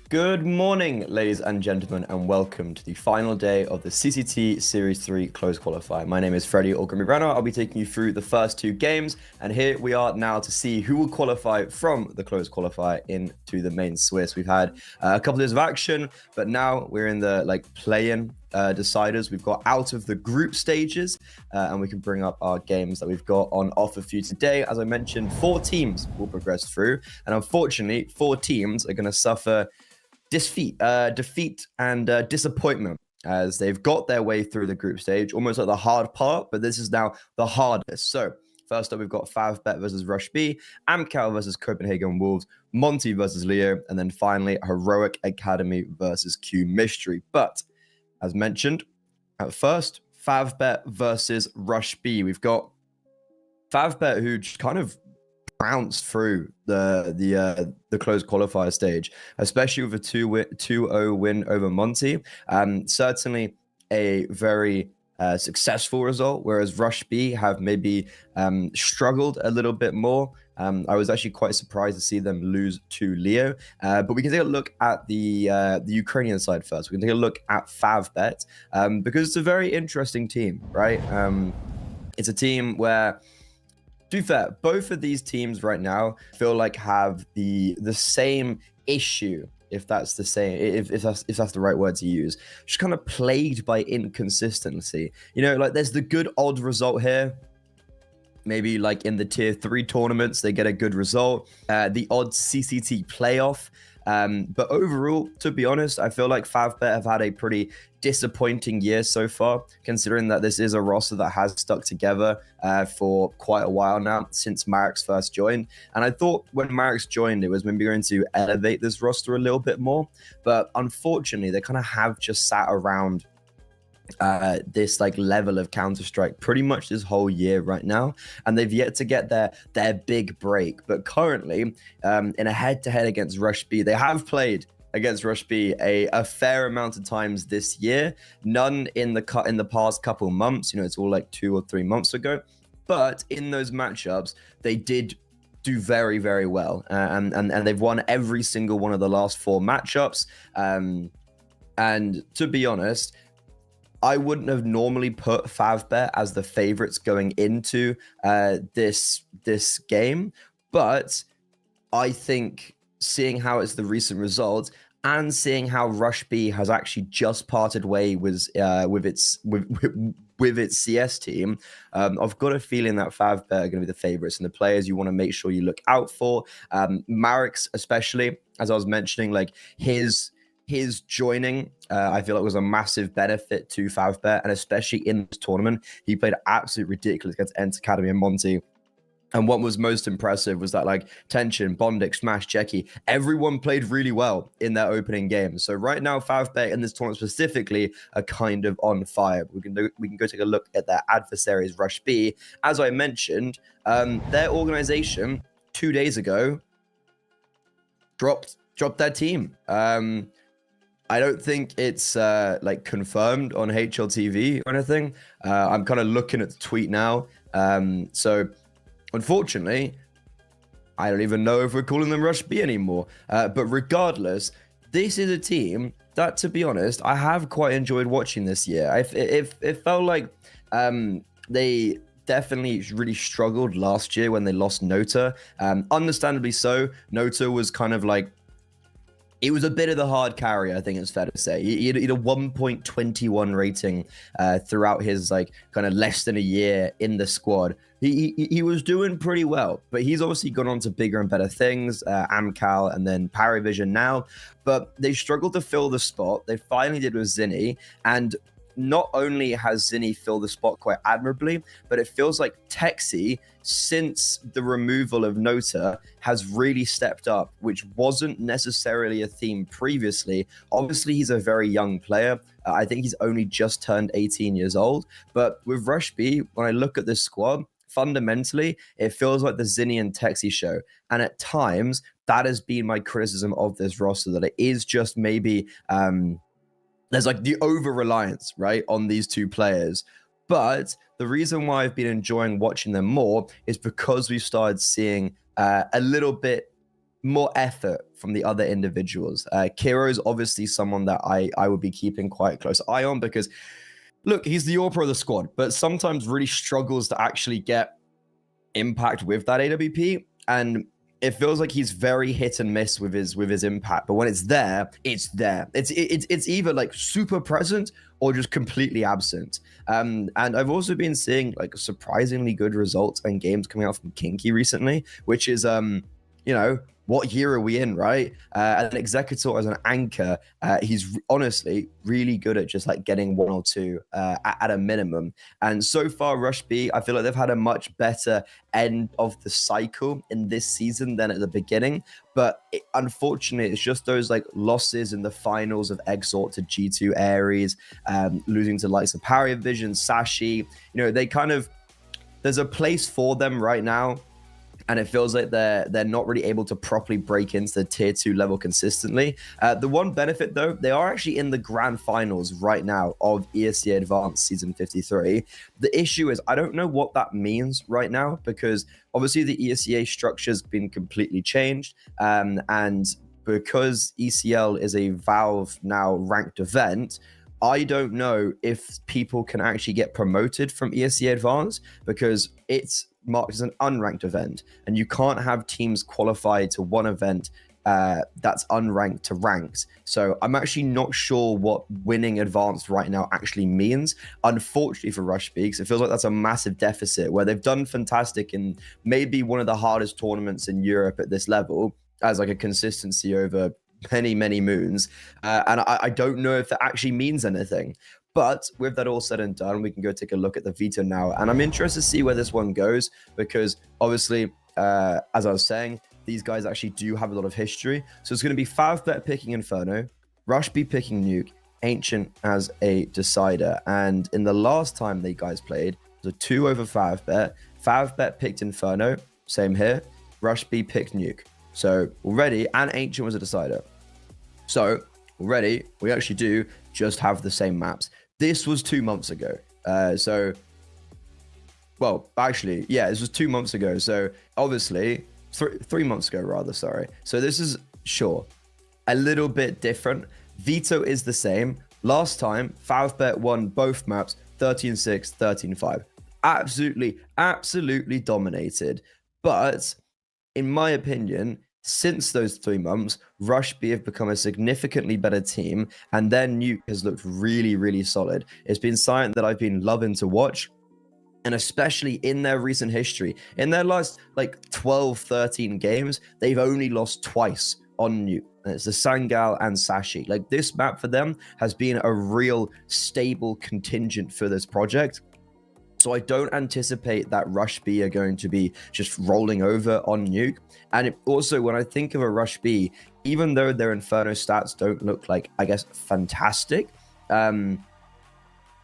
Good morning, ladies and gentlemen, and welcome to the final day of the CCT Series 3 Closed Qualifier. My name is Freddie Olgrimirano. I'll be taking you through the first two games, and here we are now to see who will qualify from the Closed Qualifier into the main Swiss. We've had a couple of days of action, but now we're in the play-in deciders. We've got out of the group stages, and we can bring up our games that we've got on offer for you today. As I mentioned, 4 teams will progress through, and unfortunately, 4 teams are going to suffer defeat and disappointment as they've got their way through the group stage, almost like the hard part, but this is now the hardest. So first up, we've got Favbet versus Rush B, Amkal versus Copenhagen Wolves, Monty versus Leo, and then finally Heroic Academy versus QMISTRY. But as mentioned, at first, Favbet versus Rush B. We've got Favbet, who just kind of bounced through the closed qualifier stage, especially with a 2-0 win over Monty. Certainly a very successful result, whereas Rush B have maybe struggled a little bit more. I was actually quite surprised to see them lose to Leo. But we can take a look at the Ukrainian side first. We can take a look at Favbet because it's a very interesting team, right? It's a team where, to be fair, both of these teams right now feel like have the same issue, if that's the same, if that's the right word to use. Just kind of plagued by inconsistency. You know, like there's the good odd result here. Maybe like in the tier 3 tournaments, they get a good result. The odd CCT playoff. But overall, to be honest, I feel like Favbet have had a pretty disappointing year so far, considering that this is a roster that has stuck together for quite a while now, since Marek's first joined. And I thought when Marek's joined, it was maybe going to elevate this roster a little bit more. But unfortunately, they kind of have just sat around this level of Counter-Strike pretty much this whole year right now, and they've yet to get their big break. But currently, in a head-to-head against Rush B, they have played against Rush B a fair amount of times this year. None in the past couple months. You know, it's all like 2 or 3 months ago. But in those matchups, they did do very, very well, and they've won every single one of the last 4 matchups. And to be honest, I wouldn't have normally put Favbet as the favorites going into this game, but I think seeing how it's the recent results and seeing how Rush B has actually just parted way with its CS team, I've got a feeling that Favbet are going to be the favorites and the players you want to make sure you look out for. Marek's especially, as I was mentioning, like his joining, I feel like was a massive benefit to Favbet, and especially in this tournament, he played absolutely ridiculous against Ent Academy and Monty. And what was most impressive was that Tension, Bondik, Smash, Jackie, everyone played really well in their opening game. So right now, Favbet in this tournament specifically are kind of on fire. We can go take a look at their adversaries, Rush B. As I mentioned, their organization 2 days ago dropped their team. I don't think it's confirmed on HLTV or anything. I'm kind of looking at the tweet now. So unfortunately, I don't even know if we're calling them Rush B anymore. But regardless, this is a team that, to be honest, I have quite enjoyed watching this year. It felt like they definitely really struggled last year when they lost Nota. Understandably so. Nota was kind of it was a bit of the hard carry, I think it's fair to say. He had a 1.21 rating throughout his kind of less than a year in the squad. He was doing pretty well, but he's obviously gone on to bigger and better things, Amkal and then Paravision now. But they struggled to fill the spot. They finally did with Zinni, and not only has Zinni filled the spot quite admirably, but it feels like Texi, since the removal of Nota, has really stepped up, which wasn't necessarily a theme previously. Obviously, he's a very young player. I think he's only just turned 18 years old. But with Rush B, when I look at this squad, fundamentally, it feels like the Zinni and Texi show. And at times, that has been my criticism of this roster, that it is just maybe there's the over-reliance, right, on these two players. But the reason why I've been enjoying watching them more is because we've started seeing a little bit more effort from the other individuals. Kiro is obviously someone that I would be keeping quite a close eye on because, look, he's the all-pro of the squad, but sometimes really struggles to actually get impact with that AWP. And it feels like he's very hit and miss with his impact, but when it's there, it's there. It's either like super present or just completely absent. And I've also been seeing like surprisingly good results and games coming out from Kinky recently, which is you know, what year are we in, right? And Executor as an anchor, he's honestly really good at just like getting 1 or 2 at a minimum. And so far, Rush B, I feel like they've had a much better end of the cycle in this season than at the beginning. But unfortunately, it's just those like losses in the finals of Exort to G2 Ares, losing to likes of Parry Vision, Sashi. You know, they kind of, there's a place for them right now. And it feels like they're not really able to properly break into the tier 2 level consistently. The one benefit, though, they are actually in the grand finals right now of ESEA Advanced Season 53. The issue is I don't know what that means right now because obviously the ESEA structure has been completely changed. And because ECL is a Valve now ranked event, I don't know if people can actually get promoted from ESEA Advanced because it's marked as an unranked event, and you can't have teams qualify to one event that's unranked to ranked. So I'm actually not sure what winning advanced right now actually means, unfortunately for Rush B, because it feels like that's a massive deficit where they've done fantastic in maybe one of the hardest tournaments in Europe at this level as like a consistency over many moons. And I don't know if that actually means anything. But with that all said and done, we can go take a look at the veto now. And I'm interested to see where this one goes because obviously, as I was saying, these guys actually do have a lot of history. So it's going to be Favbet picking Inferno, Rush B picking Nuke, Ancient as a decider. And in the last time they guys played, it was a 2 over Favbet. Favbet picked Inferno, same here. Rush B picked Nuke. So already, and Ancient was a decider. So already, we actually do just have the same maps. This was 2 months ago. Well, actually, yeah, this was 2 months ago. So obviously, 3 months ago, rather, sorry. So this is, sure, a little bit different. Veto is the same. Last time, Favbet won both maps, 13-6, 13-5. Absolutely dominated. But in my opinion, since those 3 months, Rush B have become a significantly better team, and their Nuke has looked really solid. It's been something that I've been loving to watch, and especially in their recent history. In their last, like, 12, 13 games, they've only lost twice on Nuke. And it's the Sangal and Sashi. Like, this map for them has been a real stable contingent for this project. So I don't anticipate that Rush B are going to be just rolling over on Nuke. And also, when I think of a Rush B, even though their Inferno stats don't look like, I guess, fantastic,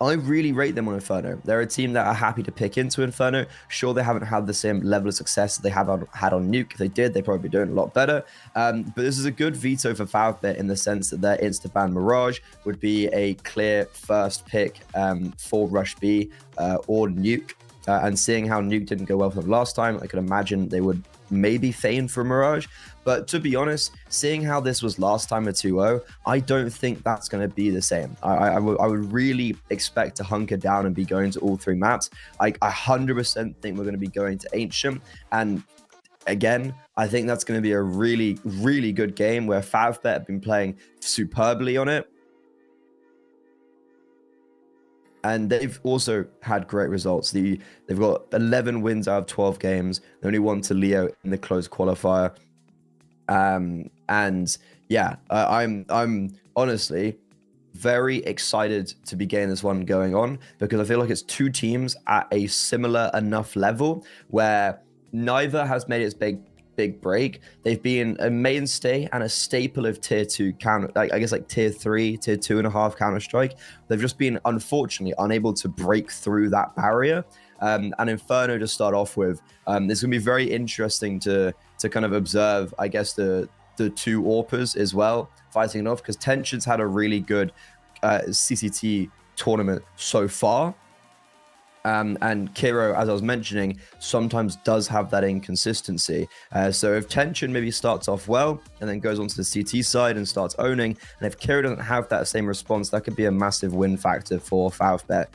I really rate them on Inferno. They're a team that are happy to pick into Inferno. Sure, they haven't had the same level of success that they have had on Nuke. If they did, they'd probably be doing a lot better. But this is a good veto for Favbet in the sense that their insta-ban Mirage would be a clear first pick for Rush B or Nuke. And seeing how Nuke didn't go well for them last time, I could imagine they would maybe feign for Mirage. But to be honest, seeing how this was last time a 2-0, I don't think that's going to be the same. I would really expect to hunker down and be going to all 3 maps. I 100% think we're going to be going to Ancient. And again, I think that's going to be a really good game where Favbet have been playing superbly on it. And they've also had great results. They've got 11 wins out of 12 games. They only won to Leo in the closed qualifier. And yeah, I'm honestly very excited to be getting this one going on because I feel like it's 2 teams at a similar enough level where neither has made its big break. They've been a mainstay and a staple of tier 2 counter, I guess like tier 3, tier 2.5 Counter-Strike. They've just been unfortunately unable to break through that barrier. And Inferno to start off with, it's gonna be very interesting to kind of observe, I guess, the 2 AWPers as well fighting it off because Tension's had a really good CCT tournament so far. And Kiro, as I was mentioning, sometimes does have that inconsistency. So if Tension maybe starts off well and then goes onto the CT side and starts owning, and if Kiro doesn't have that same response, that could be a massive win factor for Favbet.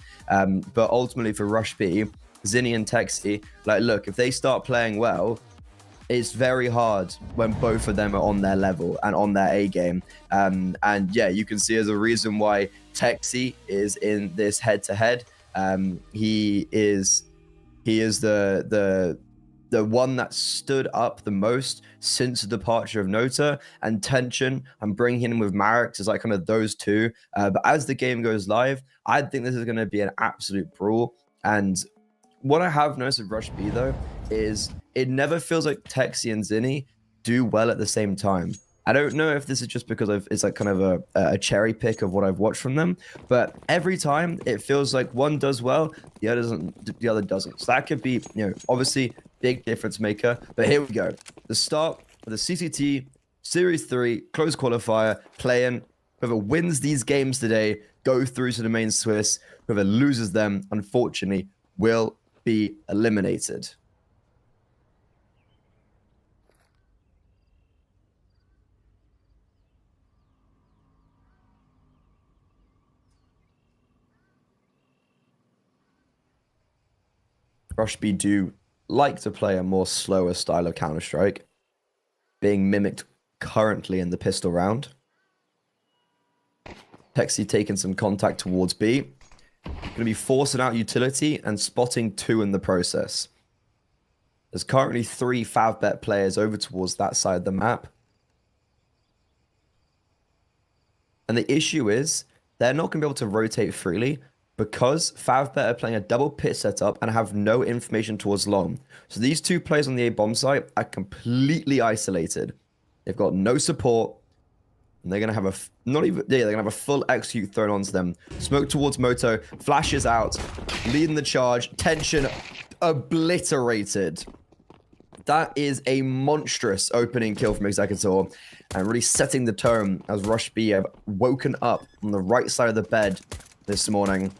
But ultimately for Rush B, Zinni and Texi, like, look, if they start playing well, it's very hard when both of them are on their level and on their A game. And yeah, you can see as a reason why Texi is in this head-to-head. He is the one that stood up the most since the departure of Nota, and Tension and bringing him with Marek is like kind of those two. But as the game goes live, I think this is going to be an absolute brawl. And what I have noticed with Rush B though is it never feels like Texi and Zinni do well at the same time. I don't know if this is just because it's like kind of a cherry pick of what I've watched from them, but every time it feels like one does well, the other doesn't. So that could be, you know, obviously big difference maker. But here we go. The start of the CCT Series 3 close qualifier playing. Whoever wins these games today go through to the main Swiss. Whoever loses them, unfortunately, will be eliminated. Rush B do like to play a more slower style of Counter-Strike, being mimicked currently in the pistol round. Texi taking some contact towards B. Going to be forcing out utility and spotting 2 in the process. There's currently 3 Favbet players over towards that side of the map. And the issue is they're not going to be able to rotate freely, because Favbet are playing a double pit setup and have no information towards long. So these 2 players on the A bomb site are completely isolated. They've got no support, and they're gonna have they're gonna have a full execute thrown onto them. Smoke towards Moto, flashes out, leading the charge, Tension obliterated. That is a monstrous opening kill from Executor, and really setting the tone as Rush B have woken up on the right side of the bed this morning.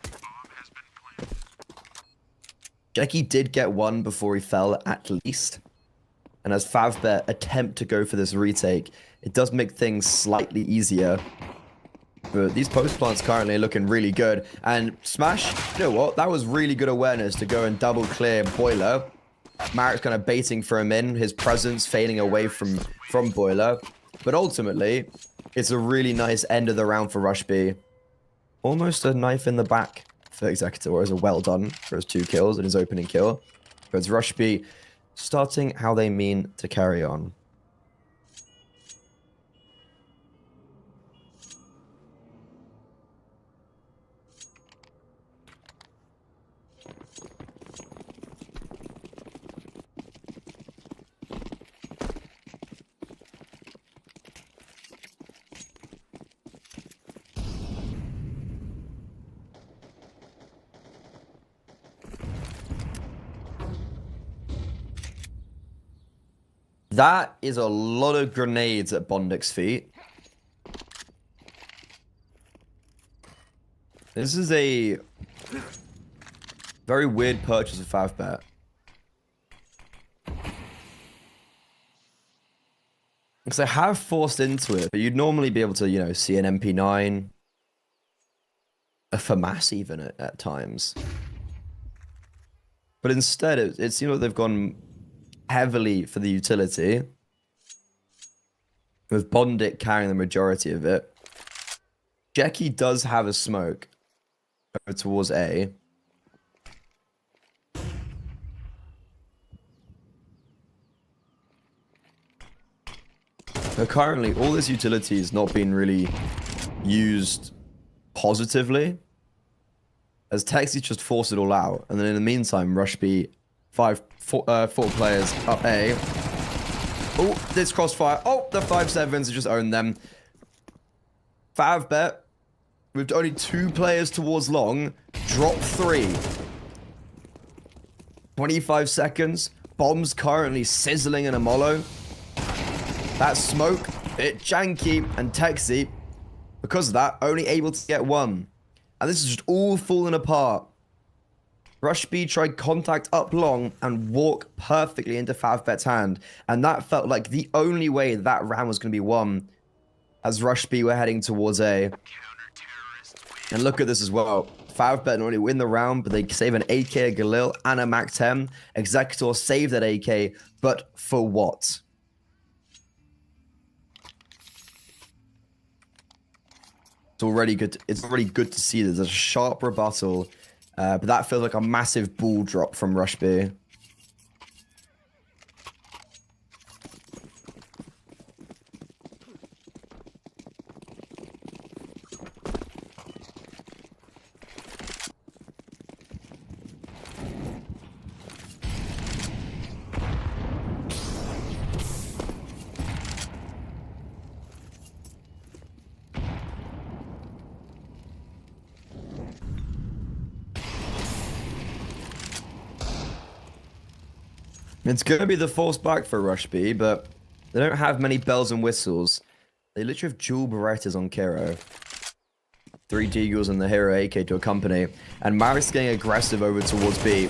Jackie did get one before he fell, at least. And as Favbet attempt to go for this retake, it does make things slightly easier. But these post plants currently are looking really good. And Smash, you know what? That was really good awareness to go and double clear Boiler. Marek's kind of baiting for him in, his presence fading away from Boiler. But ultimately, it's a really nice end of the round for Rush B. Almost a knife in the back for Executor as a well done for his 2 kills and his opening kill. But it's Rush B starting how they mean to carry on. That is a lot of grenades at Bondik's feet. This is a very weird purchase of Favbet. Because I have forced into it, but you'd normally be able to, you know, see an MP9, a FAMAS even at times. But instead, it seems like they've gone heavily for the utility, with Bondik carrying the majority of it. Jackie does have a smoke over towards A. But currently, all this utility has not been really used positively, as Texi just forced it all out. And then in the meantime, Rush B, four players up A. Oh, this crossfire. Oh, the 5-7s have just owned them. Favbet, with only 2 players towards long, drop 3. 25 seconds. Bombs currently sizzling in a mollo. That smoke, bit janky, and Texi, because of that, only able to get 1. And this is just all falling apart. Rush B tried contact up long and walk perfectly into Favbet's hand. And that felt like the only way that round was going to be won as Rush B were heading towards A. And look at this as well. Favbet not only win the round, but they save an AK, a Galil, and a MAC-10. Executor saved that AK, but for what? It's already good to see there's a sharp rebuttal. But that feels like a massive ball drop from Rush B. It's going to be the force back for Rush B, but they don't have many bells and whistles. They literally have dual Berettas on Kiro. 3 Deagles and the Hero AK to accompany. And Marek's getting aggressive over towards B.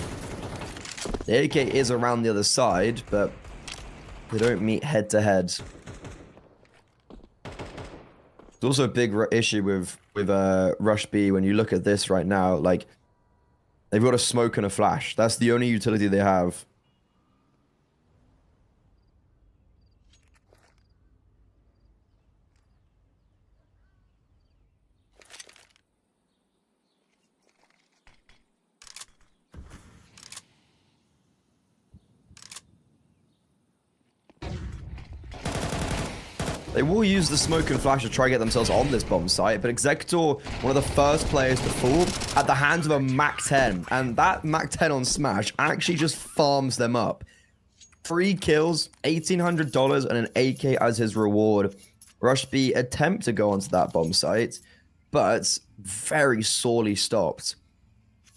The AK is around the other side, but they don't meet head to head. There's also a big issue with Rush B when you look at this right now. Like, they've got a smoke and a flash. That's the only utility they have. They will use the smoke and flash to try to get themselves on this bomb site, but Executor, one of the first players to fall at the hands of a MAC-10, and that MAC-10 on Smash actually just farms them up. 3 kills, $1,800 and an AK as his reward. Rush B attempt to go onto that bomb site, but very sorely stopped.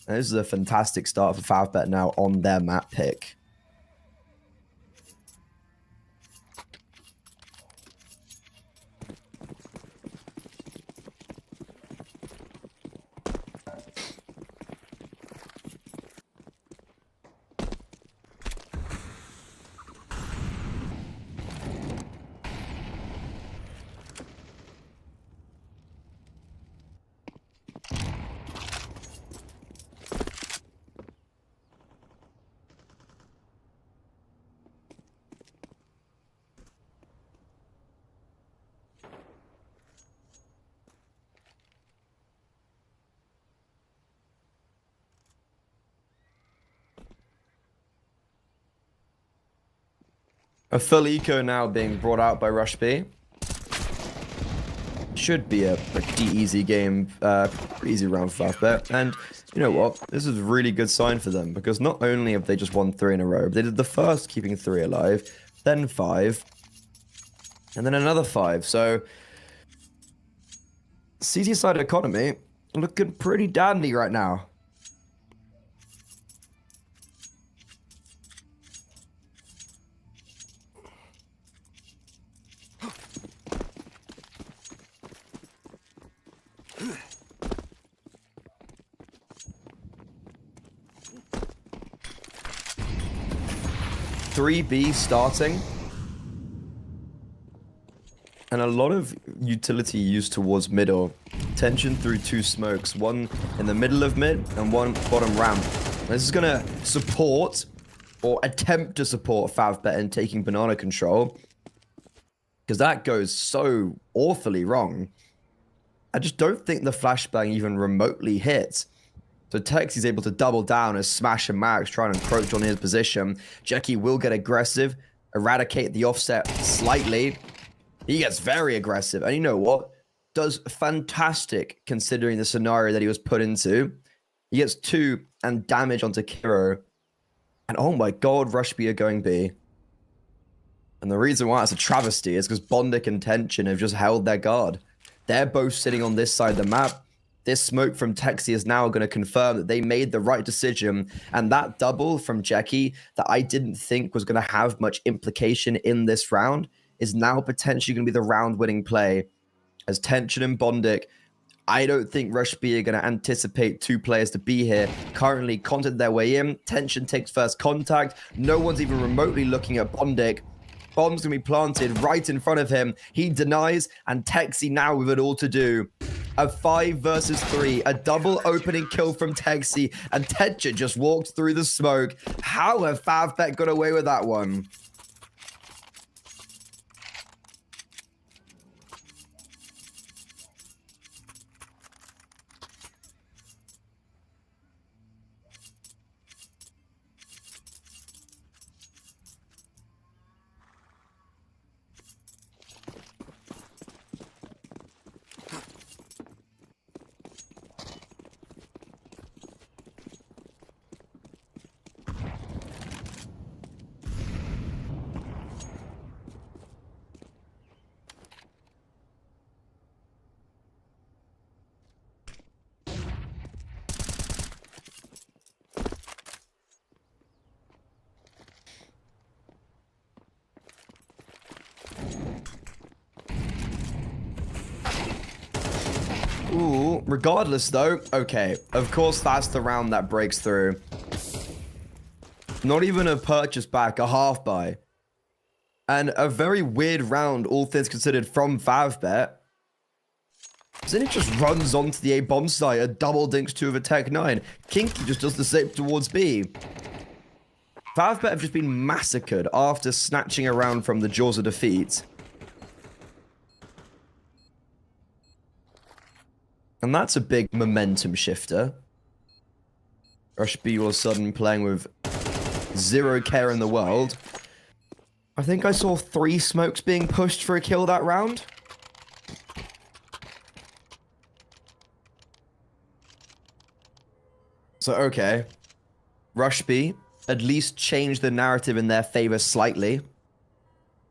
And this is a fantastic start for Favbet now on their map pick. A full eco now being brought out by Rush B. Should be a pretty easy game, pretty easy round for Favbet. And you know what? This is a really good sign for them because not only have they just won 3 in a row, but they did the first keeping 3 alive, then 5, and then another 5. So CT side economy looking pretty dandy right now. B starting, and a lot of utility used towards middle. Tension through 2 smokes, one in the middle of mid and one bottom ramp. This is gonna support or attempt to support Favbet in taking banana control, because that goes so awfully wrong. I just don't think the flashbang even remotely hits. So Texie's able to double down as Smash and Max try and encroach on his position. Jackie will get aggressive, eradicate the offset slightly. He gets very aggressive, and you know what? Does fantastic considering the scenario that he was put into. He gets 2 and damage onto Kiro. And oh my god, Rush B are going B. And the reason why it's a travesty is because Bondic and Tension have just held their guard. They're both sitting on this side of the map. This smoke from Texie is now going to confirm that they made the right decision. And that double from Jackie that I didn't think was going to have much implication in this round is now potentially going to be the round-winning play. As Tension and Bondic I don't think Rush B are going to anticipate 2 players to be here. Currently, content their way in. Tension takes first contact. No one's even remotely looking at Bondic. Bomb's going to be planted right in front of him. He denies, and Texi now with it all to do. A 5 versus 3, a double opening kill from Texi, and Tension just walked through the smoke. How have Favbet got away with that one? Ooh, regardless though, okay, of course that's the round that breaks through. Not even a purchase back, a half buy. And a very weird round, all things considered, from Favbet. Then it just runs onto the A bomb site, a double dinks 2 of a Tech 9. Kinky just does the same towards B. Favbet have just been massacred after snatching around from the jaws of defeat. And that's a big momentum shifter. Rush B all of a sudden playing with 0 care in the world. I think I saw 3 smokes being pushed for a kill that round. So, okay. Rush B at least changed the narrative in their favor slightly.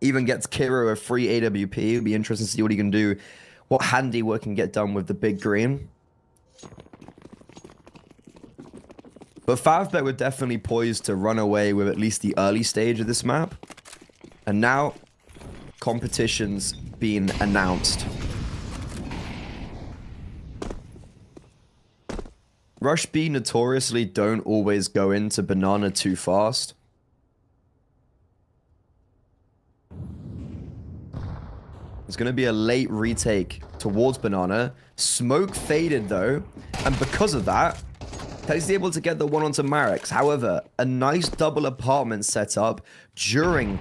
Even gets Kiro a free AWP. It'll be interesting to see what he can do. What handiwork can get done with the big green. But Favbet were definitely poised to run away with at least the early stage of this map. And now, competition's been announced. Rush B notoriously don't always go into banana too fast. It's going to be a late retake towards banana. Smoke faded though, and because of that, He's able to get the one onto Marex. However, a nice double apartment setup during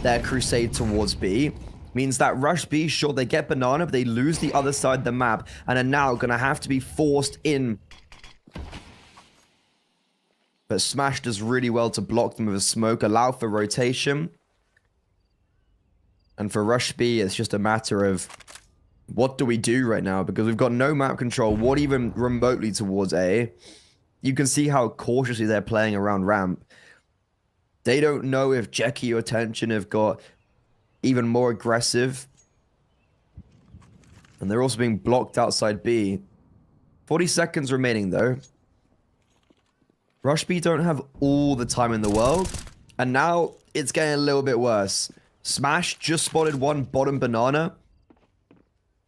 their crusade towards B means that Rush B, sure, they get banana, but they lose the other side of the map and are now going to have to be forced in. But Smash does really well to block them with a smoke, allow for rotation. And for Rush B, it's just a matter of what do we do right now? Because we've got no map control, what even remotely towards A. You can see how cautiously they're playing around ramp. They don't know if Jackie or Tension have got even more aggressive. And they're also being blocked outside B. 40 seconds remaining though. Rush B don't have all the time in the world. And now it's getting a little bit worse. Smash just spotted one bottom banana.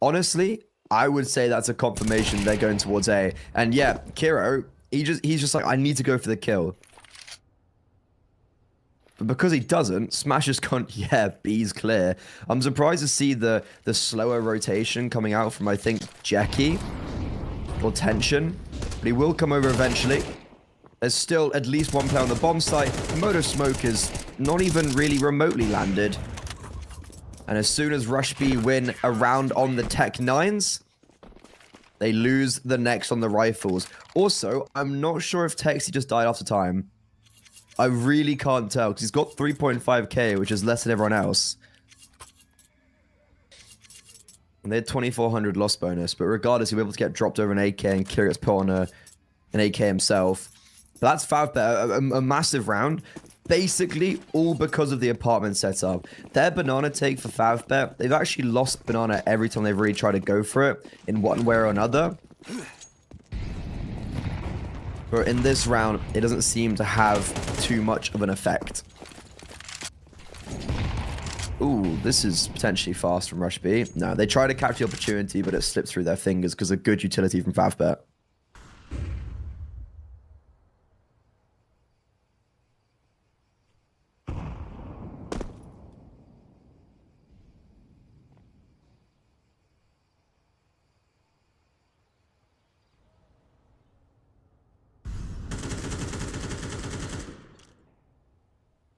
Honestly, I would say that's a confirmation they're going towards A. And yeah, Kiro, he's just like, I need to go for the kill. But because he doesn't, Smash has gone, yeah, B's clear. I'm surprised to see the slower rotation coming out from, I think, Jackie or Tension. But he will come over eventually. There's still at least one player on the bomb site. Moto Smoke is not even really remotely landed. And as soon as Rush B win a round on the Tech 9s, they lose the next on the rifles. Also, I'm not sure if Texi just died after time. I really can't tell, because he's got 3.5k, which is less than everyone else. And they had 2,400 loss bonus, but regardless, he was able to get dropped over an AK, and Kira gets put on an AK himself. But that's Favbet, a massive round. Basically, all because of the apartment setup. Their banana take for Favbet, they've actually lost banana every time they've really tried to go for it in one way or another. But in this round, it doesn't seem to have too much of an effect. Ooh, this is potentially fast from Rush B. No, they try to capture the opportunity, but it slipped through their fingers because of good utility from Favbet.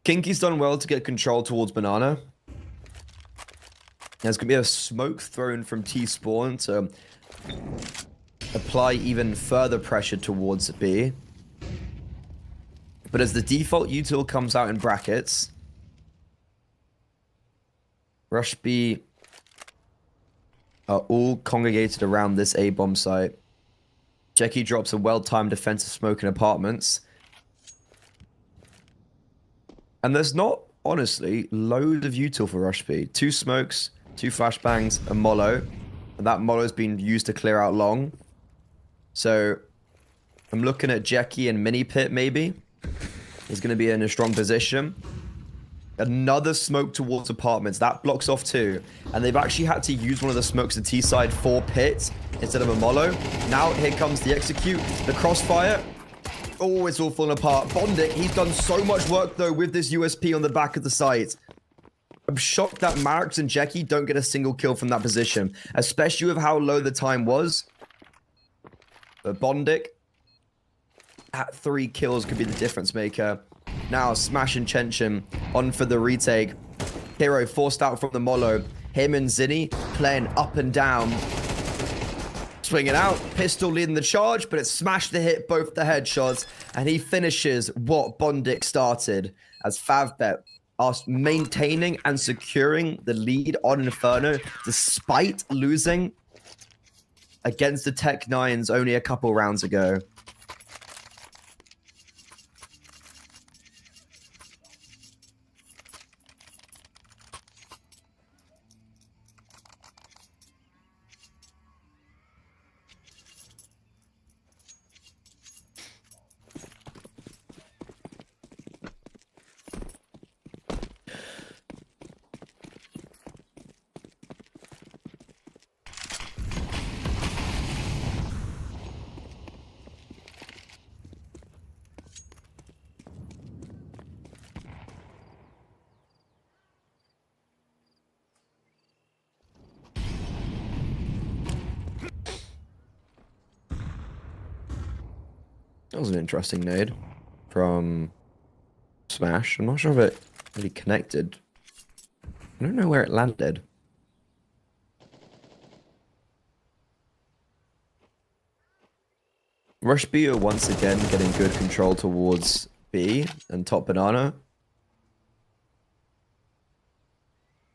Kinky's done well to get control towards Banana. There's going to be a smoke thrown from T-Spawn to apply even further pressure towards B. But as the default util comes out in brackets, Rush B are all congregated around this A-bomb site. Jackie drops a well-timed defensive smoke in apartments. And there's not, honestly, loads of util for Rush B. 2 smokes, 2 flashbangs, a mollo. And that mollo's been used to clear out long. So I'm looking at Jackie and Mini Pit, maybe. He's going to be in a strong position. Another smoke towards apartments. That blocks off 2. And they've actually had to use one of the smokes to T-side for Pit instead of a mollo. Now here comes the execute. The crossfire. Oh, it's all falling apart. Bondic, he's done so much work, though, with this USP on the back of the site. I'm shocked that Marks and Jackie don't get a single kill from that position, especially with how low the time was. But Bondic, at 3 kills, could be the difference maker. Now, Smash and Chenchin on for the retake. Hero forced out from the mollo. Him and Zinni playing up and down. Swinging out, pistol leading the charge, but it smashed the hit both the headshots, and he finishes what Bondic started as Favbet are maintaining and securing the lead on Inferno despite losing against the Tech Nines only a couple rounds ago. That was an interesting nade from Smash. I'm not sure if it really connected. I don't know where it landed. Rush B are once again getting good control towards B and top banana.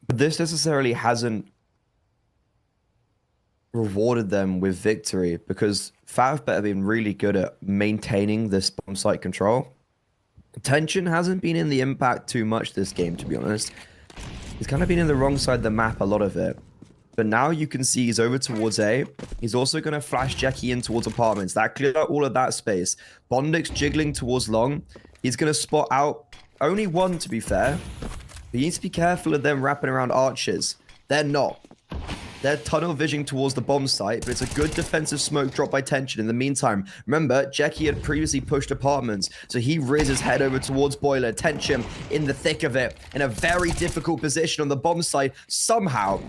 But this necessarily hasn't rewarded them with victory because Favbet have been really good at maintaining this bomb site control. Tension hasn't been in the impact too much this game, to be honest. He's kind of been in the wrong side of the map, a lot of it. But now you can see he's over towards A. He's also going to flash Jackie in towards apartments. That cleared out all of that space. Bondic's jiggling towards long. He's going to spot out only one, to be fair. But you need to be careful of them wrapping around arches. They're not. They're tunnel visioning towards the bomb site, but it's a good defensive smoke drop by Tension in the meantime. Remember, Jackie had previously pushed apartments, so he rears his head over towards Boiler. Tension in the thick of it, in a very difficult position on the bomb site. Somehow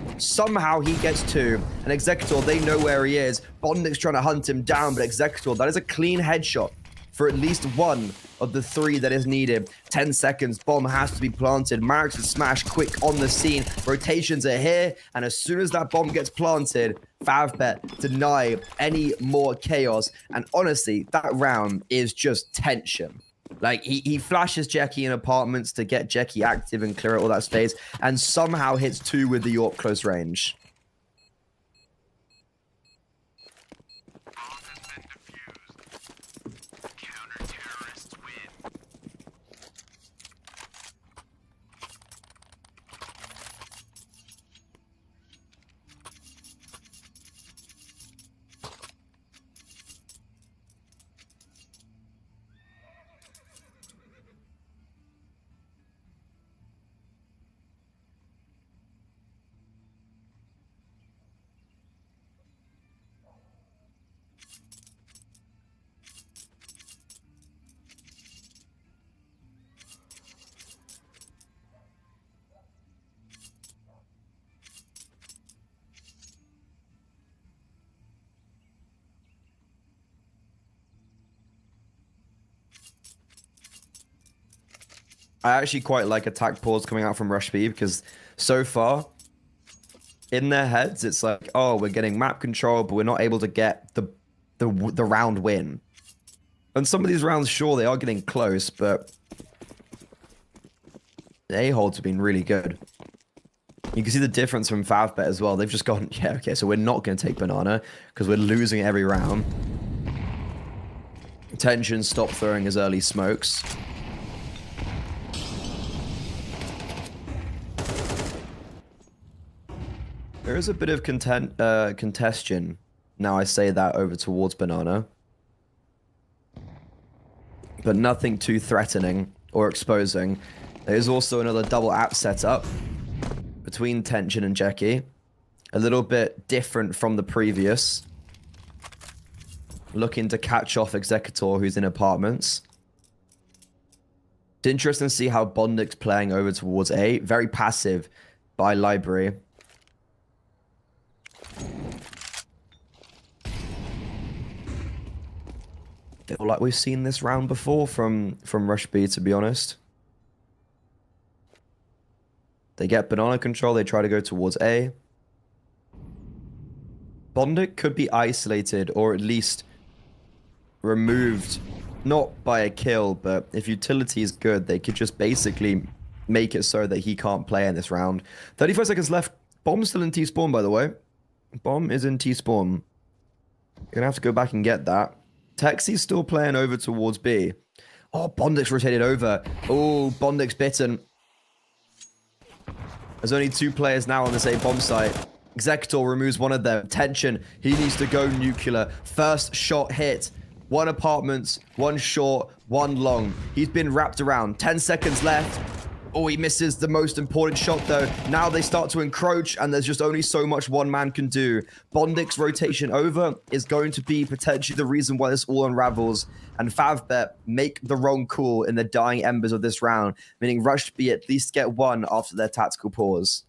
he gets 2. And Executor, they know where he is. Bondic's trying to hunt him down, but Executor, that is a clean headshot for at least 1 of the 3 that is needed. 10 seconds, bomb has to be planted. Marks and Smash quick on the scene. Rotations are here, and as soon as that bomb gets planted, Favbet deny any more chaos. And honestly, that round is just tension. Like, he flashes Jackie in apartments to get Jackie active and clear out all that space, and somehow hits 2 with the York close range. I actually quite like attack pause coming out from Rush B because so far, in their heads, it's like, oh, we're getting map control, but we're not able to get the round win. And some of these rounds, sure, they are getting close, but the A-holds have been really good. You can see the difference from Favbet as well. They've just gone, yeah, okay, so we're not going to take Banana because we're losing every round. Tension stopped throwing his early smokes. There is a bit of contention. Now I say that over towards Banana. But nothing too threatening or exposing. There's also another double app setup between Tension and Jackie. A little bit different from the previous. Looking to catch off Executor, who's in apartments. It's interesting to see how Bondik's playing over towards A. Very passive by Library. Feel like we've seen this round before from Rush B, to be honest. They get banana control, they try to go towards A. Bondik could be isolated or at least removed, not by a kill, but if utility is good, they could just basically make it so that he can't play in this round. 35 seconds left. Bomb's still in T-spawn, by the way. Bomb is in T-spawn. Gonna have to go back and get that. Texi's still playing over towards B. Oh, Bondik's rotated over. Oh, Bondik's bitten. There's only 2 players now on this A bomb site. Executor removes one of them. Tension, he needs to go nuclear. First shot hit. 1 apartments, 1 short, 1 long. He's been wrapped around. 10 seconds left. Oh, he misses the most important shot, though. Now they start to encroach, and there's just only so much one man can do. Bondik's rotation over is going to be potentially the reason why this all unravels. And Favbet make the wrong call in the dying embers of this round, meaning Rush B at least get 1 after their tactical pause.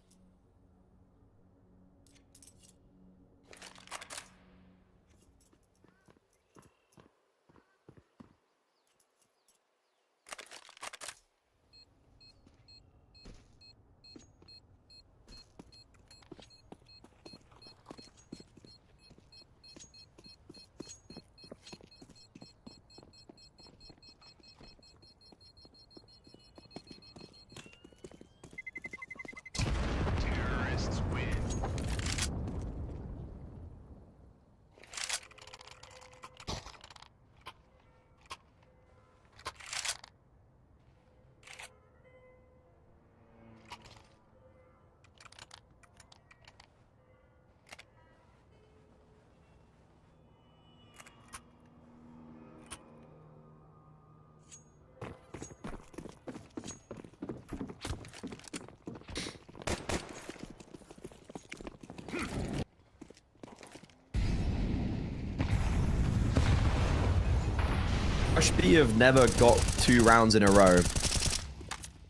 Rush B have never got 2 rounds in a row.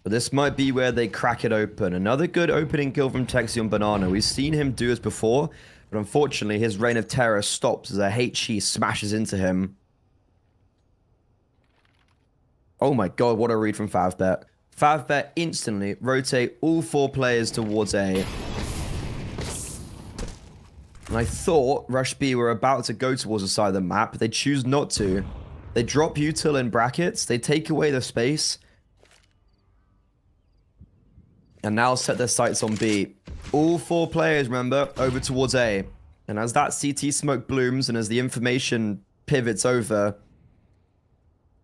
But this might be where they crack it open. Another good opening kill from Texi on Banana. We've seen him do this before, but unfortunately his reign of terror stops as a HE smashes into him. Oh my god, what a read from Favbet. Favbet instantly rotate all 4 players towards A. And I thought Rush B were about to go towards the side of the map, but they choose not to. They drop util in brackets, they take away the space, and now set their sights on B. All 4 players, remember, over towards A. And as that CT smoke blooms and as the information pivots over,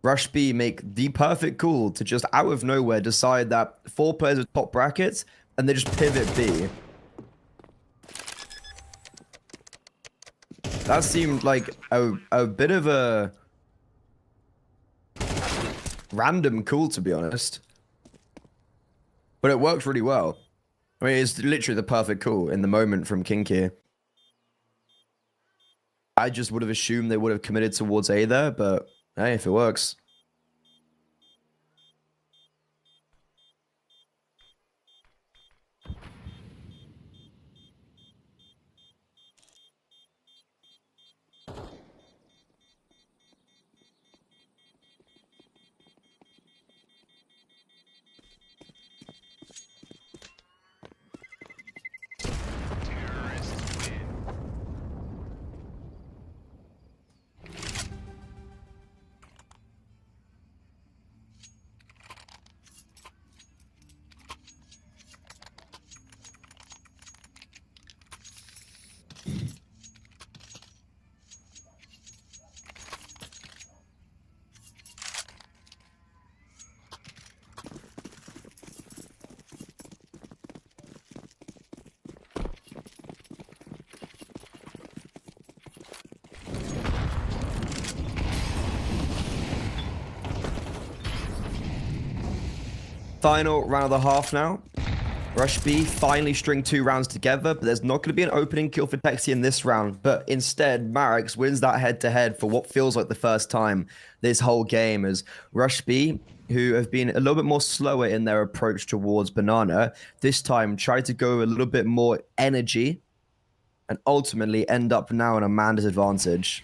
Rush B make the perfect call to just out of nowhere decide that 4 players are top brackets, and they just pivot B. That seemed like a bit of a random call, to be honest. But it worked really well. I mean, it's literally the perfect call in the moment from Kinky. I just would have assumed they would have committed towards A there, but hey, if it works. Final round of the half now. Rush B finally string 2 rounds together, but there's not going to be an opening kill for Texi in this round. But instead, Marex wins that head-to-head for what feels like the first time this whole game, as Rush B, who have been a little bit more slower in their approach towards Banana, this time tried to go a little bit more energy and ultimately end up now in a man disadvantage.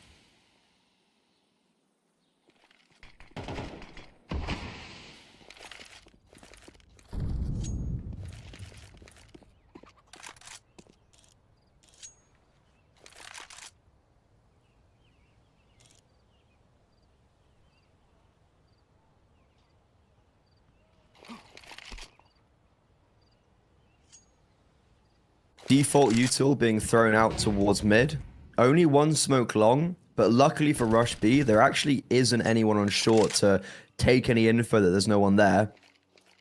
Default util being thrown out towards mid. Only 1 smoke long, but luckily for Rush B, there actually isn't anyone on short to take any info that there's no one there.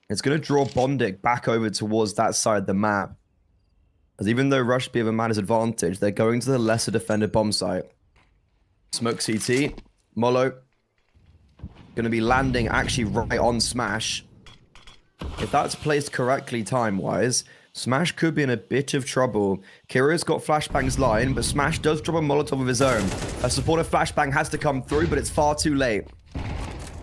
It's going to draw Bondic back over towards that side of the map. As even though Rush B have a man advantage, they're going to the lesser defended bomb site. Smoke CT. Molo. Going to be landing actually right on Smash. If that's placed correctly time-wise, Smash could be in a bit of trouble. Kiro's got Flashbang's line, but Smash does drop a Molotov of his own. A supportive Flashbang has to come through, but it's far too late.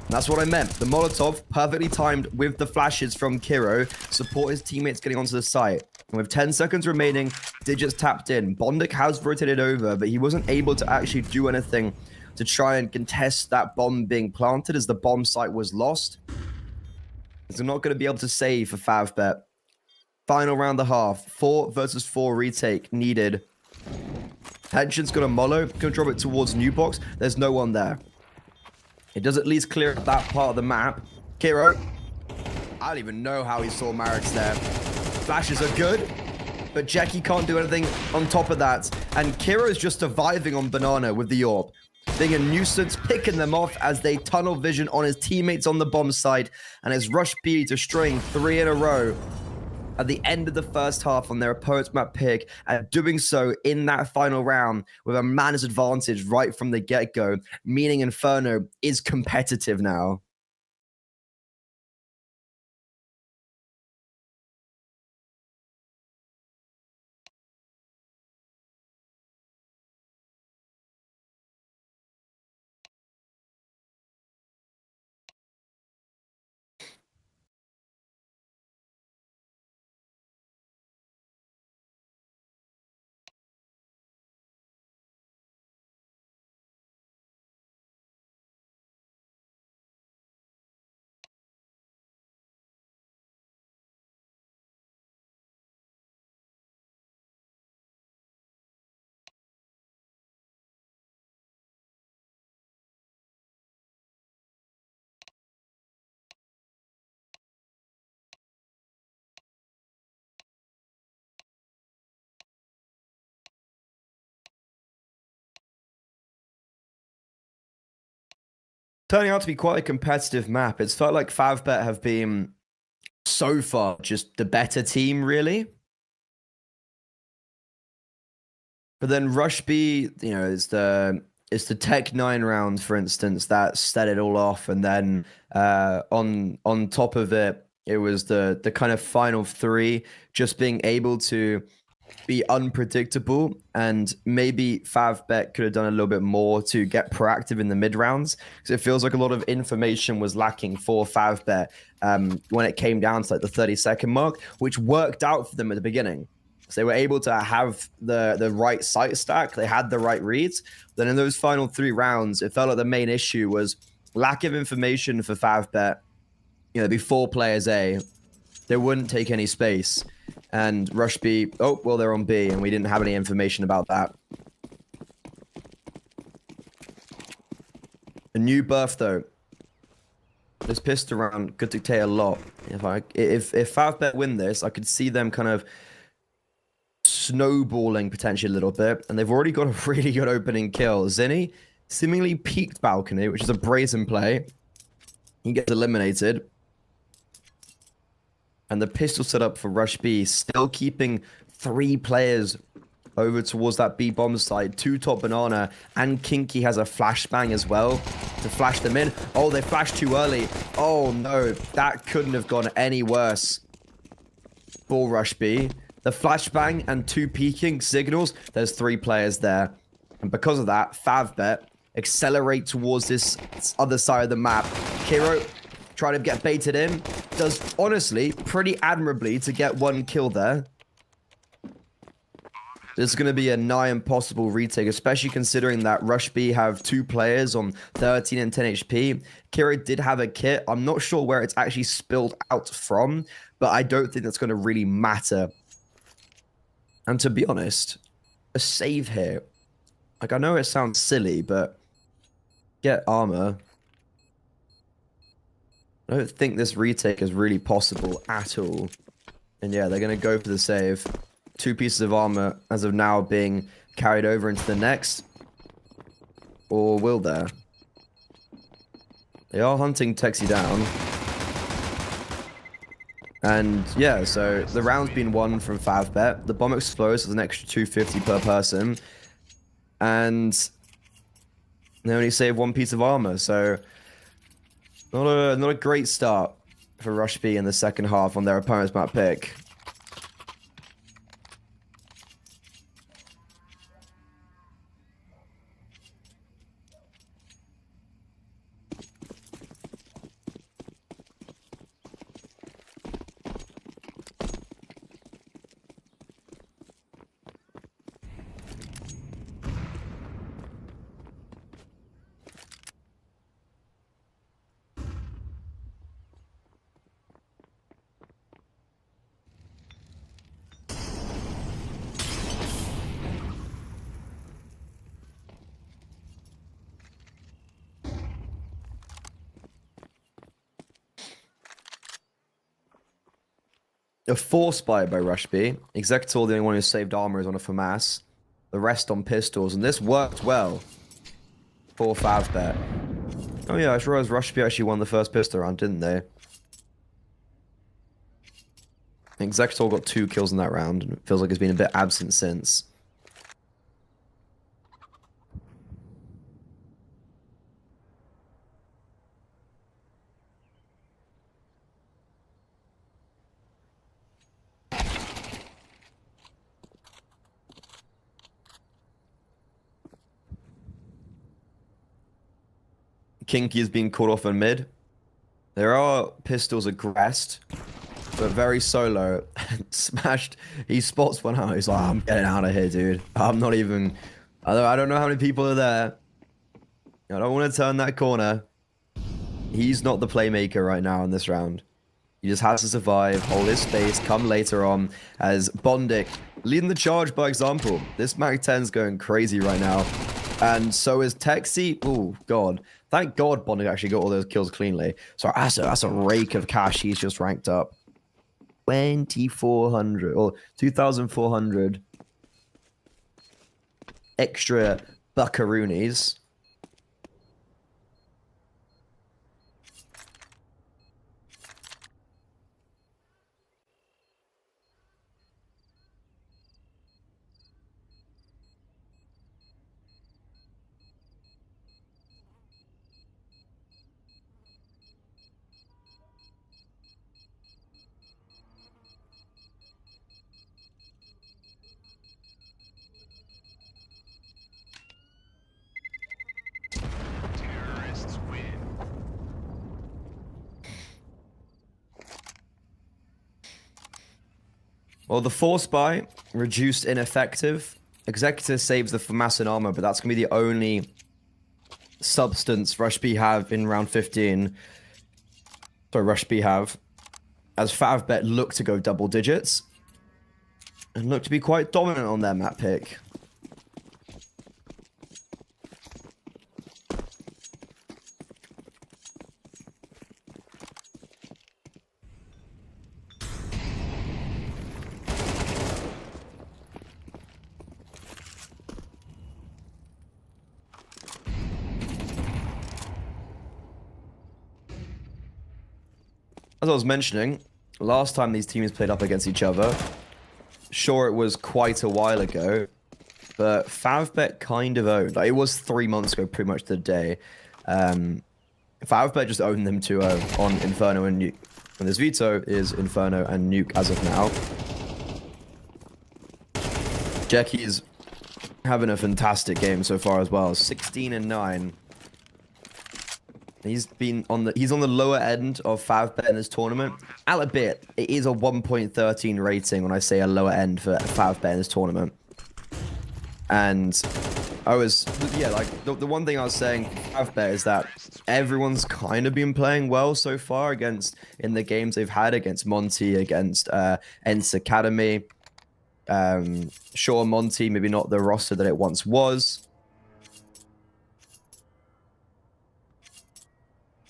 That's what I meant. The Molotov, perfectly timed with the flashes from Kiro, support his teammates getting onto the site. And with 10 seconds remaining, Digits tapped in. Bondic has rotated over, but he wasn't able to actually do anything to try and contest that bomb being planted as the bomb site was lost. So not going to be able to save for Favbet. Final round of the half. 4 versus 4 retake needed. Tension's got a Molo. Gonna drop it towards New Box. There's no one there. It does at least clear up that part of the map. Kiro. I don't even know how he saw Marex there. Flashes are good, but Jackie can't do anything on top of that. And Kiro's just surviving on Banana with the AWP. Being a nuisance, picking them off as they tunnel vision on his teammates on the bomb site. And it's Rush B to string 3 in a row at the end of the first half on their opponent's map pick, and doing so in that final round with a man's advantage right from the get-go, meaning Inferno is competitive now. Turning out to be quite a competitive map. It's felt like Favbet have been, so far, just the better team, really. But then Rush B, you know, it's the Tech 9 round, for instance, that set it all off. And then on top of it, it was the kind of final 3 just being able to be unpredictable, and maybe Favbet could have done a little bit more to get proactive in the mid rounds, because it feels like a lot of information was lacking for Favbet when it came down to like the 30-second mark, which worked out for them at the beginning. So they were able to have the right site stack, they had the right reads. Then in those final 3 rounds, it felt like the main issue was lack of information for Favbet. You know, before players A, they wouldn't take any space. And Rush B, oh, well, they're on B, and we didn't have any information about that. A new birth, though. This pistol round could dictate a lot. If Favbet win this, I could see them kind of snowballing potentially a little bit, and they've already got a really good opening kill. Zinni seemingly peaked balcony, which is a brazen play. He gets eliminated. And the pistol setup for Rush B, still keeping 3 players over towards that B bomb side. Two top banana, and Kinky has a flashbang as well to flash them in. Oh, they flashed too early. Oh no, that couldn't have gone any worse. Ball rush B. The flashbang and two peeking signals. There's 3 players there. And because of that, Favbet accelerate towards this other side of the map. Kiro trying to get baited in. Does, honestly, pretty admirably to get 1 kill there. This is going to be a nigh impossible retake, especially considering that Rush B have 2 players on 13 and 10 HP. Kiro did have a kit. I'm not sure where it's actually spilled out from, but I don't think that's going to really matter. And to be honest, a save here. Like, I know it sounds silly, but get armor. I don't think this retake is really possible at all. And yeah, they're going to go for the save. 2 pieces of armor as of now being carried over into the next. Or will there? They are hunting Texi down. And yeah, so the round's been won from Favbet. The bomb explodes with an extra 250 per person. And they only save 1 piece of armor. So not a great start for Rush B in the second half on their opponent's map pick. A force buy by Rush B. Executor, the only one who saved armor, is on a FAMAS. The rest on pistols, and this worked well for Favbet. Oh yeah, I just realized Rush B actually won the first pistol round, didn't they? Executor got 2 kills in that round, and it feels like it's been a bit absent since. Kinky is being caught off in mid. There are pistols aggressed, but very solo. Smashed. He spots one out. He's like, I'm getting out of here, dude. I'm not even... I don't know how many people are there. I don't want to turn that corner. He's not the playmaker right now in this round. He just has to survive, hold his space, come later on, as Bondic leading the charge by example. This Mac 10's going crazy right now. And so is Texi. Oh, God. Thank God Bondic actually got all those kills cleanly. So that's a rake of cash he's just ranked up. 2,400 or 2,400 extra buckaroonies. Well, the force buy reduced ineffective. Executor saves the FAMAS and armor, but that's going to be the only substance Rush B have in round 15. Sorry, Rush B have. As Favbet look to go double digits. And look to be quite dominant on their map pick. As I was mentioning, last time these teams played up against each other, sure, it was quite a while ago, but Favbet kind of owned. Like, it was 3 months ago, pretty much the day. Favbet just owned them 2-0 on Inferno and Nuke. And this veto is Inferno and Nuke as of now. Jackie's having a fantastic game so far as well. 16-9. He's on the lower end of Favbet in this tournament. A bit. It is a 1.13 rating when I say a lower end for Favbet in this tournament. And the one thing I was saying for Favbet is that everyone's kind of been playing well so far in the games they've had against Monty, against Ents Academy. Sure, Monty, maybe not the roster that it once was.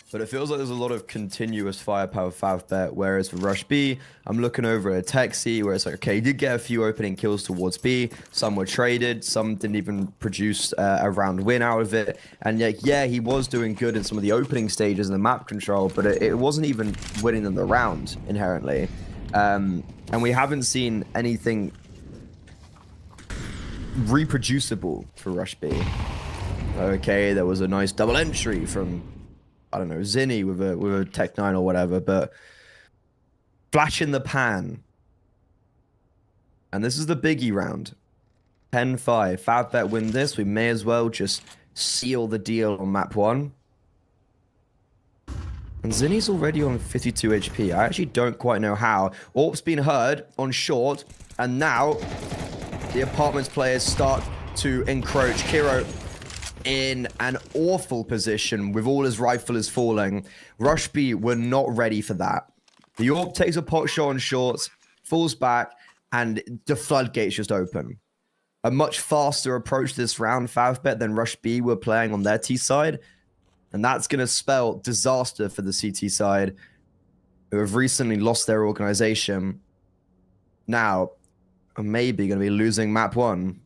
But it feels like there's a lot of continuous firepower for Favbet, whereas for Rush B, I'm looking over at Texi, where it's like, okay, he did get a few opening kills towards B, some were traded, some didn't even produce a round win out of it, and yeah, he was doing good in some of the opening stages in the map control, but it wasn't even winning them the round, inherently. And we haven't seen anything reproducible for Rush B. Okay, there was a nice double entry from, I don't know, Zinni with a Tech 9 or whatever, but flash in the pan. And this is the biggie round. 10-5. Favbet win this. We may as well just seal the deal on map 1. And Zinni's already on 52 HP. I actually don't quite know how. AWP's been heard on short, and now the apartments players start to encroach. Kiro in an awful position with all his riflers falling. Rush B were not ready for that. The AWP takes a pot shot on shorts, falls back, and the floodgates just open. A much faster approach this round, Favbet, than Rush B were playing on their T side. And that's going to spell disaster for the CT side, who have recently lost their organization. Now, are maybe going to be losing map 1.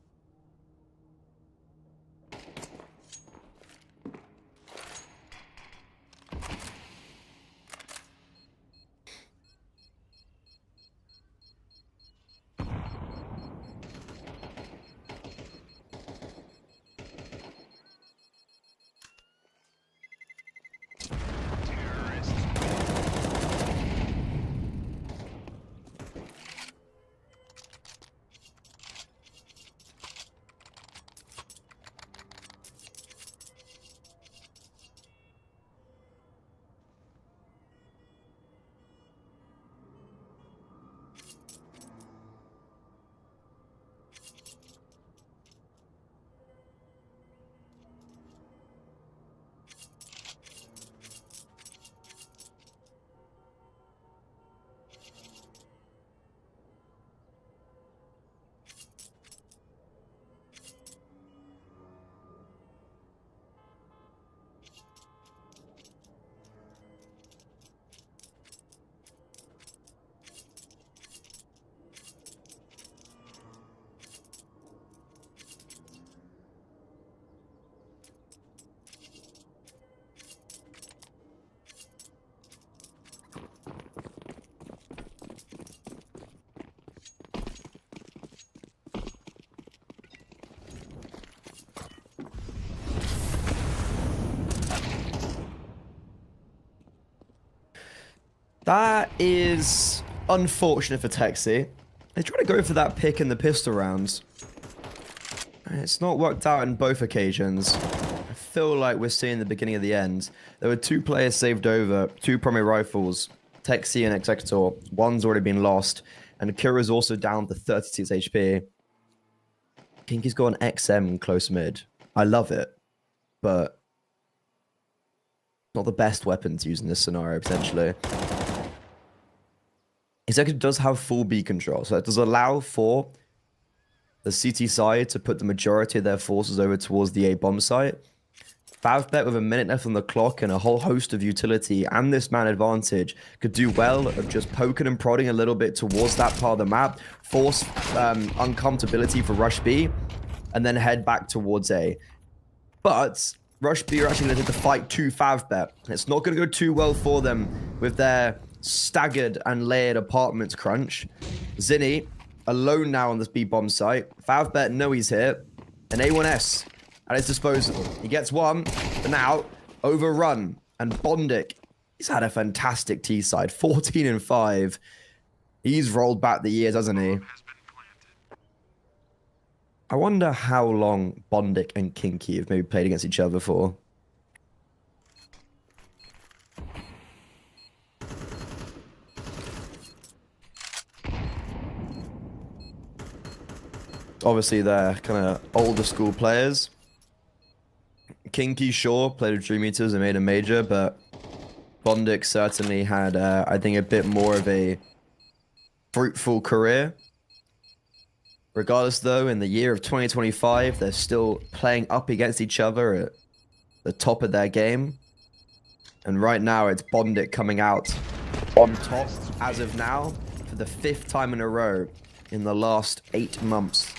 That is unfortunate for Texi. They try to go for that pick in the pistol rounds. It's not worked out in both occasions. I feel like we're seeing the beginning of the end. There were 2 players saved over, 2 primary rifles, Texi and Executor. One's already been lost, and Kira's also down to 36 HP. Kinky's got an XM close mid. I love it, but not the best weapon to use in this scenario, potentially. Executive does have full B control, so that does allow for the CT side to put the majority of their forces over towards the A bomb site. Favbet with a minute left on the clock and a whole host of utility and this man advantage could do well of just poking and prodding a little bit towards that part of the map, force uncomfortability for Rush B, and then head back towards A. But Rush B are actually going to take the fight to Favbet. It's not going to go too well for them with their staggered and layered apartments crunch. Zinni alone now on this B bomb site. Favbet know he's here. an A1S at his disposal. He gets one, but now overrun. And Bondic, he's had a fantastic T side, 14 and 5. He's rolled back the years, hasn't he? I wonder how long Bondic and Kinky have maybe played against each other for. Obviously, they're kind of older school players. Kinky, sure, played with Dream Eaters and made a major, but Bondic certainly had, I think, a bit more of a fruitful career. Regardless, though, in the year of 2025, they're still playing up against each other at the top of their game. And right now, it's Bondic coming out on top, as of now, for the 5th time in a row in the last 8 months.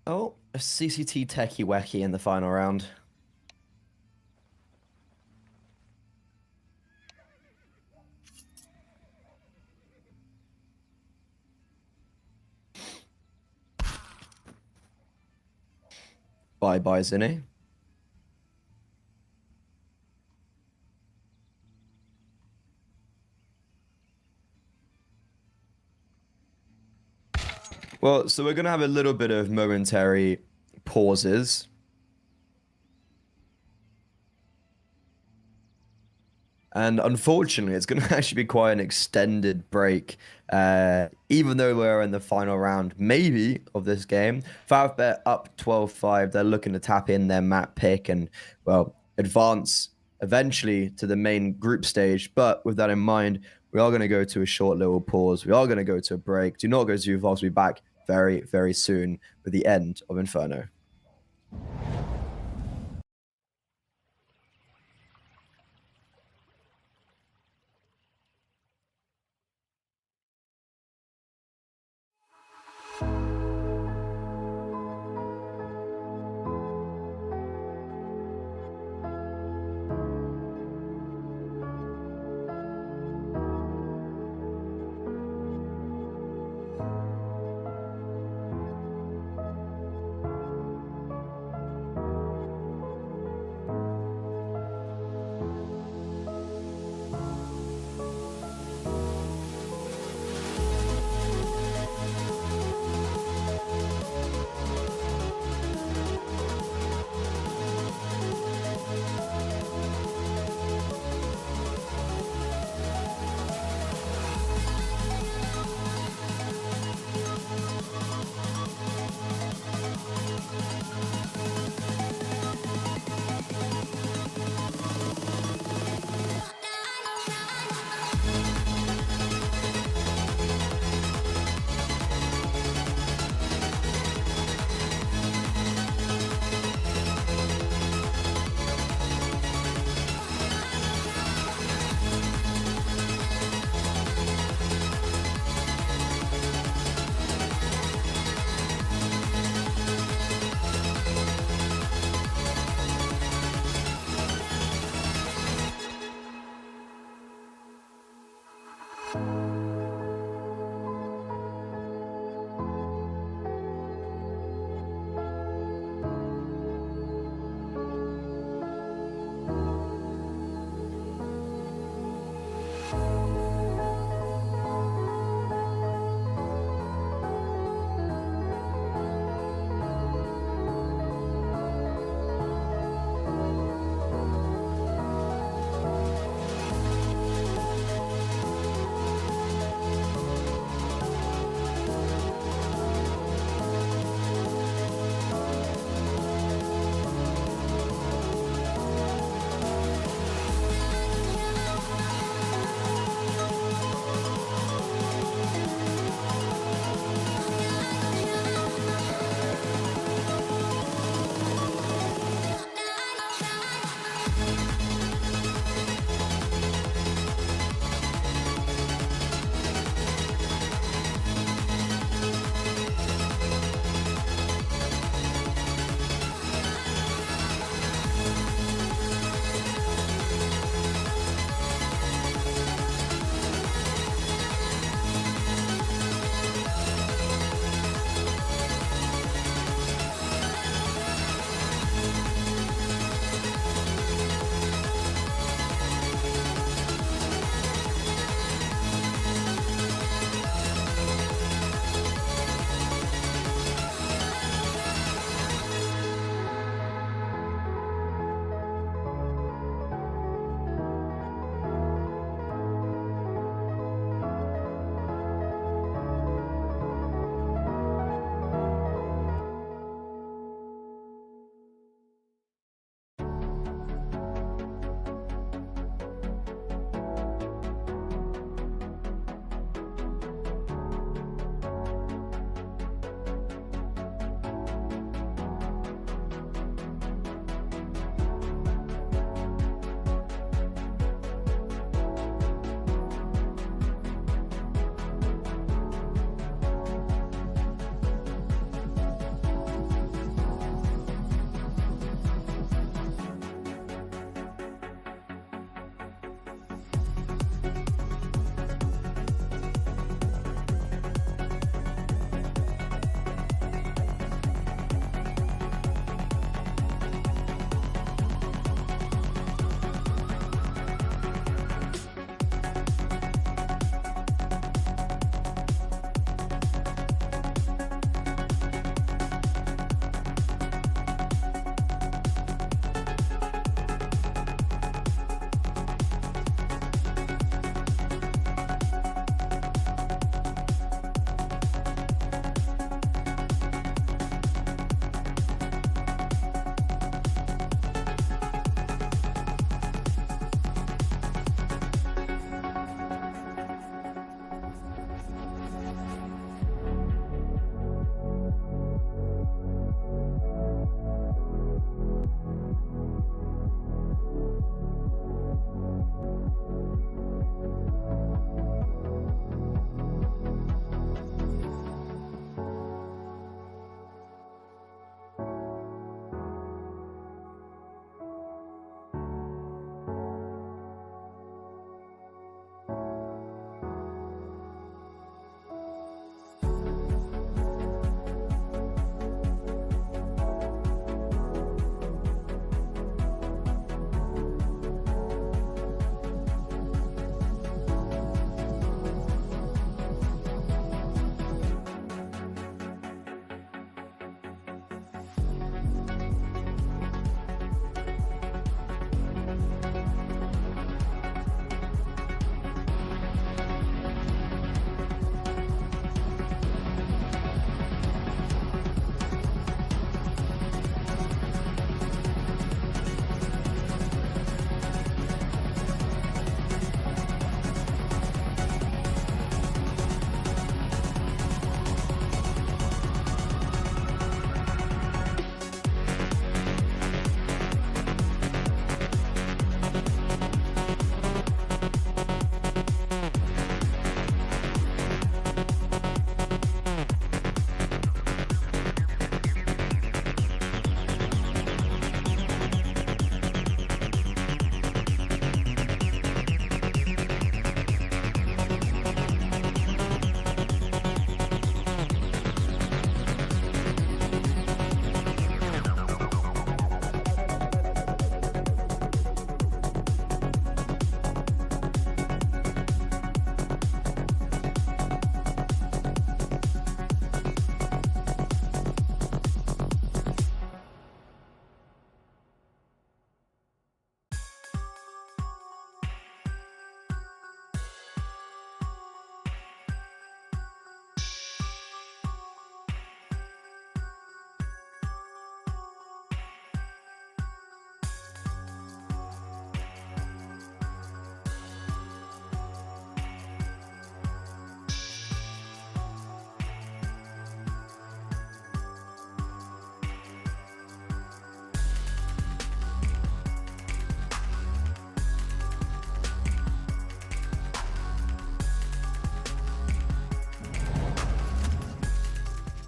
Oh, a CCT techie wacky in the final round. Bye-bye, Zinni. Well, so we're going to have a little bit of momentary pauses. And unfortunately, it's going to actually be quite an extended break, even though we're in the final round, maybe, of this game. Favbet up 12-5. They're looking to tap in their map pick and, well, advance eventually to the main group stage. But with that in mind, we are going to go to a short little pause. We are going to go to a break. Do not go too fast. We'll be back very, very soon with the end of Inferno.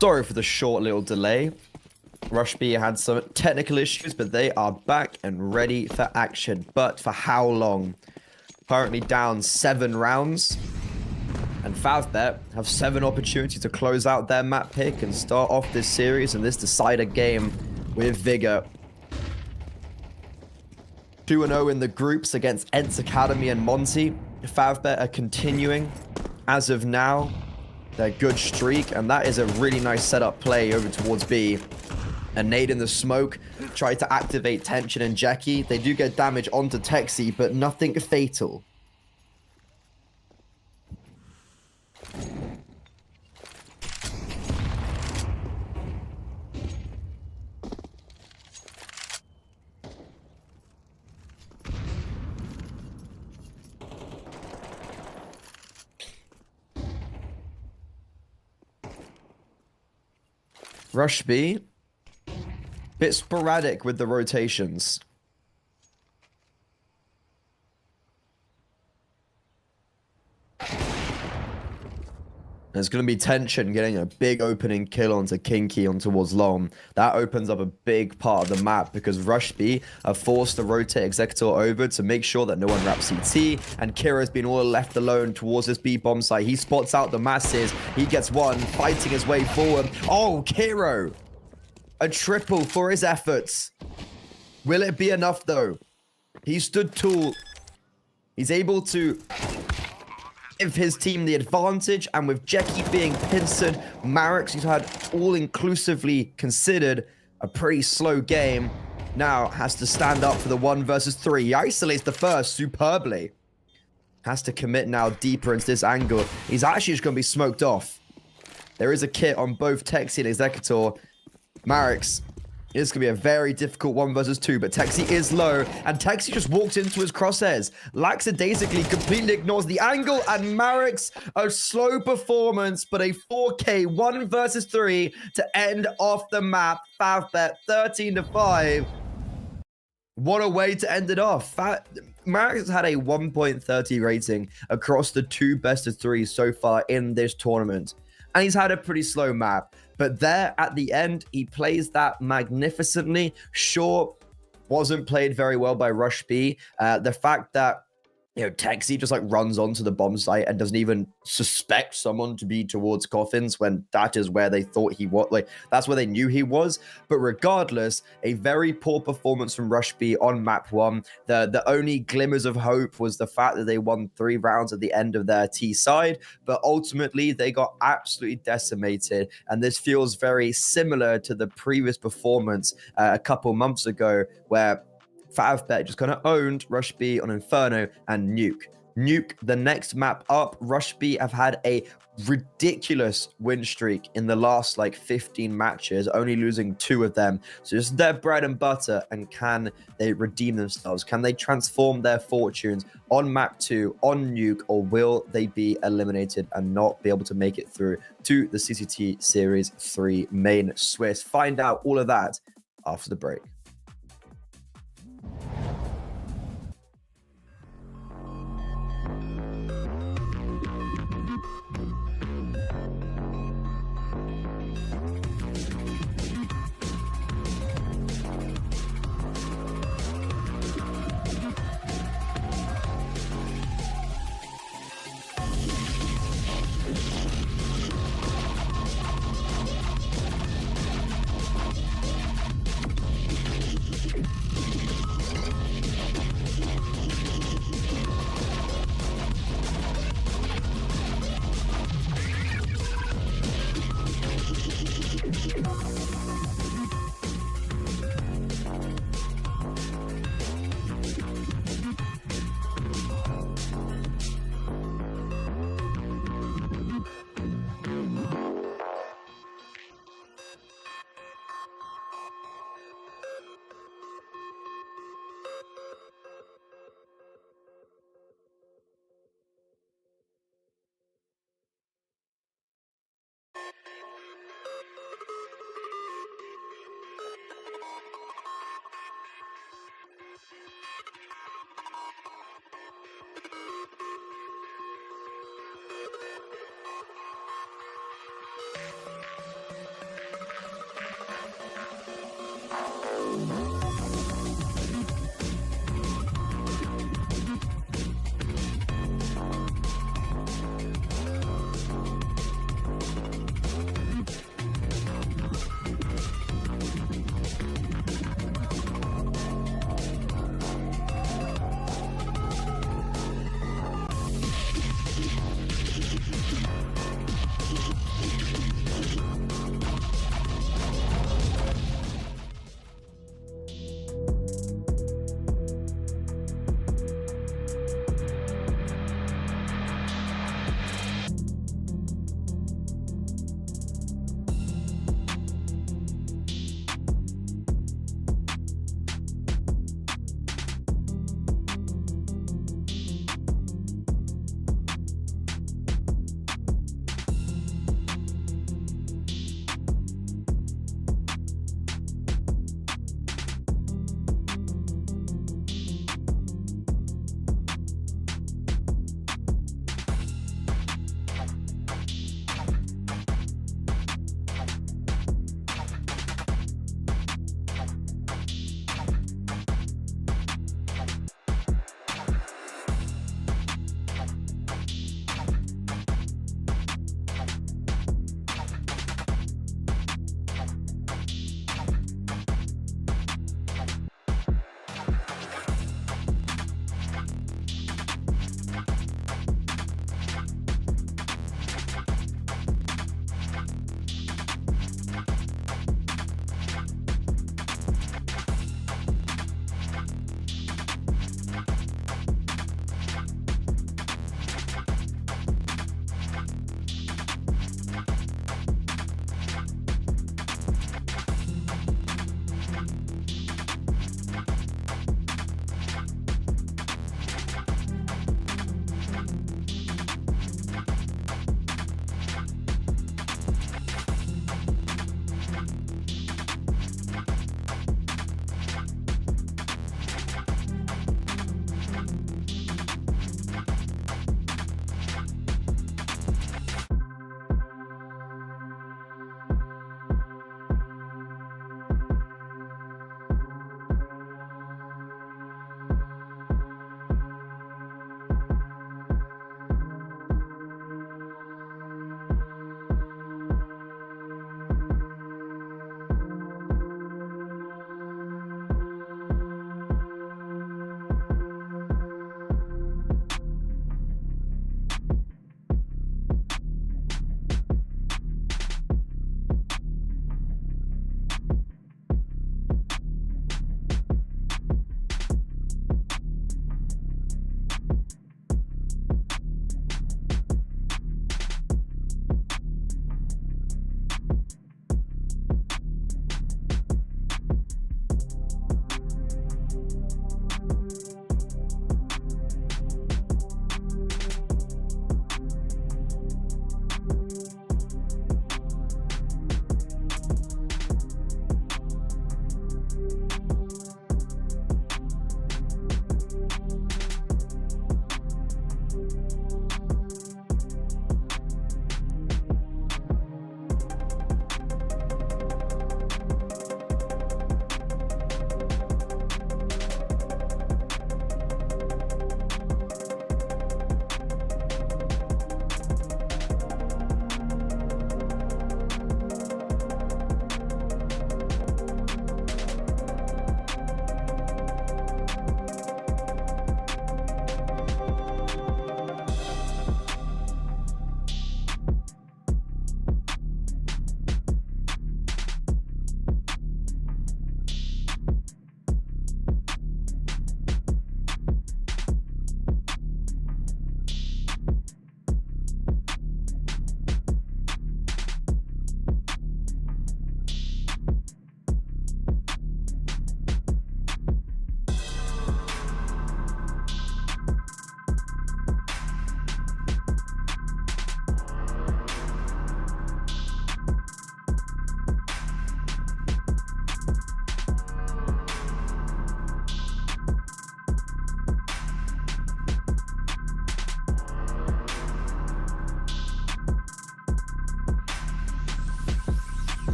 Sorry for the short little delay. Rush B had some technical issues, but they are back and ready for action. But for how long? Currently down 7 rounds. And Favbet have 7 opportunities to close out their map pick and start off this series and this decider game with vigor. 2-0 in the groups against Ents Academy and Monty. Favbet are continuing, as of now, their good streak, and that is a really nice setup play over towards B. A nade in the smoke, try to activate Tension and Jackie. They do get damage onto Texi, but nothing fatal. Rush B, bit sporadic with the rotations. There's going to be Tension getting a big opening kill onto Kinky on towards Long. That opens up a big part of the map because Rush B are forced to rotate Executor over to make sure that no one wraps CT. And Kira's been all left alone towards this B bomb site. He spots out the masses. He gets one, fighting his way forward. Oh, Kiro! A triple for his efforts. Will it be enough though? He stood tall. He's able to give his team the advantage, and with Jackie being pincered, Marix, who's had all-inclusively considered a pretty slow game, now has to stand up for the 1 versus 3. He isolates the first superbly. Has to commit now deeper into this angle. He's actually just going to be smoked off. There is a kit on both Texi and Executor. Marix, it's going to be a very difficult 1 versus 2, but Texi is low, and Texi just walks into his crosshairs. Lackadaisically completely ignores the angle, and Marix, a slow performance, but a 4K 1 versus 3 to end off the map. Favbet 13-5. What a way to end it off. Marix has had a 1.30 rating across the 2 best of 3 so far in this tournament, and he's had a pretty slow map. But there at the end, he plays that magnificently. Sure, wasn't played very well by Rush B. The fact that, you know, Texi just like runs onto the bomb site and doesn't even suspect someone to be towards coffins when that is where they thought he was. Like, that's where they knew he was. But regardless, a very poor performance from Rush B on map 1. The only glimmers of hope was the fact that they won 3 rounds at the end of their T side. But ultimately, they got absolutely decimated. And this feels very similar to the previous performance a couple months ago, where Favbet just kind of owned Rush B on Inferno and Nuke. Nuke, the next map up, Rush B have had a ridiculous win streak in the last like 15 matches, only losing 2 of them. So just their bread and butter, and can they redeem themselves? Can they transform their fortunes on map 2, on Nuke, or will they be eliminated and not be able to make it through to the CCT Series 3 main Swiss? Find out all of that after the break.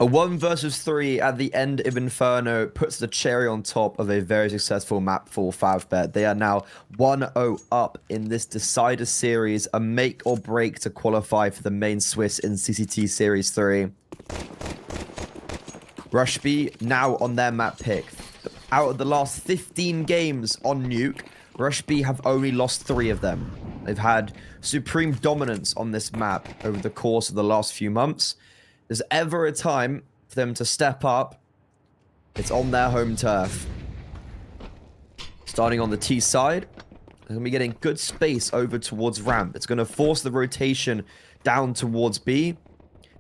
A 1 versus 3 at the end of Inferno puts the cherry on top of a very successful map for Favbet. They are now 1-0 up in this Decider series, a make or break to qualify for the main Swiss in CCT Series 3. Rush B now on their map pick. Out of the last 15 games on Nuke, Rush B have only lost 3 of them. They've had supreme dominance on this map over the course of the last few months. There's ever a time for them to step up, it's on their home turf. Starting on the T side, they're going to be getting good space over towards ramp. It's going to force the rotation down towards B,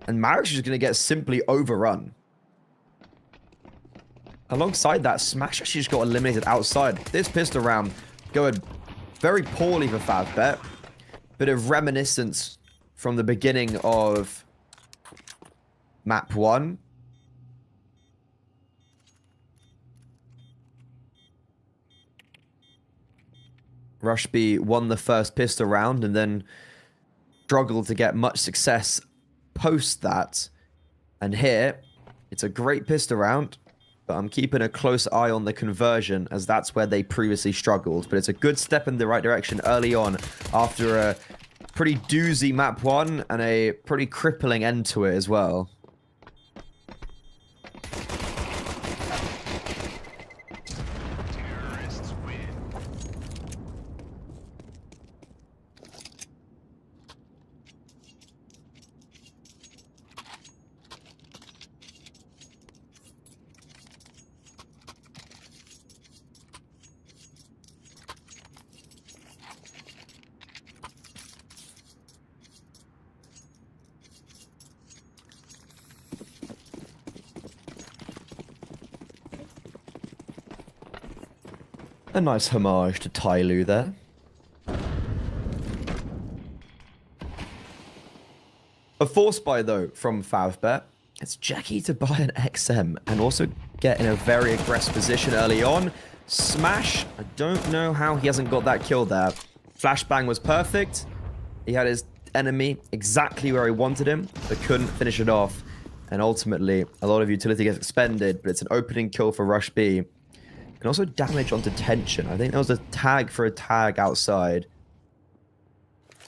and Marek is going to get simply overrun. Alongside that, Smash actually just got eliminated outside. This pistol round going very poorly for Favbet. Bit of reminiscence from the beginning of Map 1. Rush B won the first pistol round and then struggled to get much success post that. And here, it's a great pistol round, but I'm keeping a close eye on the conversion as that's where they previously struggled. But it's a good step in the right direction early on after a pretty doozy Map 1 and a pretty crippling end to it as well. A nice homage to Tyloo there. A force buy, though, from Favbet. It's Jackie to buy an XM and also get in a very aggressive position early on. Smash, I don't know how he hasn't got that kill there. Flashbang was perfect. He had his enemy exactly where he wanted him, but couldn't finish it off. And ultimately, a lot of utility gets expended, but it's an opening kill for Rush B. And also damage onto tension. I think there was a tag for a tag outside.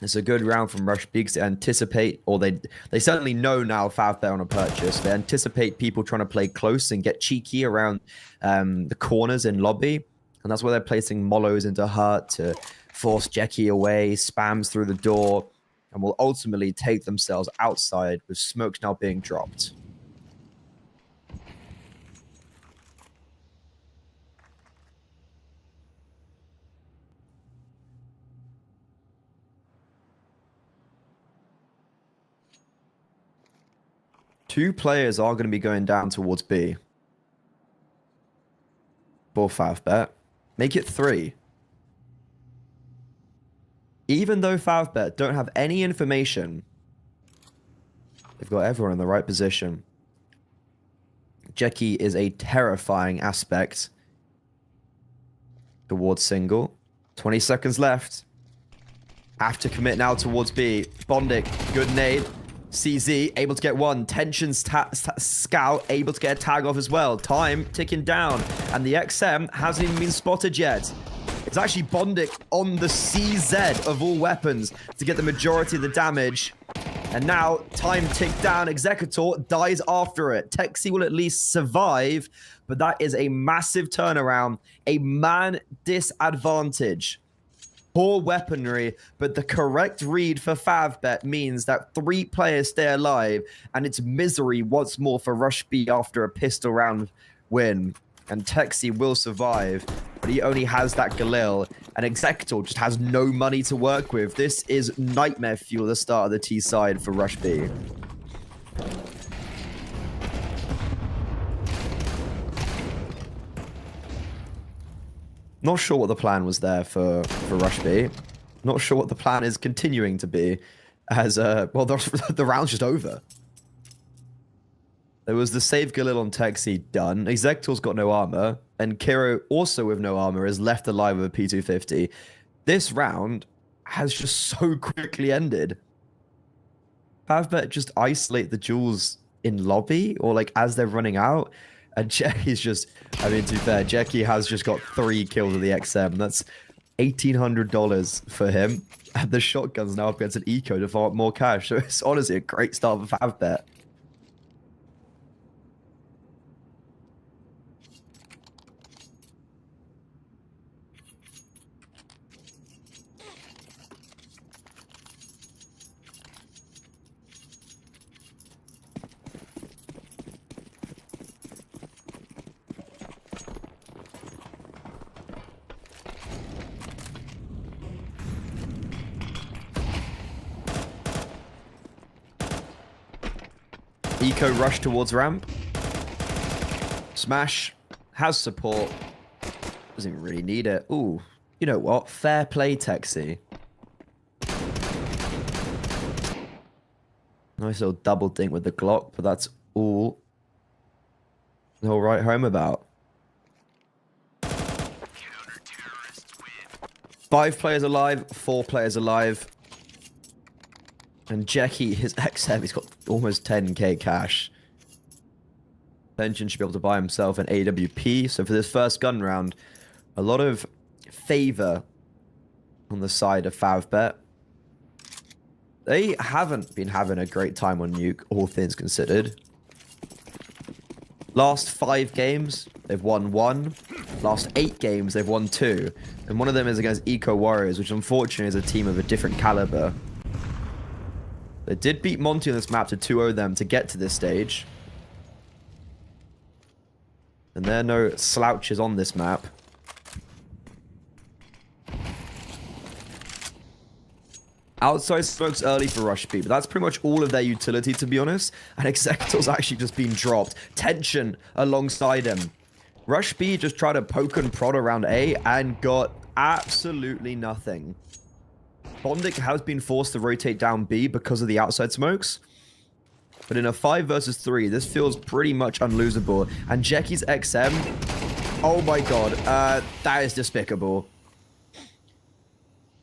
It's a good round from Rush B because they anticipate, or they certainly know now Favbet on a purchase. They anticipate people trying to play close and get cheeky around the corners in lobby. And that's where they're placing molos into Hurt to force Jackie away, spams through the door, and will ultimately take themselves outside with smokes now being dropped. Two players are going to be going down towards B. For Favbet. Make it 3. Even though Favbet don't have any information, they've got everyone in the right position. Jackie is a terrifying aspect towards single. 20 seconds left. Have to commit now towards B. Bondic, good nade. CZ able to get one. Tensions Scout able to get a tag off as well. Time ticking down. And the XM hasn't even been spotted yet. It's actually Bondic on the CZ of all weapons to get the majority of the damage. And now time ticked down. Executor dies after it. Texi will at least survive, but that is a massive turnaround. A man disadvantage. Poor weaponry, but the correct read for Favbet means that 3 players stay alive, and it's misery once more for Rush B after a pistol round win. And Texi will survive, but he only has that Galil, and Executor just has no money to work with. This is nightmare fuel at the start of the T side for Rush B. Not sure what the plan was there for Rush B. Not sure what the plan is continuing to be, as, well, the round's just over. There was the save Galil on Texi done. Executor's got no armor, and Kiro, also with no armor, is left alive with a P250. This round has just so quickly ended. Favbet just isolate the jewels in lobby or like as they're running out. And Jacky's just, I mean, to be fair, Jacky has just got 3 kills with the XM. That's $1,800 for him. And the shotgun's now up against an eco to farm up more cash. So it's honestly a great start for Favbet. Eco rush towards ramp. Smash. Has support. Doesn't really need it. Ooh. You know what? Fair play, Texi. Nice little double dink with the Glock, but that's all he'll write home about. 5 players alive, 4 players alive. And Jacky, his XM, he's got almost 10k cash. Tension should be able to buy himself an AWP. So for this first gun round, a lot of favor on the side of Favbet. They haven't been having a great time on Nuke, all things considered. Last 5 games, they've won 1. Last 8 games, they've won 2. And one of them is against Eco Warriors, which unfortunately is a team of a different caliber. They did beat Monty on this map to 2-0 them to get to this stage. And there are no slouches on this map. Outside smokes early for Rush B, but that's pretty much all of their utility, to be honest. And Executor's actually just been dropped. Tension alongside him. Rush B just tried to poke and prod around A and got absolutely nothing. Bondic has been forced to rotate down B because of the outside smokes. But in a 5 versus 3, this feels pretty much unlosable. And Jacky's XM, oh my god, that is despicable.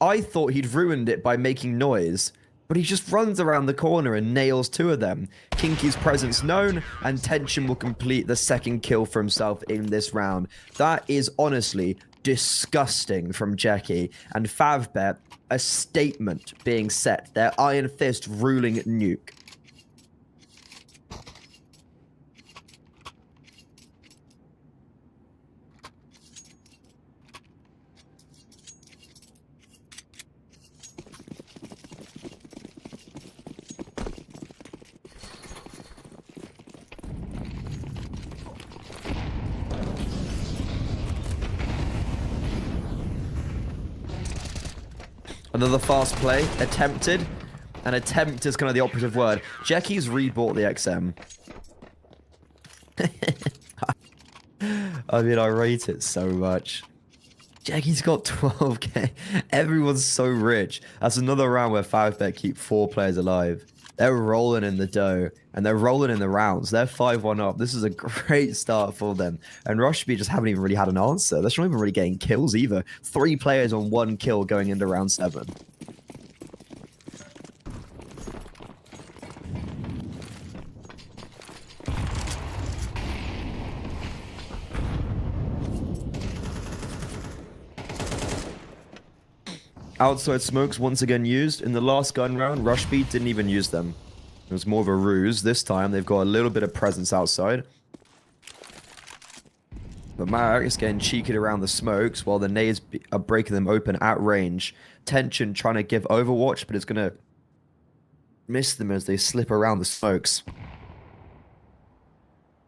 I thought he'd ruined it by making noise, but he just runs around the corner and nails 2 of them. Kinky's presence known, and Tension will complete the 2nd kill for himself in this round. That is honestly disgusting from Jacky. And Favbet, a statement being set. Their Iron Fist ruling Nuke. Another fast play, attempted. And attempt is kind of the operative word. Jacky's rebought the XM. I mean, I rate it so much. Jacky's got 12k. Everyone's so rich. That's another round where Favbet keep 4 players alive. They're rolling in the dough, and they're rolling in the rounds. They're 5-1 up. This is a great start for them. And Rushby just haven't even really had an answer. They're not even really getting kills either. 3 players on 1 kill going into round 7. Outside smokes once again used. In the last gun round, Rushby didn't even use them. It was more of a ruse. This time, they've got a little bit of presence outside. But Marek is getting cheeky around the smokes while the nades are breaking them open at range. Tension trying to give Overwatch, but it's going to miss them as they slip around the smokes.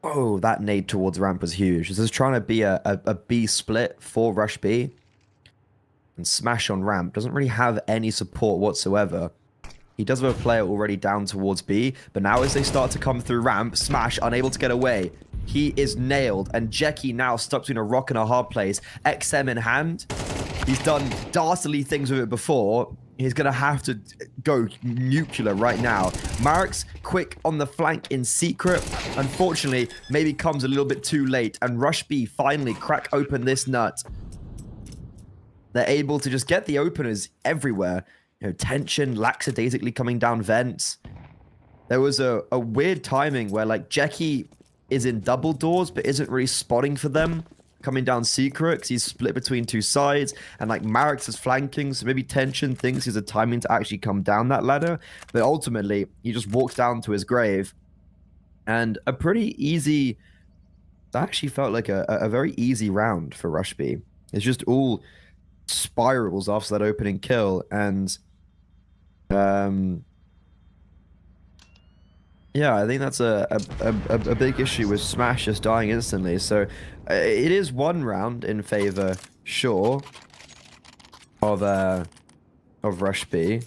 Oh, that nade towards ramp was huge. This is trying to be a B split for Rush B. And Smash on ramp doesn't really have any support whatsoever. He does have a player already down towards B, but now as they start to come through ramp, Smash unable to get away. He is nailed, and Jacky now stuck between a rock and a hard place. XM in hand. He's done dastardly things with it before. He's going to have to go nuclear right now. Marek's quick on the flank in secret. Unfortunately, maybe comes a little bit too late, and Rush B finally crack open this nut. They're able to just get the openers everywhere. You know, Tension lackadaisically coming down vents. there was a weird timing where like Jackie is in double doors but isn't really spotting for them coming down secret because he's split between two sides, and like Marix is flanking, so maybe Tension thinks he's a timing to actually come down that ladder, but ultimately he just walks down to his grave. And a pretty easy, that actually felt like a very easy round for Rush B. It's just all spirals after that opening kill, and yeah, I think that's a big issue with Smash just dying instantly. So it is one round in favor, sure, of Rush B,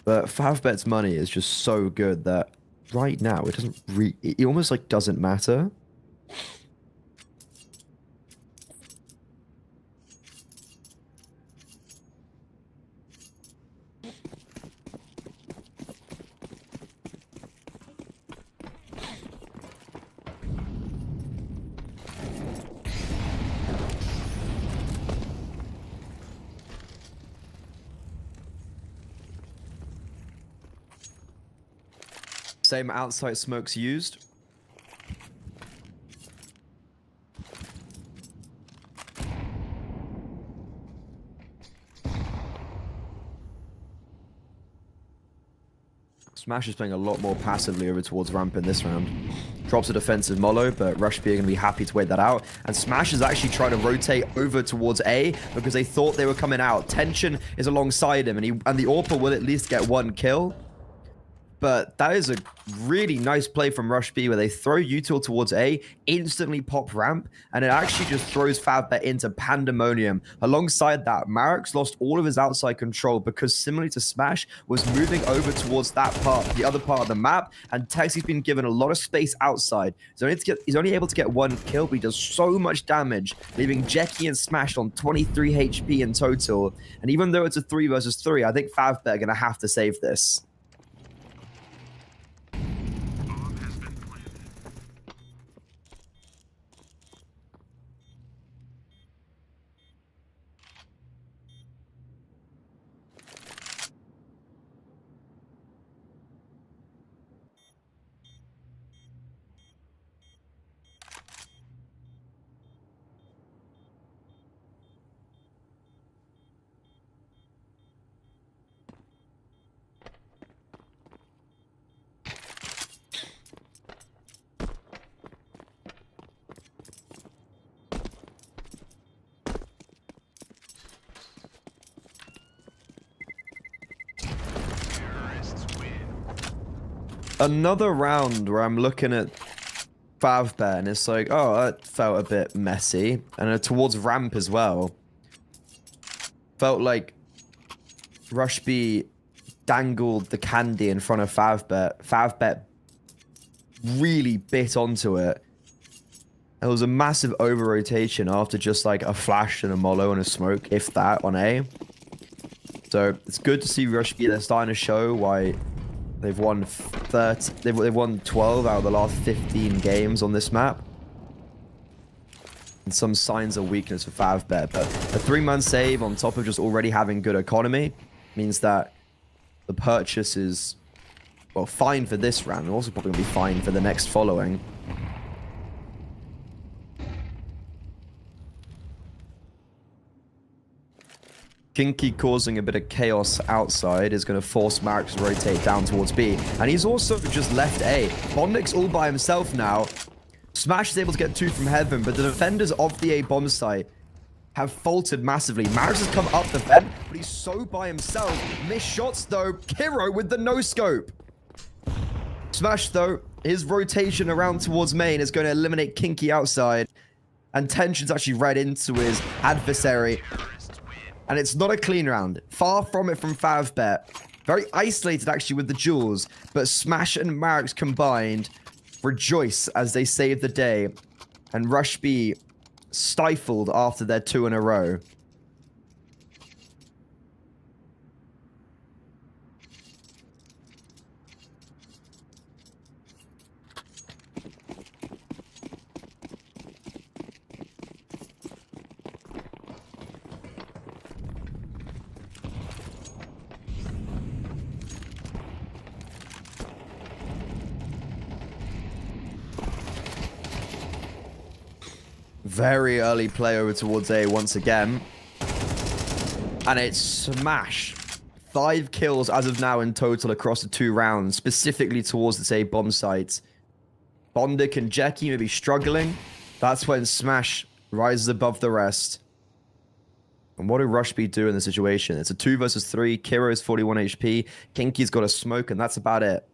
but Favbet's money is just so good that right now it doesn't it almost like doesn't matter. Same outside smokes used. Smash is playing a lot more passively over towards ramp in this round. Drops a defensive Molo, but Rush B are going to be happy to wait that out. And Smash is actually trying to rotate over towards A because they thought they were coming out. Tension is alongside him, and the AWPer will at least get one kill. But that is a really nice play from Rush B where they throw util towards A, instantly pop ramp, and it actually just throws Favbet into pandemonium. Alongside that, Marix lost all of his outside control because, similarly to Smash, was moving over towards that part, the other part of the map, and Texi's been given a lot of space outside. He's only able to get one kill, but he does so much damage, leaving Jackie and Smash on 23 HP in total. And even though it's a 3 versus 3, I think Favbet are going to have to save this. Another round where I'm looking at Favbet and it's like, oh, that felt a bit messy. And towards ramp as well. Felt like Rush B dangled the candy in front of Favbet. Favbet really bit onto it. There was a massive over-rotation after just like a flash and a Molo and a smoke, if that, on A. So it's good to see Rush B. They're starting to show why they've won 30. They've won 12 out of the last 15 games on this map. And some signs of weakness for Favbet, but a 3-man save on top of just already having good economy means that the purchase is, well, fine for this round, and also probably going to be fine for the next following. Kinky causing a bit of chaos outside is going to force Marix to rotate down towards B. And he's also just left A. Bondik's all by himself now. Smash is able to get 2 from Heaven, but the defenders of the A bomb site have faltered massively. Marix has come up the vent, but he's so by himself. Missed shots though. Kiro with the no-scope. Smash though, his rotation around towards main is going to eliminate Kinky outside. And Tension's actually read into his adversary. And it's not a clean round. Far from it from Favbet. Very isolated, actually, with the duels. But Smash and Marix combined rejoice as they save the day. And Rush B stifled after their 2 in a row. Very early play over towards A once again. And it's smash. 5 kills as of now in total across the 2 rounds, specifically towards this A bomb site. Bondik and Jackie may be struggling. That's when Smash rises above the rest. And what do Rush B do in the situation? It's a 2 versus 3. Kiro is 41 HP. Kinky's got a smoke, and that's about it.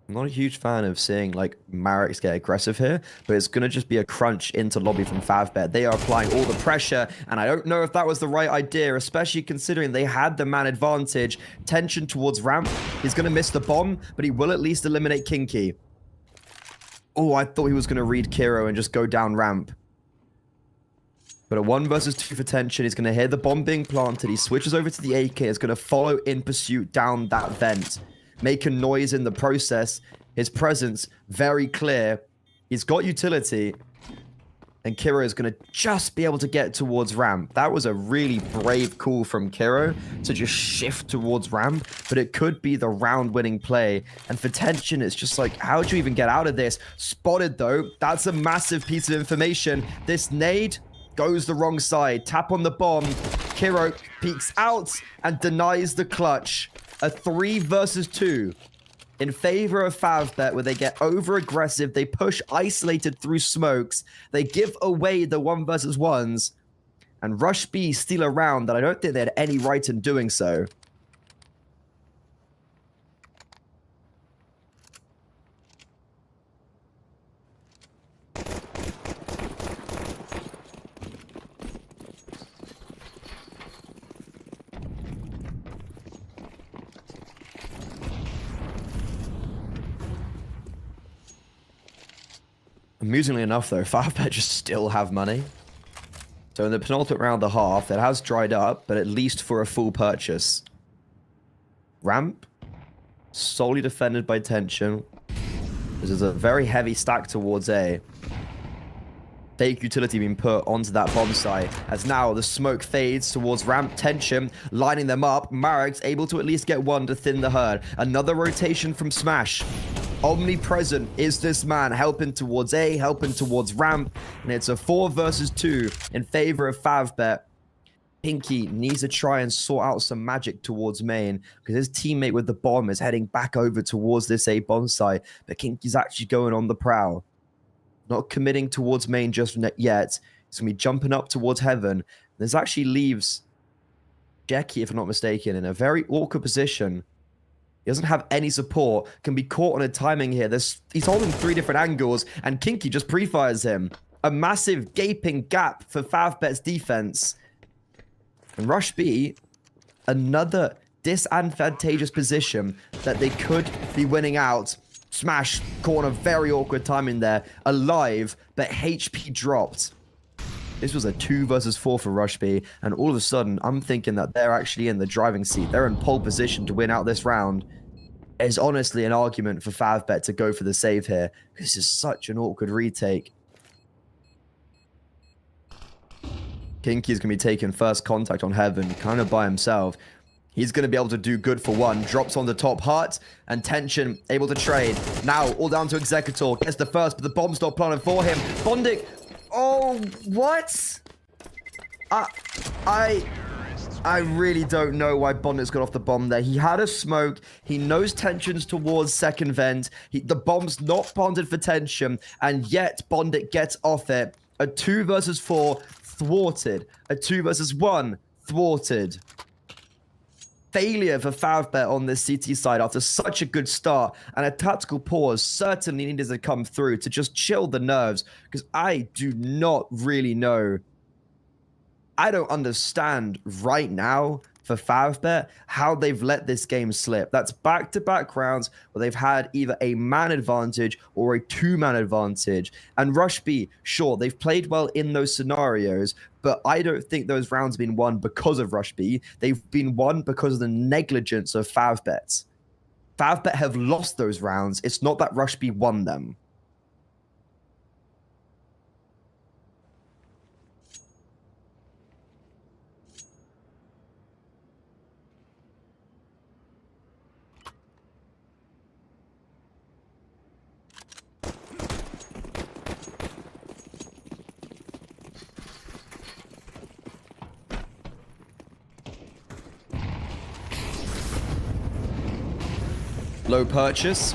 I'm not a huge fan of seeing, like, Marex get aggressive here, but it's going to just be a crunch into lobby from Favbet. They are applying all the pressure, and I don't know if that was the right idea, especially considering they had the man advantage. Tension towards ramp. He's going to miss the bomb, but he will at least eliminate Kinky. Oh, I thought he was going to read Kiro and just go down ramp. But a 1 versus 2 for Tension. He's going to hear the bomb being planted. He switches over to the AK. Is going to follow in pursuit down that vent. Make a noise in the process. His presence very clear. He's got utility. And Kiro is going to just be able to get towards ramp. That was a really brave call from Kiro to just shift towards ramp. But it could be the round-winning play. And for Tension, it's just like, how do you even get out of this? Spotted, though. That's a massive piece of information. This nade goes the wrong side. Tap on the bomb. Kiro peeks out and denies the clutch. A 3 versus 2 in favor of Favbet, where they get over-aggressive. They push isolated through smokes. They give away the 1 versus 1s. And Rush B steal a round that I don't think they had any right in doing so. Amusingly enough, though, Favbet just still have money. So in the penultimate round of the half, it has dried up, but at least for a full purchase. Ramp, solely defended by Tension. This is a very heavy stack towards A. Fake utility being put onto that bomb site, as now the smoke fades towards ramp. Tension, lining them up. Marek's able to at least get 1 to thin the herd. Another rotation from Smash. Omnipresent is this man, helping towards A, helping towards ramp, and it's a 4 versus 2 in favor of Favbet. Pinky needs to try and sort out some magic towards main, because his teammate with the bomb is heading back over towards this A bomb site, but Kinky's actually going on the prowl. Not committing towards main just yet. He's going to be jumping up towards heaven. This actually leaves Jackie, if I'm not mistaken, in a very awkward position. He doesn't have any support. Can be caught on a timing here. He's holding 3 different angles, and Kinky just pre-fires him. A massive gaping gap for Favbet's defense. And Rush B, another disadvantageous position that they could be winning out. Smash caught on a very awkward timing there. Alive, but HP dropped. This was a 2 versus 4 for Rush B, and all of a sudden, I'm thinking that they're actually in the driving seat. They're in pole position to win out this round. There's honestly an argument for Favbet to go for the save here, because this is such an awkward retake. Kinky's going to be taking first contact on Heaven, kind of by himself. He's going to be able to do good for 1. Drops on the top hut, and Tension able to trade. Now, all down to Executor. Gets the first, but the bomb's not planted for him. Bondik. Oh, what? I really don't know why Bondik's got off the bomb there. He had a smoke. He knows Tension's towards second vent. The bomb's not planted for Tension, and yet Bondik gets off it. A 2 versus 4 thwarted. A 2 versus 1 thwarted. Failure for Favbet on this CT side after such a good start, and a tactical pause certainly needed to come through to just chill the nerves, because I do not really know. I don't understand right now for Favbet how they've let this game slip. That's back-to-back rounds where they've had either a man advantage or a 2-man advantage. And Rush B, sure, they've played well in those scenarios, but I don't think those rounds have been won because of Rush B. They've been won because of the negligence of Favbet. Favbet have lost those rounds. It's not that Rush B won them. Low purchase.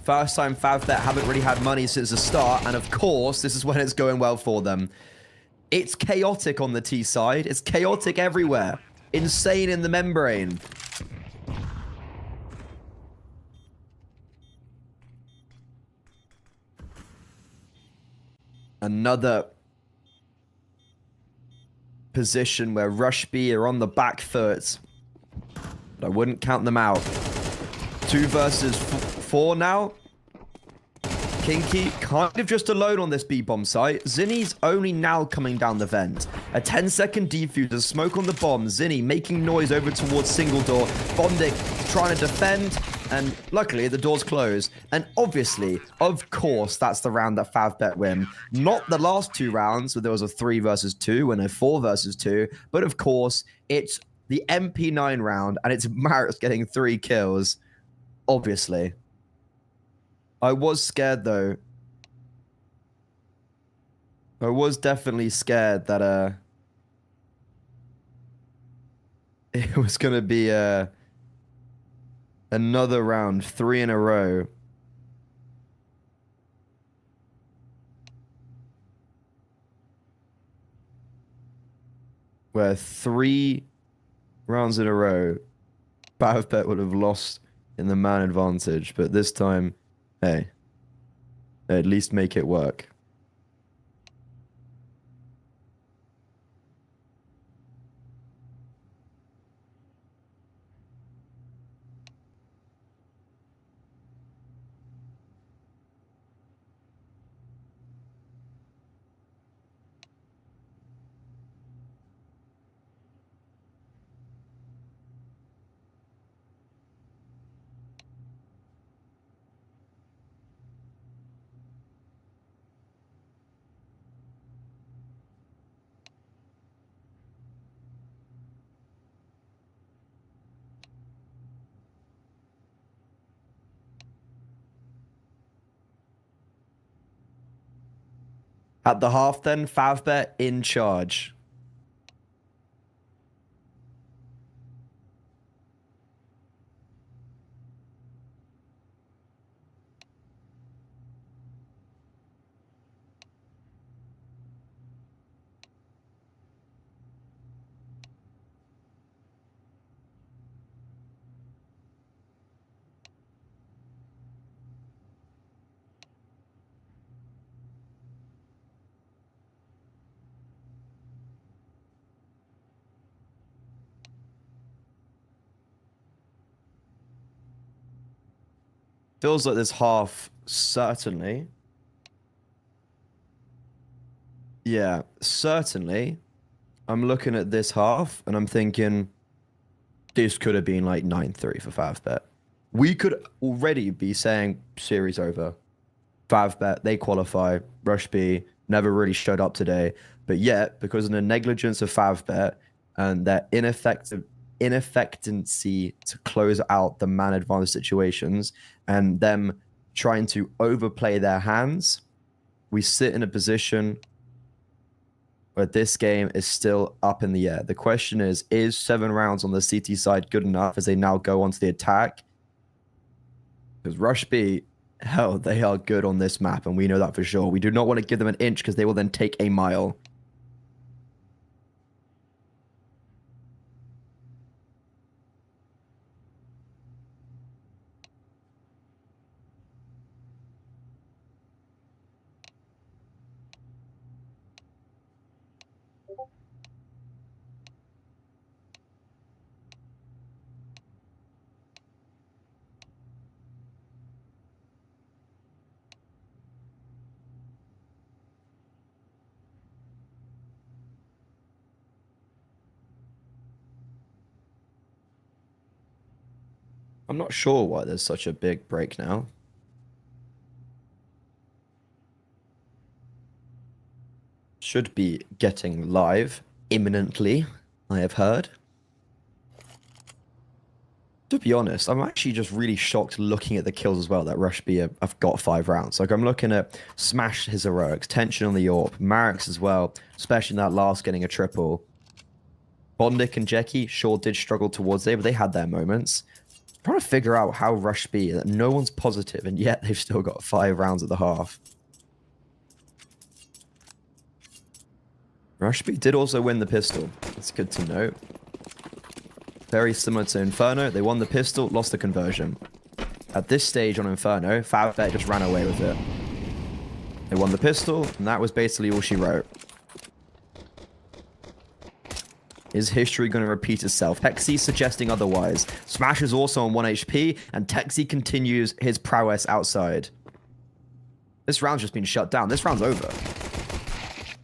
First time Favbet haven't really had money since the start, and of course, this is when it's going well for them. It's chaotic on the T side. It's chaotic everywhere. Insane in the membrane. Another position where Rush B are on the back foot. But I wouldn't count them out. 2 versus 4 now. Kinky kind of just alone on this B-bomb site. Zinni's only now coming down the vent. A 10-second defuser, smoke on the bomb. Zinni making noise over towards single door. Bondic trying to defend, and luckily the door's closed. And obviously, of course, that's the round that Favbet win. Not the last 2 rounds where there was a 3 versus 2 and a 4 versus 2, but of course, it's the MP9 round, and it's Maris getting 3 kills. Obviously. I was scared, though. I was definitely scared that it was going to be another round, 3 in a row. Where 3 rounds in a row, Favbet would have lost in the man advantage, but this time, hey, they at least make it work. At the half then, Favbet in charge. Feels like this half, certainly. Yeah, certainly. I'm looking at this half, and I'm thinking, this could have been like 9-3 for Favbet. We could already be saying, series over. Favbet, they qualify. Rush B never really showed up today. But yet, because of the negligence of Favbet and their ineffectivency to close out the man advantage situations and them trying to overplay their hands, we sit in a position where this game is still up in the air. The question is 7 rounds on the CT side good enough as they now go onto the attack? Because Rush B, hell, they are good on this map, and we know that for sure. We do not want to give them an inch because they will then take a mile. I'm not sure why there's such a big break now. Should be getting live imminently, I have heard. To be honest, I'm actually just really shocked looking at the kills as well that Rush B have got 5 rounds. Like, I'm looking at Smash his heroics, Tension on the AWP, Marix as well, especially in that last getting a triple. Bondic and Jeki sure did struggle towards it, but they had their moments. trying to figure out how Rush B, that no one's positive, and yet they've still got 5 rounds at the half. Rush B did also win the pistol. That's good to know. Very similar to Inferno. They won the pistol, lost the conversion. At this stage on Inferno, Favbet just ran away with it. They won the pistol, and that was basically all she wrote. Is history going to repeat itself? Hexy suggesting otherwise. Smash is also on 1 HP, and Texi continues his prowess outside. This round's just been shut down. This round's over.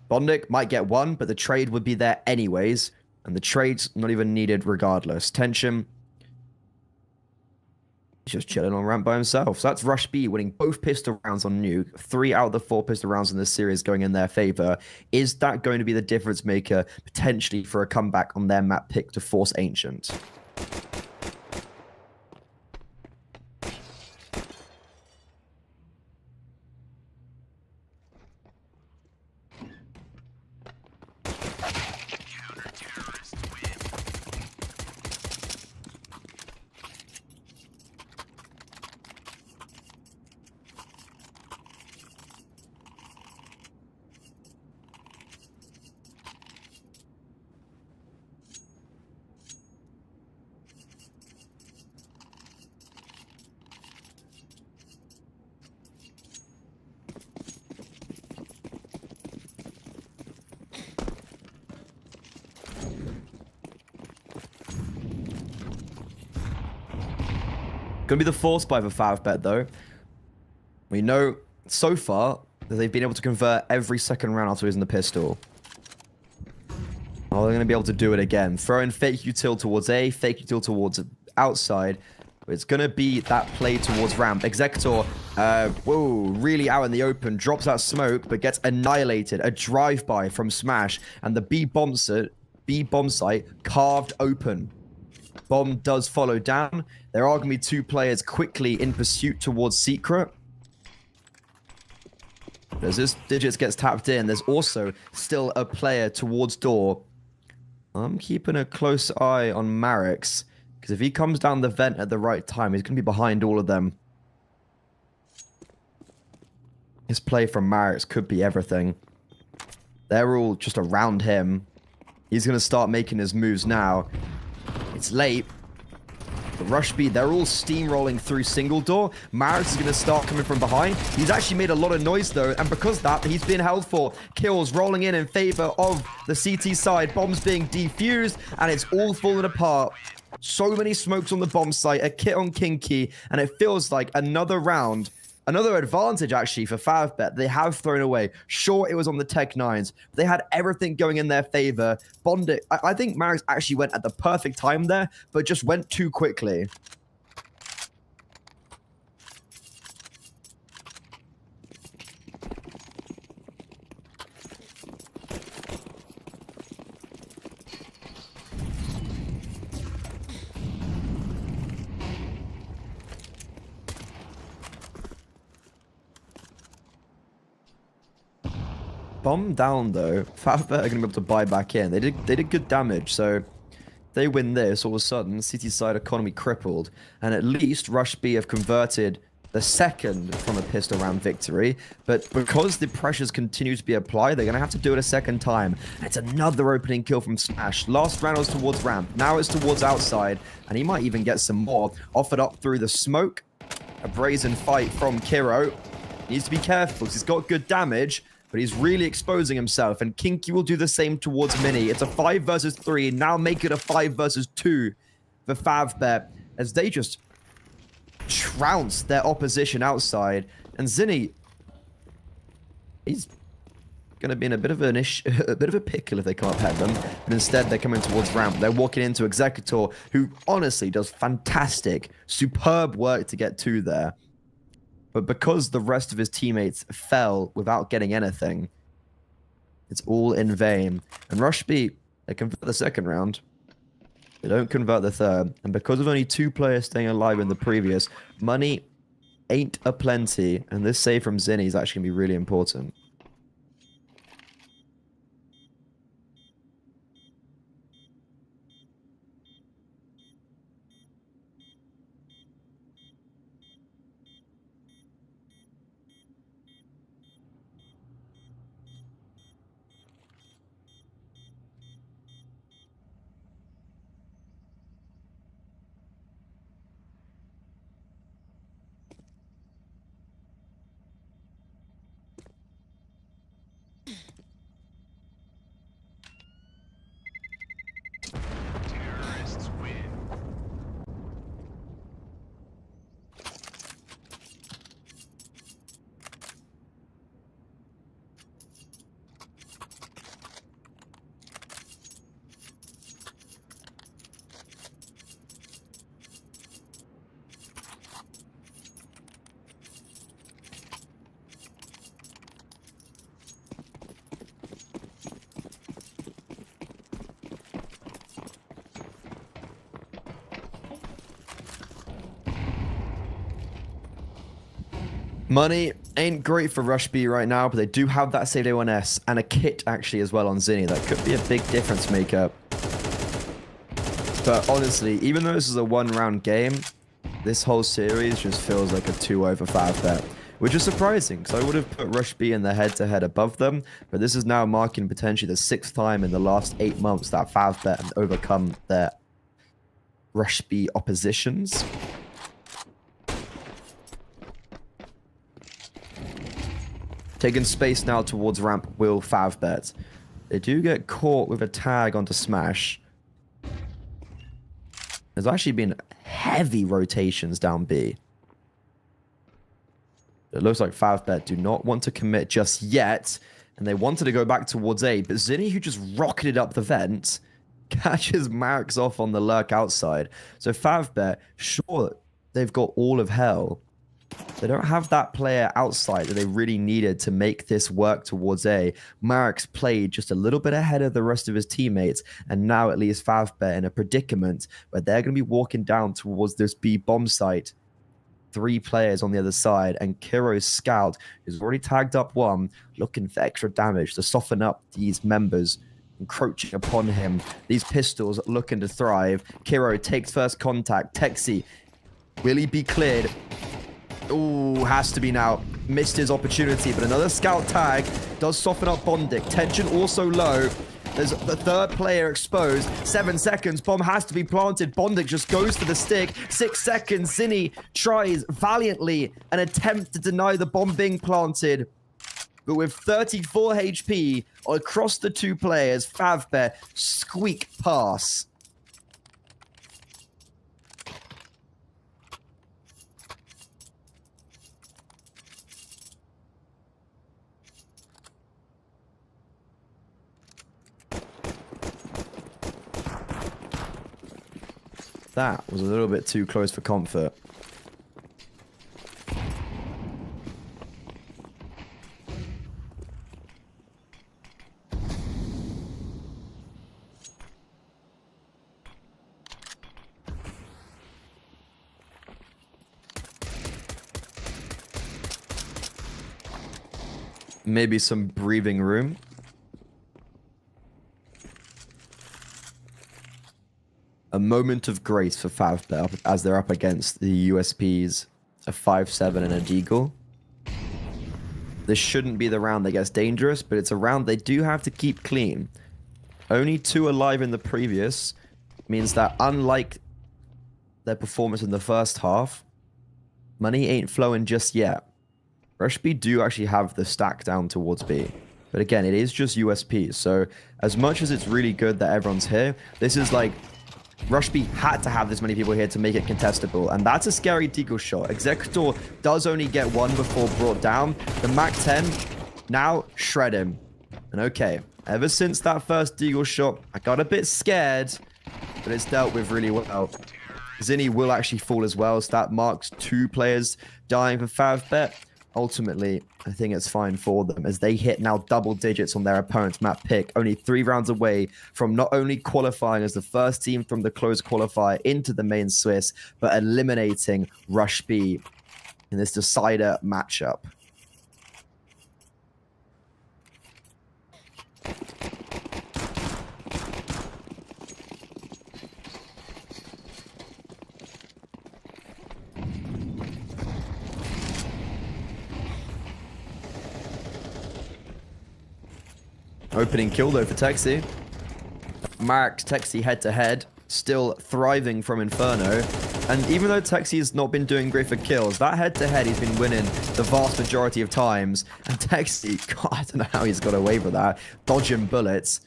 Bondik might get one, but the trade would be there anyways, and the trade's not even needed regardless. Tension. He's just chilling on ramp by himself. So that's Rush B winning both pistol rounds on Nuke. 3 out of the 4 pistol rounds in this series going in their favor. Is that going to be the difference maker potentially for a comeback on their map pick to force Ancient? Gonna be the force buy for Favbet though. We know so far that they've been able to convert every second round after using the pistol. Oh, they're gonna be able to do it again. Throw in fake util towards A, fake util towards outside. It's gonna be that play towards ramp. Executor, whoa, really out in the open, drops out smoke, but gets annihilated. A drive-by from Smash, and the B bomb site carved open. Bomb does follow down. There are going to be 2 players quickly in pursuit towards Secret. As this Digits gets tapped in, there's also still a player towards door. I'm keeping a close eye on Marix, because if he comes down the vent at the right time, he's going to be behind all of them. His play from Marix could be everything. They're all just around him. He's going to start making his moves now. It's late. But Rush B, they're all steamrolling through single door. Marix is going to start coming from behind. He's actually made a lot of noise though, and because of that, he's been held for kills rolling in favor of the CT side. Bombs being defused, and it's all falling apart. So many smokes on the bomb site, a kit on Kinky, and it feels like another round. Another advantage, actually, for Favbet, they have thrown away. Sure, it was on the Tech 9s. But they had everything going in their favor. Bondik, I think Marix actually went at the perfect time there, but just went too quickly. Bomb down though. Favbet are gonna be able to buy back in. They did good damage, so they win this. All of a sudden, city side economy crippled, and at least Rush B have converted the second from a pistol round victory. But because the pressures continue to be applied, they're gonna have to do it a second time. And it's another opening kill from Smash. Last round was towards ramp. Now it's towards outside, and he might even get some more. Offered up through the smoke. A brazen fight from Kiro. He needs to be careful because he's got good damage, but he's really exposing himself, and Kinky will do the same towards Mini. It's a 5 versus 3, now make it a 5 versus 2 for Favbet, as they just trounce their opposition outside. And Zinni, he's gonna be in a bit of a pickle if they can't pet them, but instead they're coming towards ramp. They're walking into Executor, who honestly does fantastic, superb work to get to there. But because the rest of his teammates fell without getting anything, it's all in vain. And Rush B, they convert the second round. They don't convert the third. And because of only 2 players staying alive in the previous, money ain't aplenty. And this save from Zinni is actually going to be really important. Money ain't great for Rush B right now, but they do have that Save Day 1S and a kit actually as well on Zinni. That could be a big difference maker. But honestly, even though this is a one-round game, this whole series just feels like a 2/5 bet. Which is surprising, because I would have put Rush B in the head-to-head above them, but this is now marking potentially the 6th time in the last 8 months that Favbet have overcome their Rush B oppositions. Taking space now towards ramp will Favbet. They do get caught with a tag onto Smash. There's actually been heavy rotations down B. It looks like Favbet do not want to commit just yet, and they wanted to go back towards A, but Zinni, who just rocketed up the vent, catches Marix off on the lurk outside. So Favbet, sure, they've got all of hell. They don't have that player outside that they really needed to make this work towards A. Marix played just a little bit ahead of the rest of his teammates, and now at least Favbet in a predicament where they're going to be walking down towards this B bomb site. 3 players on the other side, and Kiro's scout, who's already tagged up one, looking for extra damage to soften up these members encroaching upon him. These pistols looking to thrive. Kiro takes first contact. Texi, will he be cleared? Ooh, has to be now. Missed his opportunity, but another scout tag does soften up Bondic. Tension also low. There's the 3rd player exposed. 7 seconds. Bomb has to be planted. Bondic just goes for the stick. 6 seconds. Zinni tries valiantly an attempt to deny the bomb being planted. But with 34 HP across the 2 players, Favbet squeak pass. That was a little bit too close for comfort. Maybe some breathing room. A moment of grace for Favbet as they're up against the USPs, a 5-7 and a Deagle. This shouldn't be the round that gets dangerous, but it's a round they do have to keep clean. Only 2 alive in the previous means that unlike their performance in the first half, money ain't flowing just yet. Rush B do actually have the stack down towards B. But again, it is just USPs, so as much as it's really good that everyone's here, this is like Rush B had to have this many people here to make it contestable, and that's a scary deagle shot. Executor does only get 1 before brought down. The Mac 10, now shred him. And okay, ever since that first deagle shot, I got a bit scared, but it's dealt with really well. Zinni will actually fall as well, so that marks 2 players dying for Favbet. Ultimately, I think it's fine for them as they hit now double digits on their opponent's map pick, only 3 rounds away from not only qualifying as the first team from the closed qualifier into the main Swiss, but eliminating Rush B in this decider matchup. Opening kill though for Texi. Marix, Texi head-to-head, still thriving from Inferno. And even though Texi has not been doing great for kills, that head-to-head he's been winning the vast majority of times. And Texi, God, I don't know how he's got away with that. Dodging bullets.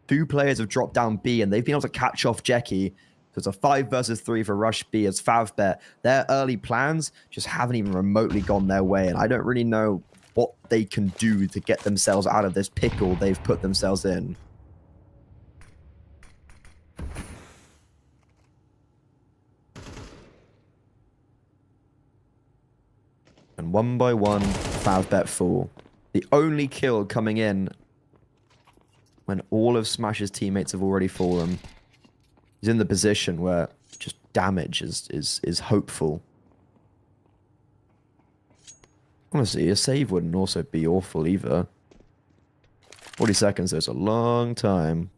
2 players have dropped down B and they've been able to catch off Jackie. So it's a 5 versus 3 for Rush B as Favbet. Their early plans just haven't even remotely gone their way. And I don't really know what they can do to get themselves out of this pickle they've put themselves in. And 1 by 1, Favbet fall. The only kill coming in when all of Smash's teammates have already fallen. He's in the position where just damage is hopeful. Honestly, a save wouldn't also be awful either. 40 seconds is a long time.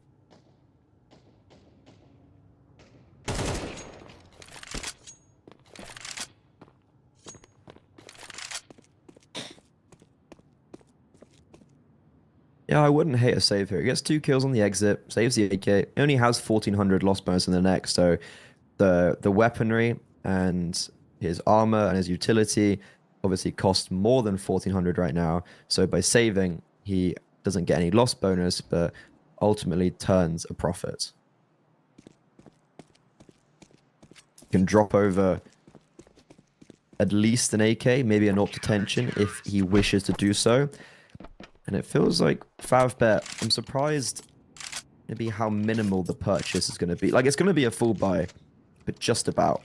Yeah, I wouldn't hate a save here. He gets 2 kills on the exit, saves the AK. He only has 1400 loss bonus in the next, so the weaponry and his armor and his utility obviously cost more than 1400 right now. So by saving, he doesn't get any loss bonus, but ultimately turns a profit. Can drop over at least an AK, maybe an AWP detention if he wishes to do so. And it feels like Favbet, I'm surprised maybe how minimal the purchase is going to be. Like, it's going to be a full buy, but just about.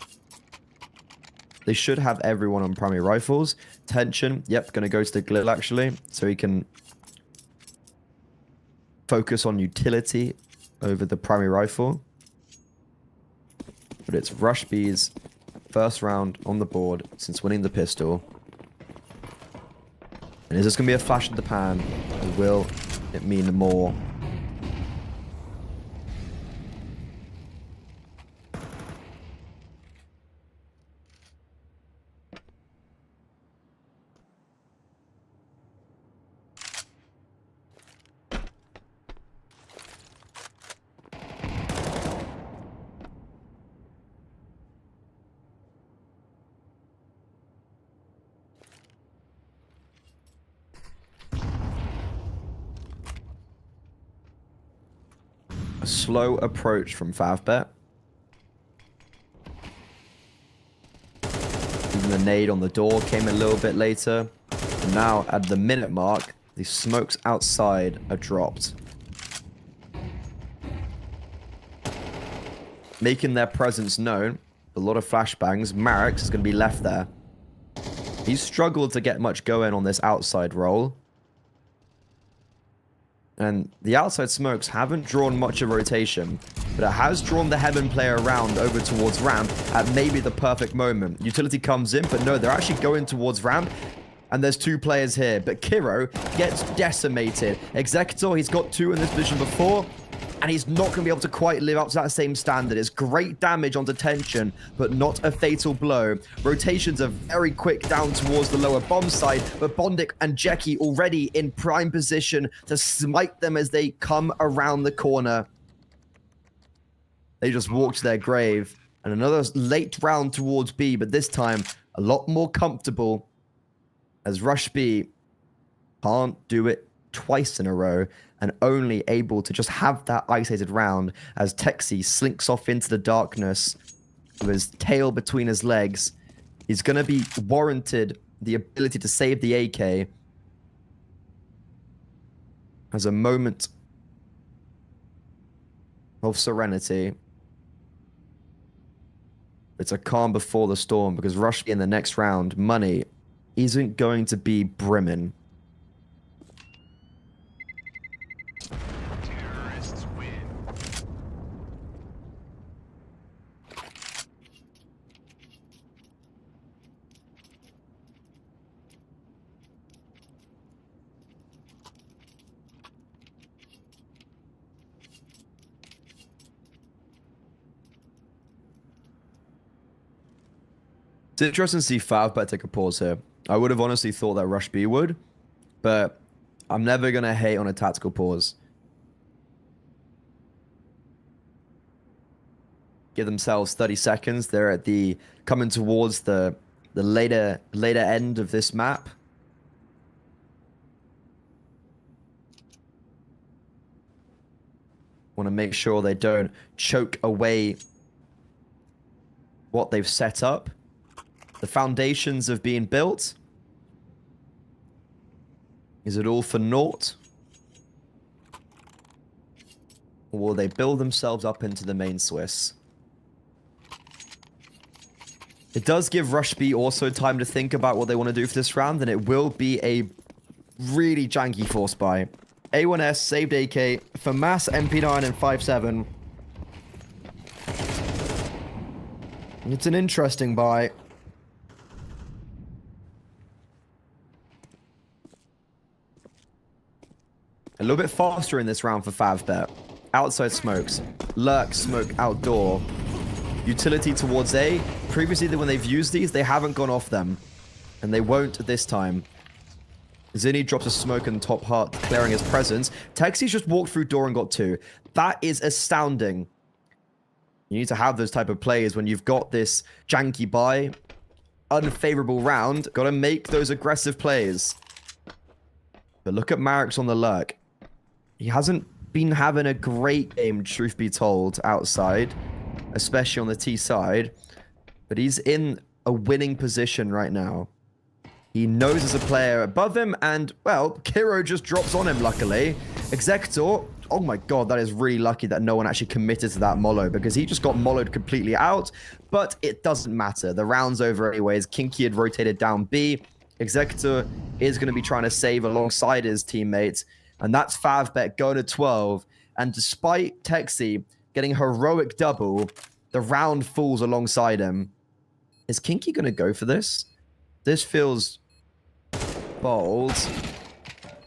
They should have everyone on primary rifles. Tension, yep, going to go to the Glil actually, so he can focus on utility over the primary rifle. But it's Rush B's first round on the board since winning the pistol. And is this going to be a flash in the pan, or will it mean more? A slow approach from Favbet. Even the nade on the door came a little bit later. And now, at the minute mark, the smokes outside are dropped. Making their presence known. A lot of flashbangs. Marek is going to be left there. He's struggled to get much going on this outside roll. And the outside smokes haven't drawn much of rotation, but it has drawn the Heaven player around over towards ramp at maybe the perfect moment. Utility comes in, but no, they're actually going towards ramp. And there's 2 players here, but Kiro gets decimated. Executor, he's got 2 in this position before, and he's not going to be able to quite live up to that same standard. It's great damage on detention, but not a fatal blow. Rotations are very quick down towards the lower bomb side, but Bondik and Jeki already in prime position to smite them as they come around the corner. They just walk to their grave. And another late round towards B, but this time a lot more comfortable as Rush B can't do it twice in a row and only able to just have that isolated round as Texi slinks off into the darkness with his tail between his legs. He's going to be warranted the ability to save the AK as a moment of serenity. It's a calm before the storm because Rush in the next round, money isn't going to be brimming. Terrorists win. It's interesting to see Favbet take a pause here. I would have honestly thought that Rush B would, but I'm never going to hate on a tactical pause. Give themselves 30 seconds. They're at the coming towards the later end of this map. Want to make sure they don't choke away what they've set up. The foundations have been built. Is it all for naught? Or will they build themselves up into the main Swiss? It does give Rush B also time to think about what they want to do for this round, and it will be a really janky force buy. A1S, saved AK, for mass MP9 and 5.7. It's an interesting buy. A little bit faster in this round for Favbet. Outside smokes. Lurk smoke outdoor. Utility towards A. Previously, when they've used these, they haven't gone off them. And they won't this time. Zinni drops a smoke in top heart, declaring his presence. Texi's just walked through door and got 2. That is astounding. You need to have those type of plays when you've got this janky buy, unfavorable round. Got to make those aggressive plays. But look at Marix on the lurk. He hasn't been having a great game, truth be told, outside, especially on the T side. But he's in a winning position right now. He knows there's a player above him, and, well, Kiro just drops on him, luckily. Executor, oh my god, that is really lucky that no one actually committed to that mollo, because he just got molloed completely out, but it doesn't matter. The round's over anyways. Kinky had rotated down B. Executor is going to be trying to save alongside his teammates, and that's Favbet going to 12. And despite Texi getting heroic double, the round falls alongside him. Is Kinky going to go for this? This feels bold.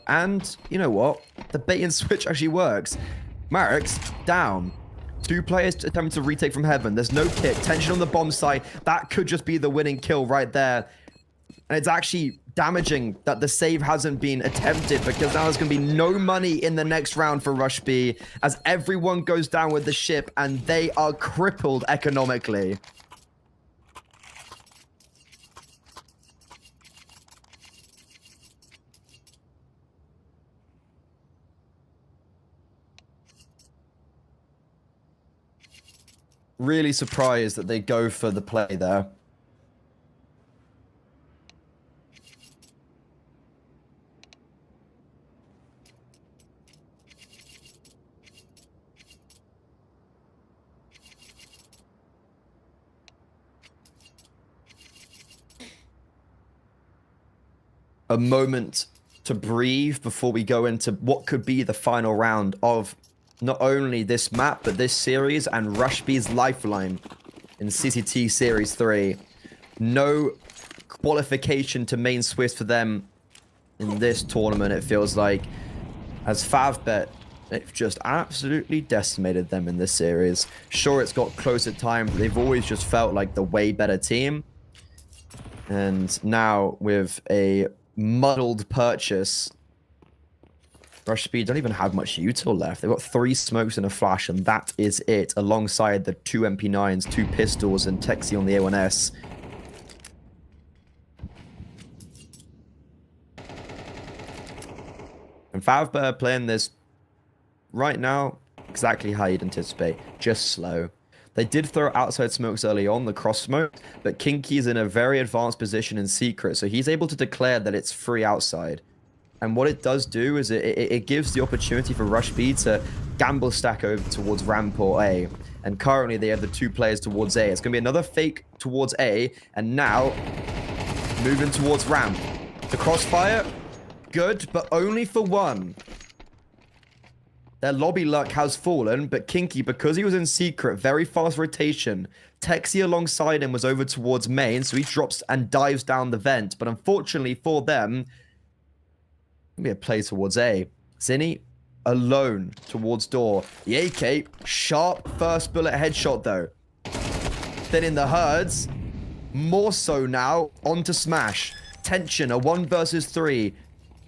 And you know what? The bait and switch actually works. Marix down. 2 players attempting to retake from heaven. There's no kick. Tension on the bomb site. That could just be the winning kill right there. And it's actually damaging that the save hasn't been attempted, because now there's going to be no money in the next round for Rush B, as everyone goes down with the ship and they are crippled economically. Really surprised that they go for the play there. A moment to breathe before we go into what could be the final round of not only this map, but this series and Rush B's lifeline in CCT Series 3. No qualification to main Swiss for them in this tournament, it feels like. As Favbet, they've just absolutely decimated them in this series. Sure, it's got close at times, but they've always just felt like the way better team. And now with a muddled purchase, Rush Speed don't even have much util left. They've got 3 smokes and a flash, and that is it, alongside the 2 MP9s, 2 pistols, and Texi on the A1S. And Favbet playing this right now exactly how you'd anticipate, just slow. They did throw outside smokes early on, the cross smoke, but Kinky's in a very advanced position in secret, so he's able to declare that it's free outside. And what it does do is it gives the opportunity for Rush B to gamble stack over towards ramp or A. And currently they have the 2 players towards A. It's going to be another fake towards A, and now moving towards ramp. The crossfire, good, but only for 1. Their lobby luck has fallen, but Kinky, because he was in secret, very fast rotation. Texi alongside him was over towards main, so he drops and dives down the vent. But unfortunately for them, be a play towards A. Zinni alone towards door. The AK, sharp first bullet headshot though. Then in the herds, more so now, onto Smash. Tension, a 1 versus 3.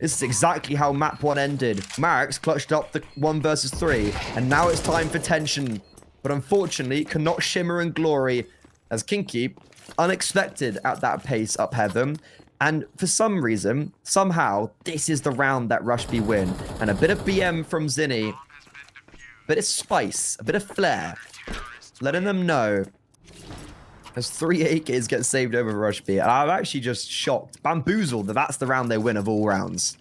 This is exactly how map 1 ended. Marix clutched up the 1 versus 3, and now it's time for tension. But unfortunately, cannot shimmer in glory, as Kinky, unexpected at that pace up heaven. And for some reason, somehow, this is the round that Rush B win. And a bit of BM from Zinni. A bit of spice, a bit of flair. Letting them know. As 3 AKs get saved over Rush B. And I'm actually just shocked. Bamboozled that that's the round they win of all rounds.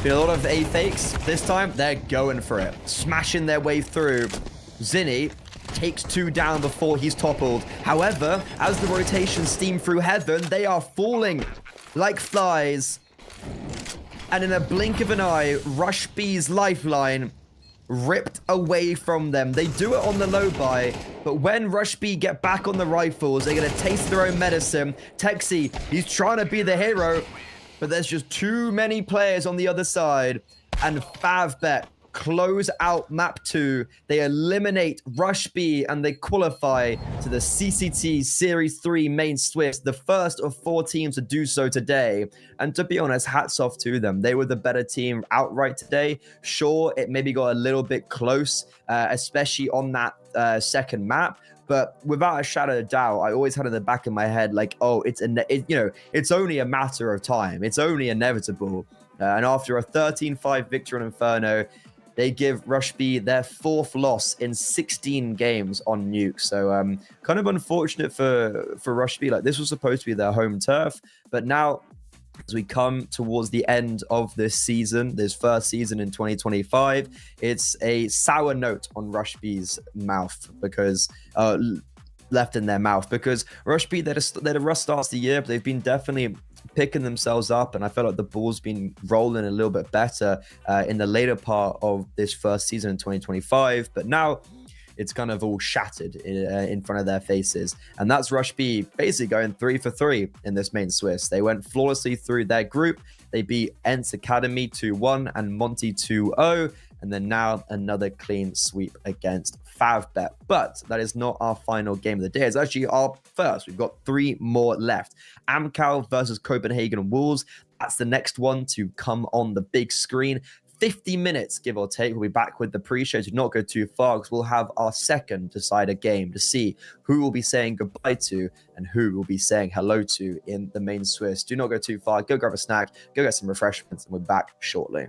Been a lot of A fakes. This time, they're going for it. Smashing their way through. Zinni takes 2 down before he's toppled. However, as the rotations steam through heaven, they are falling like flies. And in a blink of an eye, Rush B's lifeline ripped away from them. They do it on the low buy, but when Rush B get back on the rifles, they're going to taste their own medicine. Texi, he's trying to be the hero, but there's just too many players on the other side. And Favbet close out map 2. They eliminate Rush B and they qualify to the CCT Series 3 main Swiss, the first of 4 teams to do so today. And to be honest, hats off to them. They were the better team outright today. Sure, it maybe got a little bit close, especially on that second map. But without a shadow of doubt, I always had in the back of my head, like, oh, it's only a matter of time. It's only inevitable. And after a 13-5 victory on Inferno, they give Rush B their 4th loss in 16 games on Nuke. So kind of unfortunate for Rush B. Like, this was supposed to be their home turf. But now, as we come towards the end of this season, this first season in 2025, it's a sour note on Rush B's mouth because... left in their mouth, because Rush B, they're a rough start to the year, but they've been definitely picking themselves up, and I feel like the ball's been rolling a little bit better in the later part of this first season in 2025, but now it's kind of all shattered in front of their faces. And that's Rush B basically going 3 for 3 in this main Swiss. They went flawlessly through their group. They beat Ents Academy 2-1 and Monty 2-0. And then now another clean sweep against Favbet. But that is not our final game of the day. It's actually our first. We've got 3 more left. Amkal versus Copenhagen Wolves. That's the next one to come on the big screen. 50 minutes, give or take. We'll be back with the pre-show. Do not go too far, because we'll have our second decider game to see who we'll be saying goodbye to and who we'll be saying hello to in the main Swiss. Do not go too far. Go grab a snack, go get some refreshments, and we're back shortly.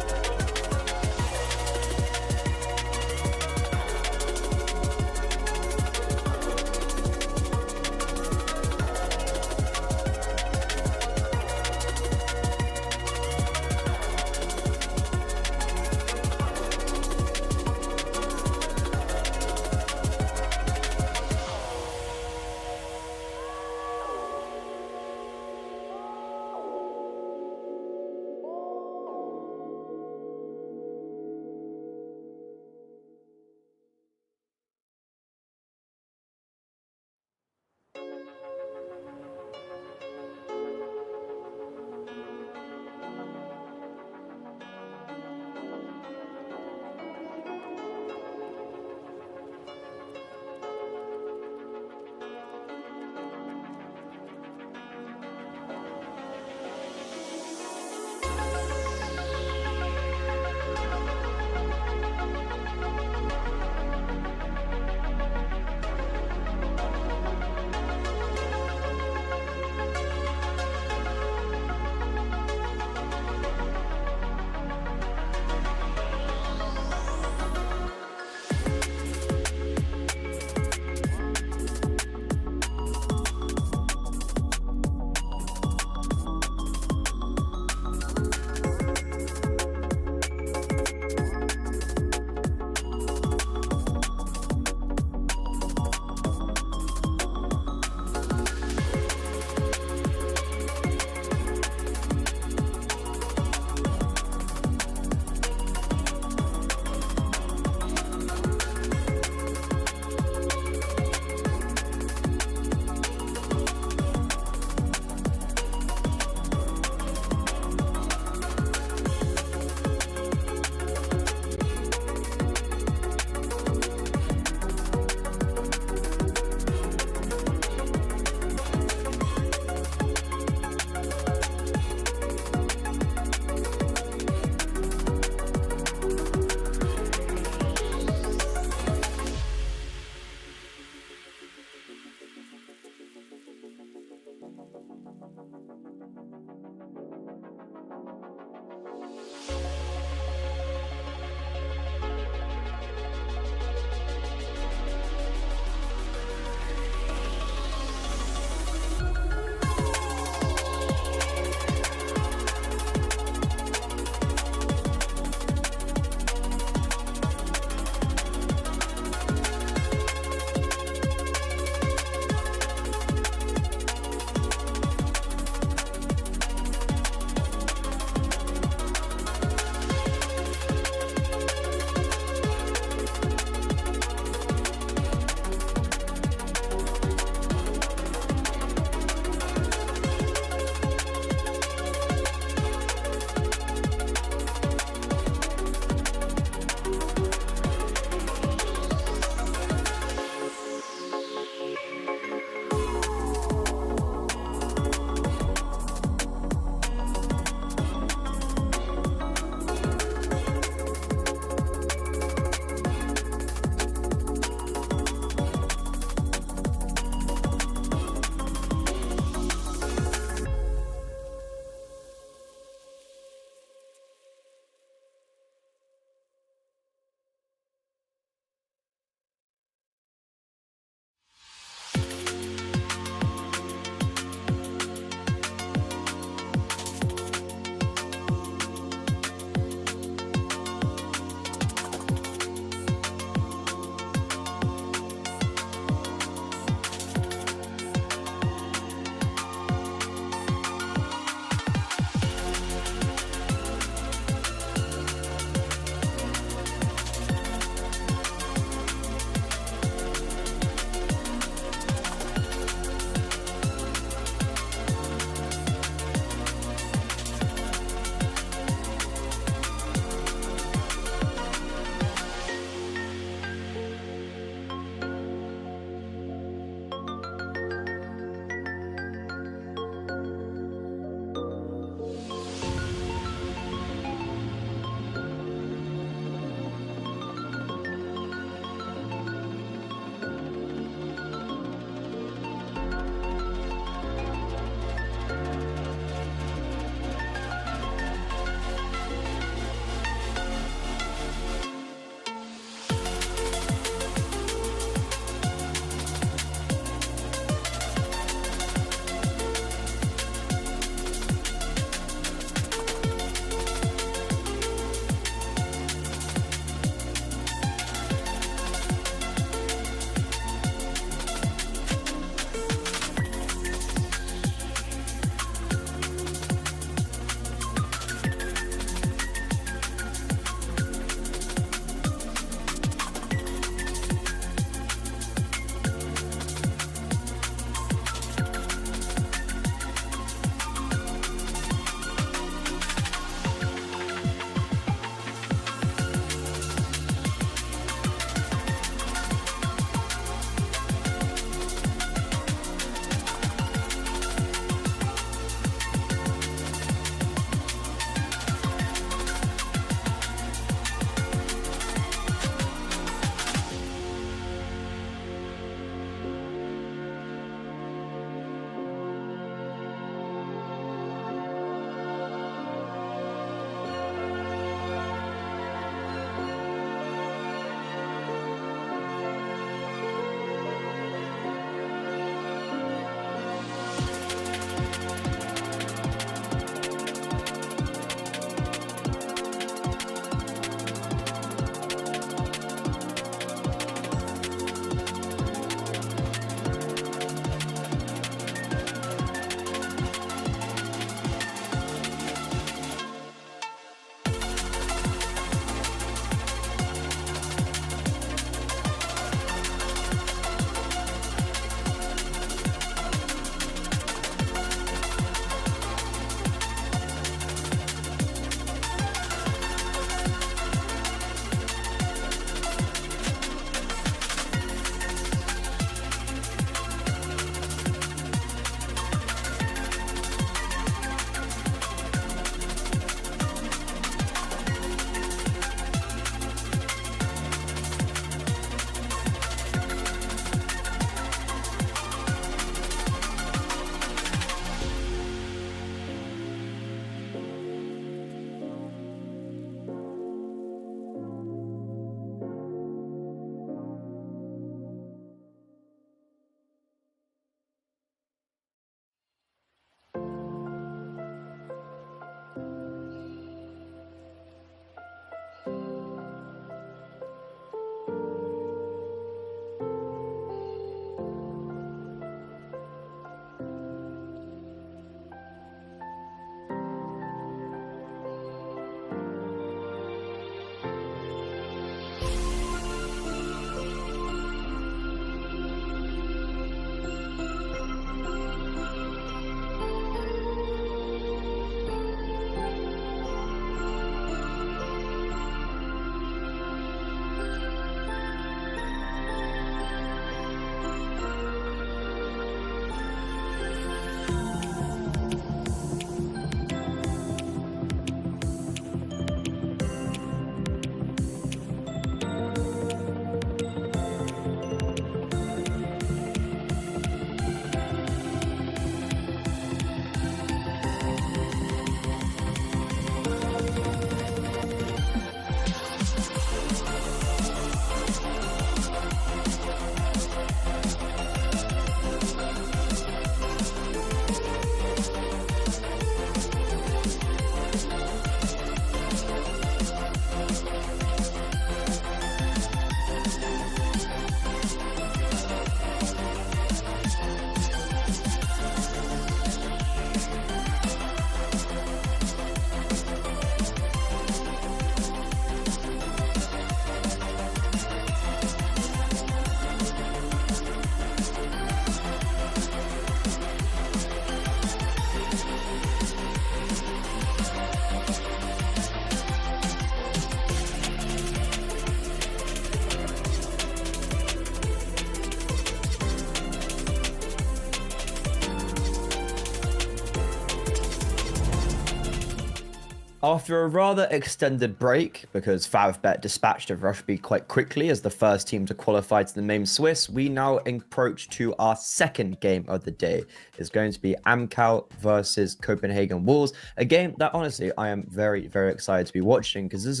After a rather extended break, because Favbet dispatched of Rushby quite quickly as the first team to qualify to the main Swiss, we now approach to our second game of the day. It's going to be Amkal versus Copenhagen Wolves, a game that honestly I am very, very excited to be watching because this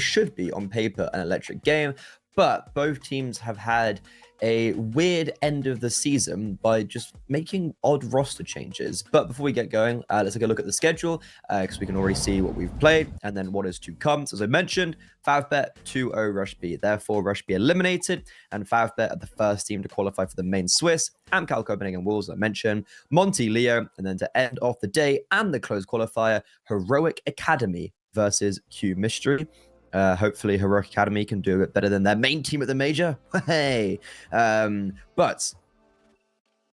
should be on paper an electric game, but both teams have had a weird end of the season by just making odd roster changes. But before we get going, let's take a look at the schedule because we can already see what we've played and then what is to come. So as I mentioned, Favbet 2-0 Rushby. Therefore, Rushby eliminated, and Favbet are the first team to qualify for the main Swiss. Amkal Copenhagen Wolves, as I mentioned, Monty Leo, and then to end off the day and the closed qualifier, Heroic Academy versus QMISTRY. Hopefully Heroic Academy can do a bit better than their main team at the major. Hey, but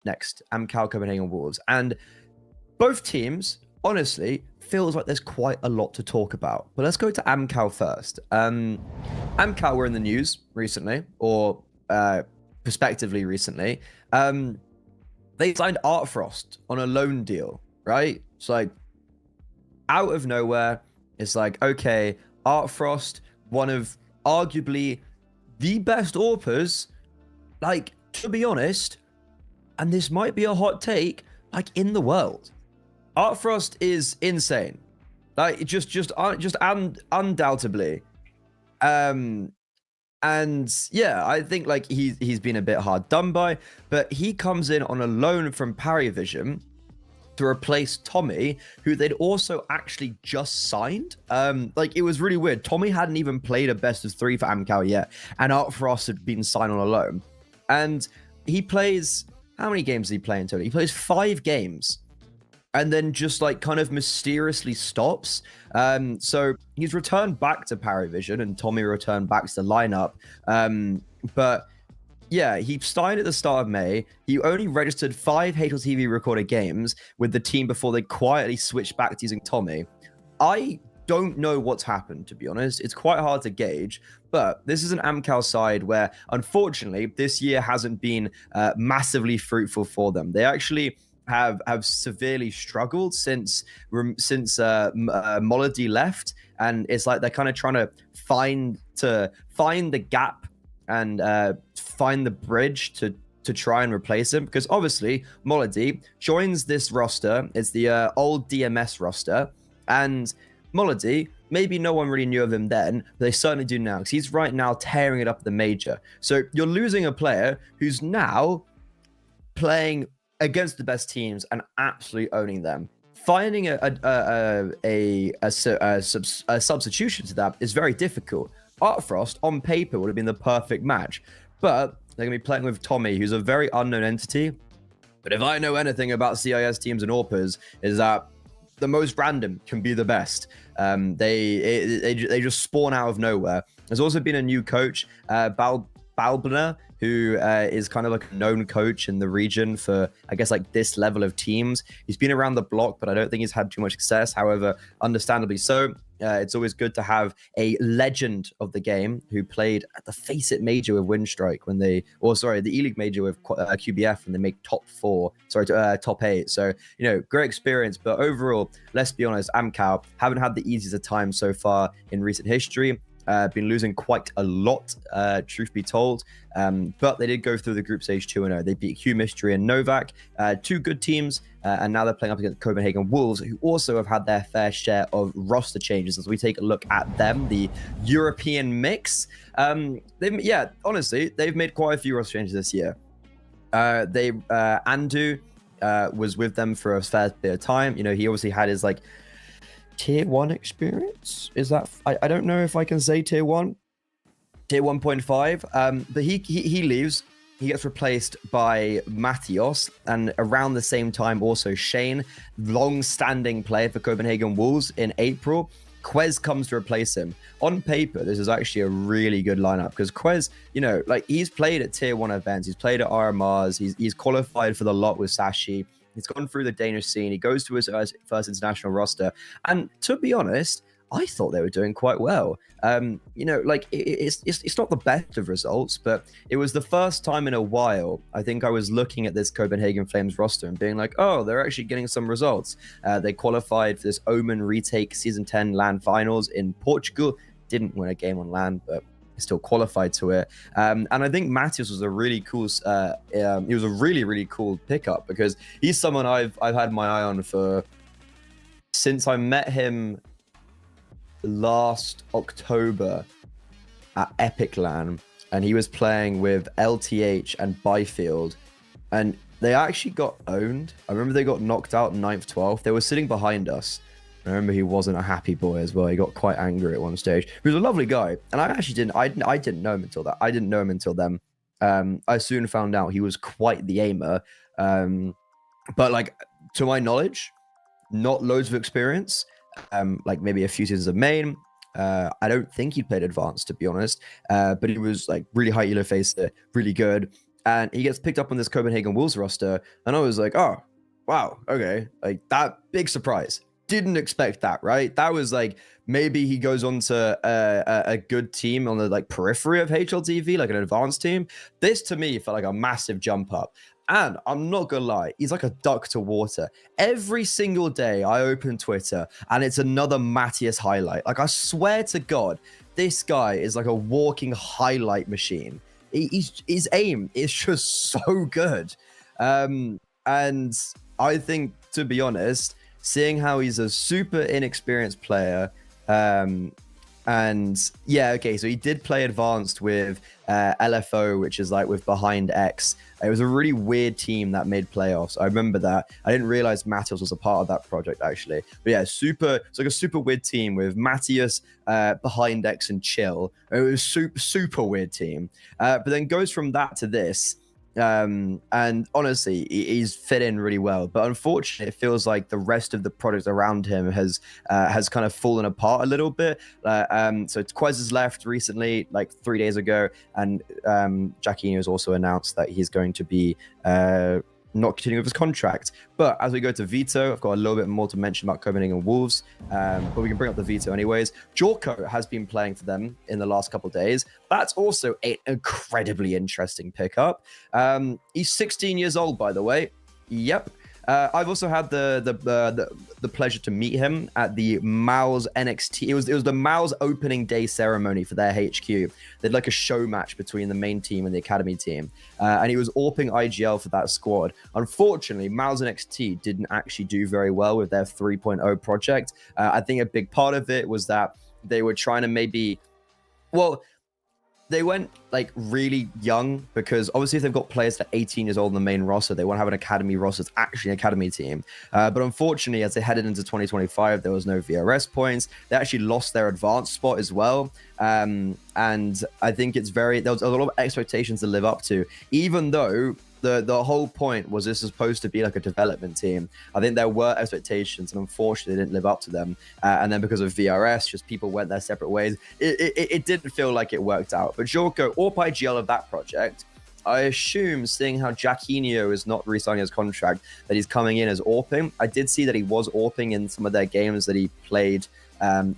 next, Amkal Copenhagen Wolves, and both teams honestly feels like there's quite a lot to talk about. But let's go to Amkal first. Amkal were in the news recently, or prospectively recently. They signed Artfrost on a loan deal, right? It's like out of nowhere. It's like, okay, Artfrost, one of arguably the best AWPers, like, to be honest, and this might be a hot take, like, in the world. Artfrost is insane. Like, just undoubtedly. And yeah, I think like he's been a bit hard done by, but he comes in on a loan from Parivision to replace Tommy, who they'd also actually just signed. Like, it was really weird. Tommy hadn't even played a best of 3 for Amkal yet, and Artfrost had been signed on a loan. And he plays, how many games did he play in total? He plays 5 games, and then just like kind of mysteriously stops. So he's returned back to Parivision, and Tommy returned back to the lineup. But yeah, he signed at the start of May. He only registered 5 Hatel TV recorded games with the team before they quietly switched back to using Tommy. I don't know what's happened, to be honest. It's quite hard to gauge, but this is an Amkal side where, unfortunately, this year hasn't been massively fruitful for them. They actually have severely struggled since Molody left, and it's like they're kind of trying to find the gap and find the bridge to try and replace him, because obviously Molody joins this roster. It's the old DMS roster, and Molody, maybe no one really knew of him then, but they certainly do now, because he's right now tearing it up at the major. So you're losing a player who's now playing against the best teams and absolutely owning them. Finding a substitution to that is very difficult. Artfrost, on paper, would have been the perfect match, but they're going to be playing with Tommy, who's a very unknown entity. But if I know anything about CIS teams and AWPers, is that the most random can be the best. They just spawn out of nowhere. There's also been a new coach, Balbner, who is kind of like a known coach in the region for, I guess, like this level of teams. He's been around the block, but I don't think he's had too much success. However, understandably so. It's always good to have a legend of the game who played at the Face It Major with Windstrike when the E-League Major with QBF when they make top 8. So, you know, great experience. But overall, let's be honest, Amkal haven't had the easiest of times so far in recent history. Been losing quite a lot, truth be told. But they did go through the group stage 2-0. They beat QMISTRY and Novak, 2 good teams, and now they're playing up against Copenhagen Wolves, who also have had their fair share of roster changes. As we take a look at them, the European mix, honestly, they've made quite a few roster changes this year. Andu was with them for a fair bit of time. You know, he obviously had his like tier 1 experience. Is that I don't know if I can say tier 1, tier 1.5, but he leaves. He gets replaced by Matios, and around the same time also Shane, long-standing player for Copenhagen Wolves, in April. Quez comes to replace him. On paper, this is actually a really good lineup, because Quez, you know, like, he's played at tier 1 events, he's played at RMRs, he's qualified for the lot with Sashi. He's gone through the Danish scene. He goes to his first international roster. And to be honest, I thought they were doing quite well. You know, like it's not the best of results, but it was the first time in a while I think I was looking at this Copenhagen Flames roster and being like, oh, they're actually getting some results. They qualified for this Omen retake season 10 LAN finals in Portugal. Didn't win a game on LAN, but still qualified to it. And I think Matthias was a really cool. He was a really cool pickup because he's someone I've had my eye on for since I met him last October at Epic LAN, and he was playing with LTH and Byfield, and they actually got owned. I remember they got knocked out 9th, 12th. They were sitting behind us. I remember he wasn't a happy boy as well. He got quite angry at one stage. He was a lovely guy, and I actually didn't. I didn't know him until that. I didn't know him until then. I soon found out he was quite the aimer, but like to my knowledge, not loads of experience. Like maybe a few seasons of main. I don't think he played advanced, to be honest. But he was like really high elo facer, really good, and he gets picked up on this Copenhagen Wolves roster, and I was like, oh wow, okay, like that big surprise. Didn't expect that, right? That was like maybe he goes on to a good team on the like periphery of HLTV, like an advanced team. This to me felt like a massive jump up. And I'm not gonna lie, he's like a duck to water. Every single day I open Twitter and it's another Matthias highlight. Like I swear to God, this guy is like a walking highlight machine. His aim is just so good. And I think, to be honest, seeing how he's a super inexperienced player, and yeah, okay, so he did play advanced with LFO, which is like with Behind X. It was a really weird team that made playoffs. I remember that. I didn't realize Matthias was a part of that project, actually. But yeah, it's like a super weird team with Matthias, Behind X, and Chill. It was super weird team. But then goes from that to this. And honestly, he's fit in really well, but unfortunately it feels like the rest of the product around him has kind of fallen apart a little bit. So Quez has left recently, like 3 days ago, and Jacquinho has also announced that he's going to be not continuing with his contract. But as we go to Veto, I've got a little bit more to mention about Copenhagen Wolves, but we can bring up the Veto anyways. Jorko has been playing for them in the last couple of days. That's also an incredibly interesting pickup. He's 16 years old, by the way. Yep. I've also had the pleasure to meet him at the Mao's NXT. It was the Mao's opening day ceremony for their HQ. They had like a show match between the main team and the academy team, and he was AWPing IGL for that squad. Unfortunately, Mao's NXT didn't actually do very well with their 3.0 project. I think a big part of it was that they were trying to they went like really young, because obviously if they've got players that are 18 years old in the main roster, they want to have an academy roster that's actually an academy team. But unfortunately, as they headed into 2025, there was no VRS points. They actually lost their advanced spot as well. And I think there was a lot of expectations to live up to, even though the whole point was this was supposed to be like a development team. I think there were expectations, and unfortunately they didn't live up to them. And then because of VRS, just people went their separate ways. It didn't feel like it worked out. But Jorko, or IGL of that project, I assume, seeing how Jacquinho is not re-signing his contract, that he's coming in as AWPing. I did see that he was AWPing in some of their games that he played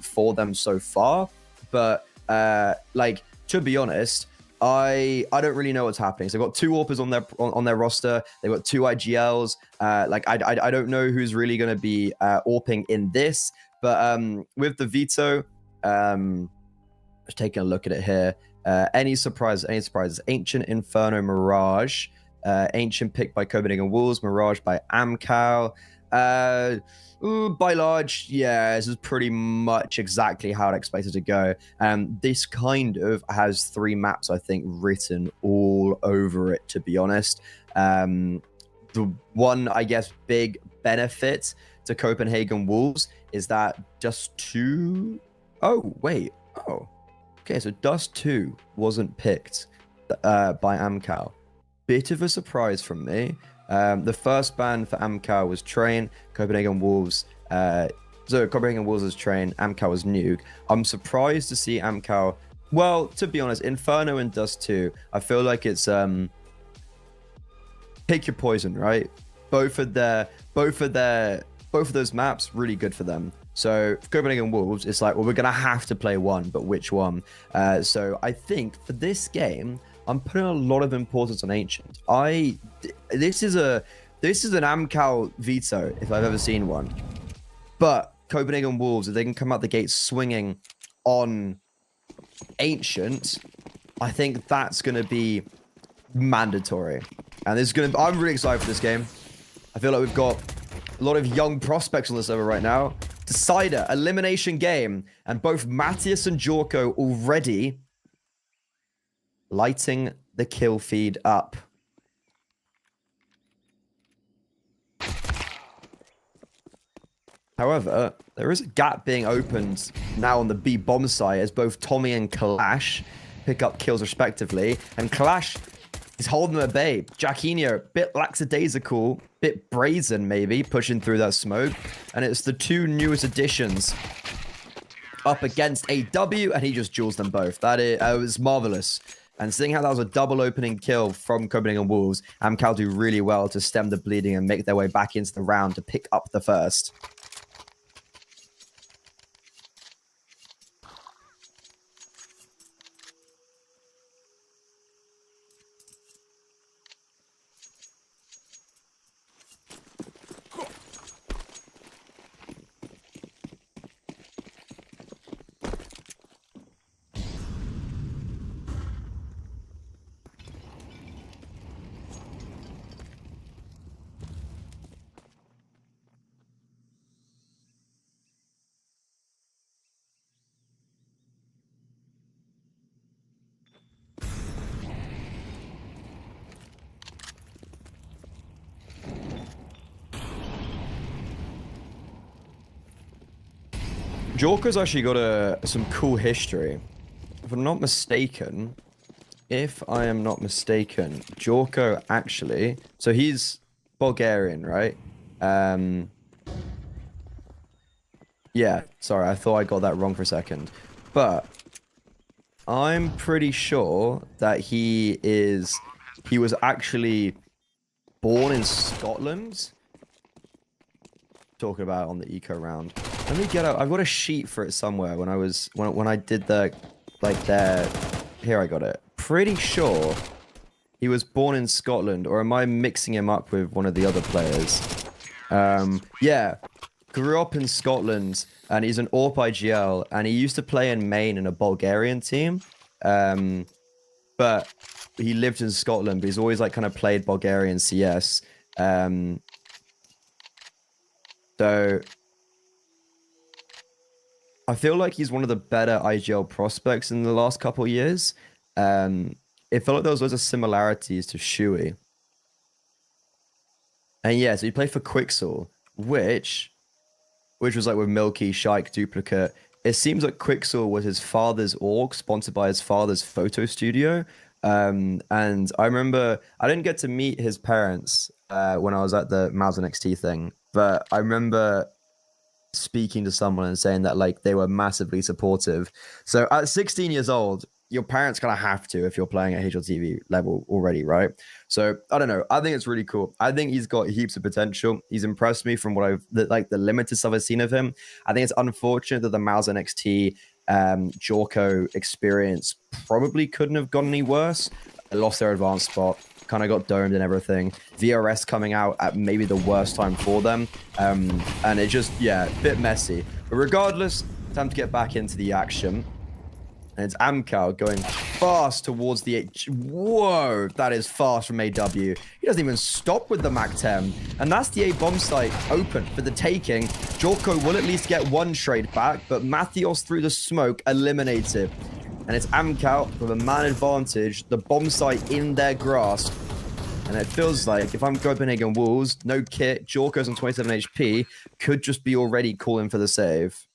for them so far. But like, to be honest, I don't really know what's happening. So they've got 2 AWPers on their roster. They've got 2 IGLs. Like I don't know who's really going to be AWPing in this. But with the Veto, just taking a look at it here. Any surprises? Ancient, Inferno, Mirage. Ancient picked by Copenhagen Wolves. Mirage by Amkal. By large, yeah, this is pretty much exactly how I'd expect it to go. This kind of has 3 maps, I think, written all over it, to be honest. The one, I guess, big benefit to Copenhagen Wolves is that Dust 2... Okay, so Dust 2 wasn't picked by Amkal. Bit of a surprise from me. The first ban for Amkal was Train, Copenhagen Wolves. So Copenhagen Wolves was Train, Amkal was Nuke. I'm surprised to see Amkal. Well, to be honest, Inferno and Dust 2, I feel like it's pick your poison, right? Both of those maps really good for them. So Copenhagen Wolves, it's like, well, we're gonna have to play one, but which one? So I think for this game, I'm putting a lot of importance on Ancient. This is an Amkal veto if I've ever seen one. But Copenhagen Wolves, if they can come out the gate swinging on Ancient, I think that's gonna be mandatory. And this is gonna. I'm really excited for this game. I feel like we've got a lot of young prospects on the server right now. Decider, elimination game, and both Matthias and Jorko already lighting the kill feed up. However, there is a gap being opened now on the B bomb site as both Tommy and Clash pick up kills respectively, and Clash is holding them at bay. Jacquinho, bit lackadaisical, bit brazen maybe, pushing through that smoke, and it's the two newest additions up against AW, and he just duels them both. That is, it was marvelous. And seeing how that was a double opening kill from Copenhagen Wolves, Amkal do really well to stem the bleeding and make their way back into the round to pick up the first. Jorko's actually got some cool history. If I'm not mistaken, Jorko actually... So he's Bulgarian, right? Yeah, sorry, I thought I got that wrong for a second. But I'm pretty sure that he was actually born in Scotland. Talking about on the eco round. Let me get out. I've got a sheet for it somewhere when I did here I got it. Pretty sure he was born in Scotland, or am I mixing him up with one of the other players? Yeah. Grew up in Scotland, and he's an AWP IGL, and he used to play in Maine in a Bulgarian team. But he lived in Scotland, but he's always like kind of played Bulgarian CS. So I feel like he's one of the better IGL prospects in the last couple of years. It felt like there was loads of similarities to Shui. And yeah, so he played for Quixel, which was like with Milky, Shike, Duplicate. It seems like Quixel was his father's org, sponsored by his father's photo studio. And I remember, I didn't get to meet his parents when I was at the Mouse NXT thing, but I remember speaking to someone and saying that like they were massively supportive. So at 16 years old, your parents kind of have to if you're playing at HLTV level already, right? So I don't know. I think it's really cool. I think he's got heaps of potential. He's impressed me from what the limited stuff I've seen of him. I think it's unfortunate that the Mouse NXT Jorko experience probably couldn't have gone any worse. They lost their advanced spot, kind of got domed and everything. VRS coming out at maybe the worst time for them. And it just, yeah, a bit messy. But regardless, time to get back into the action. And it's Amkal going fast towards the H. Whoa, that is fast from AW. He doesn't even stop with the MAC-10. And that's the A bomb site open for the taking. Jorko will at least get one trade back, but Mathios through the smoke eliminated. And it's Amkal with a man advantage, the bomb site in their grasp. And it feels like if I'm Copenhagen Wolves, no kit, Jorko's on 27 HP, could just be already calling for the save.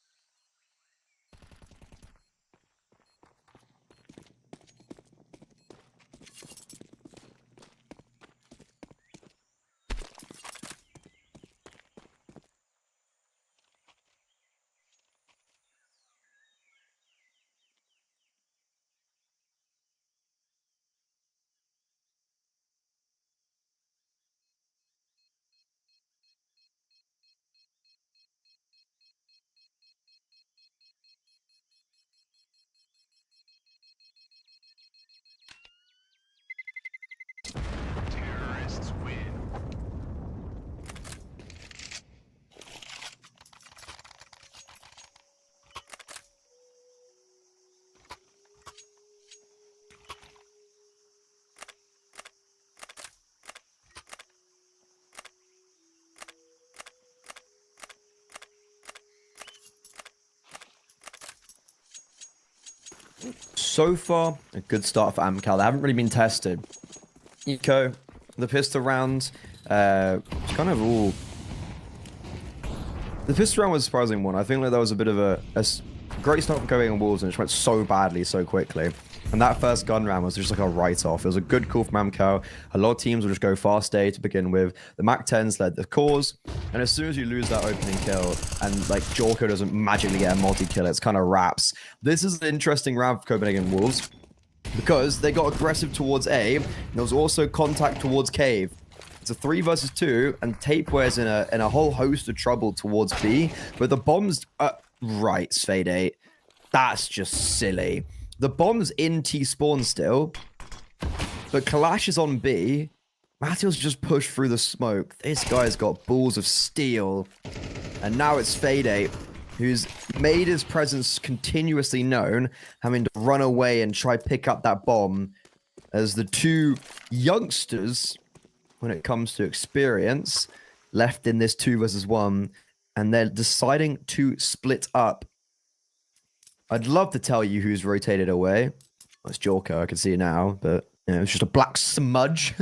So far, a good start for Amkal. They haven't really been tested. Eco, the pistol round, it's kind of all... The pistol round was a surprising one. I think that was a bit of a great start for going on Wolves, and it just went so badly so quickly. And that first gun round was just like a write-off. It was a good call from Amkal. A lot of teams will just go fast A to begin with. The MAC-10s led the cause. And as soon as you lose that opening kill, and like Jorko doesn't magically get a multi-kill, it's kind of wraps. This is an interesting round for Copenhagen Wolves, because they got aggressive towards A. And there was also contact towards Cave. It's a 3 versus 2, and Tapeware's in a whole host of trouble towards B. But the bombs... right, Fade 8. That's just silly. The bomb's in T-spawn still, but Kalash is on B. Matthews just pushed through the smoke. This guy's got balls of steel. And now it's Fade 8, who's made his presence continuously known, having to run away and try pick up that bomb, as the two youngsters, when it comes to experience, left in this 2 versus 1, and they're deciding to split up. I'd love to tell you who's rotated away. Well, it's Jorko, I can see it now, but you know, it's just a black smudge.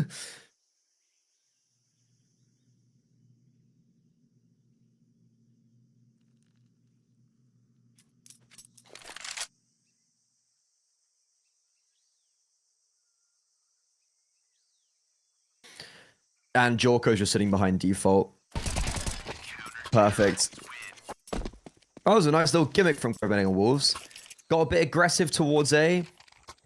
And Jorko's just sitting behind default. Perfect. That was a nice little gimmick from Copenhagen Wolves. Got a bit aggressive towards A.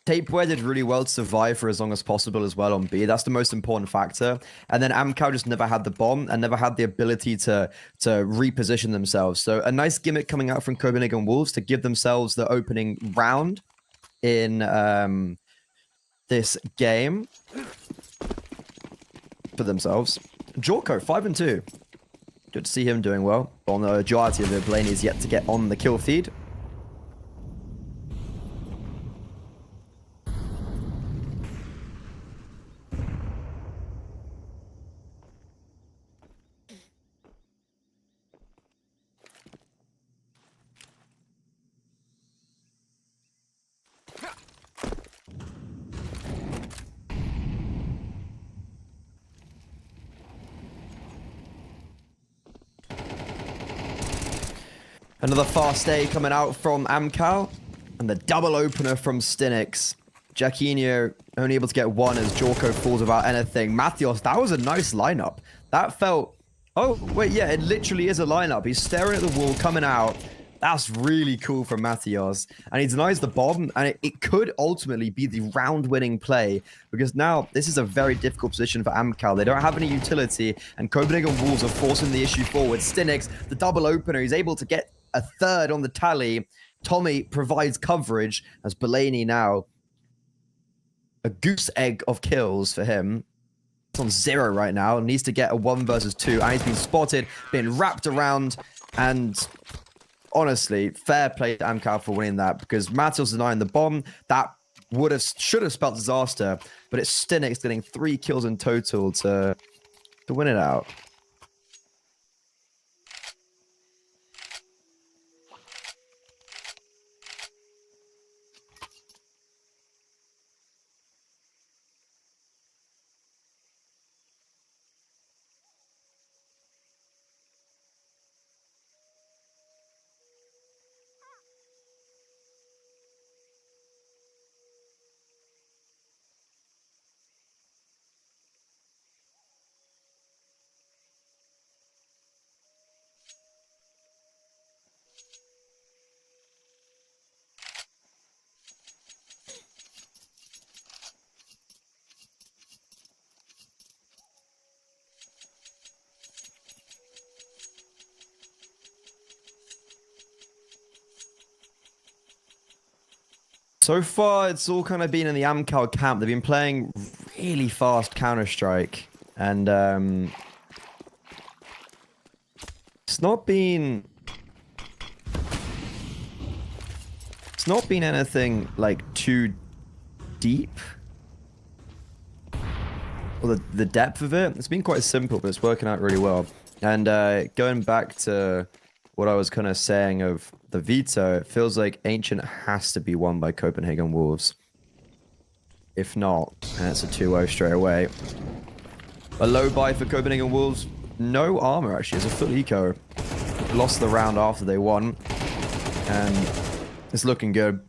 Tapeware did really well to survive for as long as possible as well on B. That's the most important factor. And then Amkal just never had the bomb and never had the ability to reposition themselves. So a nice gimmick coming out from Copenhagen Wolves to give themselves the opening round in this game for themselves. Jorko, 5 and 2. Good to see him doing well. On the majority of the lane, he's yet to get on the kill feed. Another fast A coming out from Amkal. And the double opener from Stinix. Jacquinho only able to get one as Jorko falls without anything. Mathios, that was a nice lineup. That felt... Oh, wait, yeah, it literally is a lineup. He's staring at the wall, coming out. That's really cool from Mathios. And he denies the bomb, and it could ultimately be the round-winning play, because now this is a very difficult position for Amkal. They don't have any utility, and Copenhagen Wolves are forcing the issue forward. Stinix, the double opener, he's able to get a third on the tally. Tommy provides coverage as Belaney now. A goose egg of kills for him. It's on 0 right now. Needs to get a 1 versus 2. And he's been spotted, been wrapped around. And honestly, fair play to Amkal for winning that, because Matos denying the bomb. That should have spelled disaster. But it's Stinix getting 3 kills in total to win it out. So far, it's all kind of been in the Amkal camp. They've been playing really fast Counter-Strike. And it's not been anything like too deep. Or the depth of it. It's been quite simple, but it's working out really well. And going back to what I was kind of saying of the veto, it feels like Ancient has to be won by Copenhagen Wolves. If not, and it's a 2-0 straight away. A low buy for Copenhagen Wolves. No armor, actually. It's a full eco. Lost the round after they won. And it's looking good.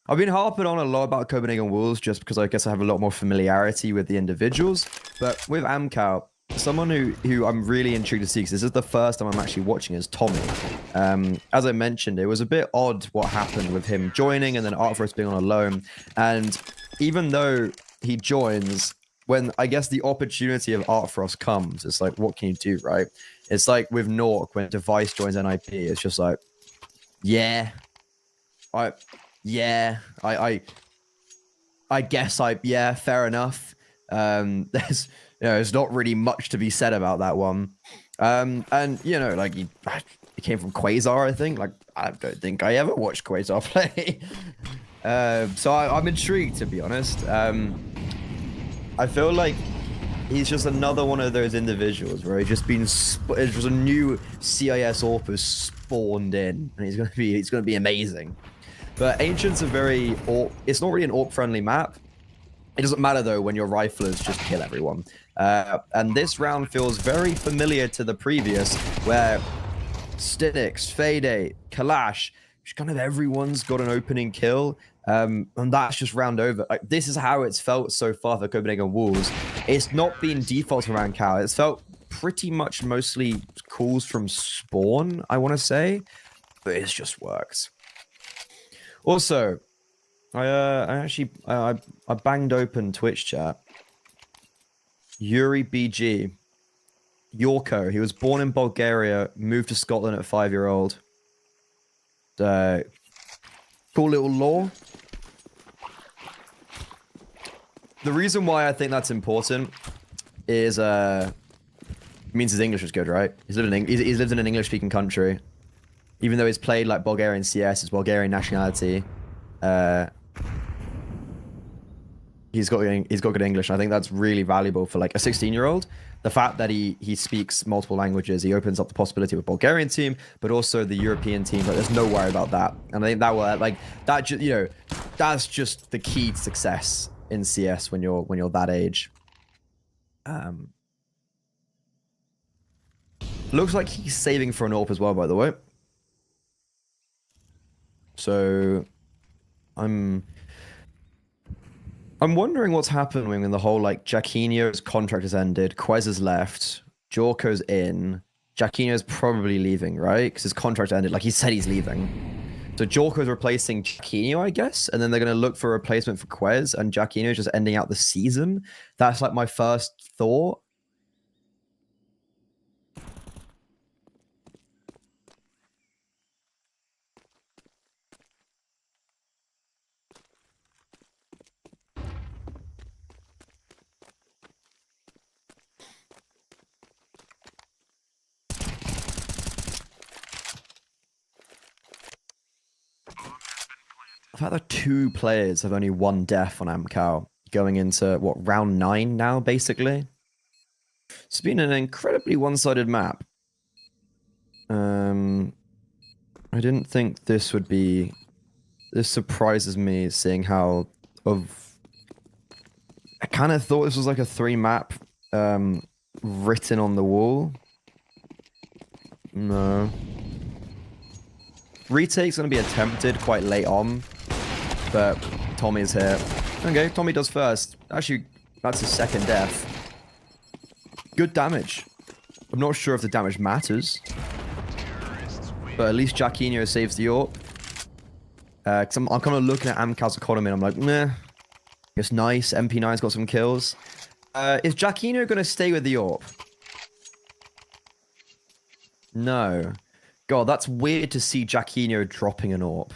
I've been harping on a lot about Copenhagen Wolves just because I guess I have a lot more familiarity with the individuals. But with Amkal, someone who I'm really intrigued to see, because this is the first time I'm actually watching, is Tommy. As I mentioned, it was a bit odd what happened with him joining and then Artforce being on a loan. And even though he joins, when I guess the opportunity of Artfrost comes, it's like, what can you do, right? It's like with Nuke, when Device joins NIP, it's just like, yeah, I guess yeah, fair enough. There's, there's not really much to be said about that one. And, like, he came from Quasar, I think. Like, I don't think I ever watched Quasar play. So I'm intrigued, to be honest. I feel like he's just another one of those individuals where he's just been, it's just a new CIS AWP has spawned in, and he's gonna be amazing. But Ancient's a very it's not really an AWP friendly map. It doesn't matter though when your riflers just kill everyone. And this round feels very familiar to the previous, where Stinix, Fade, Kalash, just kind of everyone's got an opening kill. And that's just round over. Like, this is how it's felt so far for Copenhagen Wolves. It's not been default from Amkal. It's felt pretty much mostly calls from spawn, I want to say, but it just works. Also, I banged open Twitch chat. Yuri BG, Yorko. He was born in Bulgaria, moved to Scotland at 5-year-old. Cool little lore. The reason why I think that's important is it means his English is good, right? He's lived in an English-speaking country, even though he's played like Bulgarian CS, his Bulgarian nationality. He's got good English, and I think that's really valuable for like a 16-year-old. The fact that he speaks multiple languages, he opens up the possibility with Bulgarian team, but also the European team. But there's no worry about that, and I think that will that's just the key to success in CS when you're that age. Looks like he's saving for an AWP as well, by the way. So I'm wondering what's happening when the whole, like, Jacquinho's contract has ended, Quez has left, Jorko's in, Jacquinho's probably leaving, right? Because his contract ended, like he said he's leaving. So Jorko's replacing Jacquinho, I guess, and then they're going to look for a replacement for Quez, and Jacquinho's just ending out the season. That's like my first thought. The fact that 2 players have only 1 death on Amkal, going into, what, round 9 now, basically? It's been an incredibly one-sided map. I didn't think this would be... This surprises me, seeing how... I kind of thought this was like a 3-map written on the wall. No. Retake's going to be attempted quite late on, but Tommy's here. Okay, Tommy does first. Actually, that's his 2nd death. Good damage. I'm not sure if the damage matters, but at least Jacquinho saves the AWP. Cause I'm kind of looking at Amkal's economy and I'm like, meh. It's nice. MP9's got some kills. Is Jacquinho going to stay with the AWP? No. God, that's weird to see Jacquinho dropping an AWP.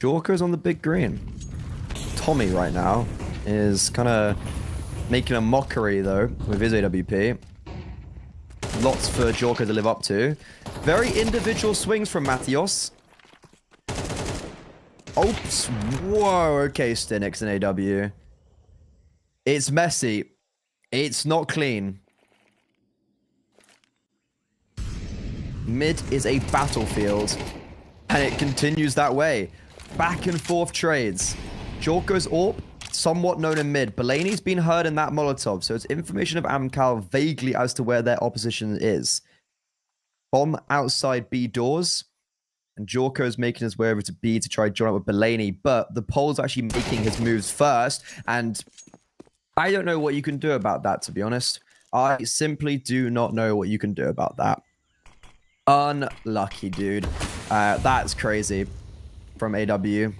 Jorko's on the big green. Tommy right now is kind of making a mockery, though, with his AWP. Lots for Jorko to live up to. Very individual swings from Matthios. Oops. Whoa. Okay, Stinix and AW. It's messy. It's not clean. Mid is a battlefield, and it continues that way. Back and forth trades. Jorko's AWP, somewhat known in mid. Belaney's been heard in that Molotov, so it's information of Amkal vaguely as to where their opposition is. Bomb outside B doors, and Jorko's making his way over to B to try to join up with Belaney, but the Pole's actually making his moves first, and I don't know what you can do about that, to be honest. I simply do not know what you can do about that. Unlucky, dude. That's crazy from AW.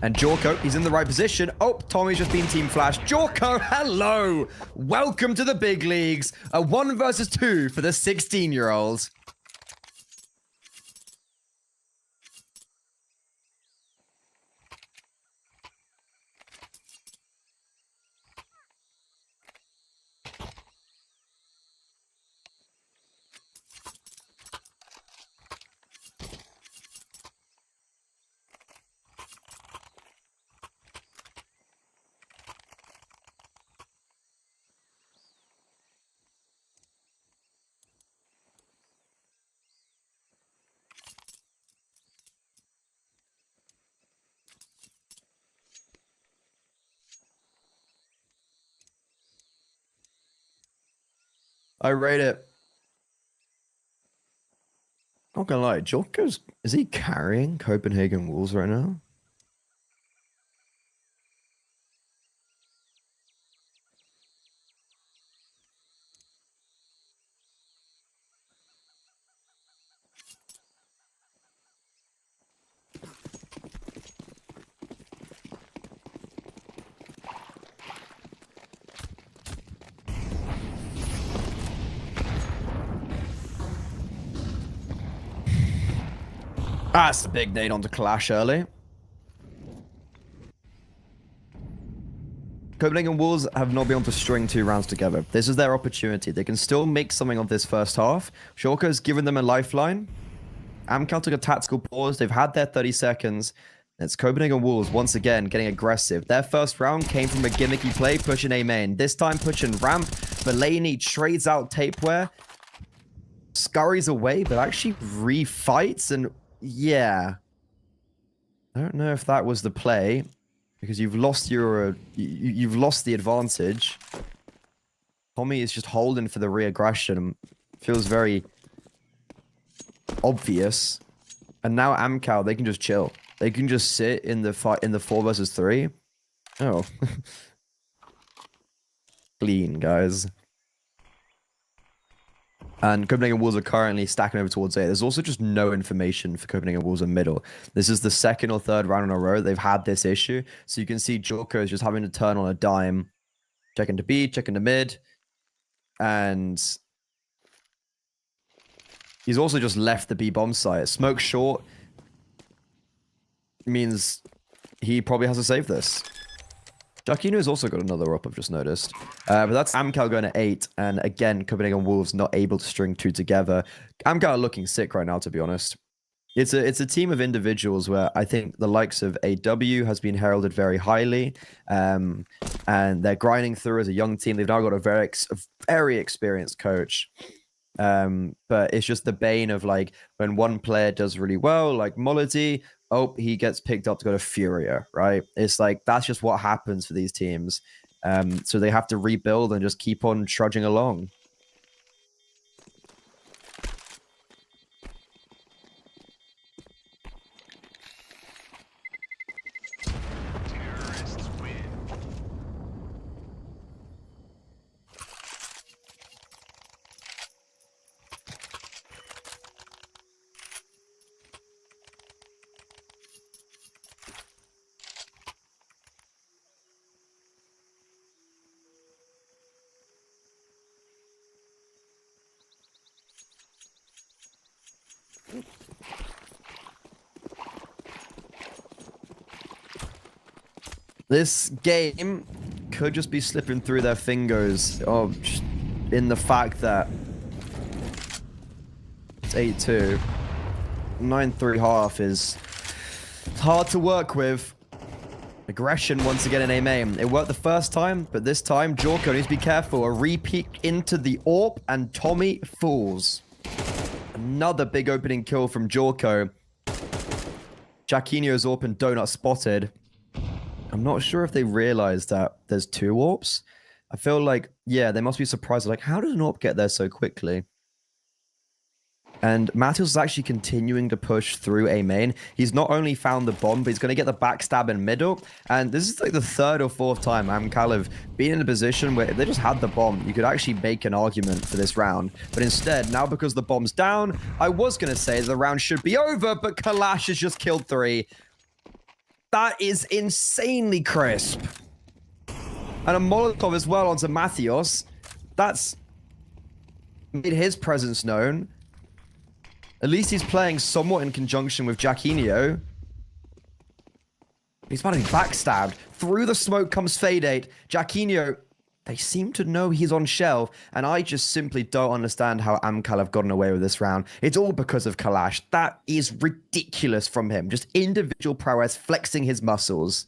And Jorko, he's in the right position. Oh, Tommy's just been team flashed. Jorko, hello! Welcome to the big leagues. A 1 versus 2 for the 16-year-olds. I rate it. Not gonna lie, Jorko's... Is he carrying Copenhagen Wolves right now? That's the big nade onto Clash early. Copenhagen Wolves have not been able to string 2 rounds together. This is their opportunity. They can still make something of this first half. Shorka's given them a lifeline. Amkal took a tactical pause. They've had their 30 seconds. It's Copenhagen Wolves once again getting aggressive. Their first round came from a gimmicky play, pushing A main. This time pushing ramp. Belaney trades out tapeware. Scurries away, but actually refights and... Yeah. I don't know if that was the play, because you've lost your you've lost the advantage. Tommy is just holding for the re-aggression. Feels very obvious. And now Amkal, they can just chill. They can just sit in the fight in the 4 versus 3. Oh. Clean, guys. And Copenhagen Wolves are currently stacking over towards A. There's also just no information for Copenhagen Wolves in middle. This is the 2nd or 3rd round in a row they've had this issue. So you can see Jorko is just having to turn on a dime. Check into B, check into mid. And he's also just left the B bomb site. Smoke short means he probably has to save this. Jakino's also got another up, I've just noticed. But that's Amkal going to 8. And again, Copenhagen Wolves not able to string 2 together. Amkal are looking sick right now, to be honest. It's a team of individuals where I think the likes of AW has been heralded very highly. And they're grinding through as a young team. They've now got a very experienced coach. But it's just the bane of like when one player does really well, like Molody, oh, he gets picked up to go to Furia, right? It's like that's just what happens for these teams. So they have to rebuild and just keep on trudging along. This game could just be slipping through their fingers in the fact that it's 8-2. 9-3 half is It's hard to work with. Aggression once again in A main. It worked the first time, but this time, Jorko needs to be careful. A repeat into the AWP, and Tommy falls. Another big opening kill from Jorko. Jacquinho's AWP and Donut spotted. I'm not sure if they realized that there's two AWPs. I feel like, yeah, they must be surprised. Like, how did an AWP get there so quickly? And Matheus is actually continuing to push through A main. He's not only found the bomb, but he's going to get the backstab in middle. And this is like the third or fourth time Amkal have been in a position where if they just had the bomb, you could actually make an argument for this round. But instead, now because the bomb's down, I was going to say the round should be over, but Kalash has just killed 3. That is insanely crisp. And a Molotov as well onto Matheus. That's made his presence known. At least he's playing somewhat in conjunction with Jacquinho. He's about to be backstabbed. Through the smoke comes Fade 8. Jacquinho, they seem to know he's on shelf, and I just simply don't understand how Amkal have gotten away with this round. It's all because of Kalash. That is ridiculous from him. Just individual prowess, flexing his muscles.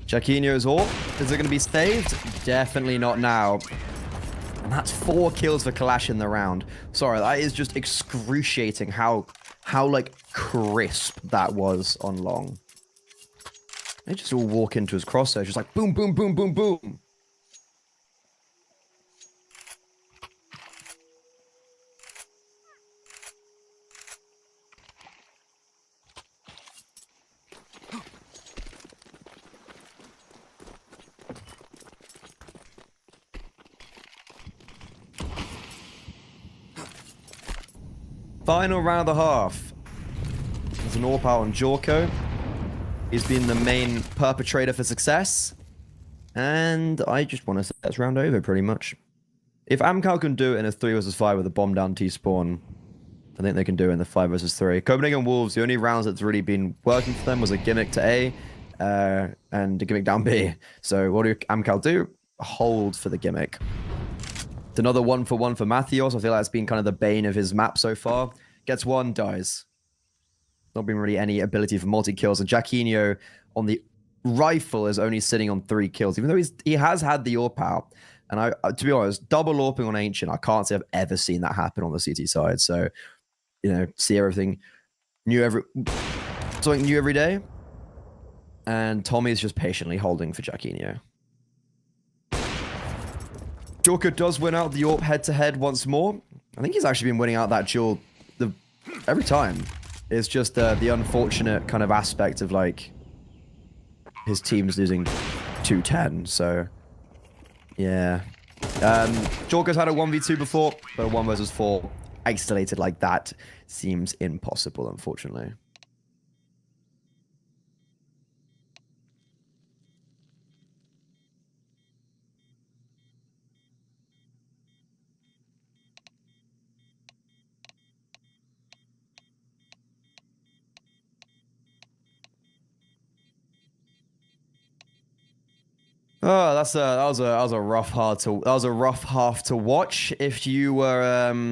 Jacquinho's AWP. Is it going to be saved? Definitely not now. And that's 4 kills for Kalash in the round. Sorry, that is just excruciating how like crisp that was on long. They just all walk into his crosshair, just like boom, boom, boom, boom, boom. Final round of the half. There's an AWP out on Jorko. He's been the main perpetrator for success. And I just want to say that's round over, pretty much. If Amkal can do it in a 3 vs 5 with a bomb down T-spawn, I think they can do it in the 5 vs 3. Copenhagen Wolves, the only rounds that's really been working for them was a gimmick to A and a gimmick down B. So what do Amkal do? Hold for the gimmick. It's another 1-for-1 for Matheus. I feel like it's been kind of the bane of his map so far. Gets 1, dies. Not been really any ability for multi-kills. And Jacquinho on the rifle is only sitting on 3 kills, even though he has had the AWP out. And I, to be honest, double AWPing on Ancient, I can't say I've ever seen that happen on the CT side. So, you know, see everything something new every day. And Tommy is just patiently holding for Jacquinho. Jorko does win out the AWP head-to-head once more. I think he's actually been winning out that duel every time. It's just the unfortunate kind of aspect of, like, his team's losing 2-10, so... Yeah. Jorko's had a 1v2 before, but a 1 vs 4 isolated like that seems impossible, unfortunately. Oh, that was a rough half to watch. If you were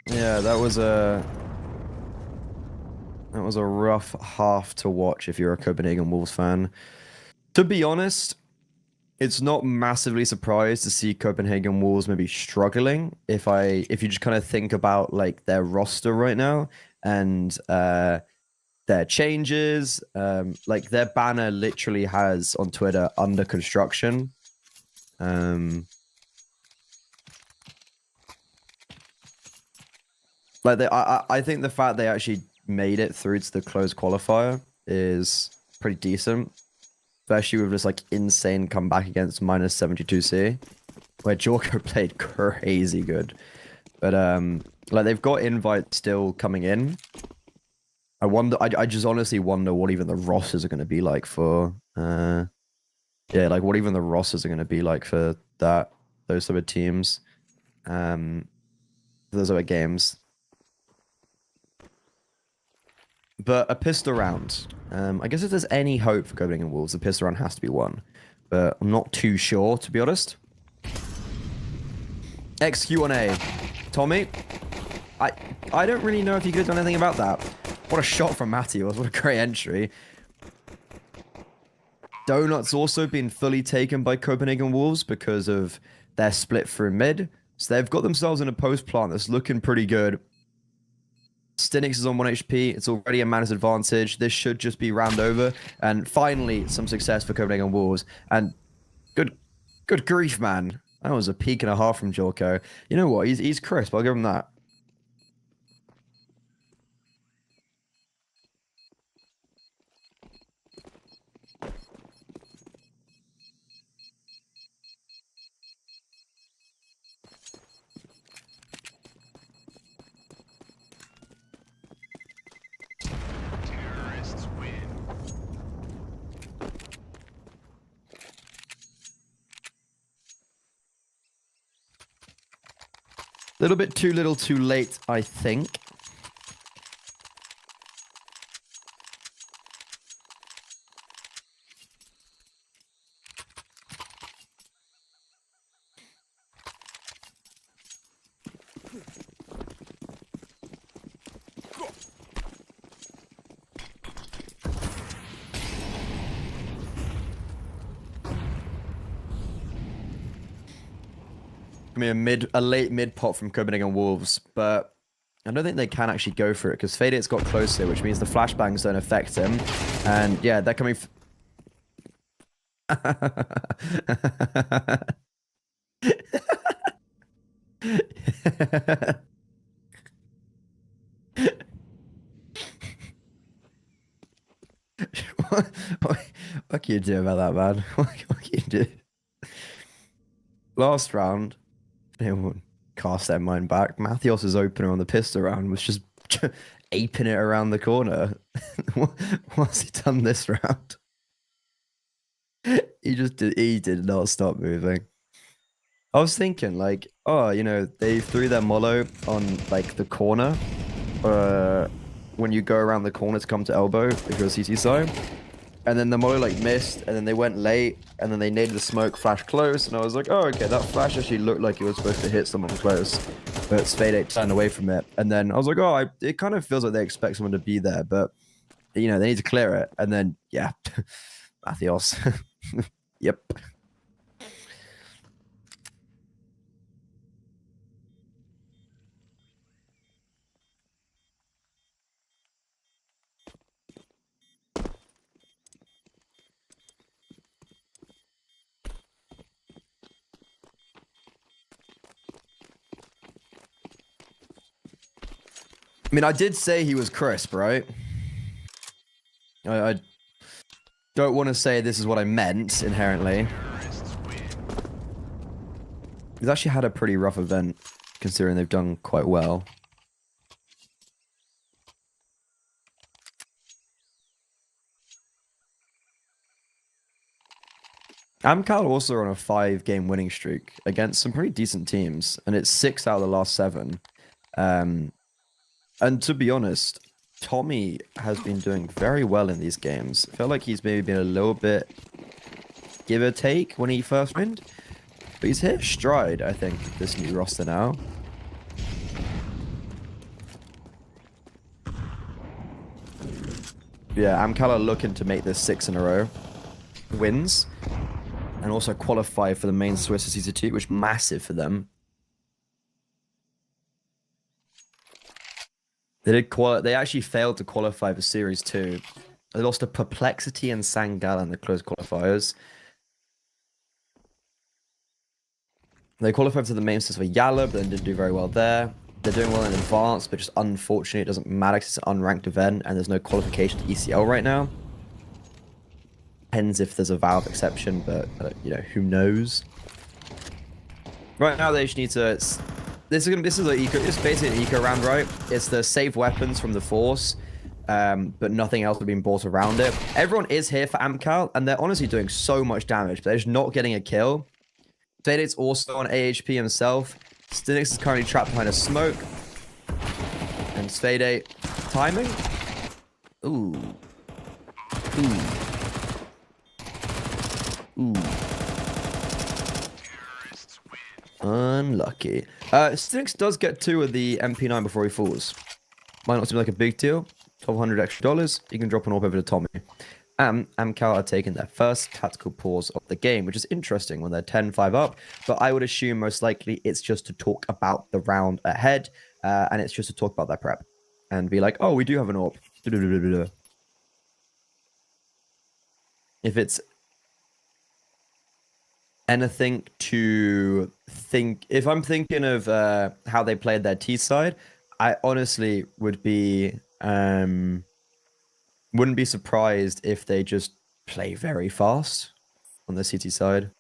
yeah, that was a rough half to watch if you're a Copenhagen Wolves fan. To be honest, it's not massively surprised to see Copenhagen Wolves maybe struggling if you just kind of think about like their roster right now and their changes. Like their banner literally has on Twitter under construction. Like I think the fact they actually made it through to the closed qualifier is pretty decent, especially with this like insane comeback against minus 72C, where Jorko played crazy good. But like they've got invites still coming in. I wonder. I just honestly wonder what even the rosters are going to be like for. Yeah, like what even the rosters are going to be like for those sort of teams. Those other games. But a pistol round. I guess if there's any hope for Copenhagen Wolves, the pistol round has to be won. But I'm not too sure, to be honest. XQ on A. Tommy, I don't really know if you could have done anything about that. What a shot from Matthews. What a great entry. Donut's also been fully taken by Copenhagen Wolves because of their split through mid. So they've got themselves in a post plant that's looking pretty good. Stinix is on 1 HP. It's already a man's advantage. This should just be round over. And finally, some success for Copenhagen Wolves. And good grief, man. That was a peak and a half from Jorko. You know what? He's crisp. I'll give him that. Little bit too little too late, I think. I mean, a late mid pot from Copenhagen Wolves, but I don't think they can actually go for it because Faded's got closer, which means the flashbangs don't affect him. And yeah, they're coming. What can you do about that, man? What can you do? Last round, anyone cast their mind back. Mathios' opener on the pistol round was just aping it around the corner. What's he done this round? He did not stop moving. I was thinking, like, oh, you know, they threw their mollo on like the corner. When you go around the corner to come to elbow if you're a CT side. And then the mollo like missed, and then they went late, and then they naded the smoke, flash close, and I was like, oh, okay, that flash actually looked like it was supposed to hit someone close, but Spade turned away from it. And then I was like, oh, it kind of feels like they expect someone to be there, but, you know, they need to clear it. And then, yeah, Mathios. Yep. I mean, I did say he was crisp, right? I don't want to say this is what I meant, inherently. He's actually had a pretty rough event, considering they've done quite well. Amkal also on a 5-game winning streak against some pretty decent teams, and it's 6 out of the last 7. And to be honest, Tommy has been doing very well in these games. I feel like he's maybe been a little bit give or take when he first went. But he's hit stride, I think, this new roster now. Yeah, Amkal are looking to make this 6 in a row wins. And also qualify for the main Swiss CCT, which is massive for them. They actually failed to qualify for Series 2. They lost to Perplexity and Sangal in the close qualifiers. They qualified to the main stage for Yala, but then didn't do very well there. They're doing well in advanced, but just unfortunately, it doesn't matter because it's an unranked event and there's no qualification to ECL right now. Depends if there's a Valve exception, but you know, who knows? Right now, they just need to. This is an eco. It's basically an eco round, right? It's the save weapons from the Force, but nothing else has been bought around it. Everyone is here for Amkal, and they're honestly doing so much damage, but they're just not getting a kill. Faded's also on AHP himself. Stinix is currently trapped behind a smoke. And Fade timing. Ooh. Ooh. Unlucky. Stinix does get 2 of the MP9 before he falls. Might not seem like a big deal. $1,200 extra. You can drop an orb over to Tommy. Amkal are taking their first tactical pause of the game, which is interesting when they're 10-5 up, but I would assume most likely it's just to talk about the round ahead, and it's just to talk about their prep, and be like, oh, we do have an orb. If it's anything to think, if I'm thinking of how they played their T side, I honestly would be... wouldn't be surprised if they just play very fast on the CT side.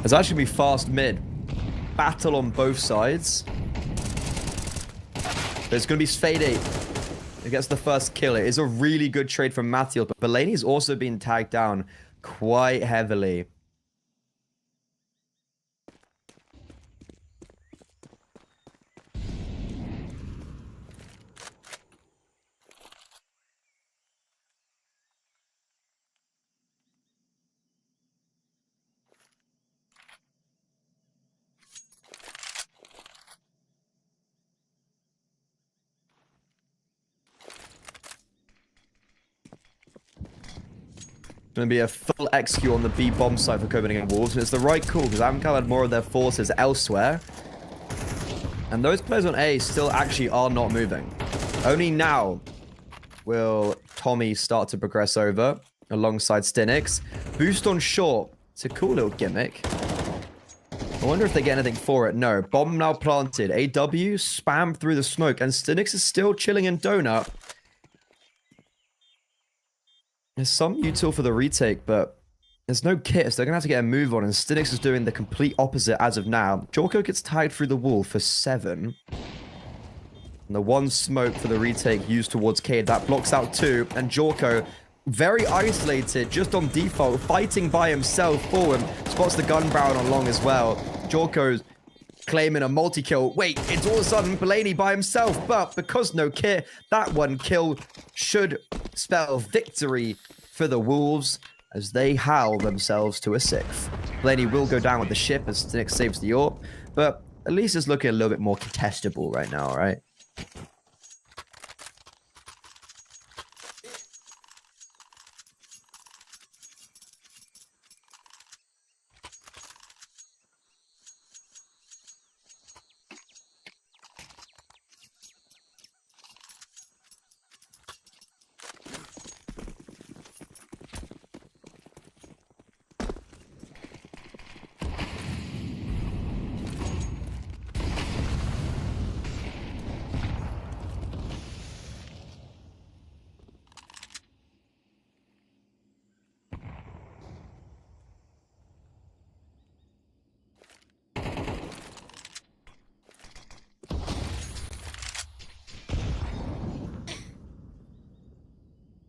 It's actually going to be fast mid. Battle on both sides. There's going to be Fade 8. It gets the first kill. It is a really good trade from Mathiel, but Belaney's also been tagged down quite heavily. Going to be a full execute on the B bomb side for Copenhagen Wolves, and it's the right call because Amkal had more of their forces elsewhere, and those players on A still actually are not moving. Only now will Tommy start to progress over alongside Stinix. Boost on short. It's a cool little gimmick. I wonder if they get anything for it. No. Bomb now planted. AW spammed through the smoke, and Stinix is still chilling in Donut. There's some util for the retake, but there's no kit, so they're going to have to get a move on, and Stinix is doing the complete opposite as of now. Jorko gets tied through the wall for 7. And the one smoke for the retake used towards Cade, that blocks out 2, and Jorko, very isolated, just on default, fighting by himself forward, spots the gun barrel on long as well. Jorko's claiming a multi-kill. Wait, it's all of a sudden Belaney by himself, but because no kit, that one kill should spell victory for the Wolves as they howl themselves to a 6th. Belaney will go down with the ship as Stinix saves the AWP, but at least it's looking a little bit more contestable right now, right?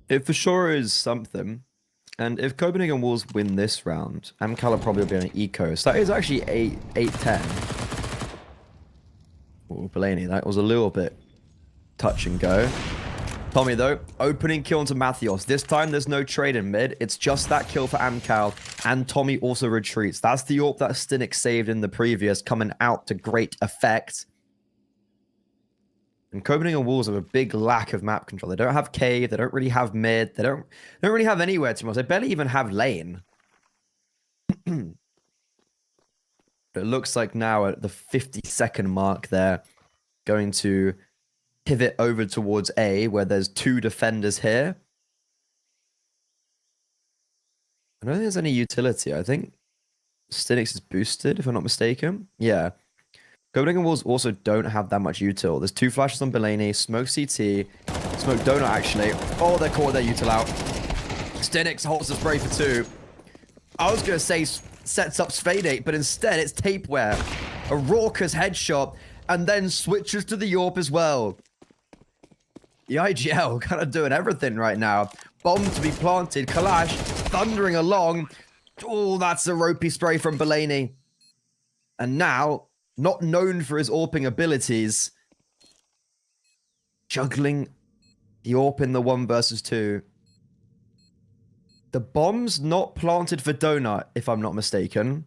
It for sure is something. And if Copenhagen Wolves win this round, Amkal will probably be on an eco. So that is actually 8-10. Oh, Belaney, that was a little bit touch and go. Tommy, though, opening kill into Mathios. This time, there's no trade in mid. It's just that kill for Amkal, and Tommy also retreats. That's the AWP that Stinik saved in the previous, coming out to great effect. And Copenhagen Wolves have a big lack of map control. They don't have cave. They don't really have mid. They don't really have anywhere too much. They barely even have lane. It looks like now at the 50-second mark, they're going to pivot over towards A, where there's 2 defenders here. I don't think there's any utility. I think Stinix is boosted, if I'm not mistaken. Yeah. Copenhagen Wolves also don't have that much util. There's 2 flashes on Belaney, smoke CT, smoke donut actually. Oh, they're caught their util out. Stinix holds the spray for 2. I was going to say sets up Sfadate, but instead it's Tapeware. A raucous headshot, and then switches to the AWP as well. The IGL kind of doing everything right now. Bomb to be planted. Kalash thundering along. Oh, that's a ropey spray from Belaney. And now, not known for his AWPing abilities, juggling the AWP in the 1 versus 2. The bomb's not planted for Donut, if I'm not mistaken.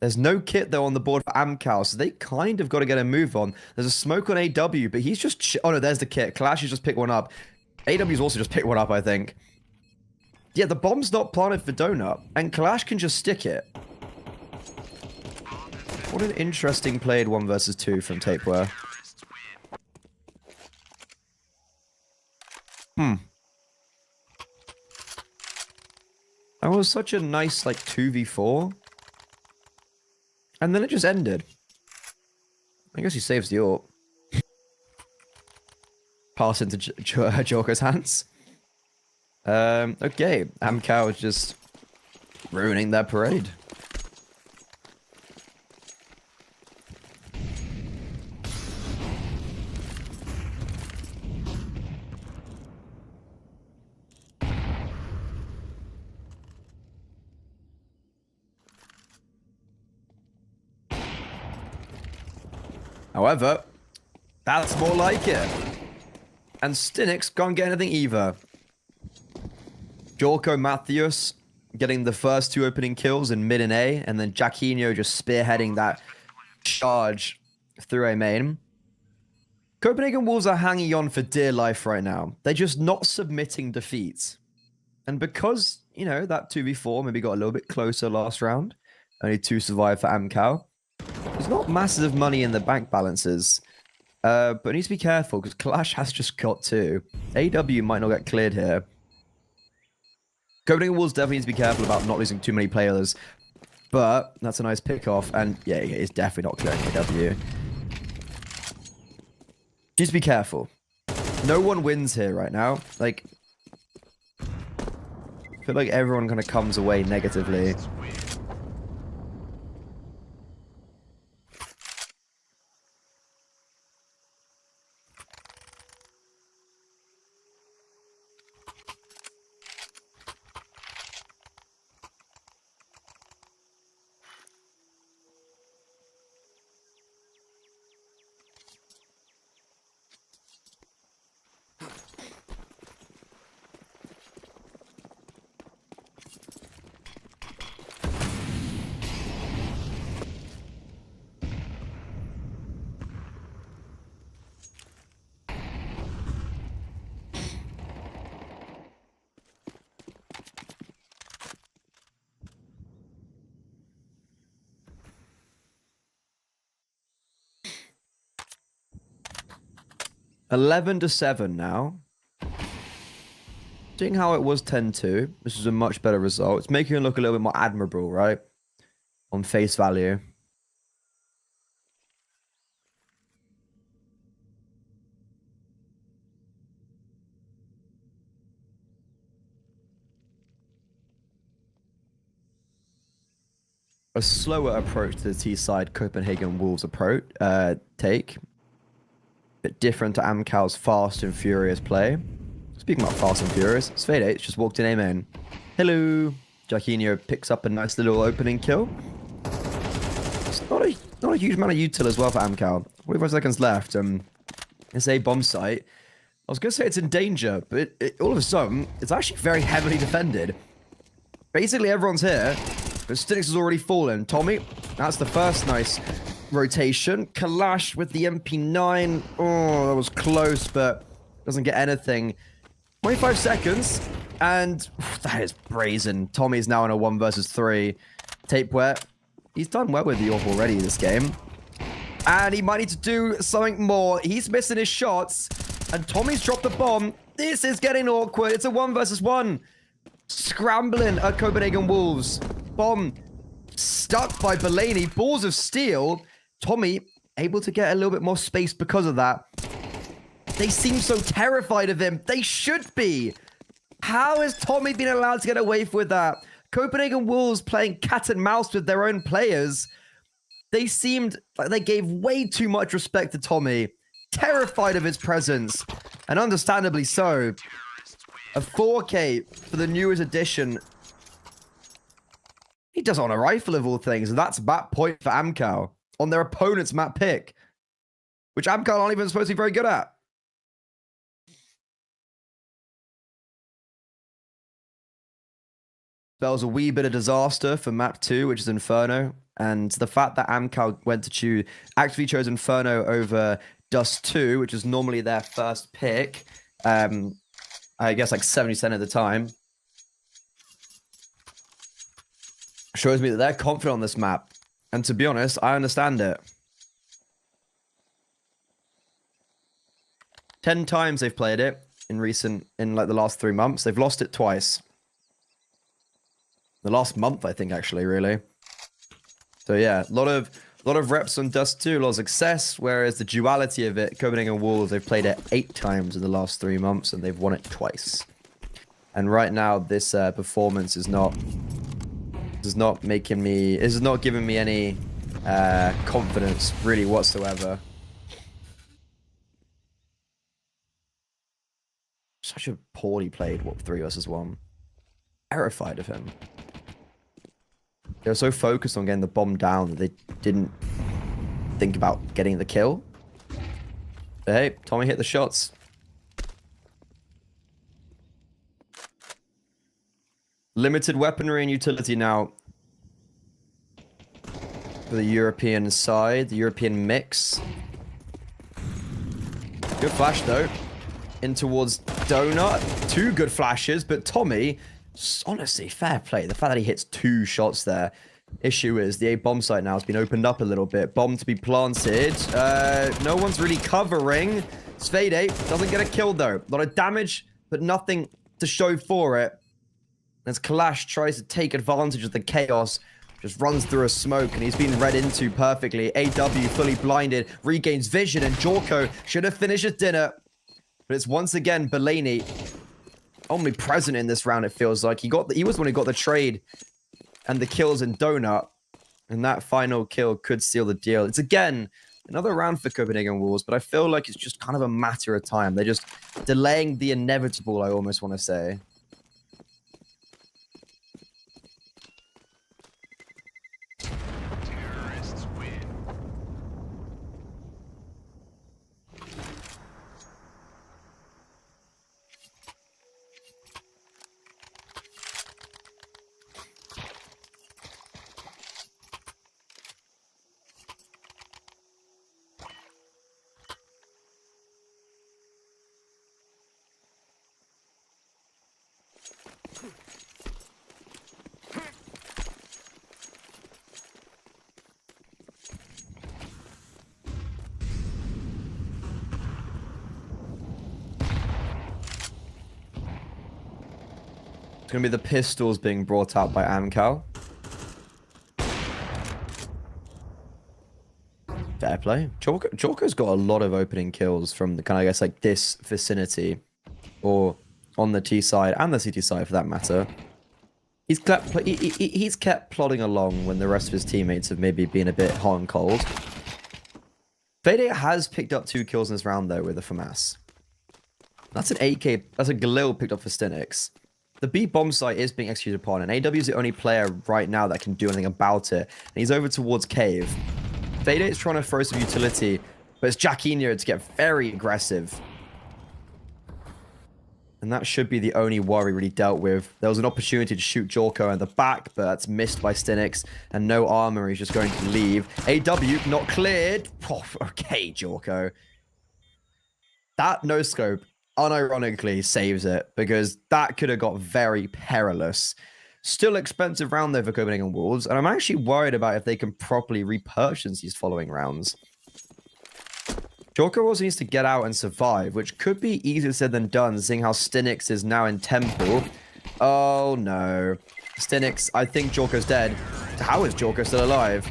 There's no kit, though, on the board for Amkal, so they kind of got to get a move on. There's a smoke on AW, but he's just... Oh, no, there's the kit. Kalash has just picked one up. AW's also just picked one up, I think. Yeah, the bomb's not planted for Donut, and Kalash can just stick it. What an interesting played 1 versus 2 from Tapeware. That was such a nice, like, 2v4. And then it just ended. I guess he saves the AWP. Pass into Joker's hands. Okay. Amkal is just ruining their parade. However, that's more like it. And Stinix can't get anything either. Jorko Mathius getting the first 2 opening kills in mid and A, and then Jaquinho just spearheading that charge through A main. Copenhagen Wolves are hanging on for dear life right now. They're just not submitting defeats. And because, you know, that 2v4 maybe got a little bit closer last round, only 2 survived for Amkal. There's not massive money in the bank balances, but needs to be careful because Clash has just got 2. AW might not get cleared here. Copenhagen Wolves definitely needs to be careful about not losing too many players, but that's a nice pick off, and yeah, it's definitely not clearing AW. Just be careful. No one wins here right now. Like, I feel like everyone kind of comes away negatively. $11-7 now. Seeing how it was 10-2, this is a much better result. It's making it look a little bit more admirable, right? On face value. A slower approach to the T side Copenhagen Wolves approach take. Bit different to Amkal's fast and furious play. Speaking about fast and furious, Sfadate just walked in A main. Hello. Jaquinho picks up a nice little opening kill. It's not a huge amount of util as well for Amkal. 45 seconds left. It's a bomb site. was going to say it's in danger, but all of a sudden, it's actually very heavily defended. Basically, everyone's here, but Stinix has already fallen. Tommy, that's the first nice rotation. Kalash with the MP9. Oh, that was close, but doesn't get anything. 25 seconds, and that is brazen. Tommy's now in a 1 versus 3. Tapeware, he's done well with the AWP already this game. And he might need to do something more. He's missing his shots, and Tommy's dropped the bomb. This is getting awkward. It's a 1 versus 1. Scrambling at Copenhagen Wolves. Bomb stuck by Belaney. Balls of steel. Tommy able to get a little bit more space because of that. They seem so terrified of him. They should be. How has Tommy been allowed to get away with that? Copenhagen Wolves playing cat and mouse with their own players. They seemed like they gave way too much respect to Tommy. Terrified of his presence. And understandably so. A 4K for the newest edition. He does on a rifle of all things. And that's map point for Amkal. On their opponent's map pick. Which Amkal aren't even supposed to be very good at. That was a wee bit of disaster for map 2, which is Inferno. And the fact that Amkal went to choose, actually chose Inferno over Dust 2, which is normally their first pick, I guess like 70% of the time, shows me that they're confident on this map. And to be honest, I understand it. 10 times they've played it in like the last 3 months. They've lost it twice. The last month, I think, actually, really. So yeah, a lot of reps on Dust 2, a lot of success, whereas the duality of it, Copenhagen Wolves, they've played it 8 times in the last 3 months, and they've won it twice. And right now, this performance is not giving me any confidence, really, whatsoever. Such a poorly played 3 versus 1. Terrified of him. They were so focused on getting the bomb down that they didn't think about getting the kill. But hey, Tommy hit the shots. Limited weaponry and utility now for the European side, the European mix. Good flash though. In towards Donut. 2 good flashes, but Tommy, honestly, fair play. The fact that he hits 2 shots there. Issue is the A bomb site now has been opened up a little bit. Bomb to be planted. No one's really covering. Svede doesn't get a kill though. A lot of damage, but nothing to show for it. As Kalash tries to take advantage of the chaos, just runs through a smoke, and he's been read into perfectly. AW fully blinded, regains vision, and Jorko should have finished his dinner. But it's once again Belaney only present in this round, it feels like. He was the one who got the trade and the kills in Donut. And that final kill could seal the deal. It's again another round for Copenhagen Wolves, but I feel like it's just kind of a matter of time. They're just delaying the inevitable, I almost want to say. It's going to be the pistols being brought out by Amkal. Fair play. Jorko's got a lot of opening kills from the kind of, I guess, like this vicinity. Or on the T side and the CT side for that matter. He's kept plodding along when the rest of his teammates have maybe been a bit hot and cold. Veto has picked up 2 kills in this round though with a FAMAS. That's an AK, that's a Galil picked up for Stinix. The B bomb site is being executed upon, and AW is the only player right now that can do anything about it. And he's over towards Cave. Veto is trying to throw some utility, but it's Jackinho to get very aggressive. And that should be the only worry really dealt with. There was an opportunity to shoot Jorko in the back, but that's missed by Stinix. And no armor, he's just going to leave. AW not cleared. Oh, okay, Jorko. That no-scope unironically saves it, because that could have got very perilous. Still expensive round though for Copenhagen Wolves, and I'm actually worried about if they can properly repurchase these following rounds. Jorko also needs to get out and survive, which could be easier said than done, seeing how Stinix is now in Temple. Oh no. Stinix, I think Jorko's dead. How is Jorko still alive?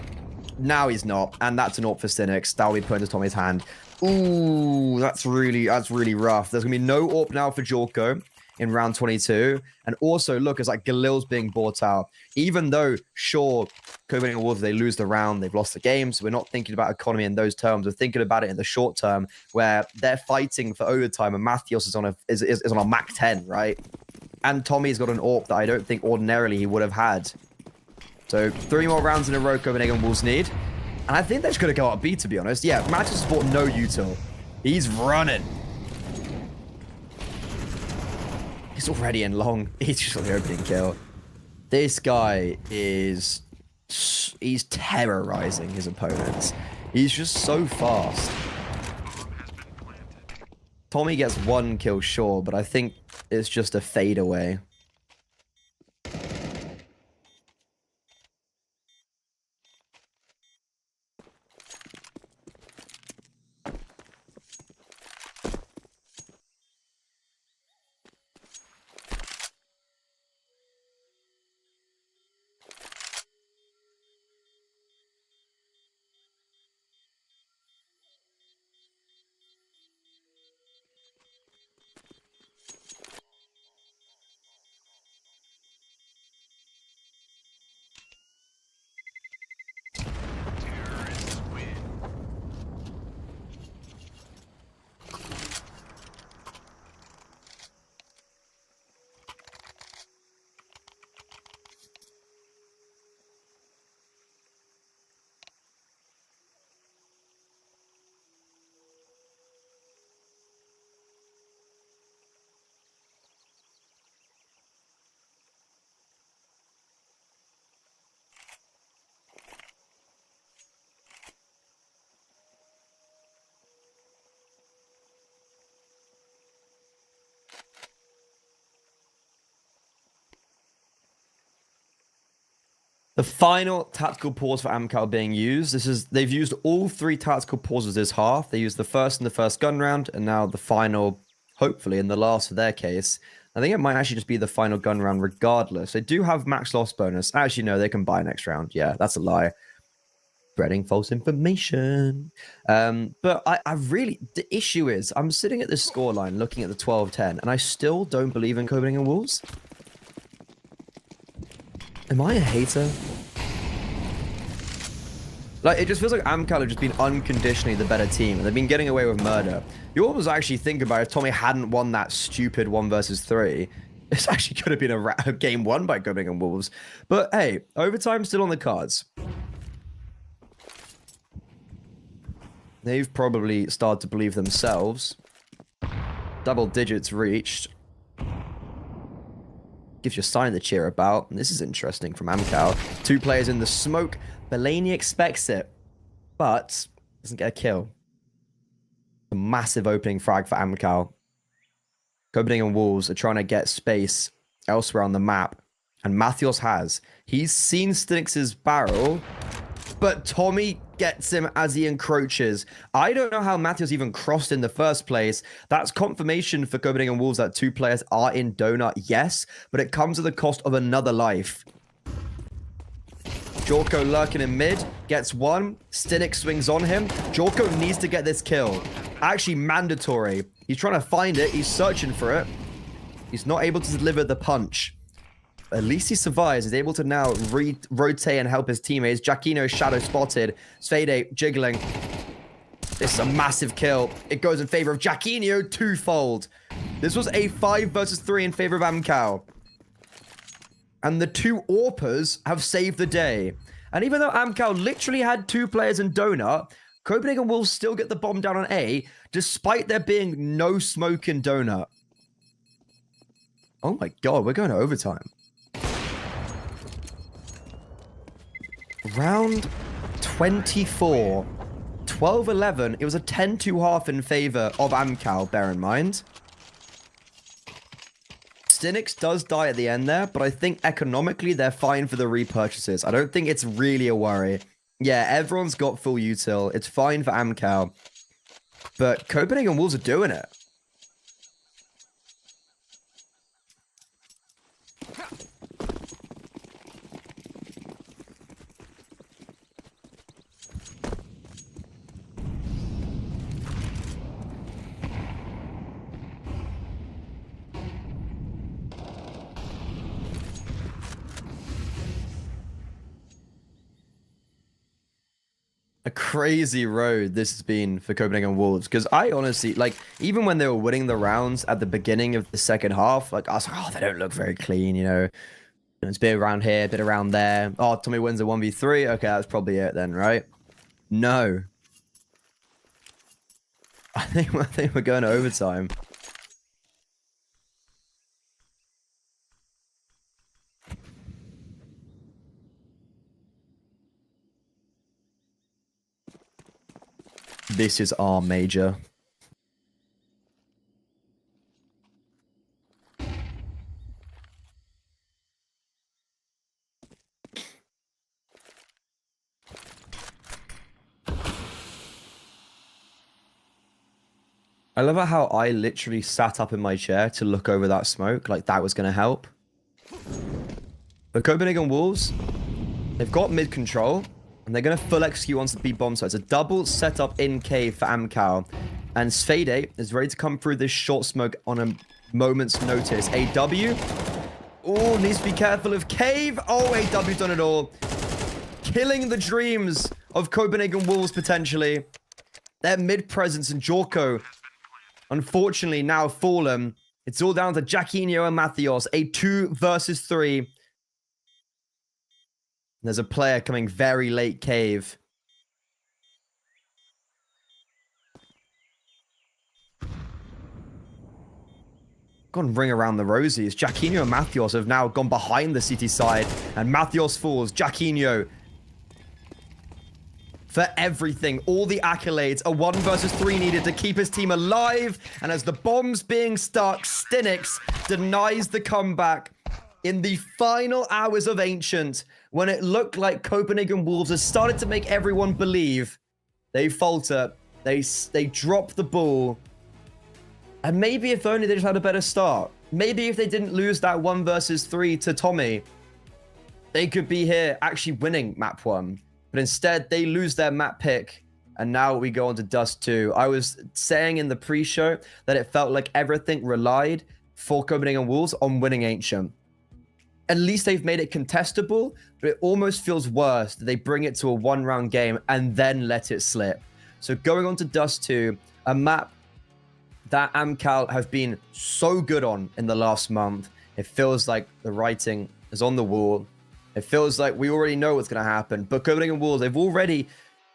Now he's not, and that's an AWP for Stinix. That'll be put into Tommy's hand. Ooh, that's really rough. There's gonna be no AWP now for Jorko in round 22. And also, look, it's like Galil's being bought out. Even though, sure, Copenhagen Wolves, they lose the round, they've lost the game, so we're not thinking about economy in those terms. We're thinking about it in the short term, where they're fighting for overtime, and Mathios is on a Mach 10, right? And Tommy's got an AWP that I don't think ordinarily he would have had. So 3 more rounds in a row Copenhagen Wolves need. And I think they're just going to go up B, to be honest. Yeah, Mathios has bought no util. He's running. He's already in long. He's just on the opening kill. This guy is... He's terrorizing his opponents. He's just so fast. Tommy gets 1 kill, sure, but I think it's just a fade away. The final tactical pause for Amkal being used. They've used all 3 tactical pauses this half. They used the first in the first gun round, and now the final, hopefully, in the last for their case. I think it might actually just be the final gun round regardless. They do have max loss bonus. Actually, no, they can buy next round. Yeah, that's a lie. Spreading false information. But I really... The issue is, I'm sitting at this scoreline looking at the 12-10, and I still don't believe in Copenhagen Wolves. Am I a hater? Like, it just feels like Amkal have just been unconditionally the better team, and they've been getting away with murder. You almost actually think about it, if Tommy hadn't won that stupid 1 versus 3, this actually could have been a game won by Copenhagen Wolves. But hey, overtime still on the cards. They've probably started to believe themselves. Double digits reached. Gives you a sign to cheer about. And this is interesting from Amkal. 2 players in the smoke. Belaney expects it, but doesn't get a kill. A massive opening frag for Amkal. Copenhagen Wolves are trying to get space elsewhere on the map. And Mathios has. He's seen Stinix's barrel, but Tommy gets him as he encroaches. I don't know how Mathios even crossed in the first place. That's confirmation for Copenhagen Wolves that 2 players are in donut, yes, but it comes at the cost of another life. Jorko lurking in mid, gets 1. Stinix swings on him. Jorko needs to get this kill. Actually, mandatory. He's trying to find it. He's searching for it. He's not able to deliver the punch. At least he survives. He's able to now rotate and help his teammates. Giacchino shadow spotted. Sfede jiggling. This is a massive kill. It goes in favor of Giacchino twofold. This was a 5 versus 3 in favor of Amkal. And the 2 AWPers have saved the day. And even though Amkal literally had 2 players in donut, Copenhagen will still get the bomb down on A, despite there being no smoke in donut. Oh my god, we're going to overtime. Round 24. 12-11. It was a 10-2 in favor of Amkal, bear in mind. Stinix does die at the end there, but I think economically they're fine for the repurchases. I don't think it's really a worry. Yeah, everyone's got full util. It's fine for Amkal. But Copenhagen Wolves are doing it. A crazy road this has been for Copenhagen Wolves, because I honestly, like, even when they were winning the rounds at the beginning of the second half, like, I was like, oh, they don't look very clean, you know. It's a bit around here, a bit around there. Oh, Tommy wins a 1v3. Okay, that's probably it then, right? No. I think we're going to overtime. This is our major. I love how I literally sat up in my chair to look over that smoke, like that was going to help. But Copenhagen Wolves, they've got mid control, and they're going to full execute onto the B bomb. So it's a double setup in cave for Amkal. And Svede is ready to come through this short smoke on a moment's notice. AW. Oh, needs to be careful of cave. Oh, AW done it all. Killing the dreams of Copenhagen Wolves, potentially. Their mid presence and Jorko, unfortunately, now fallen. It's all down to Jaquinho and Mathios. A 2 versus 3. There's a player coming very late cave. Gone ring around the rosies. Jaquinho and Mathios have now gone behind the CT side. And Mathios falls. Jaquinho. For everything. All the accolades. A 1 versus 3 needed to keep his team alive. And as the bomb's being stuck, Stinix denies the comeback. In the final hours of Ancient, when it looked like Copenhagen Wolves has started to make everyone believe, they falter. They drop the ball. And maybe if only they just had a better start. Maybe if they didn't lose that 1 versus 3 to Tommy, they could be here actually winning map 1. But instead, they lose their map pick. And now we go on to Dust 2. I was saying in the pre-show that it felt like everything relied for Copenhagen Wolves on winning Ancient. At least they've made it contestable, but it almost feels worse that they bring it to a one-round game and then let it slip. So going on to Dust 2, a map that Amkal have been so good on in the last month. It feels like the writing is on the wall. It feels like we already know what's going to happen. But Copenhagen Wolves, they've already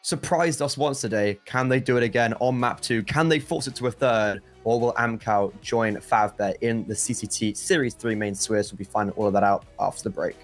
surprised us once today. Can they do it again on map 2? Can they force it to a third? Or will Amkal join Favbet in the CCT Series 3 main Swiss? We'll be finding all of that out after the break.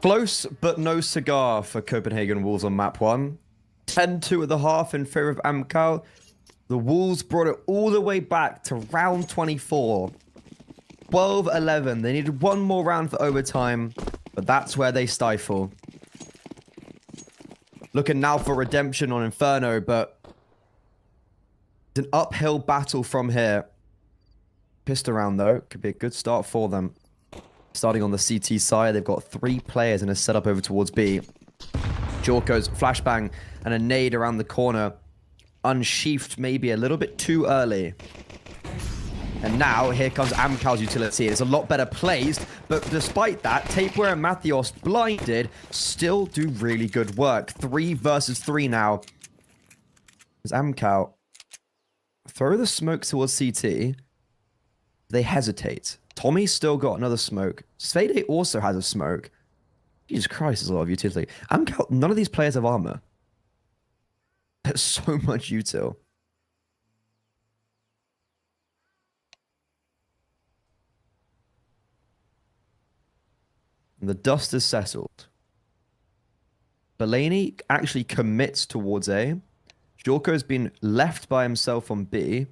Close, but no cigar for Copenhagen Wolves on map 1. 10-2 at the half in favor of Amkal. The Wolves brought it all the way back to round 24. 12-11. They needed one more round for overtime, but that's where they stifle. Looking now for redemption on Inferno, but it's an uphill battle from here. Pissed around, though. Could be a good start for them. Starting on the CT side, they've got 3 players in a setup over towards B. Jorko's flashbang and a nade around the corner. Unsheathed maybe a little bit too early. And now, here comes Amkal's utility. It's a lot better placed, but despite that, Tapeware and Mathios, blinded, still do really good work. 3 versus 3 now. As Amkal throw the smoke towards CT. They hesitate. Tommy's still got another smoke. Svede also has a smoke. Jesus Christ, there's a lot of utility. Amkal, none of these players have armor. There's so much util. And the dust is settled. Belaney actually commits towards A. Jorko's been left by himself on B.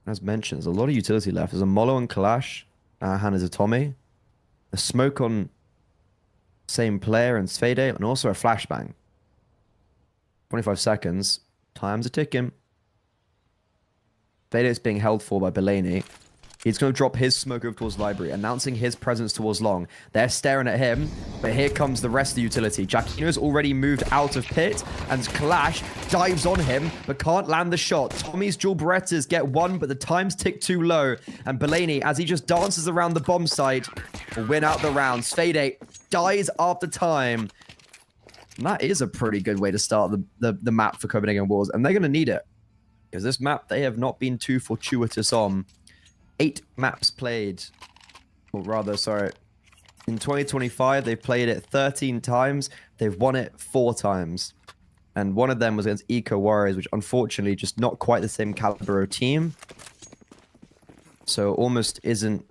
As mentioned, there's a lot of utility left. There's a Molo and Kalash. Hannah is a Tommy. A smoke on same player and Svede, and also a flashbang. 25 seconds. Time's a ticking. Svede is being held for by Belaney. He's going to drop his smoke over towards library, announcing his presence towards long. They're staring at him, but here comes the rest of the utility. Giacchino's already moved out of pit, and Clash dives on him, but can't land the shot. Tommy's dual Berettas get one, but the times tick too low. And Belaney, as he just dances around the bomb site, will win out the round. Svede dies after time. And that is a pretty good way to start the map for Copenhagen Wolves, and they're going to need it. Because this map, they have not been too fortuitous on. 8 maps played, or rather, sorry, in 2025, they've played it 13 times. They've won it 4 times. And one of them was against Eco Warriors, which unfortunately just not quite the same caliber of team. So almost isn't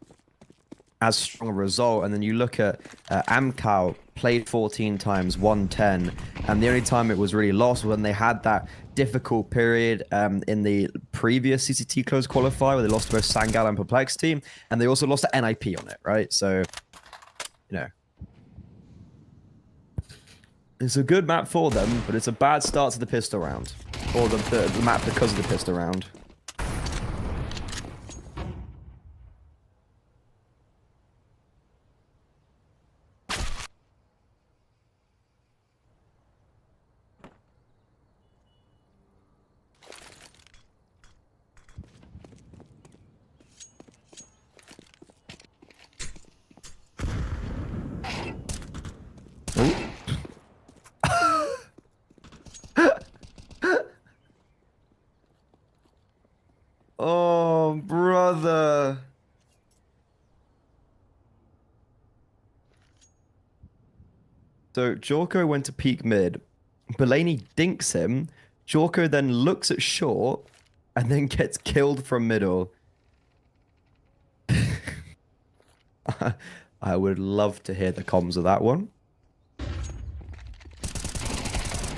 as strong a result. And then you look at Amkal, played 14 times, won 10. And the only time it was really lost was when they had that difficult period in the previous CCT close qualifier where they lost to both Sangal and Perplexity. And they also lost to NIP on it, right? So, you know. It's a good map for them, but it's a bad start to the pistol round. Or the map because of the pistol round. Oh, brother. So, Jorko went to peak mid. Belaney dinks him. Jorko then looks at short and then gets killed from middle. I would love to hear the comms of that one.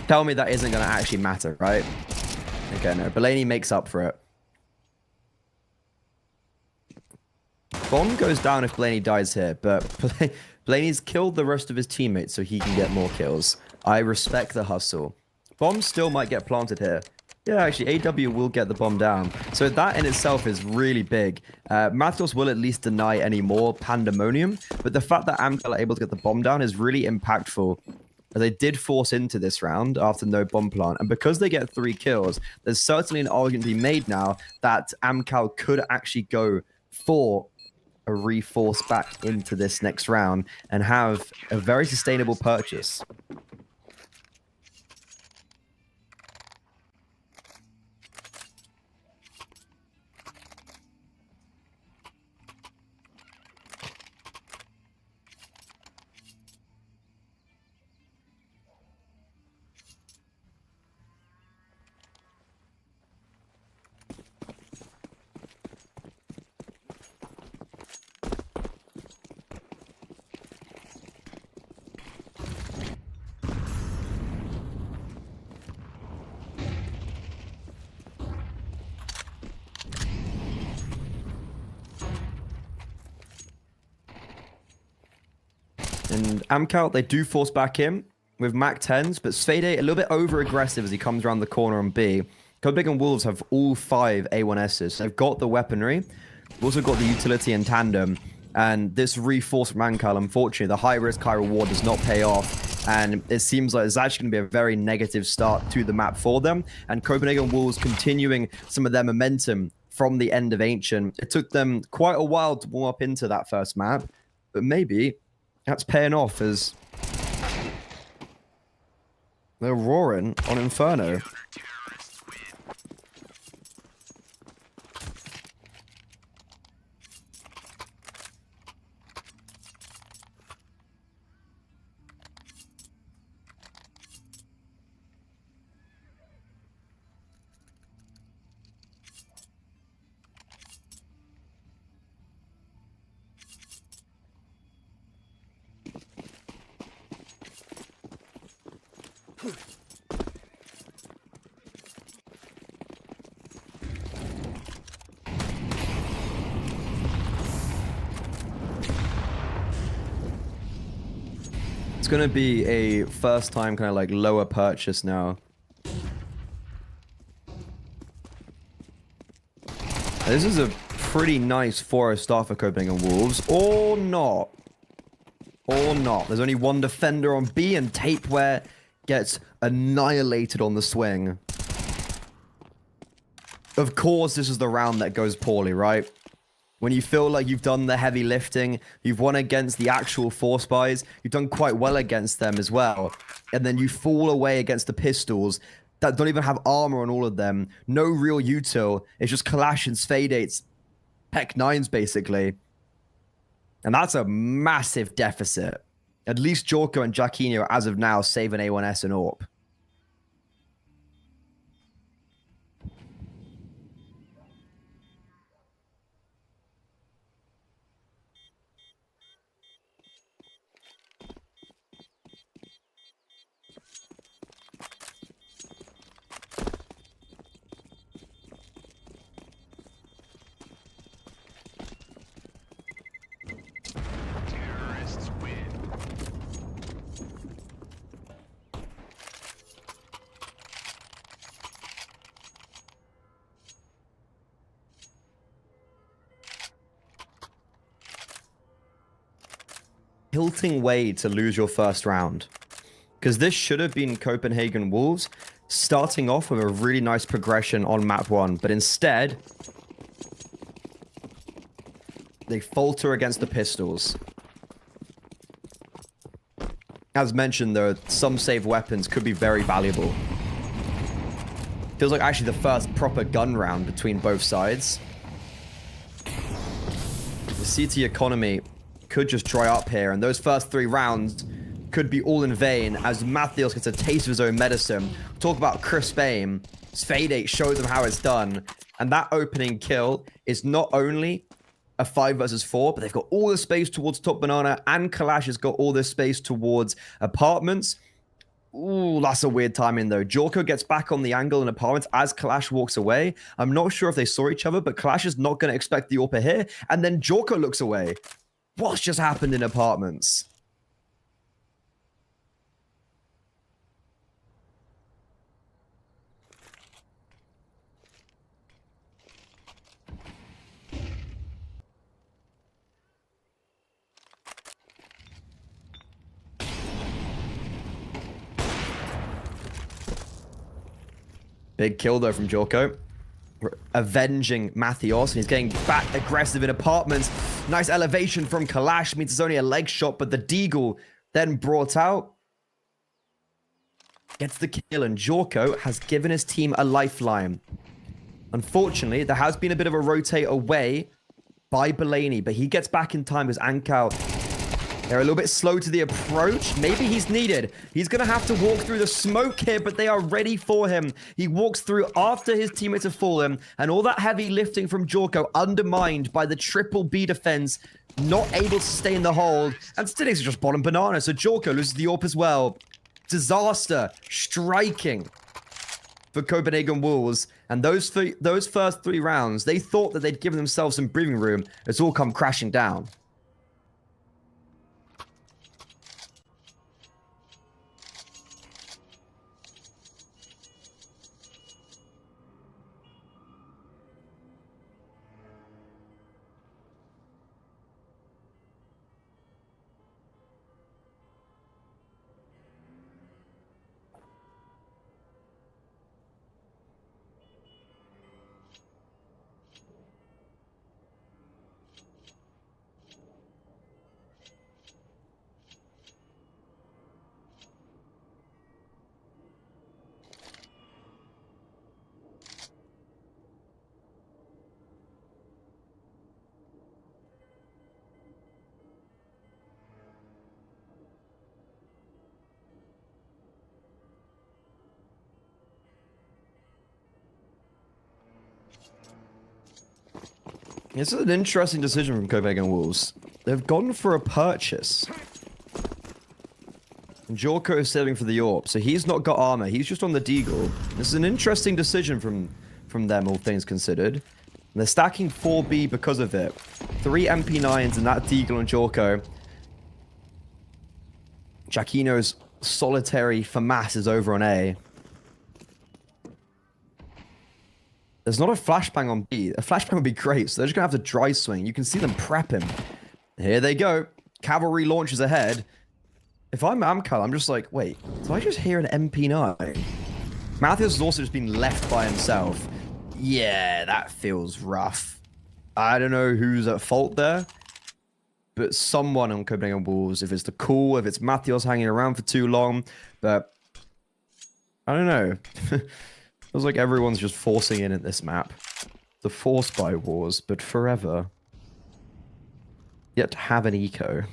Tell me that isn't going to actually matter, right? Okay, no. Belaney makes up for it. Bomb goes down if Belaney dies here, but Belaney's killed the rest of his teammates so he can get more kills. I respect the hustle. Bomb still might get planted here. Yeah, actually, AW will get the bomb down. So that in itself is really big. Mathos will at least deny any more pandemonium, but the fact that Amkal are able to get the bomb down is really impactful. They did force into this round after no bomb plant, and because they get 3 kills, there's certainly an argument to be made now that Amkal could actually go for a reforce back into this next round and have a very sustainable purchase. and Amkal, they do force back in with Mac 10s, but Svede a little bit over-aggressive as he comes around the corner on B. Copenhagen Wolves have all 5 A1Ss. They've got the weaponry. They've also got the utility in tandem. And this reforce from Amkal, unfortunately, the high-risk, high-reward does not pay off. And it seems like it's actually going to be a very negative start to the map for them. And Copenhagen Wolves continuing some of their momentum from the end of Ancient. It took them quite a while to warm up into that first map. But maybe that's paying off as they're roaring on Inferno. It's going to be a first time kind of like lower purchase now. This is a pretty nice 4-0 start for Copenhagen Wolves. Or not. Or not. There's only one defender on B, and Tapeware gets annihilated on the swing. Of course, this is the round that goes poorly, right? When you feel like you've done the heavy lifting, you've won against the actual force buys, you've done quite well against them as well, and then you fall away against the pistols that don't even have armor on all of them, no real util, it's just Kalash and Sveidates, Peck 9s basically. And that's a massive deficit. At least Jorko and Jacquinho, as of now, save an A1S and AWP. Tilting way to lose your first round, because this should have been Copenhagen Wolves starting off with a really nice progression on map 1, but instead they falter against the pistols. As mentioned though, some save weapons could be very valuable. Feels like actually the first proper gun round between both sides. The CT economy could just dry up here, and those first 3 rounds could be all in vain as Mathios gets a taste of his own medicine. Talk about crisp aim. Sveidates shows them how it's done, and that opening kill is not only a 5 versus 4, but they've got all the space towards top banana, and Kalash has got all this space towards apartments. Ooh, that's a weird timing though. Jorko gets back on the angle in apartments as Kalash walks away. I'm not sure if they saw each other, but Kalash is not going to expect the AWP here, and then Jorko looks away. What's just happened in apartments? Big kill though from Jorko. Avenging Mathios, and he's getting back aggressive in apartments. Nice elevation from Kalash, means it's only a leg shot, but the Deagle then brought out. Gets the kill, and Jorko has given his team a lifeline. Unfortunately, there has been a bit of a rotate away by Belaney, but he gets back in time because Amkal, they're a little bit slow to the approach. Maybe he's needed. He's going to have to walk through the smoke here, but they are ready for him. He walks through after his teammates have fallen, and all that heavy lifting from Jorko undermined by the triple B defense, not able to stay in the hold, and still is just bottom banana, so Jorko loses the AWP as well. Disaster striking for Copenhagen Wolves, and those first 3 rounds, they thought that they'd given themselves some breathing room. It's all come crashing down. This is an interesting decision from Copenhagen Wolves. They've gone for a purchase. And Jorko is saving for the AWP, so he's not got armor. He's just on the Deagle. This is an interesting decision from them, all things considered. And they're stacking 4B because of it. 3 MP9s and that Deagle and Jorko. Giacchino's solitary FAMAS is over on A. There's not a flashbang on B. A flashbang would be great, so they're just going to have to dry swing. You can see them prep him. Here they go. Cavalry launches ahead. If I'm Amkal, I'm just like, wait, did I just hear an MP9? Matthias has also just been left by himself. Yeah, that feels rough. I don't know who's at fault there, but someone on Copenhagen Wolves, if it's the call, if it's Matthias hanging around for too long, but I don't know. Feels like everyone's just forcing in at this map. The force by wars, but forever. Yet to have an eco.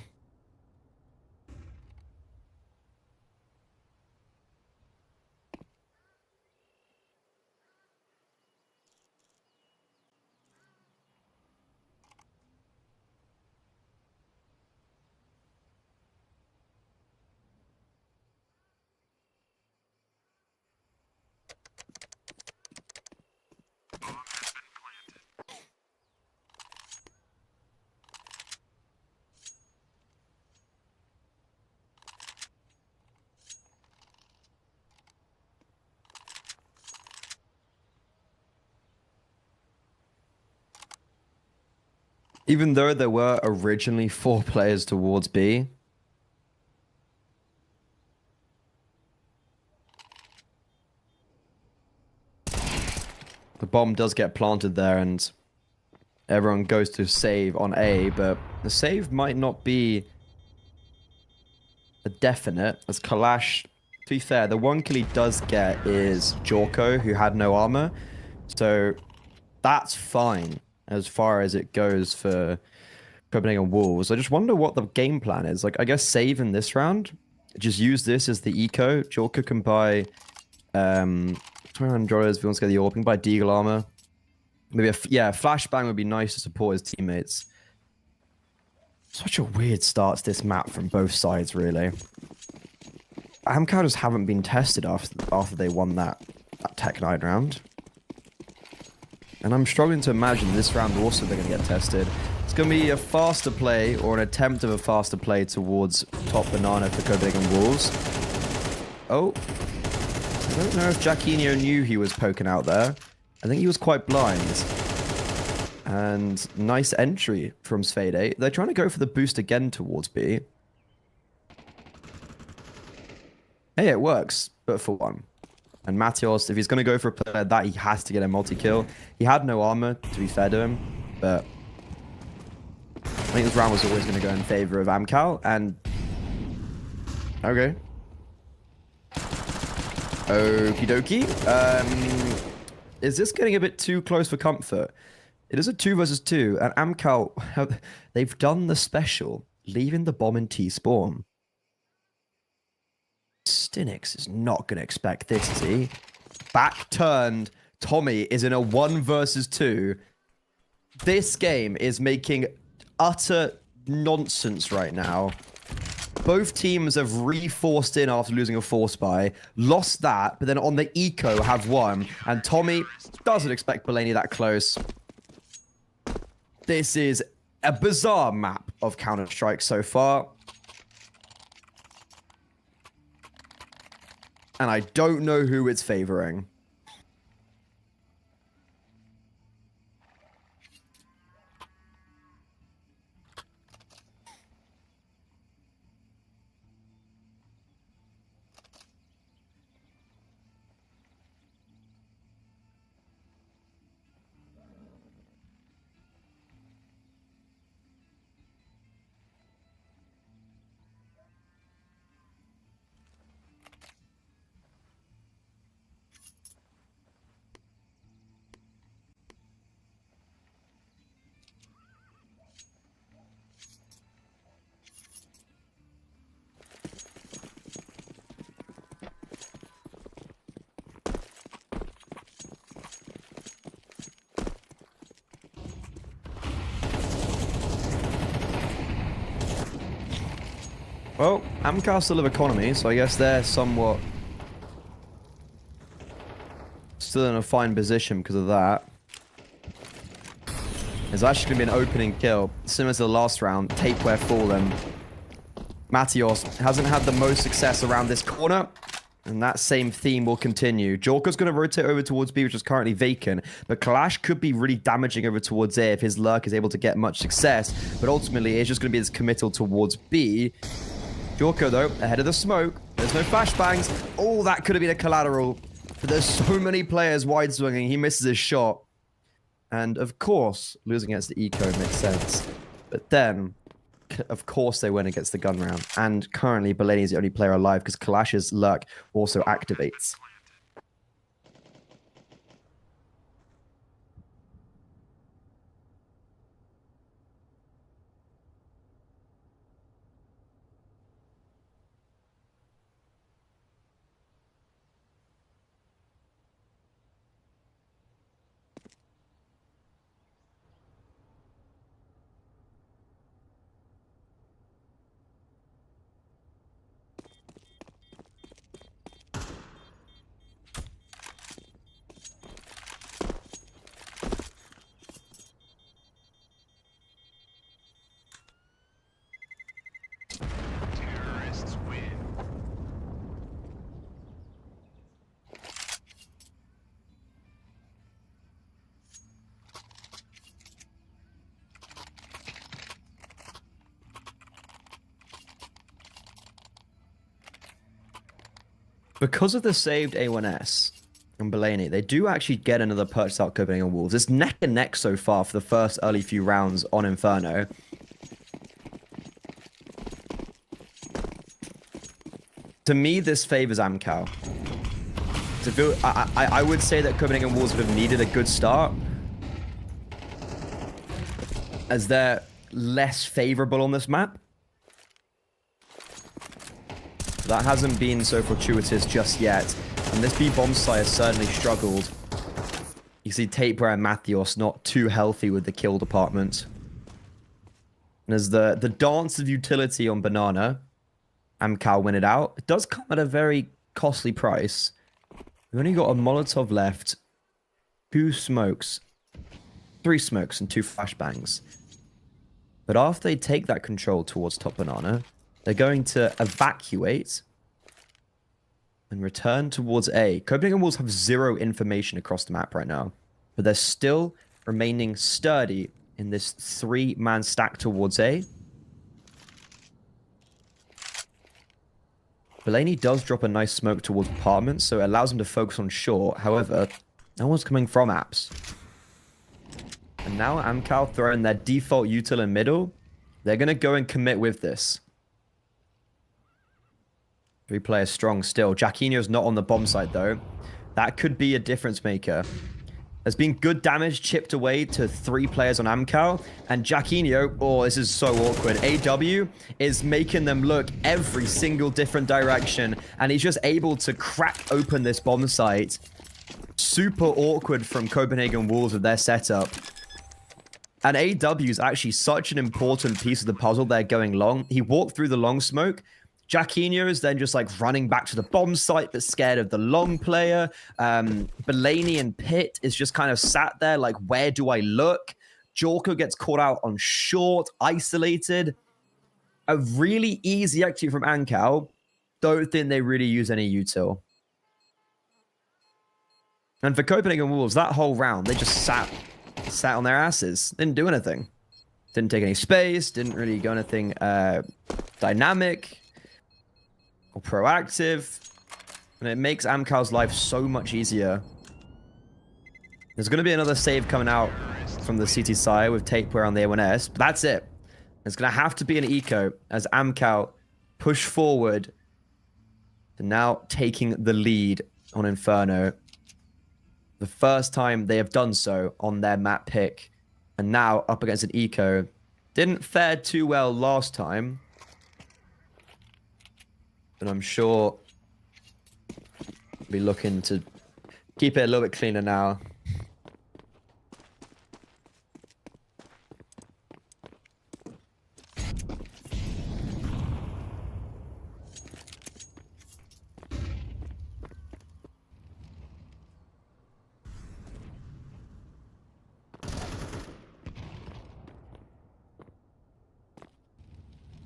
Even though there were originally 4 players towards B. The bomb does get planted there and everyone goes to save on A, but the save might not be a definite, as Kalash, to be fair, the one kill he does get is Jorko, who had no armor. So that's fine as far as it goes for Copenhagen Wolves. I just wonder what the game plan is. Like, I guess save in this round. Just use this as the eco. Jorko can buy $200 if he wants to get the AWP. He can buy Deagle armor. Maybe yeah, flashbang would be nice to support his teammates. Such a weird start to this map from both sides, really. Amkal just haven't been tested after they won that Tech 9 round. And I'm struggling to imagine this round also they're going to get tested. It's going to be a faster play, or an attempt of a faster play towards top banana for Copenhagen Wolves. Oh. I don't know if Giacchino knew he was poking out there. I think he was quite blind. And nice entry from Svede. They're trying to go for the boost again towards B. Hey, it works, but for one. And Matthias, if he's going to go for a play like that, he has to get a multi-kill. He had no armor, to be fair to him, but I think this round was always going to go in favor of Amkal, and okay. Okie dokie. Is this getting a bit too close for comfort? It is a 2 versus 2, and Amkal, they've done the special, leaving the bomb in T-spawn. Stinix is not going to expect this, is he? Back turned. Tommy is in a 1 versus 2. This game is making utter nonsense right now. Both teams have reforced in after losing a force buy, lost that, but then on the eco have won. And Tommy doesn't expect Belaney that close. This is a bizarre map of Counter-Strike so far. And I don't know who it's favoring. Well, Amkal still have economy, so I guess they're somewhat still in a fine position because of that. There's actually going to be an opening kill, similar to the last round. Tapeware fallen. Matios hasn't had the most success around this corner, and that same theme will continue. Jorka's going to rotate over towards B, which is currently vacant, but Clash could be really damaging over towards A if his lurk is able to get much success, but ultimately it's just going to be this committal towards B. Jorko, though, ahead of the smoke. There's no flashbangs. Oh, that could have been a collateral, but there's so many players wide swinging. He misses his shot. And, of course, losing against the eco makes sense. But then, of course, they win against the gun round. And currently, Belaney is the only player alive because Kalash's lurk also activates. Because of the saved A1S and Belaney, they do actually get another purchase out Copenhagen Wolves. It's neck and neck so far for the first early few rounds on Inferno. To me, this favors Amkal. I would say that Copenhagen Wolves would have needed a good start, as they're less favorable on this map. That hasn't been so fortuitous just yet. And this B-bomb site has certainly struggled. You see Tapeware and Mathios not too healthy with the kill department. And as the dance of utility on Banana, Amkal win it out. It does come at a very costly price. We've only got a Molotov left, 2 smokes, 3 smokes, and 2 flashbangs. But after they take that control towards top Banana, they're going to evacuate and return towards A. Copenhagen Wolves have 0 information across the map right now, but they're still remaining sturdy in this 3-man stack towards A. Belaney does drop a nice smoke towards apartments, so it allows him to focus on short. However, no one's coming from apps. And now Amkal throwing their default util in middle. They're going to go and commit with this. 3 players strong still. Jacquinho's not on the bomb site, though. That could be a difference maker. There's been good damage chipped away to 3 players on Amkal. And Jacquinho, oh, this is so awkward. AW is making them look every single different direction. And he's just able to crack open this bomb site. Super awkward from Copenhagen Wolves with their setup. And AW is actually such an important piece of the puzzle. They're going long. He walked through the long smoke. Jacquinho is then just like running back to the bomb site, but scared of the long player. Belaney and Pitt is just kind of sat there like, where do I look? Jorko gets caught out on short, isolated. A really easy execute from Amkal. Don't think they really use any util. And for Copenhagen Wolves, that whole round, they just sat on their asses. Didn't do anything. Didn't take any space. Didn't really go anything dynamic or proactive. And it makes Amkal's life so much easier. There's going to be another save coming out from the CT side with Tapeware on the A1S. But that's it. It's going to have to be an eco as Amkal push forward to now taking the lead on Inferno. The first time they have done so on their map pick. And now up against an eco. Didn't fare too well last time. But I'm sure we'll be looking to keep it a little bit cleaner now.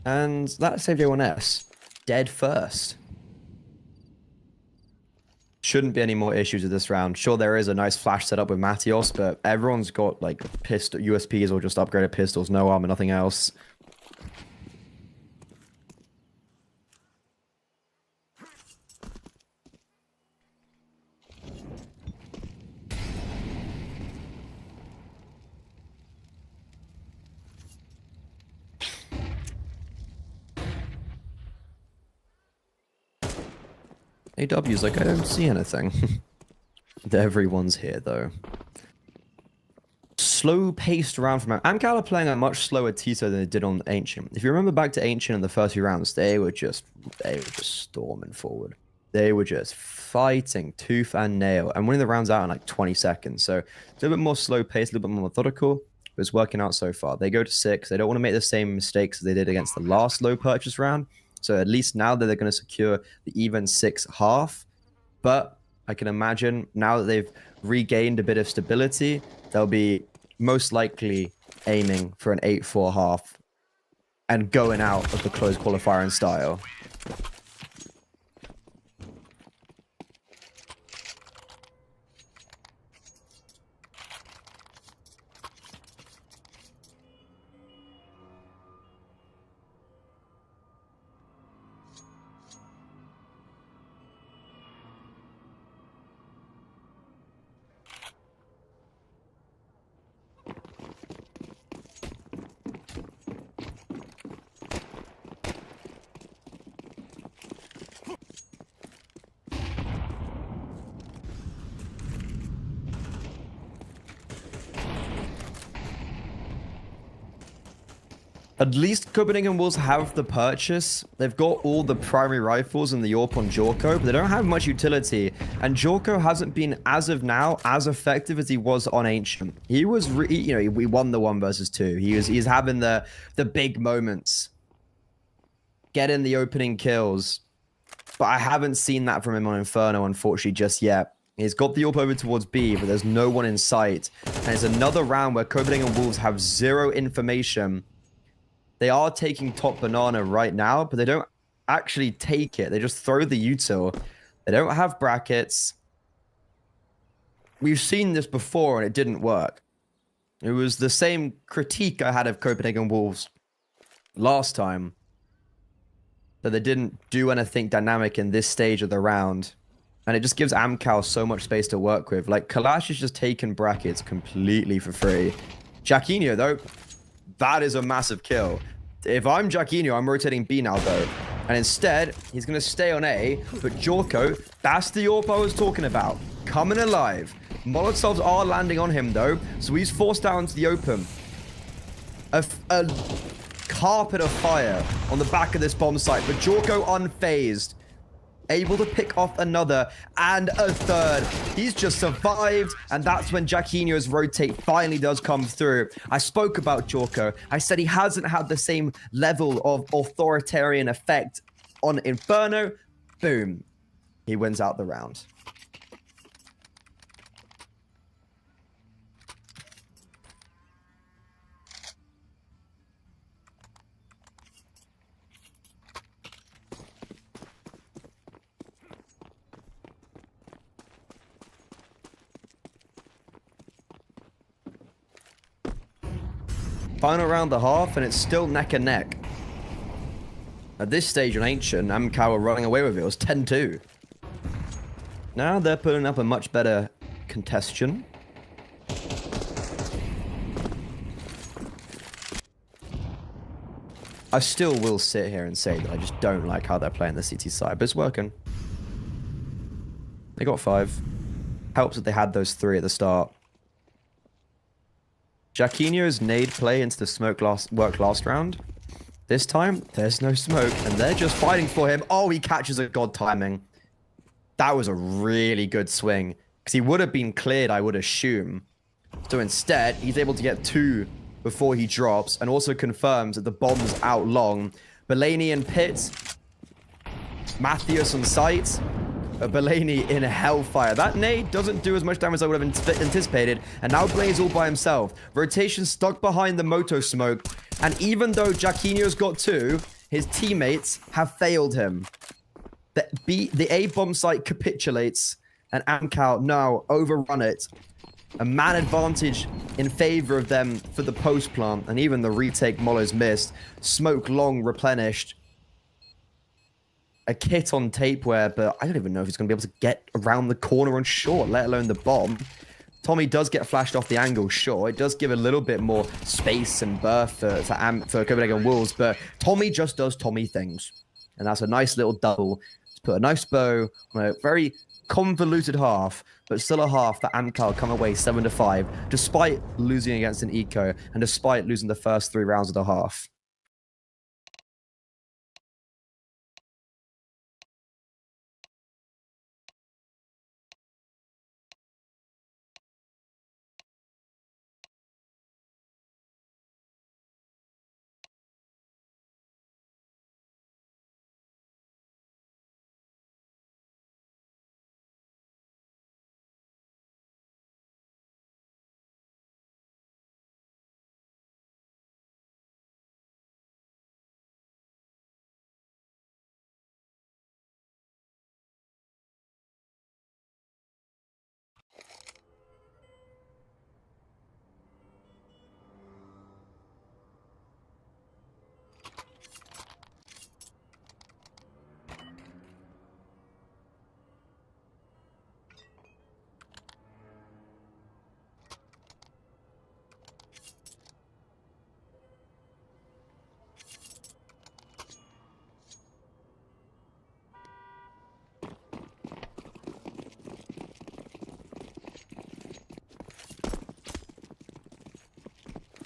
And that saved everyone else. Dead first. Shouldn't be any more issues with this round. Sure, there is a nice flash setup with Matios, but everyone's got like pistol USPs or just upgraded pistols, no armor, nothing else. AW's like, I don't see anything. Everyone's here, though. Slow-paced round from Amkal are playing a much slower TISO than they did on Ancient. If you remember back to Ancient in the first few rounds, they were just storming forward. They were just fighting tooth and nail and winning the rounds out in like 20 seconds. So it's a little bit more slow-paced, a little bit more methodical, but it's working out so far. They go to 6. They don't want to make the same mistakes as they did against the last low purchase round. So at least now that they're going to secure the even 6.5. But I can imagine now that they've regained a bit of stability, they'll be most likely aiming for an 8.4.5 and going out of the closed qualifier in style. At least Copenhagen Wolves have the purchase. They've got all the primary rifles and the AWP on Jorko, but they don't have much utility. And Jorko hasn't been, as of now, as effective as he was on Ancient. He was, we won the 1 versus 2. He's having the big moments, getting the opening kills. But I haven't seen that from him on Inferno, unfortunately, just yet. He's got the AWP over towards B, but there's no one in sight. And it's another round where Copenhagen Wolves have 0 information. They are taking top banana right now, but they don't actually take it. They just throw the util. They don't have brackets. We've seen this before and it didn't work. It was the same critique I had of Copenhagen Wolves last time, that they didn't do anything dynamic in this stage of the round. And it just gives Amkal so much space to work with. Like, Kalash is just taking brackets completely for free. Jacquinho, though, that is a massive kill. If I'm Jacquinho, I'm rotating B now, though. And instead, he's going to stay on A. But Jorko, that's the AWP I was talking about. Coming alive. Molotovs are landing on him, though. So he's forced out into the open. A carpet of fire on the back of this bomb site. But Jorko unfazed. Able to pick off another and a third. He's just survived, and that's when Jacquinho's rotate finally does come through. I spoke about Jorko. I said he hasn't had the same level of authoritarian effect on Inferno. Boom. He wins out the round. Final round the half, and it's still neck and neck. At this stage in Ancient, Amkal were running away with it. It was 10-2. Now they're putting up a much better contestion. I still will sit here and say that I just don't like how they're playing the CT side, but it's working. They got 5. Helps that they had those 3 at the start. Jacquinho's nade play into the smoke worked last round. This time, there's no smoke, and they're just fighting for him. Oh, he catches a god timing. That was a really good swing, because he would have been cleared, I would assume. So instead, he's able to get 2 before he drops, and also confirms that the bomb's out long. Belaney and Pitts. Matthews on site. Belaney in Hellfire. That nade doesn't do as much damage as I would have anticipated. And now Blaze all by himself. Rotation stuck behind the Moto smoke. And even though Jaquinho's got 2, his teammates have failed him. The A bomb site capitulates. And Amkal now overrun it. A man advantage in favor of them for the post plant. And even the retake Molo's missed. Smoke long replenished. A kit on tapeware, but I don't even know if he's going to be able to get around the corner on short, let alone the bomb. Tommy does get flashed off the angle, sure. It does give a little bit more space and berth for Copenhagen Wolves, but Tommy just does Tommy things. And that's a nice little double. Let's put a nice bow on a very convoluted half, but still a half that Amkal come away 7-5, despite losing against an eco, and despite losing the first 3 rounds of the half.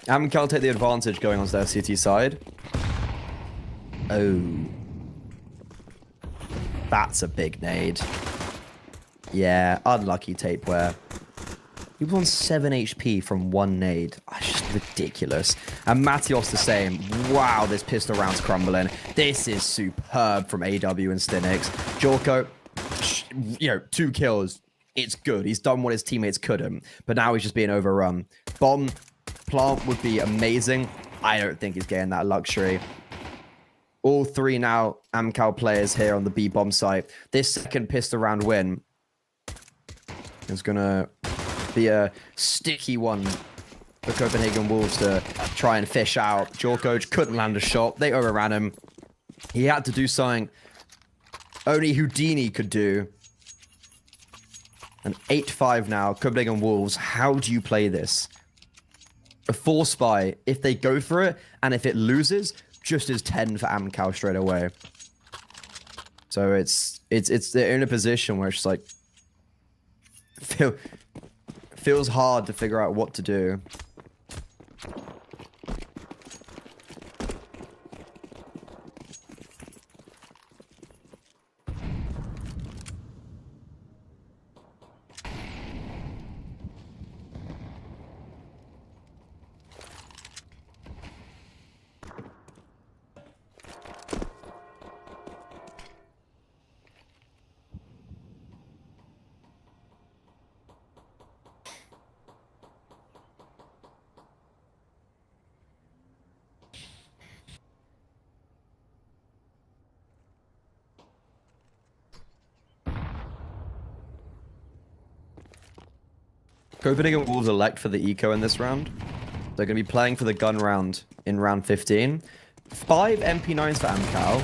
Amkal take the advantage going onto their CT side. Oh. That's a big nade. Yeah, unlucky tapeware. He was on 7 HP from 1 nade. That's just ridiculous. And Matios the same. Wow, this pistol round's crumbling. This is superb from AW and Stinix. Jorko, 2 kills. It's good. He's done what his teammates couldn't. But now he's just being overrun. Bomb plant would be amazing. I don't think he's getting that luxury. All 3 now Amkal players here on the B bomb site. This second pistol round win is gonna be a sticky one for Copenhagen Wolves to try and fish out. Jorko couldn't land a shot. They overran him. He had to do something only Houdini could do. An 8-5 now. Copenhagen Wolves. How do you play this? A 4 spy, if they go for it, and if it loses, just as 10 for Amkal straight away. So they're in a position where it's like feels hard to figure out what to do. Copenhagen Wolves elect for the eco in this round. They're going to be playing for the gun round in round 15. 5 MP9s for Amkal.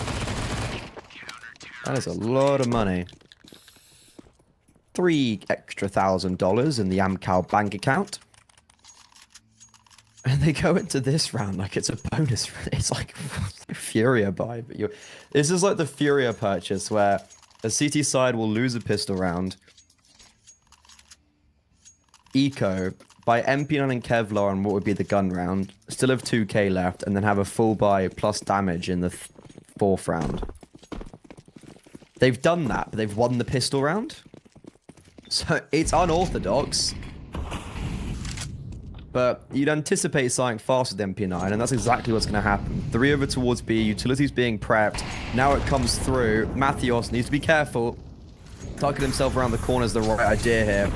That is a lot of money. $3 extra $1,000 in the Amkal bank account. And they go into this round like it's a bonus. It's like Furia buy. But this is like the Furia purchase where a CT side will lose a pistol round. Eco, buy MP9 and Kevlar on what would be the gun round, still have 2k left, and then have a full buy plus damage in the 4th round. They've done that, but they've won the pistol round. So it's unorthodox. But you'd anticipate something fast with MP9, and that's exactly what's going to happen. 3 over towards B, utilities being prepped. Now it comes through. Mathios needs to be careful. tucking himself around the corner is the right idea here.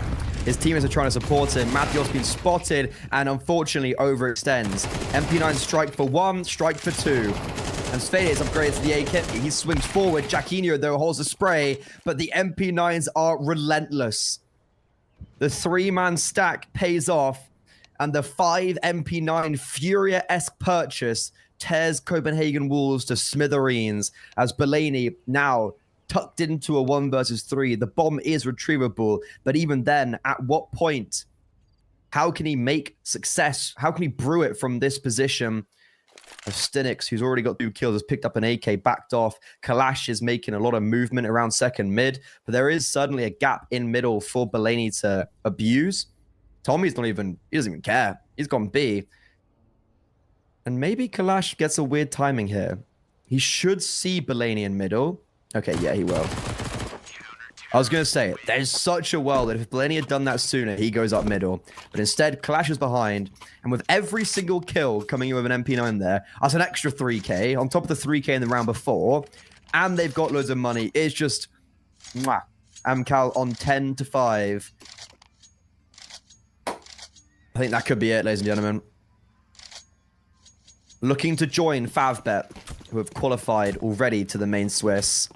His teammates are trying to support him. Matthews been spotted and unfortunately overextends. MP9 strike for 1, strike for 2. And Svede is upgraded to the AK. He swings forward. Jacquinho, though, holds the spray, but the MP9s are relentless. The 3-man stack pays off, and the 5 MP9 Furia-esque purchase tears Copenhagen Wolves to smithereens as Belaney now tucked into a 1 versus 3. The bomb is retrievable, but even then, at what point? How can he make success? How can he brew it from this position? Stinix, who's already got 2 kills, has picked up an AK, backed off. Kalash is making a lot of movement around second mid, but there is suddenly a gap in middle for Belaney to abuse. Tommy's he doesn't even care. He's gone B. And maybe Kalash gets a weird timing here. He should see Belaney in middle. Okay, yeah, he will. I was going to say, there's such a well that if Belaney had done that sooner, he goes up middle. But instead, Kalash is behind. And with every single kill coming in with an MP9 there, that's an extra 3k on top of the 3k in the round before. And they've got loads of money. It's just, mwah. Amkal on 10-5. I think that could be it, ladies and gentlemen. Looking to join Favbet, who have qualified already to the main Swiss.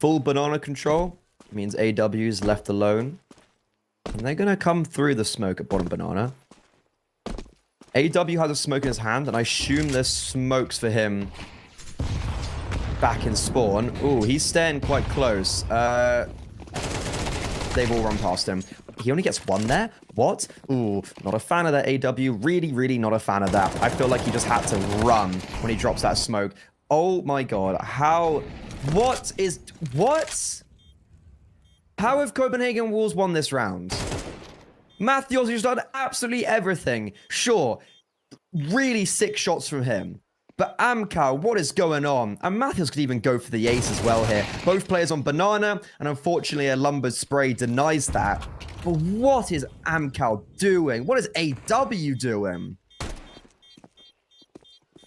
Full banana control means AW is left alone. And they're going to come through the smoke at bottom banana. AW has a smoke in his hand, and I assume there's smokes for him back in spawn. Ooh, he's staying quite close. They've all run past him. He only gets 1 there? What? Ooh, not a fan of that AW. Really, really not a fan of that. I feel like he just had to run when he drops that smoke. Oh my god. How... What? How have Copenhagen Wolves won this round? Matthews has done absolutely everything. Sure, really sick shots from him. But Amkal, what is going on? And Matthews could even go for the ace as well here. Both players on banana, and unfortunately a lumbered spray denies that. But what is Amkal doing? What is AW doing?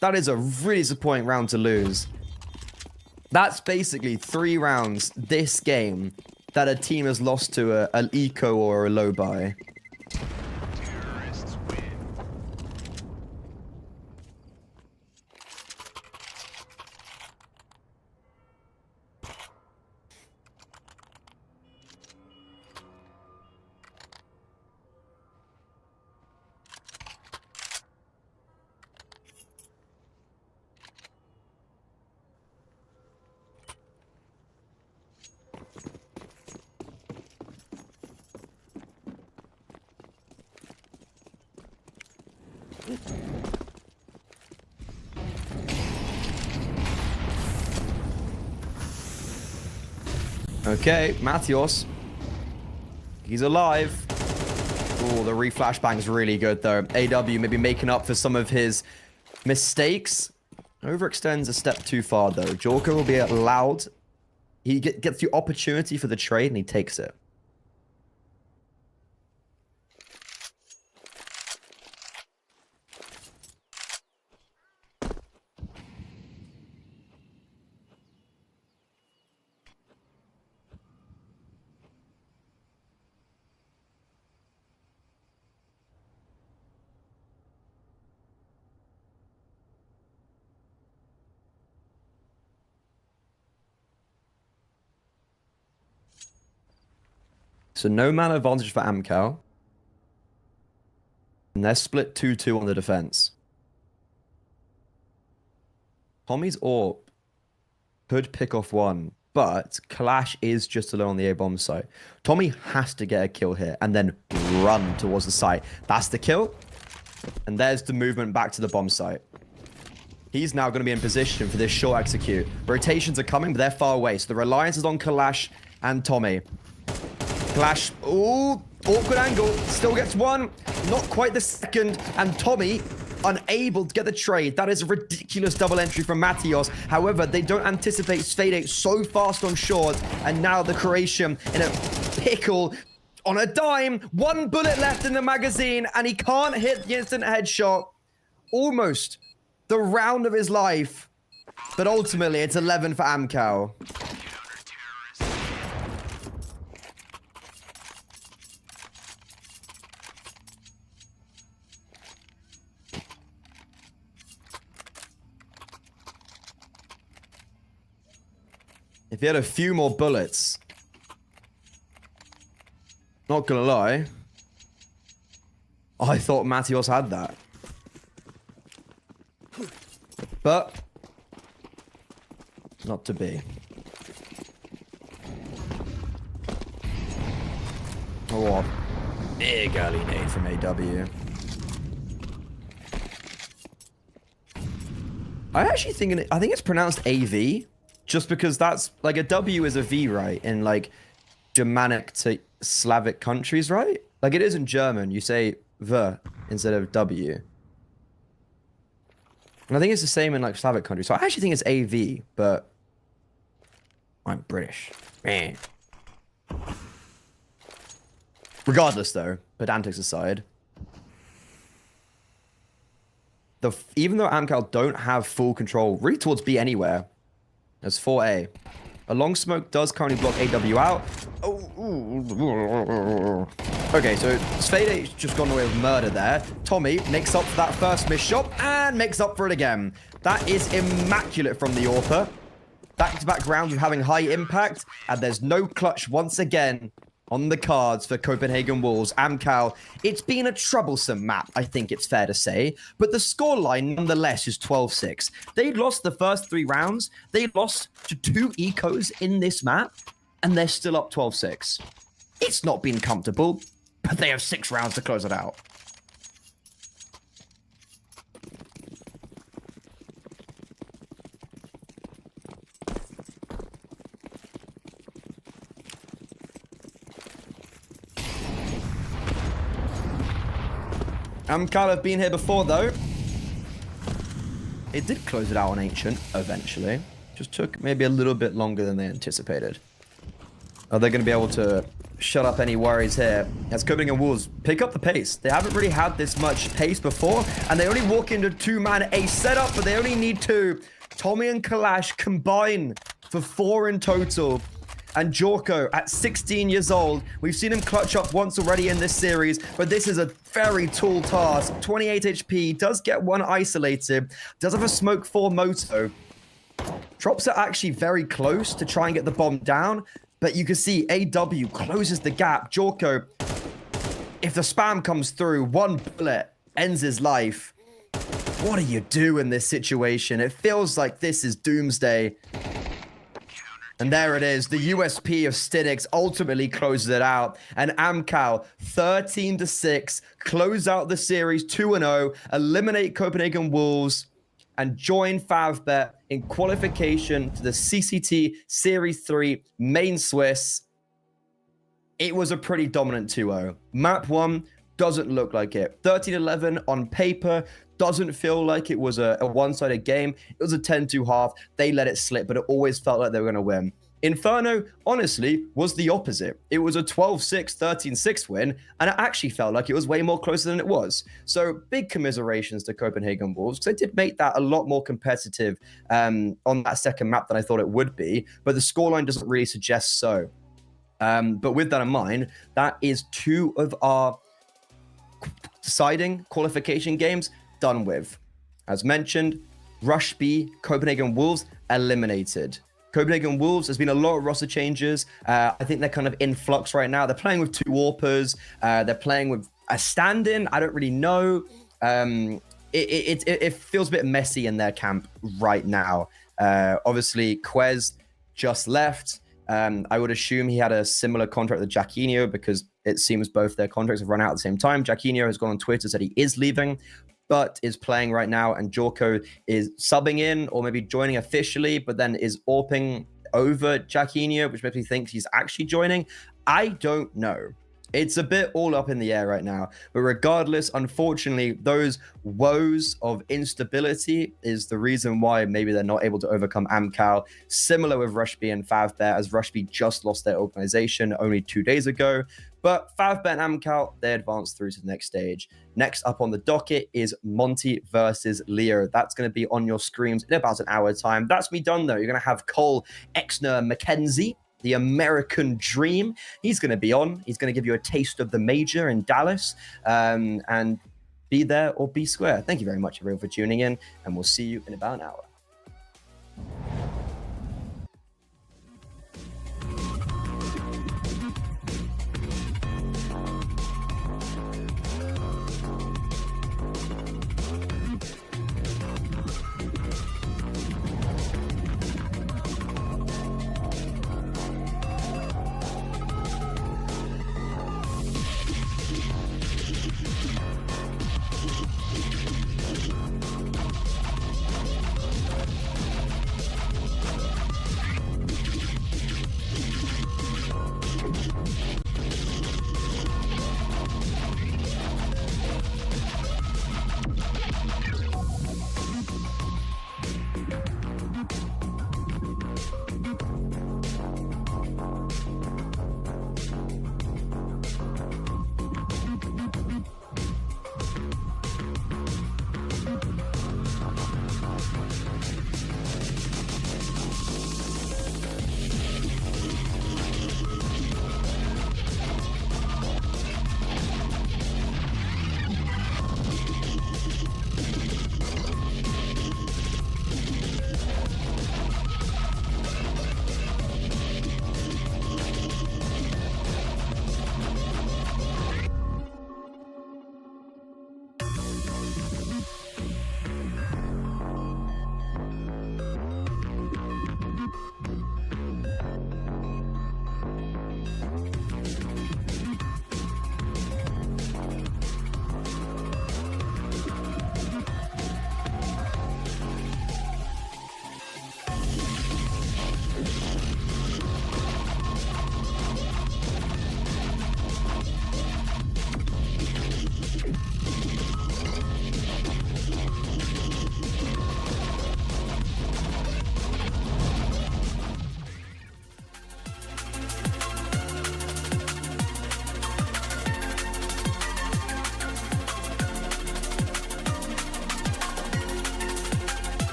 That is a really disappointing round to lose. That's basically 3 rounds this game that a team has lost to an eco or a low buy. Okay, Matthews. He's alive. Oh, the re-flashbang's really good, though. AW maybe making up for some of his mistakes. Overextends a step too far, though. Jorka will be allowed. He gets the opportunity for the trade, and he takes it. So no man advantage for Amkal. And they're split 2-2 on the defense. Tommy's AWP could pick off 1. but Clash is just alone on the A-bomb site. Tommy has to get a kill here and then run towards the site. That's the kill. And there's the movement back to the bomb site. He's now going to be in position for this short execute. Rotations are coming, but they're far away. So the reliance is on Clash and Tommy. Clash, ooh, awkward angle. Still gets one. Not quite the second. And Tommy unable to get the trade. That is a ridiculous double entry from Matios. However, they don't anticipate Sfade so fast on short. And now the Croatian in a pickle on a dime. One bullet left in the magazine, and he can't hit the instant headshot. Almost the round of his life. But ultimately, it's 11 for Amkal. If he had a few more bullets, not gonna lie, I thought Matios had that. But not to be. Oh, a big early nade from AW. I think it's pronounced AV. Just because that's, like, a W is a V, right? In, like, Germanic to Slavic countries, right? Like, it is in German. You say V instead of W. And I think it's the same in, like, Slavic countries. So I actually think it's AV, but I'm British. Man. Regardless, though, pedantics aside, even though Amkal don't have full control, really towards B anywhere, there's 4A. A long smoke does currently block AW out. Oh. Okay, so Sfede's just gone away with murder there. Tommy makes up for that first miss shot and makes up for it again. That is immaculate from the AWPer. Back-to-back rounds of having high impact, and there's no clutch once again on the cards for Copenhagen Wolves. Amkal, it's been a troublesome map, I think it's fair to say, but the scoreline nonetheless is 12-6. They lost the first 3 rounds, they lost to 2 ecos in this map, and they're still up 12-6. It's not been comfortable, but they have 6 rounds to close it out. Amkal have been here before, though. It did close it out on Ancient, eventually. Just took maybe a little bit longer than they anticipated. Are they going to be able to shut up any worries here as Copenhagen Wolves pick up the pace? They haven't really had this much pace before, and they only walk into 2-man A setup, but they only need 2. Tommy and Kalash combine for 4 in total. And Jorko, at 16 years old, we've seen him clutch up once already in this series, but this is a very tall task. 28 HP, does get 1 isolated, does have a smoke 4 moto. Drops are actually very close to try and get the bomb down, but you can see AW closes the gap. Jorko, if the spam comes through, 1 bullet ends his life. What do you do in this situation? It feels like this is doomsday. And there it is. The USP of Stidix ultimately closes it out. And Amkal, 13-6, close out the series 2-0, eliminate Copenhagen Wolves, and join Favbet in qualification to the CCT Series 3 main Swiss. It was a pretty dominant 2-0. Map 1 doesn't look like it. 13-11 on paper doesn't feel like it was a one-sided game. It was a 10-2 half. They let it slip, but it always felt like they were going to win. Inferno, honestly, was the opposite. It was a 12-6, 13-6 win, and it actually felt like it was way more closer than it was. So big commiserations to Copenhagen Wolves, because they did make that a lot more competitive on that second map than I thought it would be, but the scoreline doesn't really suggest so. But with that in mind, that is 2 of our deciding qualification games done with. As mentioned, Rush B, Copenhagen Wolves eliminated. Copenhagen Wolves, there's been a lot of roster changes. I think they're kind of in flux right now. They're playing with 2 AWPers. They're playing with a stand-in. I don't really know. It feels a bit messy in their camp right now. Obviously, Quez just left. I would assume he had a similar contract with Jacquinho because it seems both their contracts have run out at the same time. Jacquinho has gone on Twitter, said he is leaving, but is playing right now, and Jorko is subbing in or maybe joining officially, but then is AWPing over Jacquinho, which makes me think he's actually joining. I don't know. It's a bit all up in the air right now. But regardless, unfortunately, those woes of instability is the reason why maybe they're not able to overcome Amkal. Similar with Rushby and Favbear, as Rushby just lost their organization only 2 days ago. But Favbear and Amkal, they advanced through to the next stage. Next up on the docket is Monty versus Leo. That's going to be on your screens in about an hour time. That's me done, though. You're going to have Cole, Exner, McKenzie, the American Dream. He's going to be on. He's going to give you a taste of the major in Dallas, and be there or be square. Thank you very much, everyone, for tuning in, and we'll see you in about an hour.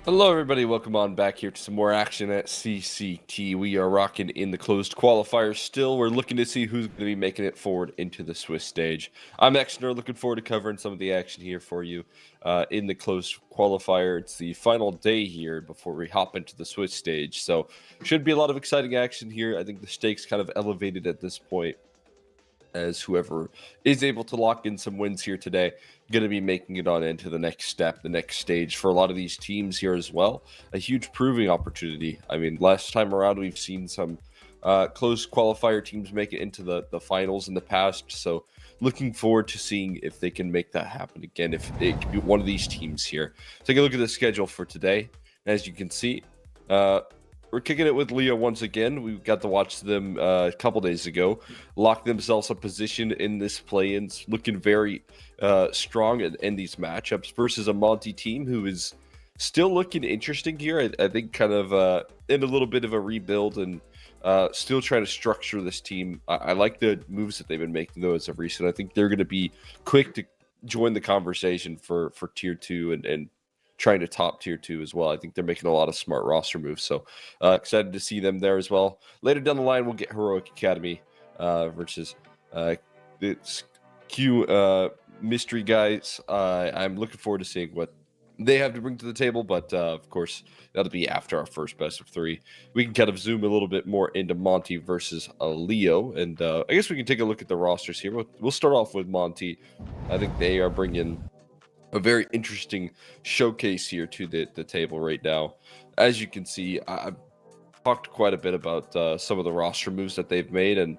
Hello everybody, welcome on back here to some more action at CCT. We are rocking in the closed qualifier still. We're looking to see who's going to be making it forward into the Swiss stage. I'm Exner, looking forward to covering some of the action here for you in the closed qualifier. It's the final day here before we hop into the Swiss stage. So should be a lot of exciting action here. I think the stakes kind of elevated at this point, as whoever is able to lock in some wins here today going to be making it on into the next step, the next stage for a lot of these teams here as well. A huge proving opportunity. I mean, last time around we've seen some close qualifier teams make it into the finals in the past, so looking forward to seeing if they can make that happen again, if it can be one of these teams here. Take a look at the schedule for today. As you can see, we're kicking it with Leo once again. We got to watch them a couple days ago lock themselves a position in this play-in, looking very strong in these matchups versus a Monty team who is still looking interesting here. I think kind of in a little bit of a rebuild and still trying to structure this team. I like the moves that they've been making though as of recent. I think they're going to be quick to join the conversation for tier 2 and trying to top tier 2 as well. I think they're making a lot of smart roster moves, so excited to see them there as well. Later down the line, we'll get Heroic Academy versus it's QMISTRY guys. I'm looking forward to seeing what they have to bring to the table, but of course, that'll be after our first best of 3. We can kind of zoom a little bit more into Monty versus Leo, and I guess we can take a look at the rosters here. We'll start off with Monty. I think they are bringing a very interesting showcase here to the table right now. As you can see, I've talked quite a bit about some of the roster moves that they've made, and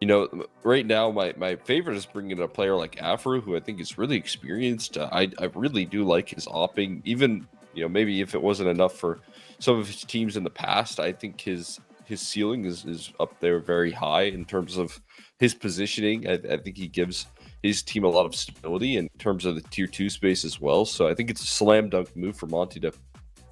you know, right now my favorite is bringing in a player like Afro, who I think is really experienced. I really do like his opping, even maybe if it wasn't enough for some of his teams in the past. I think his ceiling is up there very high in terms of his positioning. I think he gives his team a lot of stability in terms of the tier 2 space as well. So I think it's a slam dunk move for Monty to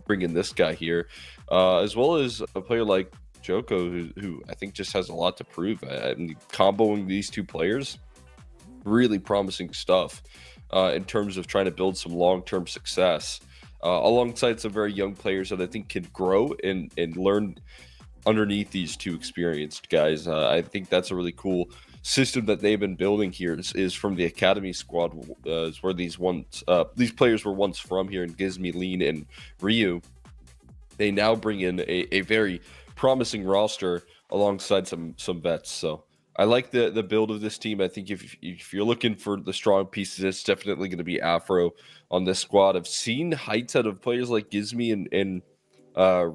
bring in this guy here, as well as a player like Joko, who I think just has a lot to prove. I mean, comboing these two players, really promising stuff in terms of trying to build some long-term success alongside some very young players that I think can grow and learn underneath these two experienced guys. I think that's a really cool system that they've been building here is from the academy squad, is where these players were once from here in Gizmi, Lean, and Ryu. They now bring in a very promising roster alongside some vets. So I like the build of this team. I think if you're looking for the strong pieces, it's definitely going to be Afro on this squad. I've seen heights out of players like Gizmi and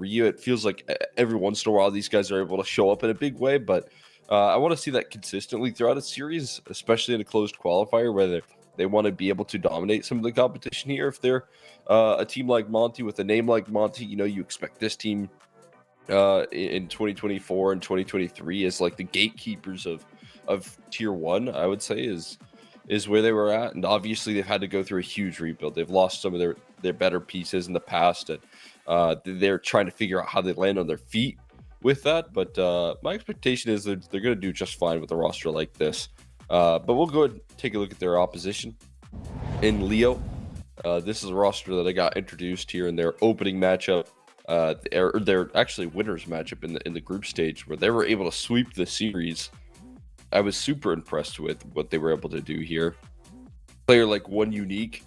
Ryu. It feels like every once in a while these guys are able to show up in a big way, but I want to see that consistently throughout a series, especially in a closed qualifier where they want to be able to dominate some of the competition here. If they're a team like Monty with a name like Monty, you expect this team in 2024 and 2023 as like the gatekeepers of tier 1, I would say is where they were at. And obviously they've had to go through a huge rebuild. They've lost some of their better pieces in the past, and they're trying to figure out how they land on their feet with that. But my expectation is that they're going to do just fine with a roster like this. But we'll go ahead and take a look at their opposition. In Leo, this is a roster that I got introduced here in their opening matchup. Their actually winners matchup in the group stage, where they were able to sweep the series. I was super impressed with what they were able to do here. Player like One Unique,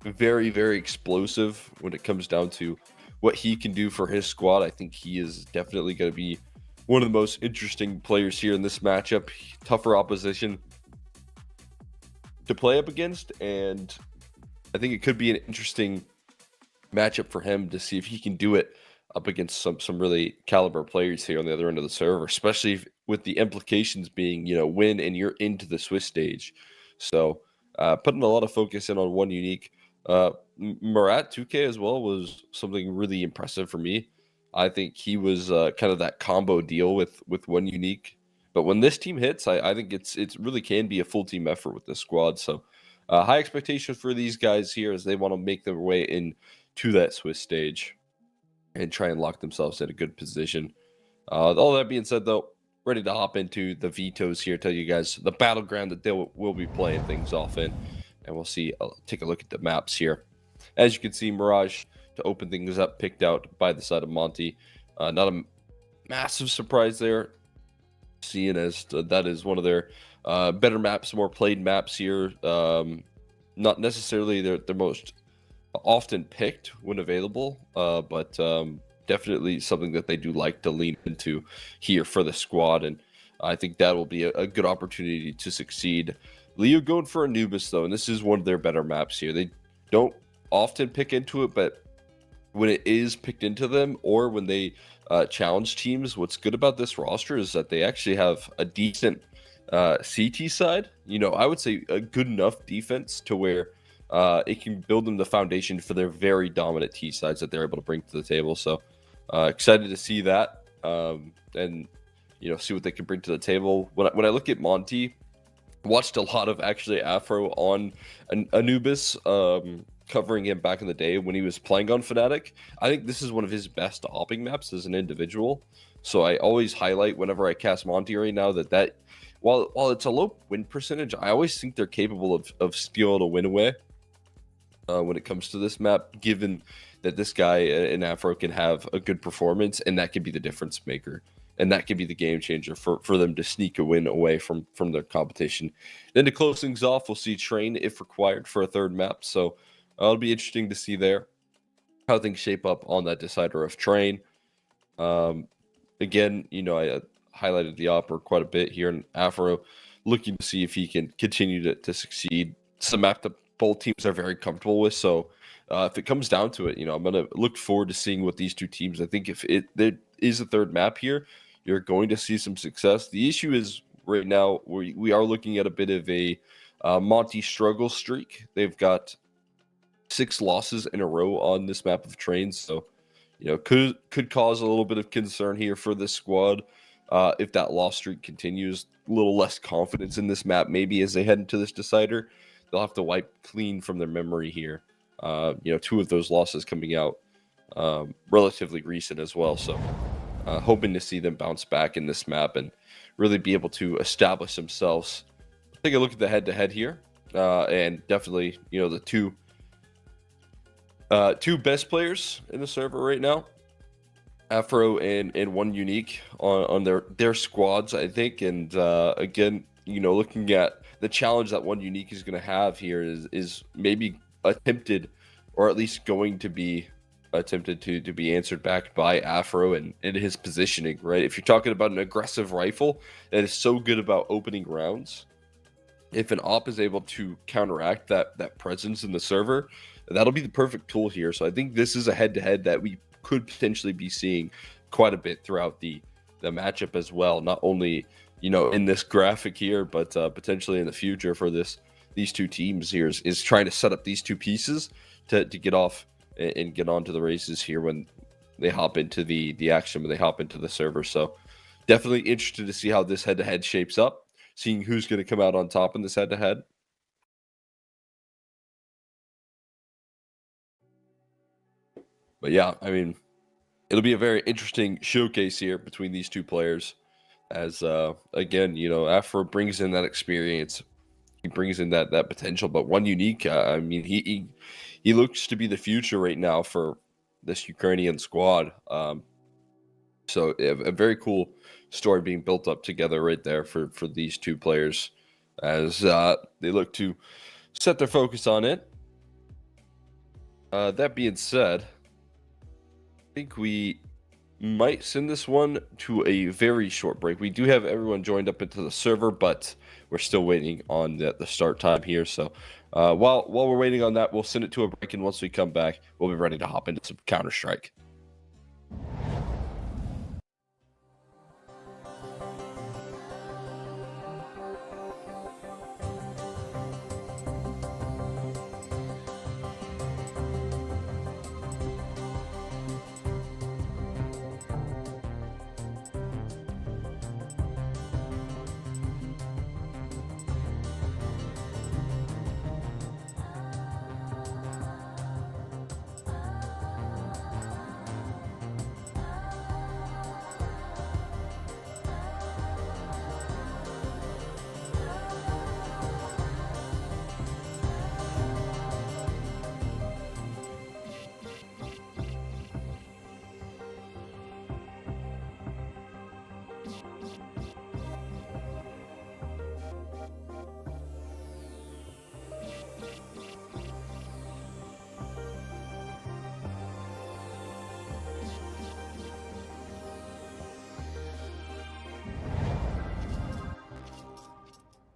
very, very explosive when it comes down to what he can do for his squad. I think he is definitely going to be one of the most interesting players here in this matchup. Tougher opposition to play up against, and I think it could be an interesting matchup for him to see if he can do it up against some really caliber players here on the other end of the server, especially with the implications being, win and you're into the Swiss stage. So putting a lot of focus in on One Unique. Murat 2K as well was something really impressive for me. I think he was kind of that combo deal with One Unique. But when this team hits, I think it really can be a full team effort with this squad. So high expectations for these guys here as they want to make their way into that Swiss stage and try and lock themselves in a good position. All that being said, though, ready to hop into the vetoes here, tell you guys the battleground that they will be playing things off in. And we'll see, I'll take a look at the maps here. As you can see, Mirage, to open things up, picked out by the side of Monty. Not a massive surprise there, seeing as that is one of their better maps, more played maps here. Not necessarily their most often picked when available, but definitely something that they do like to lean into here for the squad, and I think that will be a good opportunity to succeed. Leo going for Anubis, though, and this is one of their better maps here. They don't often pick into it, but when it is picked into them or when they challenge teams, what's good about this roster is that they actually have a decent CT side. I would say a good enough defense to where it can build them the foundation for their very dominant T sides that they're able to bring to the table. So excited to see that and see what they can bring to the table. When I look at Monty, watched a lot of actually Afro on Anubis, covering him back in the day when he was playing on Fnatic. I think this is one of his best opping maps as an individual. So I always highlight whenever I cast Monty right now that while it's a low win percentage, I always think they're capable of stealing a win away when it comes to this map, given that this guy in Afro can have a good performance, and that could be the difference maker. And that could be the game changer for them to sneak a win away from their competition. Then to close things off, we'll see Train if required for a third map. So it'll be interesting to see there how things shape up on that decider of Train. Again, I highlighted the Opera quite a bit here in Afro, looking to see if he can continue to succeed. It's a map that both teams are very comfortable with. So if it comes down to it, I'm going to look forward to seeing what these two teams, I think if there is a third map here, you're going to see some success. The issue is right now we are looking at a bit of a Monty struggle streak. They've got 6 losses in a row on this map of Trains, so could cause a little bit of concern here for this squad if that loss streak continues. A little less confidence in this map maybe as they head into this decider. They'll have to wipe clean from their memory here. 2 of those losses coming out relatively recent as well, so hoping to see them bounce back in this map and really be able to establish themselves. Take a look at the head-to-head here, and definitely, the two best players in the server right now, Afro and One Unique on their squads, I think. And again, looking at the challenge that One Unique is going to have here is maybe attempted, or at least going to be attempted to be answered back by Afro and his positioning, right? If you're talking about an aggressive rifle that is so good about opening rounds, if an op is able to counteract that presence in the server, that'll be the perfect tool here. So I think this is a head-to-head that we could potentially be seeing quite a bit throughout the matchup as well. Not only in this graphic here, but potentially in the future for these two teams here is trying to set up these two pieces to get off and get onto the races here when they hop into the action, when they hop into the server. So definitely interested to see how this head-to-head shapes up, seeing who's going to come out on top in this head-to-head. But yeah, I mean, it'll be a very interesting showcase here between these two players. as again, Afro brings in that experience, he brings in that potential. But one unique, I mean, he looks to be the future right now for this Ukrainian squad. So a very cool story being built up together right there for these two players as they look to set their focus on it. That being said, I think we might send this one to a very short break. We do have everyone joined up into the server, but we're still waiting on the start time here. So while we're waiting on that, we'll send it to a break, and once we come back, we'll be ready to hop into some Counter-Strike.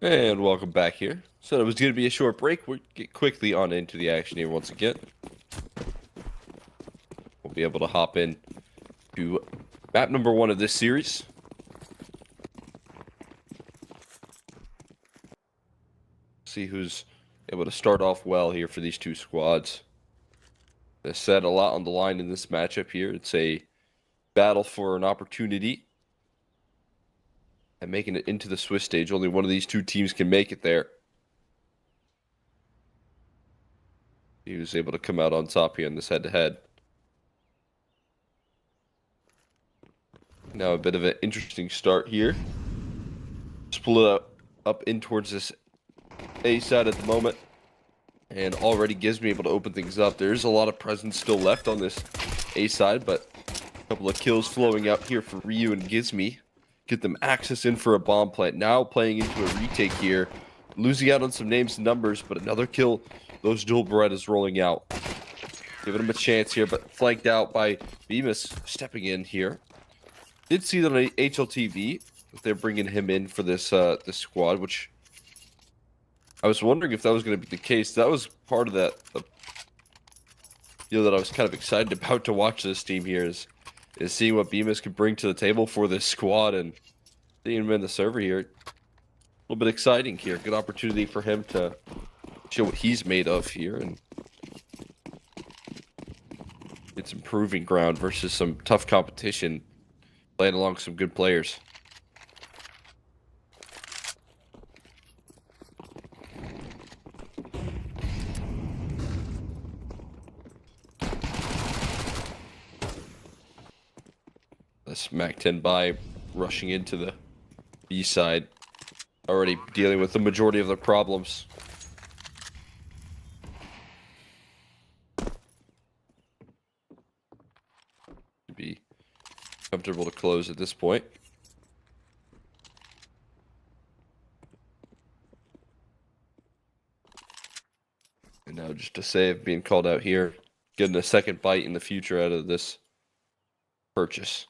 And welcome back here. So it was going to be a short break. We'll get quickly on into the action here once again. We'll be able to hop in to map number 1 of this series. See who's able to start off well here for these two squads. They said a lot on the line in this matchup here. It's a battle for an opportunity. And making it into the Swiss stage, only one of these two teams can make it there. He was able to come out on top here in this head-to-head. Now a bit of an interesting start here. Split up in towards this A side at the moment. And already gives me able to open things up. There's a lot of presence still left on this A side, but a couple of kills flowing out here for Ryu and Gizmi. Get them access in for a bomb plant. Now playing into a retake here. Losing out on some names and numbers, but another kill. Those dual Berettas rolling out. Giving him a chance here, but flanked out by Bemis stepping in here. Did see that on HLTV. They're bringing him in for this squad, which I was wondering if that was going to be the case. That was part of that that I was kind of excited about to watch this team here is seeing what Bemis could bring to the table for this squad, and seeing him in the server here. A little bit exciting here. Good opportunity for him to show what he's made of here, and it's improving ground versus some tough competition, playing along some good players. This MAC-10 buy rushing into the B side, already dealing with the majority of their problems. To be comfortable to close at this point. And now just a save being called out here, getting a second bite in the future out of this purchase.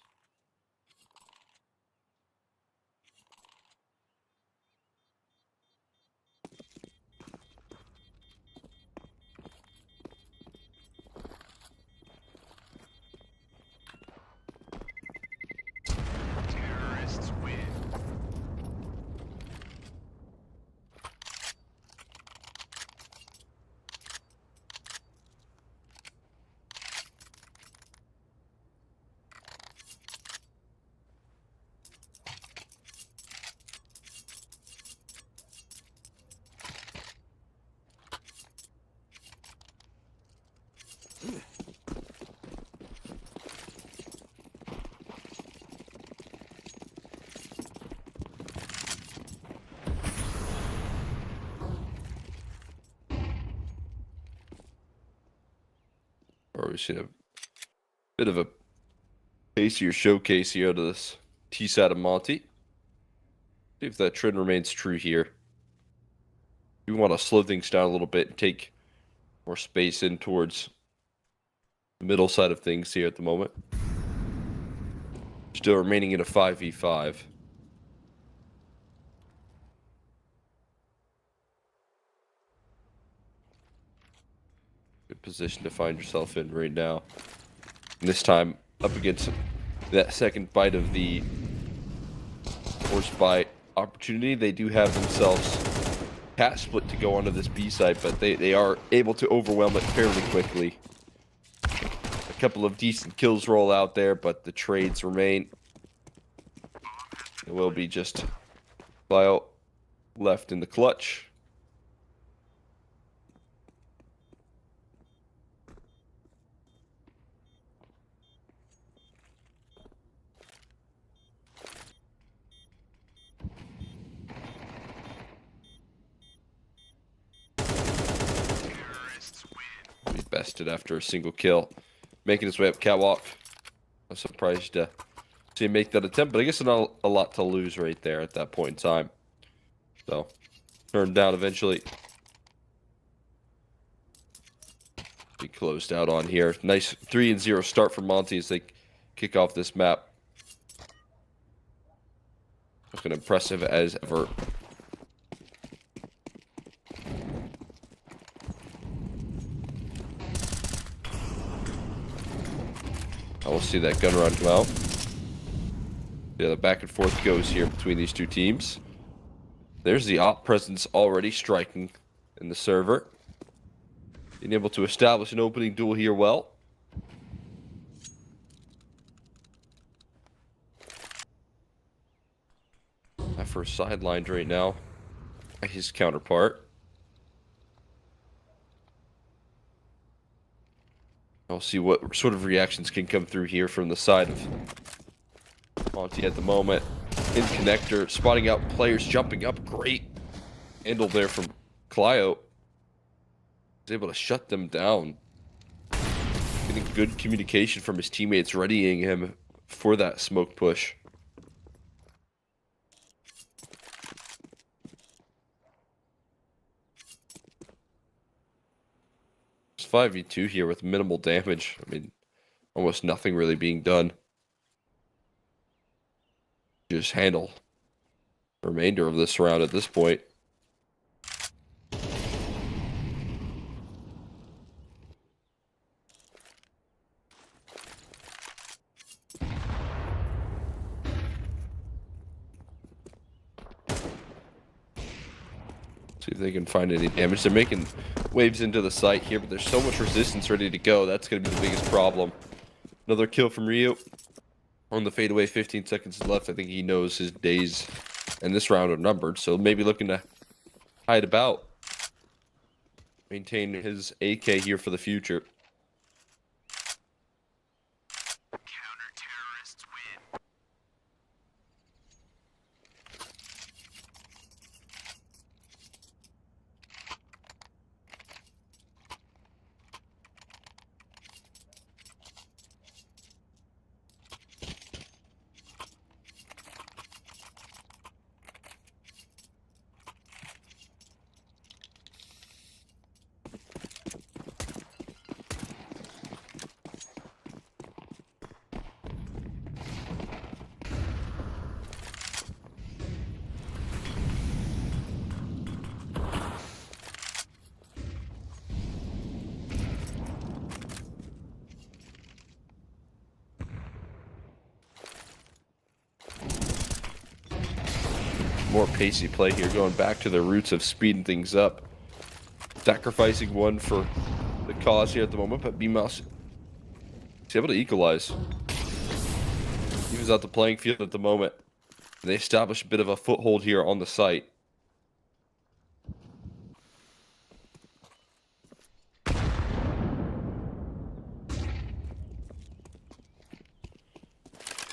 establishing a bit of a pacier showcase here out of this T-side of Monty. See if that trend remains true here. We want to slow things down a little bit and take more space in towards the middle side of things here at the moment. Still remaining in a 5v5. Good position to find yourself in right now. And this time up against that second bite of the horse bite opportunity. They do have themselves cat split to go onto this B side, but they are able to overwhelm it fairly quickly. A couple of decent kills roll out there, but the trades remain. It will be just Bio left in the clutch. He bested after a single kill, making his way up catwalk. I'm surprised to see him make that attempt, but I guess not a lot to lose right there at that point in time. So, turned down eventually. Be closed out on here. Nice 3-0 start for Monty as they kick off this map. Looking impressive as ever. I will see that gun run come out. Yeah, the back and forth goes here between these two teams. There's the op presence already striking in the server. Being able to establish an opening duel here well. That first sidelined right now by his counterpart. I'll see what sort of reactions can come through here from the side of Monty at the moment. In connector, spotting out players jumping up. Great handle there from Clio. He's able to shut them down. Getting good communication from his teammates, readying him for that smoke push. It's 5v2 here with minimal damage. I mean, almost nothing really being done. Just handle the remainder of this round at this point. See if they can find any damage. They're making waves into the site here, but there's so much resistance ready to go. That's going to be the biggest problem. Another kill from Ryu. On the fadeaway, 15 seconds left. I think he knows his days in this round are numbered, so maybe looking to hide about. Maintain his AK here for the future. Counter-terrorists win. More pacey play here, going back to the roots of speeding things up. Sacrificing one for the cause here at the moment, but B-Mouse is able to equalize. Evens out the playing field at the moment. They establish a bit of a foothold here on the site.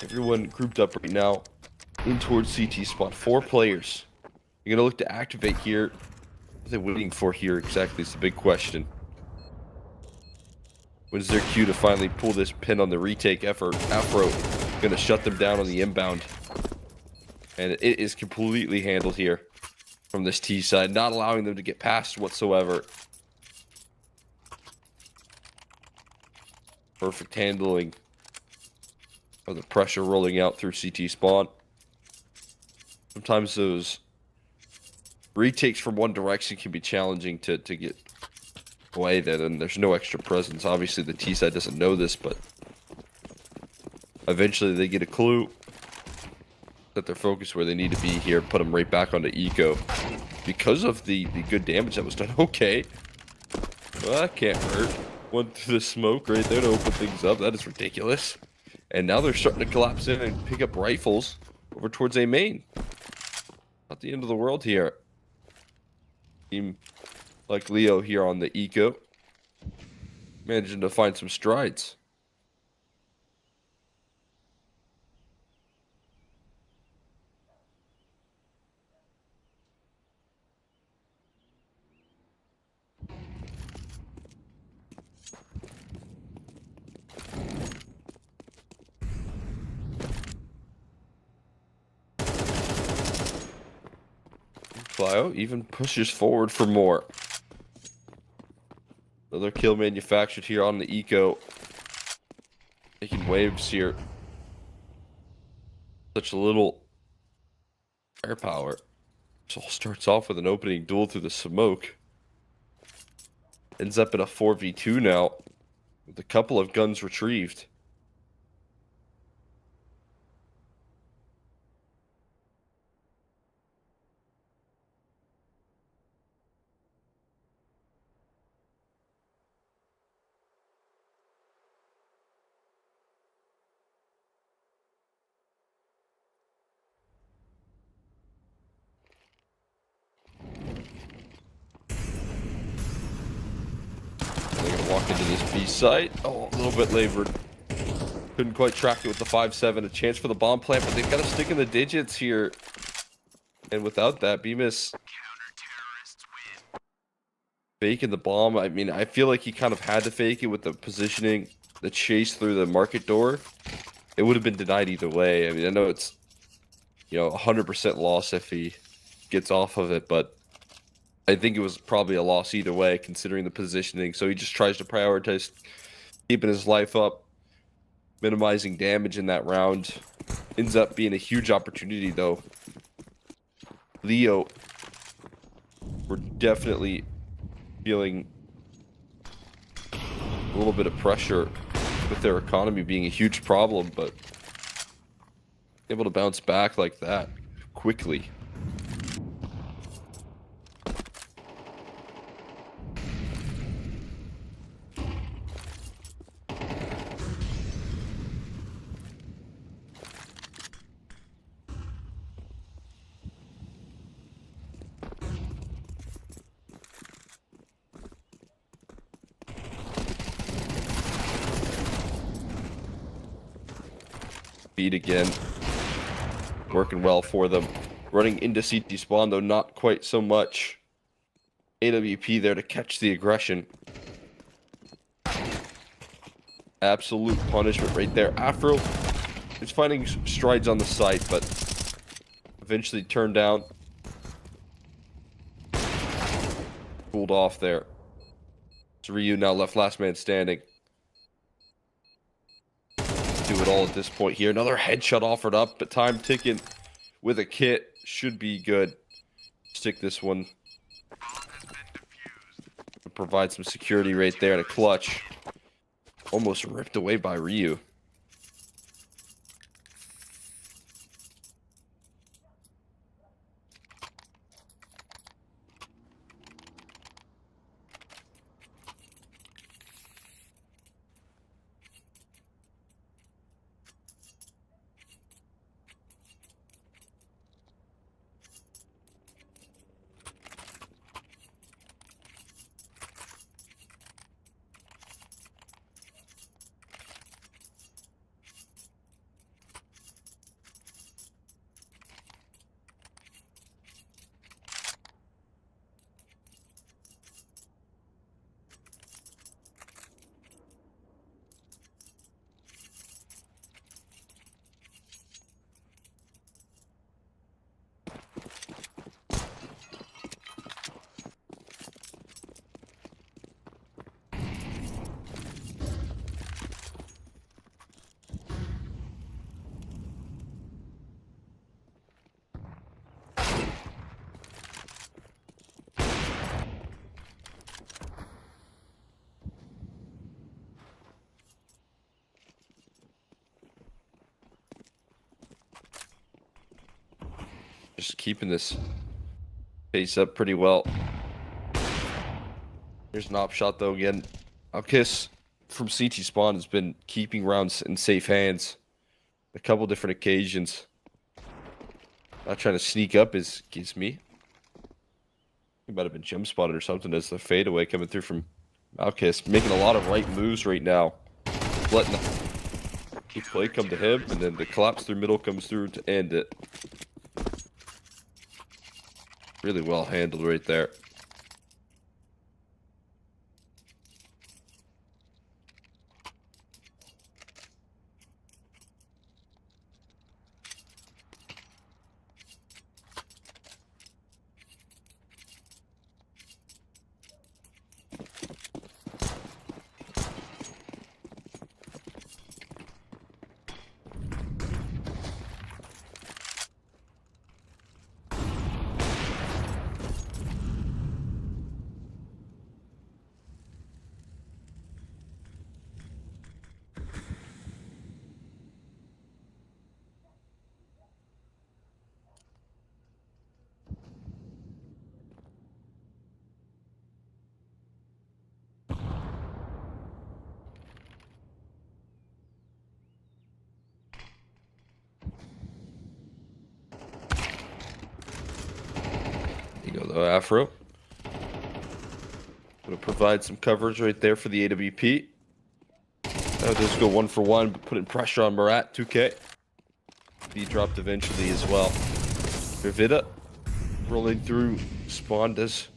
Everyone grouped up right now in towards CT spot. 4 players. You're going to look to activate here. What are they waiting for here exactly is the big question. When's their cue to finally pull this pin on the retake effort? Afro going to shut them down on the inbound. And it is completely handled here from this T side, not allowing them to get past whatsoever. Perfect handling of the pressure rolling out through CT spawn. Sometimes those retakes from one direction can be challenging to get away there, and there's no extra presence. Obviously, the T side doesn't know this, but eventually they get a clue that they're focused where they need to be here, put them right back onto eco. Because of the good damage that was done. Okay. Well, that can't hurt. Went through the smoke right there to open things up. That is ridiculous. And now they're starting to collapse in and pick up rifles over towards A main. Not the end of the world here. Team like Leo here on the eco. Managing to find some strides. Clio even pushes forward for more. Another kill manufactured here on the eco. Making waves here. Such little firepower. This all starts off with an opening duel through the smoke. Ends up in a 4v2 now, with a couple of guns retrieved. They're gonna walk into this B site. Oh, a little bit labored. Couldn't quite track it with the 5-7. A chance for the bomb plant, but they've got to stick in the digits here. And without that, Bemis faking the bomb. I mean, I feel like he kind of had to fake it with the positioning, the chase through the market door. It would have been denied either way. I mean, I know it's, 100% loss if he gets off of it, but I think it was probably a loss either way, considering the positioning. So he just tries to prioritize keeping his life up, minimizing damage in that round. Ends up being a huge opportunity, though. Leo were definitely feeling a little bit of pressure with their economy being a huge problem, but able to bounce back like that quickly. Beat again. Working well for them. Running into CT spawn, though not quite so much. AWP there to catch the aggression. Absolute punishment right there. Afro is finding strides on the site, but eventually turned down. Cooled off there. So Ryu now left last man standing. Do it all at this point here. Another headshot offered up, but time ticking with a kit should be good. Stick this one. Provide some security right there and a clutch. Almost ripped away by Ryu. just keeping this pace up pretty well. Here's an op shot though again. Alkiss from CT spawn has been keeping rounds in safe hands. A couple different occasions. Not trying to sneak up is me. He might have been jump spotted or something as the fadeaway coming through from Alkiss. Making a lot of right moves right now. Letting the play come to him, and then the collapse through middle comes through to end it. Really well handled right there. You go though, Afro. Gonna provide some coverage right there for the AWP. That'll just go 1 for 1, but putting pressure on Murat. 2K. Be dropped eventually as well. Vivida rolling through. Spawn does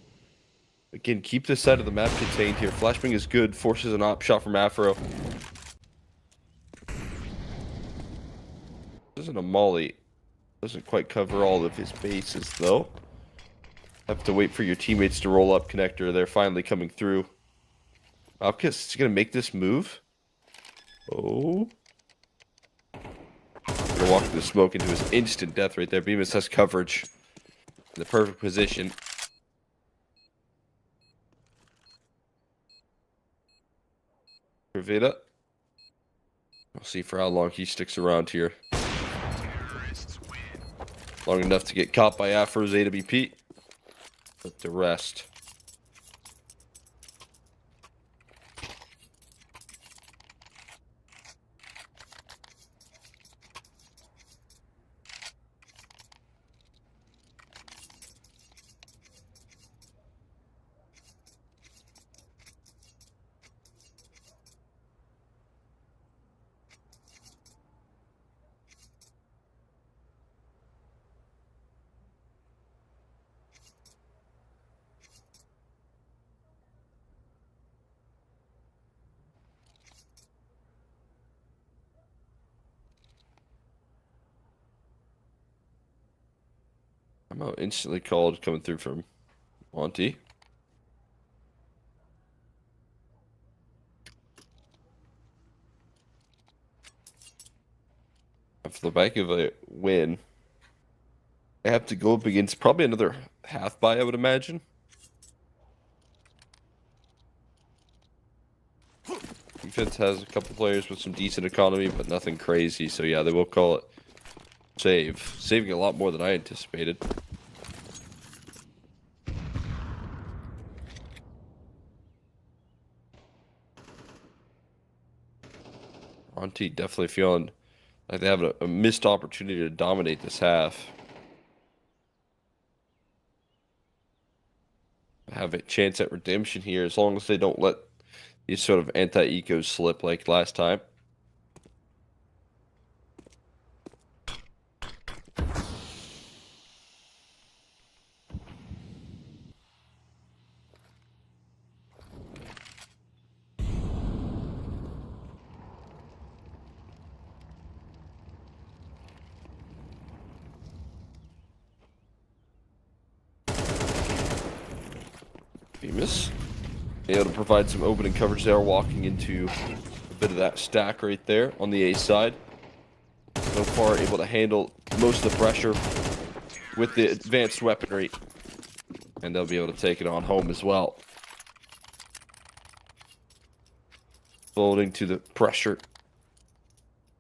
again keep this side of the map contained here. Flashbang is good. Forces an op shot from Afro. Isn't a molly. Doesn't quite cover all of his bases though. Have to wait for your teammates to roll up connector. They're finally coming through. Alkiss is gonna make this move. Oh. Gonna walk through the smoke into his instant death right there. Bemis has coverage. In the perfect position. Vivida. We'll see for how long he sticks around here. Long enough to get caught by Afro's AWP. But the rest. I'm out instantly called coming through from Monty. For the back of a win, I have to go up against probably another half buy, I would imagine. Defense has a couple players with some decent economy, but nothing crazy. So yeah, they will call it save. Saving a lot more than I anticipated. Monty definitely feeling like they have a missed opportunity to dominate this half. Have a chance at redemption here as long as they don't let these sort of anti-ecos slip like last time. Bemis able to provide some opening coverage there, walking into a bit of that stack right there on the A side. So far able to handle most of the pressure with the advanced weaponry, and they'll be able to take it on home as well. Folding to the pressure,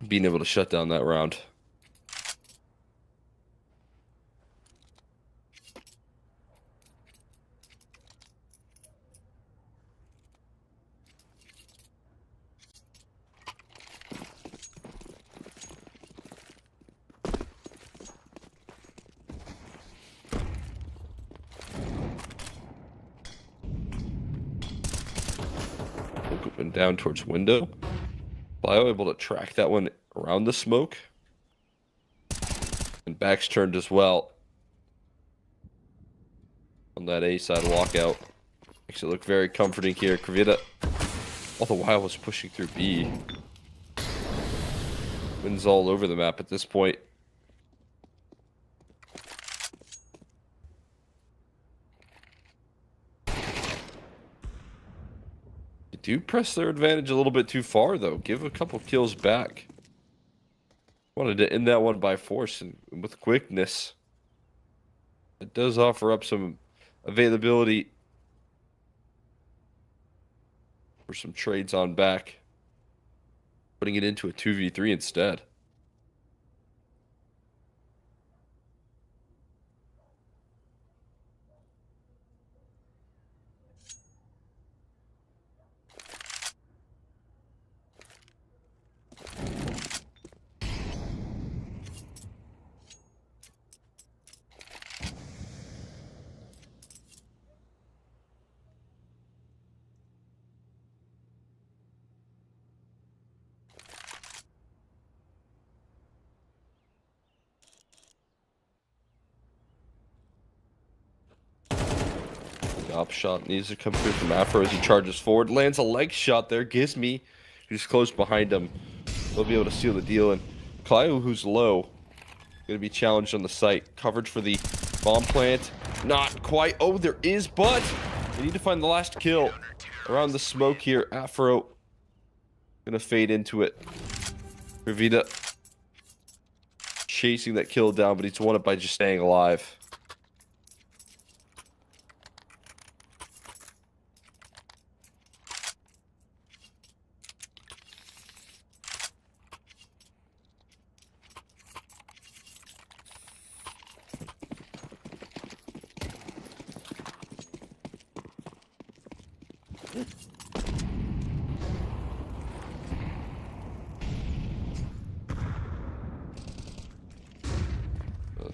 being able to shut down that round. Going down towards window. Bio able to track that one around the smoke. And back's turned as well. On that A side walkout. Makes it look very comforting here. Kvita all the while was pushing through B. Wins all over the map at this point. They do press their advantage a little bit too far, though. Give a couple kills back. Wanted to end that one by force and with quickness. It does offer up some availability for some trades on back. Putting it into a 2v3 instead. Op shot needs to come through from Afro as he charges forward. Lands a leg shot there. Gives me, who's close behind him. They'll be able to seal the deal. And Clio, who's low, going to be challenged on the site. Coverage for the bomb plant. Not quite. Oh, there is, but they need to find the last kill around the smoke here. Afro going to fade into it. Ravita chasing that kill down, but he's won it by just staying alive.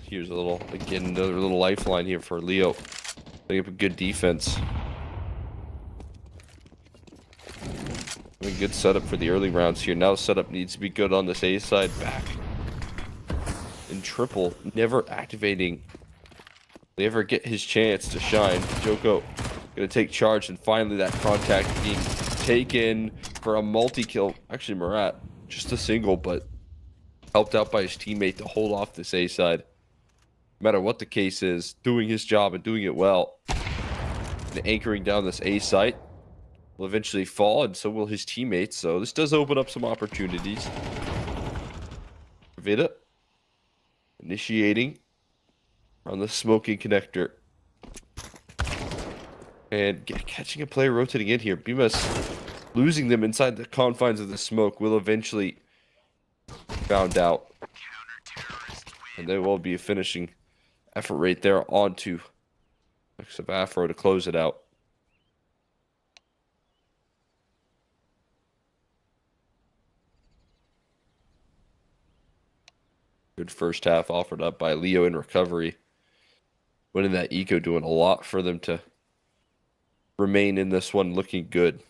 Here's a little, again, another little lifeline here for Leo. Setting up a good defense. A good setup for the early rounds here. Now setup needs to be good on this A side. Back in triple, never activating. They ever get his chance to shine. Joko gonna take charge, and finally that contact being taken for a multi-kill. Actually, Murat, just a single, but helped out by his teammate to hold off this A side. No matter what the case is, doing his job and doing it well. And anchoring down this A site will eventually fall, and so will his teammates. So this does open up some opportunities. Vida initiating on the smoking connector. And catching a player rotating in here. Bimas losing them inside the confines of the smoke will eventually found out. And there will be a finishing effort right there onto of Afro to close it out. Good first half offered up by Leo in recovery. Winning that eco, doing a lot for them to remain in this one, looking good.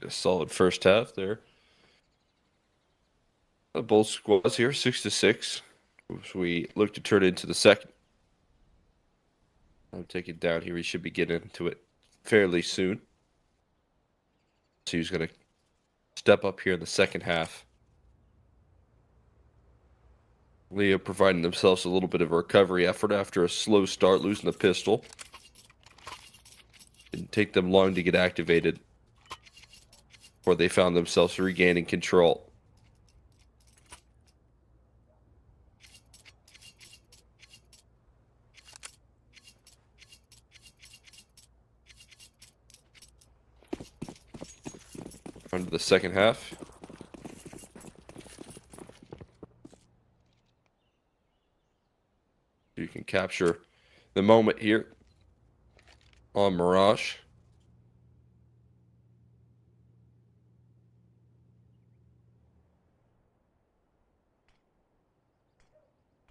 A solid first half there. Both squads here, 6-6. As we look to turn it into the second. I'll take it down here. We should be getting into it fairly soon. So he's going to step up here in the second half. Leo providing themselves a little bit of a recovery effort after a slow start, losing the pistol. Didn't take them long to get activated before they found themselves regaining control. On to the second half. You can capture the moment here on Mirage.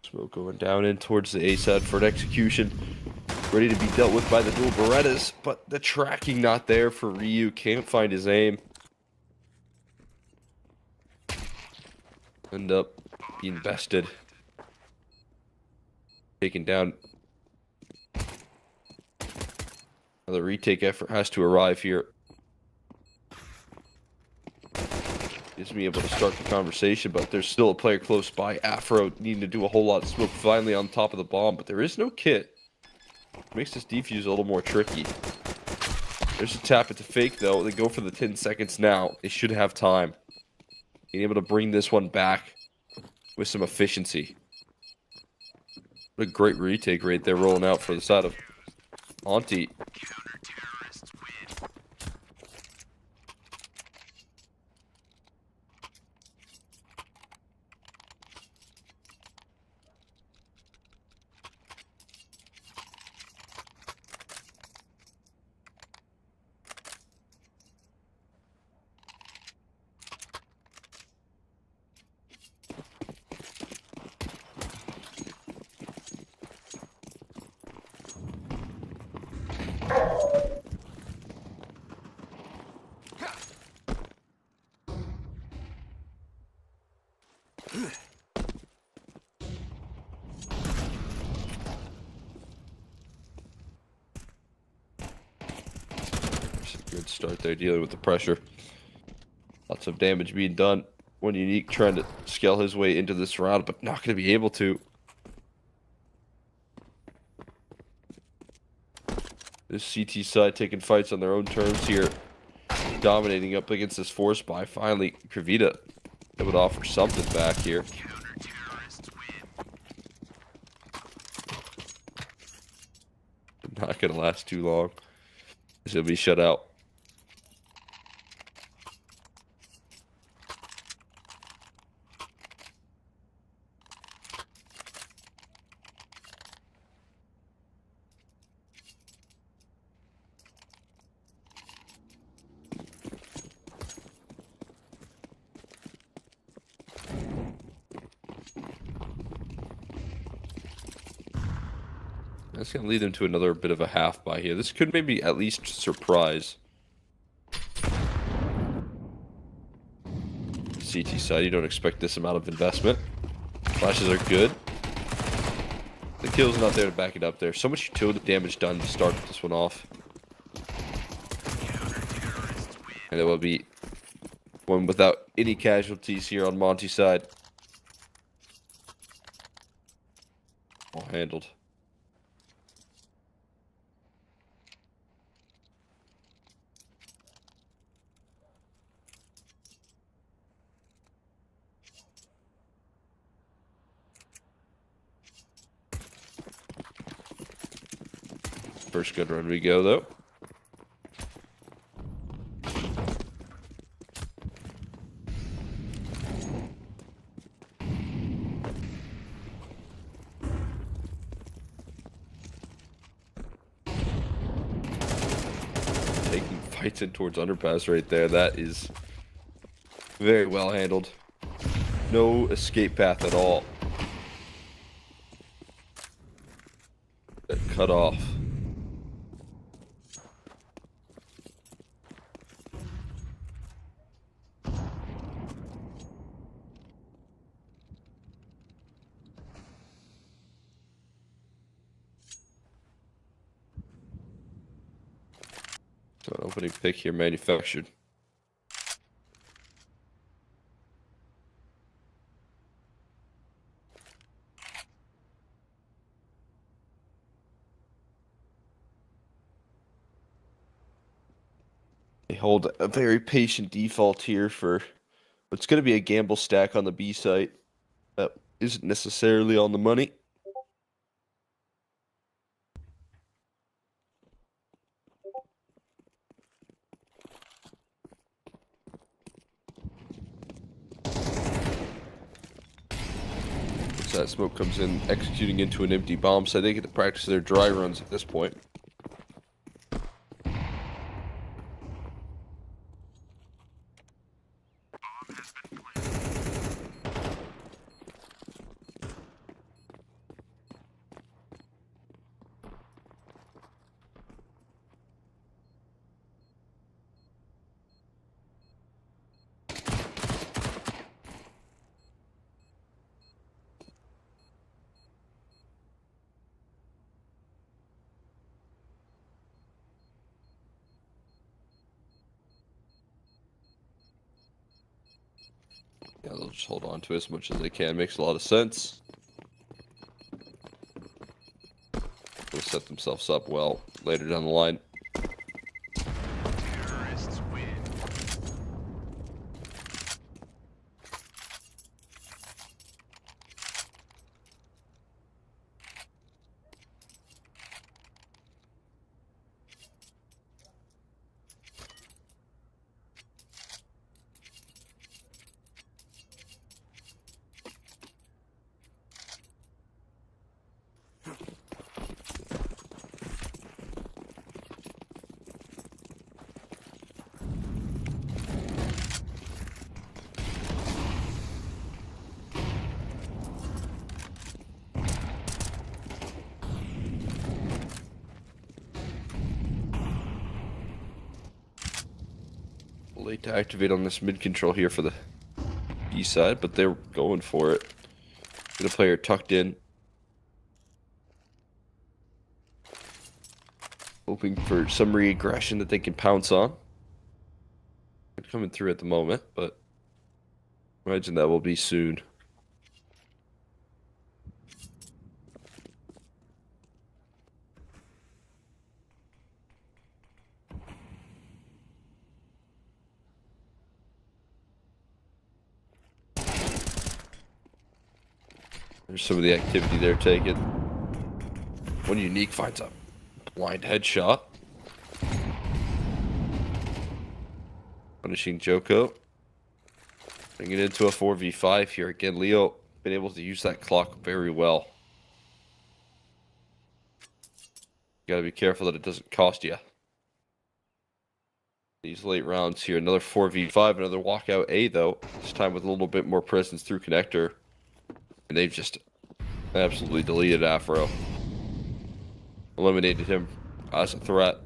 Smoke going down in towards the A side for an execution. Ready to be dealt with by the dual Berettas, but the tracking not there for Ryu. Can't find his aim. End up being bested. Taken down. Another retake effort has to arrive here. Gives me able to start the conversation, but there's still a player close by. Afro needing to do a whole lot of smoke finally on top of the bomb, but there is no kit. Makes this defuse a little more tricky. There's a tap at the fake though. They go for the 10 seconds now. They should have time. Being able to bring this one back with some efficiency. What a great retake right there rolling out for the side of Auntie. Good start there, dealing with the pressure. Lots of damage being done. One Unique trying to scale his way into this round, but not going to be able to. This CT side taking fights on their own terms here. Dominating up against this force buy. Finally, Kravita able to offer something back here. Not going to last too long. He'll be shut out. That's going to lead them to another bit of a half buy here. This could maybe at least surprise. CT side, you don't expect this amount of investment. Flashes are good. The kill's not there to back it up there. So much utility damage done to start this one off. And it will be one without any casualties here on Monty's side. All handled. First good run we go, though. Taking fights in towards underpass right there. That is very well handled. No escape path at all. That cut off. So an opening pick here manufactured. They hold a very patient default here for what's going to be a gamble stack on the B site that isn't necessarily on the money. That smoke comes in, executing into an empty bomb, so they get to practice their dry runs at this point. Yeah, they'll just hold on to it as much as they can. Makes a lot of sense. They'll set themselves up well later down the line. Late to activate on this mid control here for the B side, but they're going for it. The player tucked in, hoping for some re-aggression that they can pounce on. It's coming through at the moment, but imagine that will be soon. There's some of the activity they're taking. One Unique finds a blind headshot. Punishing Joko. Bringing it into a 4v5 here. Again, Leo been able to use that clock very well. You gotta be careful that it doesn't cost you. These late rounds here. Another 4v5, another walkout A though. This time with a little bit more presence through connector. And they've just absolutely deleted Afro. Eliminated him as a threat.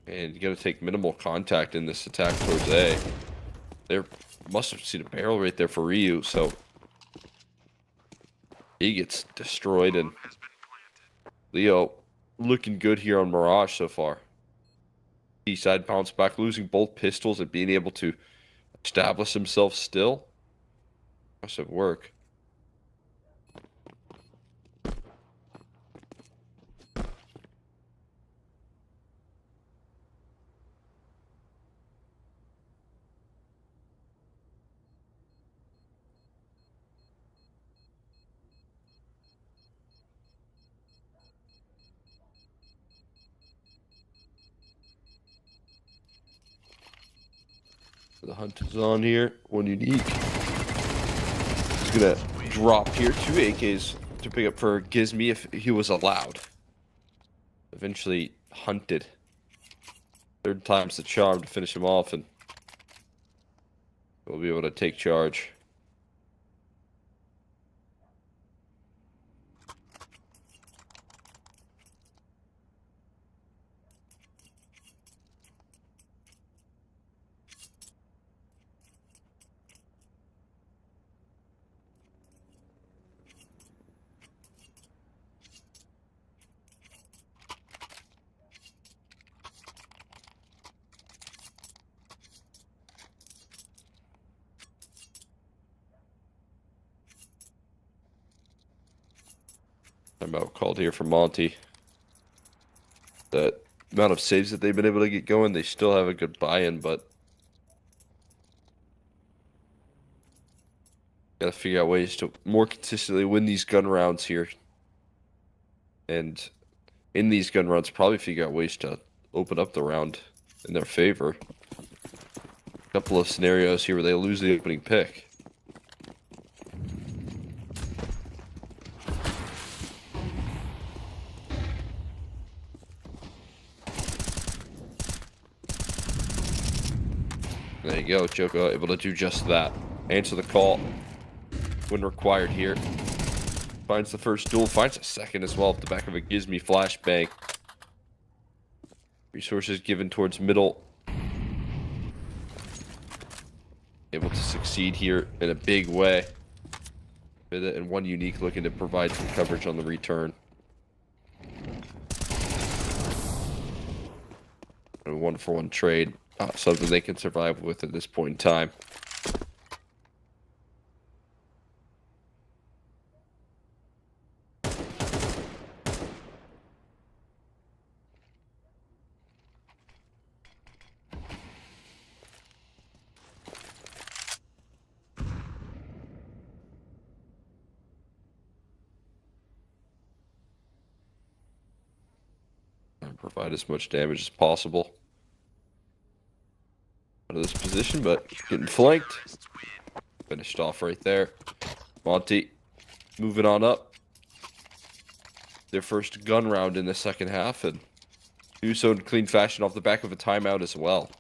And you gotta take minimal contact in this attack towards A. There must have seen a barrel right there for Ryu, so he gets destroyed. And Leo looking good here on Mirage so far. B-side bounce back, losing both pistols and being able to establish himself still. Impressive work. The hunt is on here. One Unique. He's gonna drop here 2 AKs to pick up for Gizmy if he was allowed. Eventually hunted. Third time's the charm to finish him off, and we'll be able to take charge. Timeout called here for Monty. That amount of saves that they've been able to get going, they still have a good buy-in, but gotta figure out ways to more consistently win these gun rounds here. And in these gun rounds, probably figure out ways to open up the round in their favor. A couple of scenarios here where they lose the opening pick. There you go, Joko able to do just that. Answer the call when required here. Finds the first duel, finds a second as well off the back of a Gizmi flashbang. Resources given towards middle. Able to succeed here in a big way. And one unique looking to provide some coverage on the return. A 1-for-1 trade. Something they can survive with at this point in time. And provide as much damage as possible out of this position, but getting flanked. Finished off right there. Monty moving on up. Their first gun round in the second half, and do so in clean fashion off the back of a timeout as well.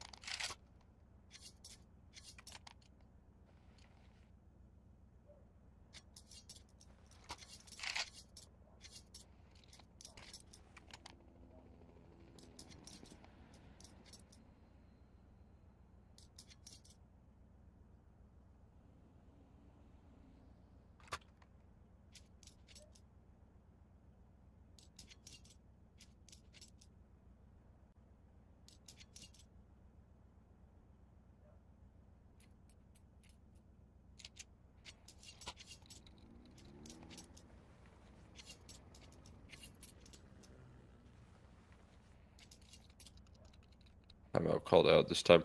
Timeout called out this time.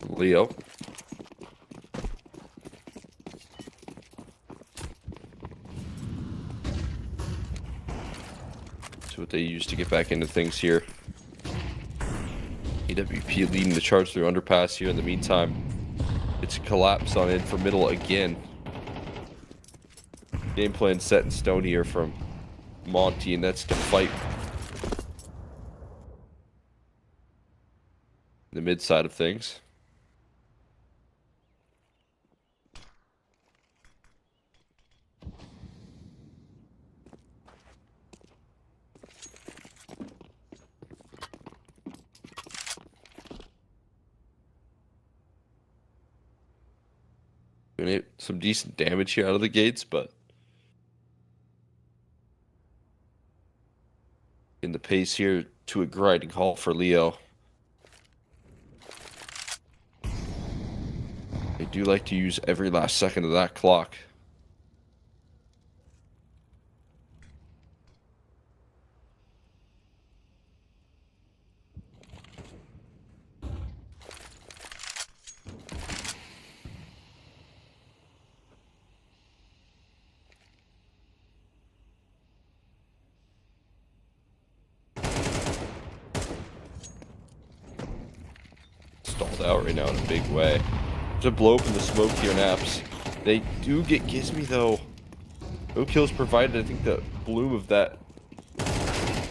Leo. That's what they use to get back into things here. AWP leading the charge through underpass here. In the meantime, it's a collapse on in for middle again. Game plan set in stone here from Monty, and that's to fight the mid side of things. Doing some decent damage here out of the gates, but in the pace here to a grinding halt for Leo. They do like to use every last second of that clock. Stalled out right now in a big way. To blow up in the smoke here, Naps. They do get Gizmi though. No kills provided. I think the bloom of that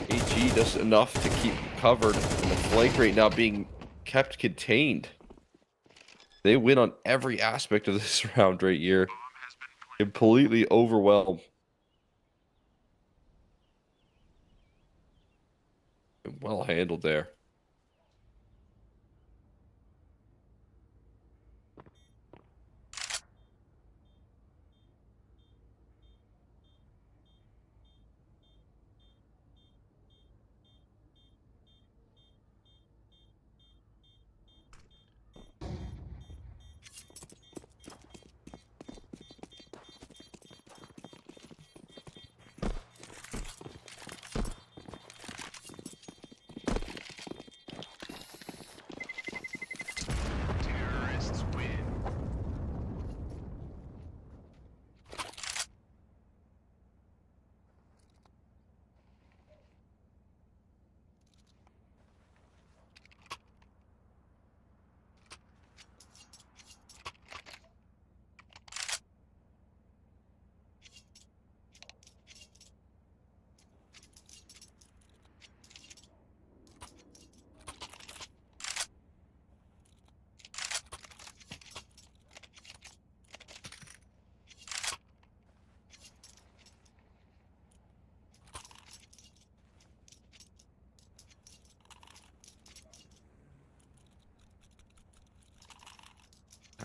AG does enough to keep covered, and the flank rate now being kept contained. They win on every aspect of this round right here. Completely overwhelmed. Well handled there.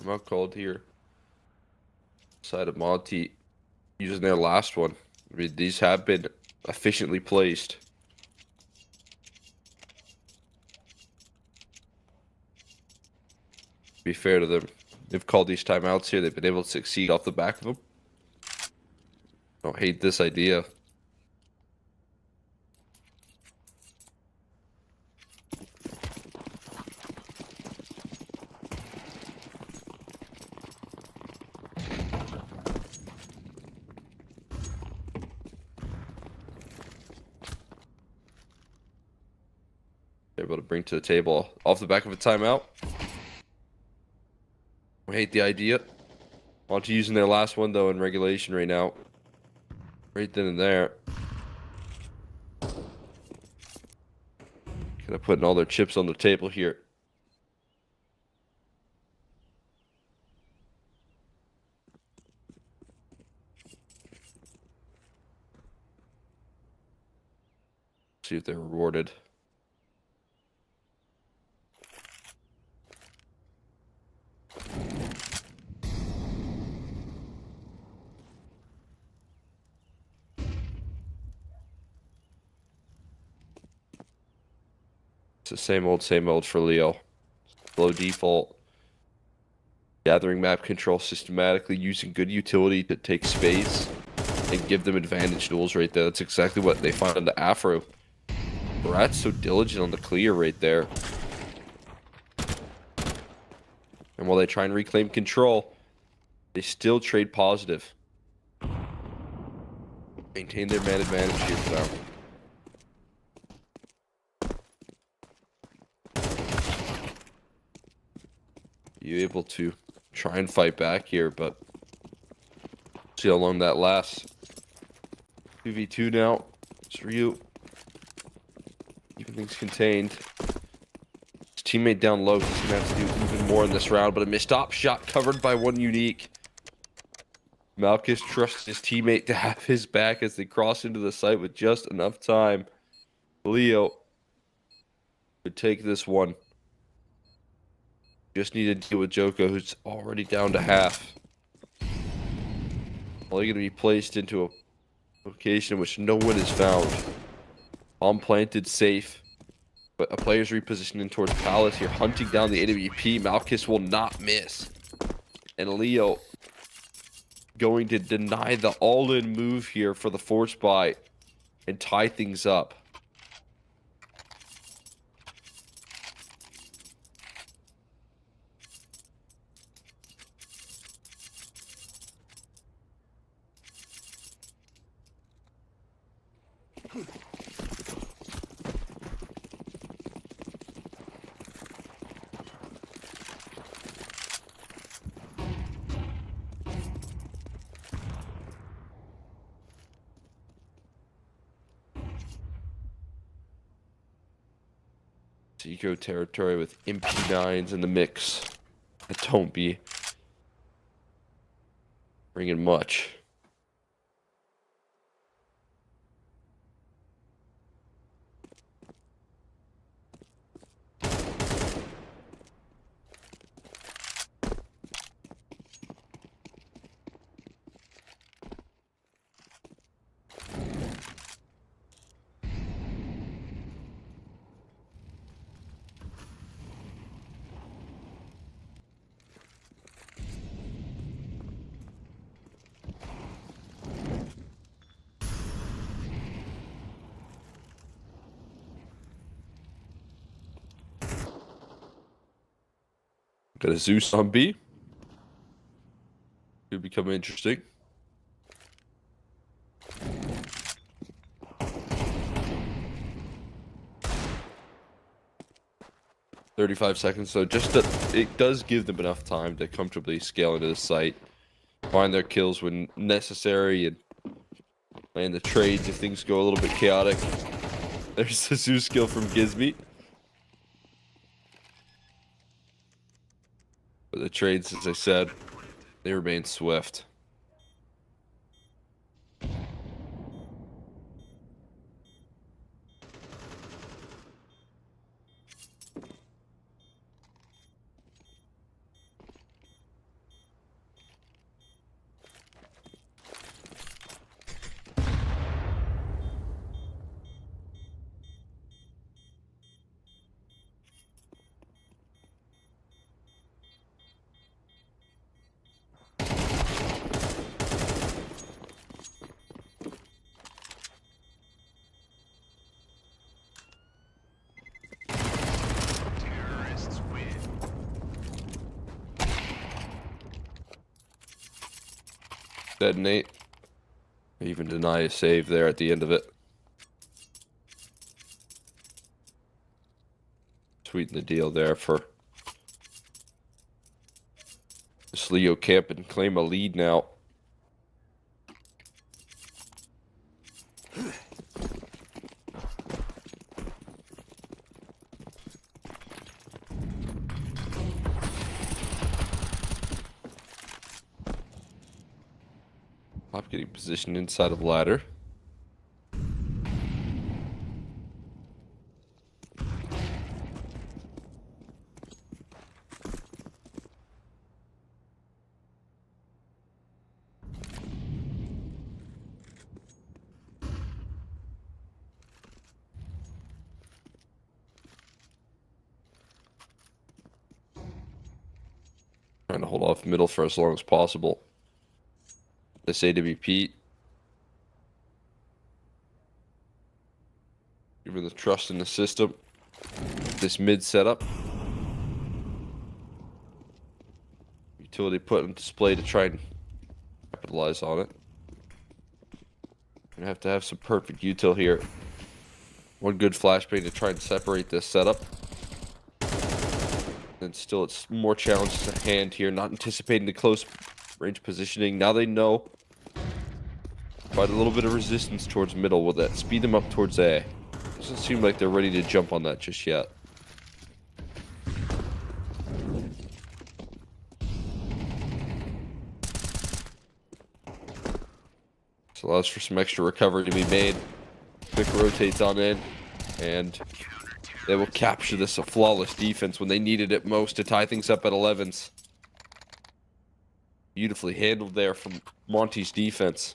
timeout called here. Side of Monty using their last one. I mean, these have been efficiently placed. Be fair to them, they've called these timeouts here. They've been able to succeed off the back of them. Don't hate this idea. They're able to bring to the table off the back of a timeout. I hate the idea. Monty using their last one, though, in regulation right now. Right then and there. Kind of putting all their chips on the table here. See if they're rewarded. It's the same old for Leo. Low default. Gathering map control systematically, using good utility to take space and give them advantage duels right there. That's exactly what they find on the Afro. Brat's so diligent on the clear right there. And while they try and reclaim control, they still trade positive. Maintain their man advantage here for now. You able to try and fight back here, but see how long that lasts. 2v2 now. It's Ryu. Keeping things contained. His teammate down low. He's going to have to do even more in this round, but a missed op shot covered by one Unique. Malkus trusts his teammate to have his back as they cross into the site with just enough time. Leo would take this one. Just need to deal with Joko, who's already down to half. Only going to be placed into a location in which no one is found. Bomb planted, safe. But a player's repositioning towards Palace here, hunting down the AWP. Malkus will not miss. And Leo going to deny the all-in move here for the force buy and tie things up. Eco territory with MP9s in the mix. That don't be bringing much. Got a Zeus on B. Could become interesting. $35 so just it does give them enough time to comfortably scale into the site, find their kills when necessary, and land the trades if things go a little bit chaotic. There's the Zeus skill from Gizmy. But the trades, as I said, they remain swift. detonate. Even deny a save there at the end of it. Sweeten the deal there for this Leo camp and claim a lead now. Pop getting positioned inside of ladder. Trying to hold off middle for as long as possible. This AWP. Given the trust in the system. This mid setup. Utility put on display to try and capitalize on it. Gonna have to have some perfect util here. One good flashbang to try and separate this setup. And still it's more challenges at hand here, not anticipating the close range positioning. Now they know. Provide a little bit of resistance towards middle. Will that speed them up towards A? Doesn't seem like they're ready to jump on that just yet. This allows for some extra recovery to be made. Quick rotates on in, and they will capture this a flawless defense when they needed it most to tie things up at 11s. Beautifully handled there from Monty's defense.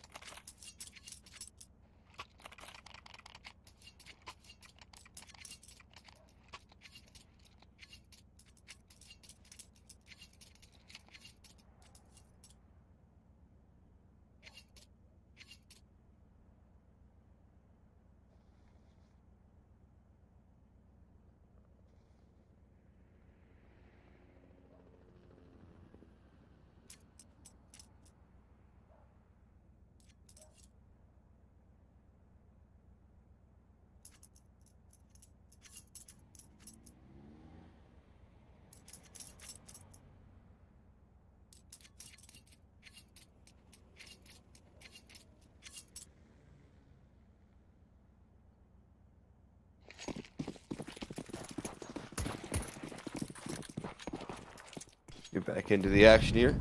Get back into the action here.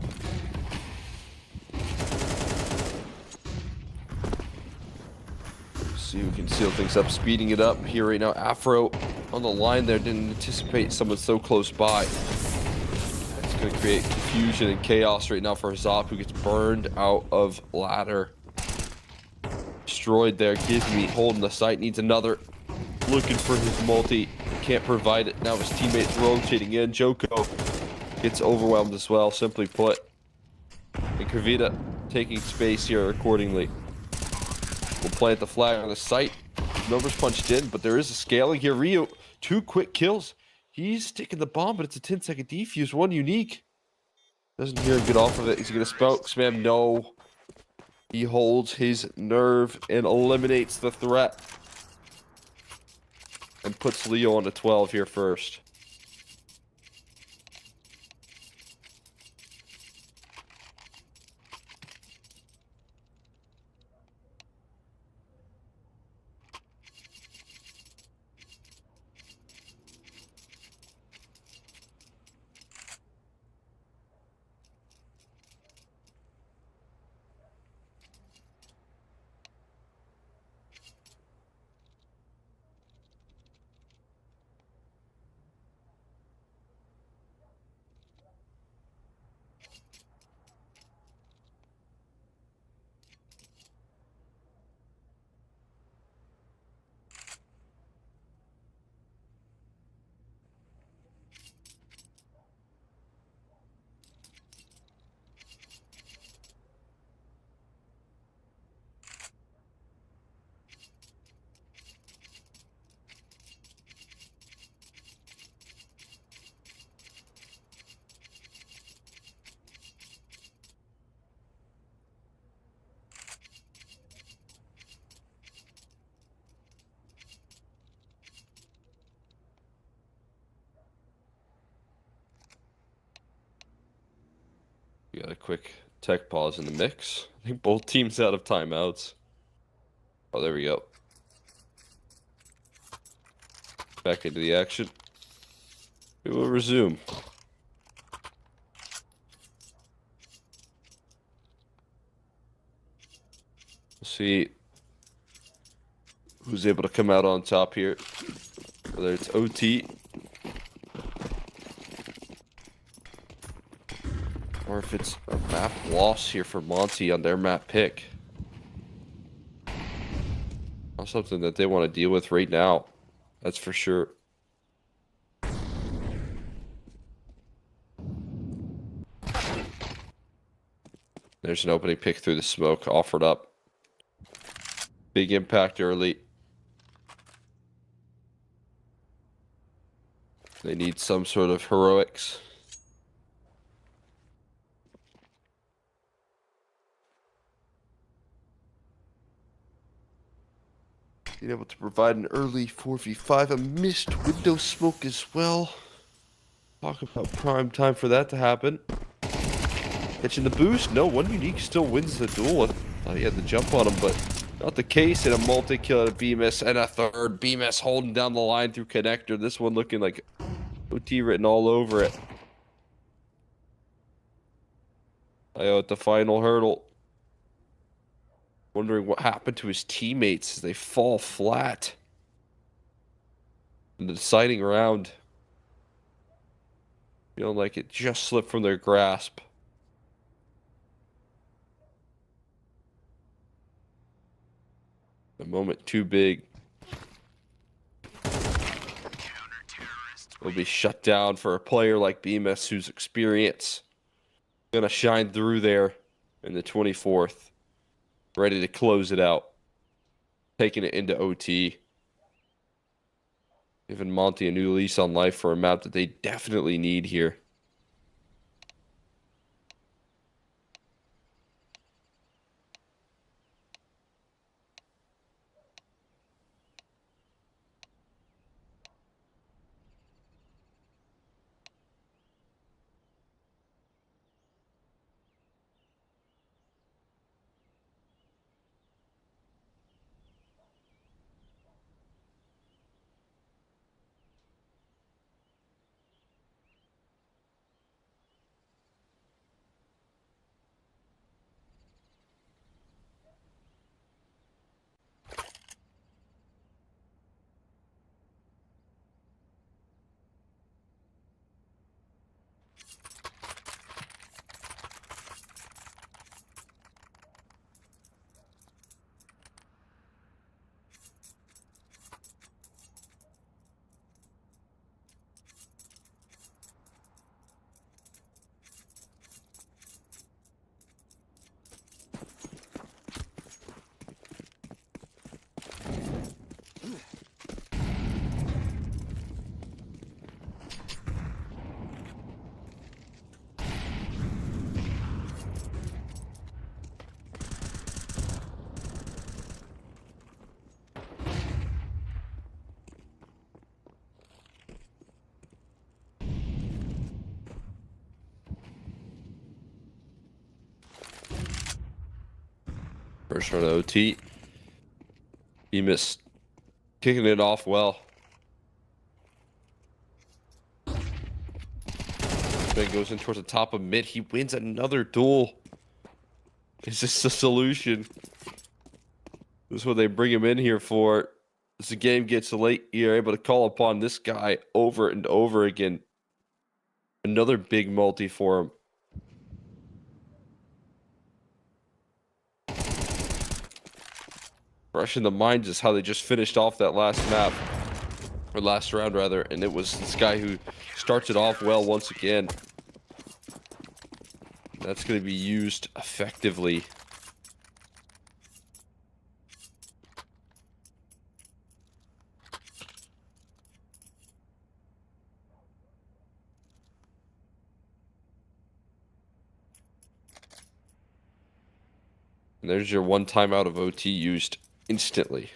See who can seal things up, speeding it up here right now. Afro on the line there, didn't anticipate someone so close by. That's going to create confusion and chaos right now for Zop, who gets burned out of ladder. Destroyed there. Give me holding the site, needs another. Looking for his multi, can't provide it. Now his teammates rotating in. Joko gets overwhelmed as well, simply put. And Kavita taking space here accordingly. We'll plant the flag on the site. Numbers punched in, but there is a scaling here. Rio, 2 quick kills. He's taking the bomb, but it's a 10-second defuse. 1 unique. Doesn't hear him get off of it. He's going to spam. No. He holds his nerve and eliminates the threat. And puts Leo on the 12 here first. quick tech pause in the mix. I think both teams out of timeouts. Oh, there we go. Back into the action. We will resume. We'll see who's able to come out on top here. Whether it's OT or if it's a map loss here for Monty on their map pick. Not something that they want to deal with right now. That's for sure. There's an opening pick through the smoke offered up. Big impact early. They need some sort of heroics. Being able to provide an early 4v5, a missed window smoke as well. Talk about prime time for that to happen. Catching the boost. No, one unique still wins the duel. I thought he had the jump on him, but not the case. And a multi-kill at a BMS and a third. BMS holding down the line through connector. This one looking like OT written all over it. IO at the final hurdle. Wondering what happened to his teammates as they fall flat in the deciding round. Feeling like it just slipped from their grasp. A moment too big. Will be shut down for a player like BMS whose experience gonna shine through there in the 24th. Ready to close it out. Taking it into OT. Giving Monty a new lease on life for a map that they definitely need here. First run of OT. He missed. Kicking it off well. Then goes in towards the top of mid. He wins another duel. Is this the solution? This is what they bring him in here for. As the game gets late, you're able to call upon this guy over and over again. Another big multi for him. Fresh in the mind is how they just finished off that last map. Or last round, rather. And it was this guy who starts it off well once again. That's going to be used effectively. And there's your one timeout of OT used instantly.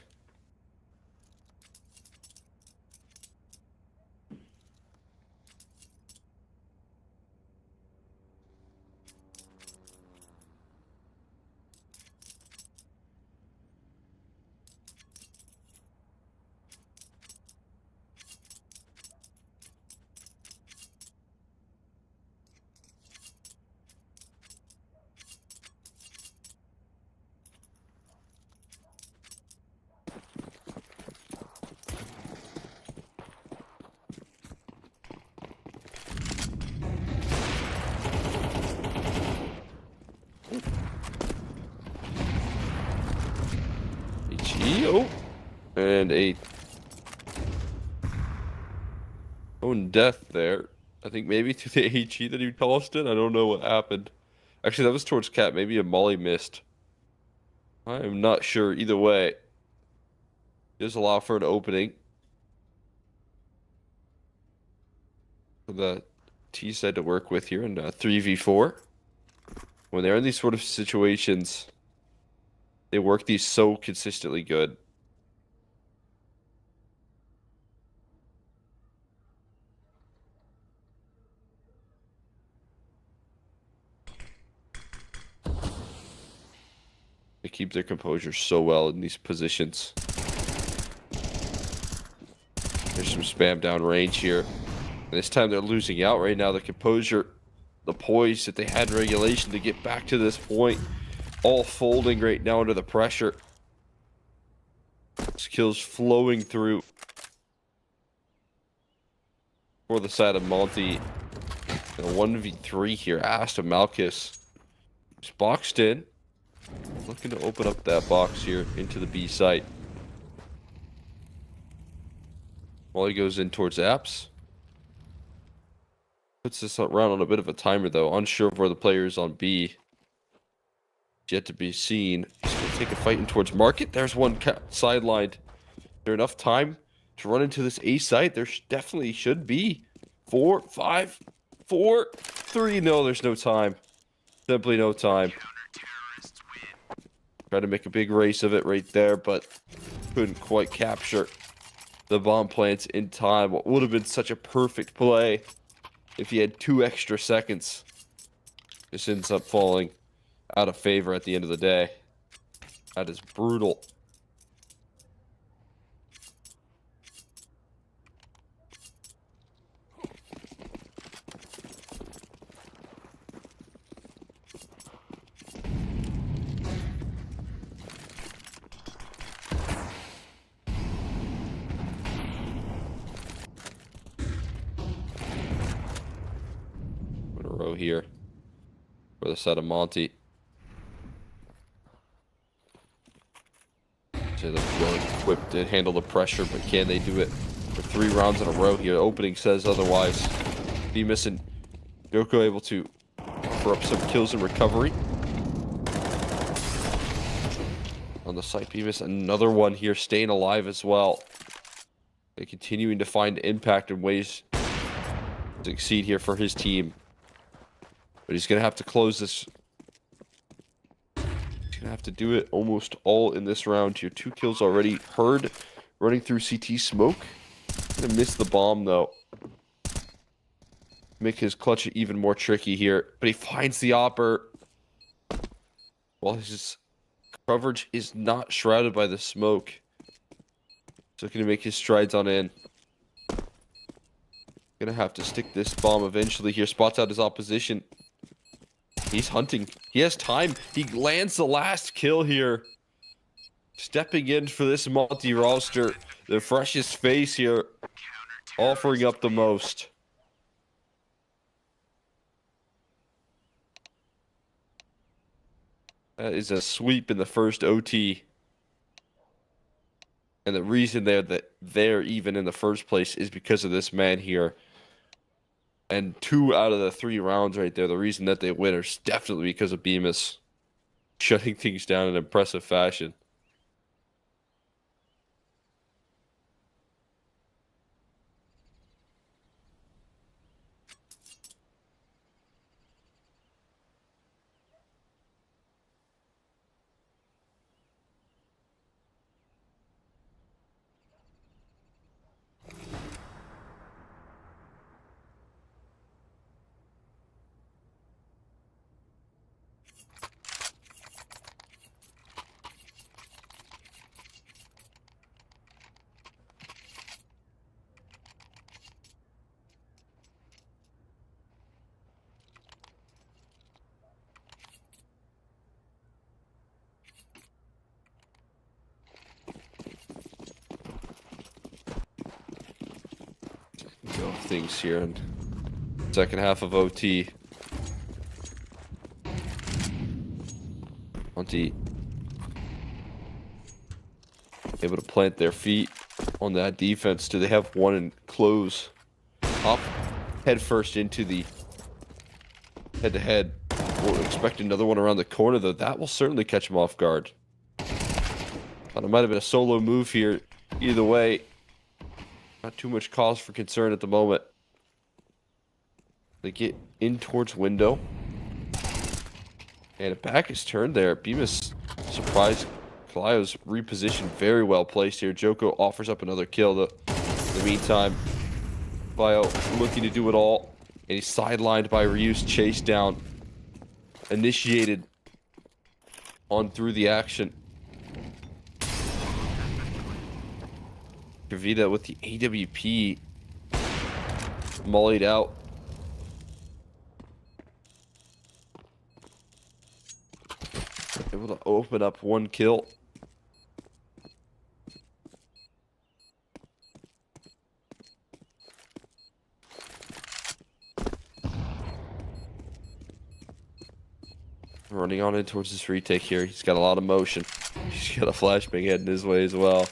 And a own death there. I think maybe to the HE that he tossed it. I don't know what happened. Actually, that was towards Cat. Maybe a molly missed. I am not sure. Either way, does allow for an opening for the T side to work with here in 3v4. When they're in these sort of situations, they work these so consistently good. They keep their composure so well in these positions. There's some spam down range here. And this time they're losing out right now. The composure, the poise that they had in regulation to get back to this point, all folding right now under the pressure. Skills flowing through for the side of Monty. And a 1v3 here. Asta Malchus is boxed in. Looking to open up that box here into the B site. While he goes in towards apps. Puts this round on a bit of a timer though. Unsure of where the player is on B. Yet to be seen. He's going to take a fight in towards market. There's one sidelined. Is there enough time to run into this A site? There definitely should be. 4, 5, 4, 3. No, there's no time. Simply no time. Tried to make a big race of it right there, but couldn't quite capture the bomb plants in time. What would have been such a perfect play if he had 2 extra seconds. This ends up falling out of favor at the end of the day. That is brutal. In a row here for the set of Monty. They're well equipped to handle the pressure, but can they do it for 3 rounds in a row here? The opening says otherwise. Bemis and Yoko able to offer up some kills and recovery. On the site, Bemis, another one here, staying alive as well. They're continuing to find impact in ways to succeed here for his team. But he's going to have to close this. Gonna have to do it almost all in this round here. 2 kills already. Heard running through CT smoke. Gonna miss the bomb though. Make his clutch even more tricky here. But he finds the opper. While his coverage is not shrouded by the smoke. So gonna make his strides on in. Gonna have to stick this bomb eventually here. Spots out his opposition. He's hunting. He has time. He lands the last kill here. Stepping in for this Monty roster. The freshest face here. Offering up the most. That is a sweep in the first OT. And the reason they're even in the first place is because of this man here. And 2 out of the 3 rounds right there, the reason that they win is definitely because of Bemis shutting things down in impressive fashion. Things here in second half of OT. Monty able to plant their feet on that defense. Do they have one and close up head first into the head-to-head? We'll expect another one around the corner, though. That will certainly catch him off guard. Thought it might have been a solo move here. Either way, not too much cause for concern at the moment. They get in towards window. And a back is turned there. Bemis surprised. Kalayo's repositioned, very well placed here. Joko offers up another kill. In the meantime, Bio looking to do it all. And he's sidelined by Ryu's chase down. Initiated on through the action. Kavita with the AWP mollied out. Able to open up one kill. Running on in towards this retake here. He's got a lot of motion. He's got a flashbang heading his way as well.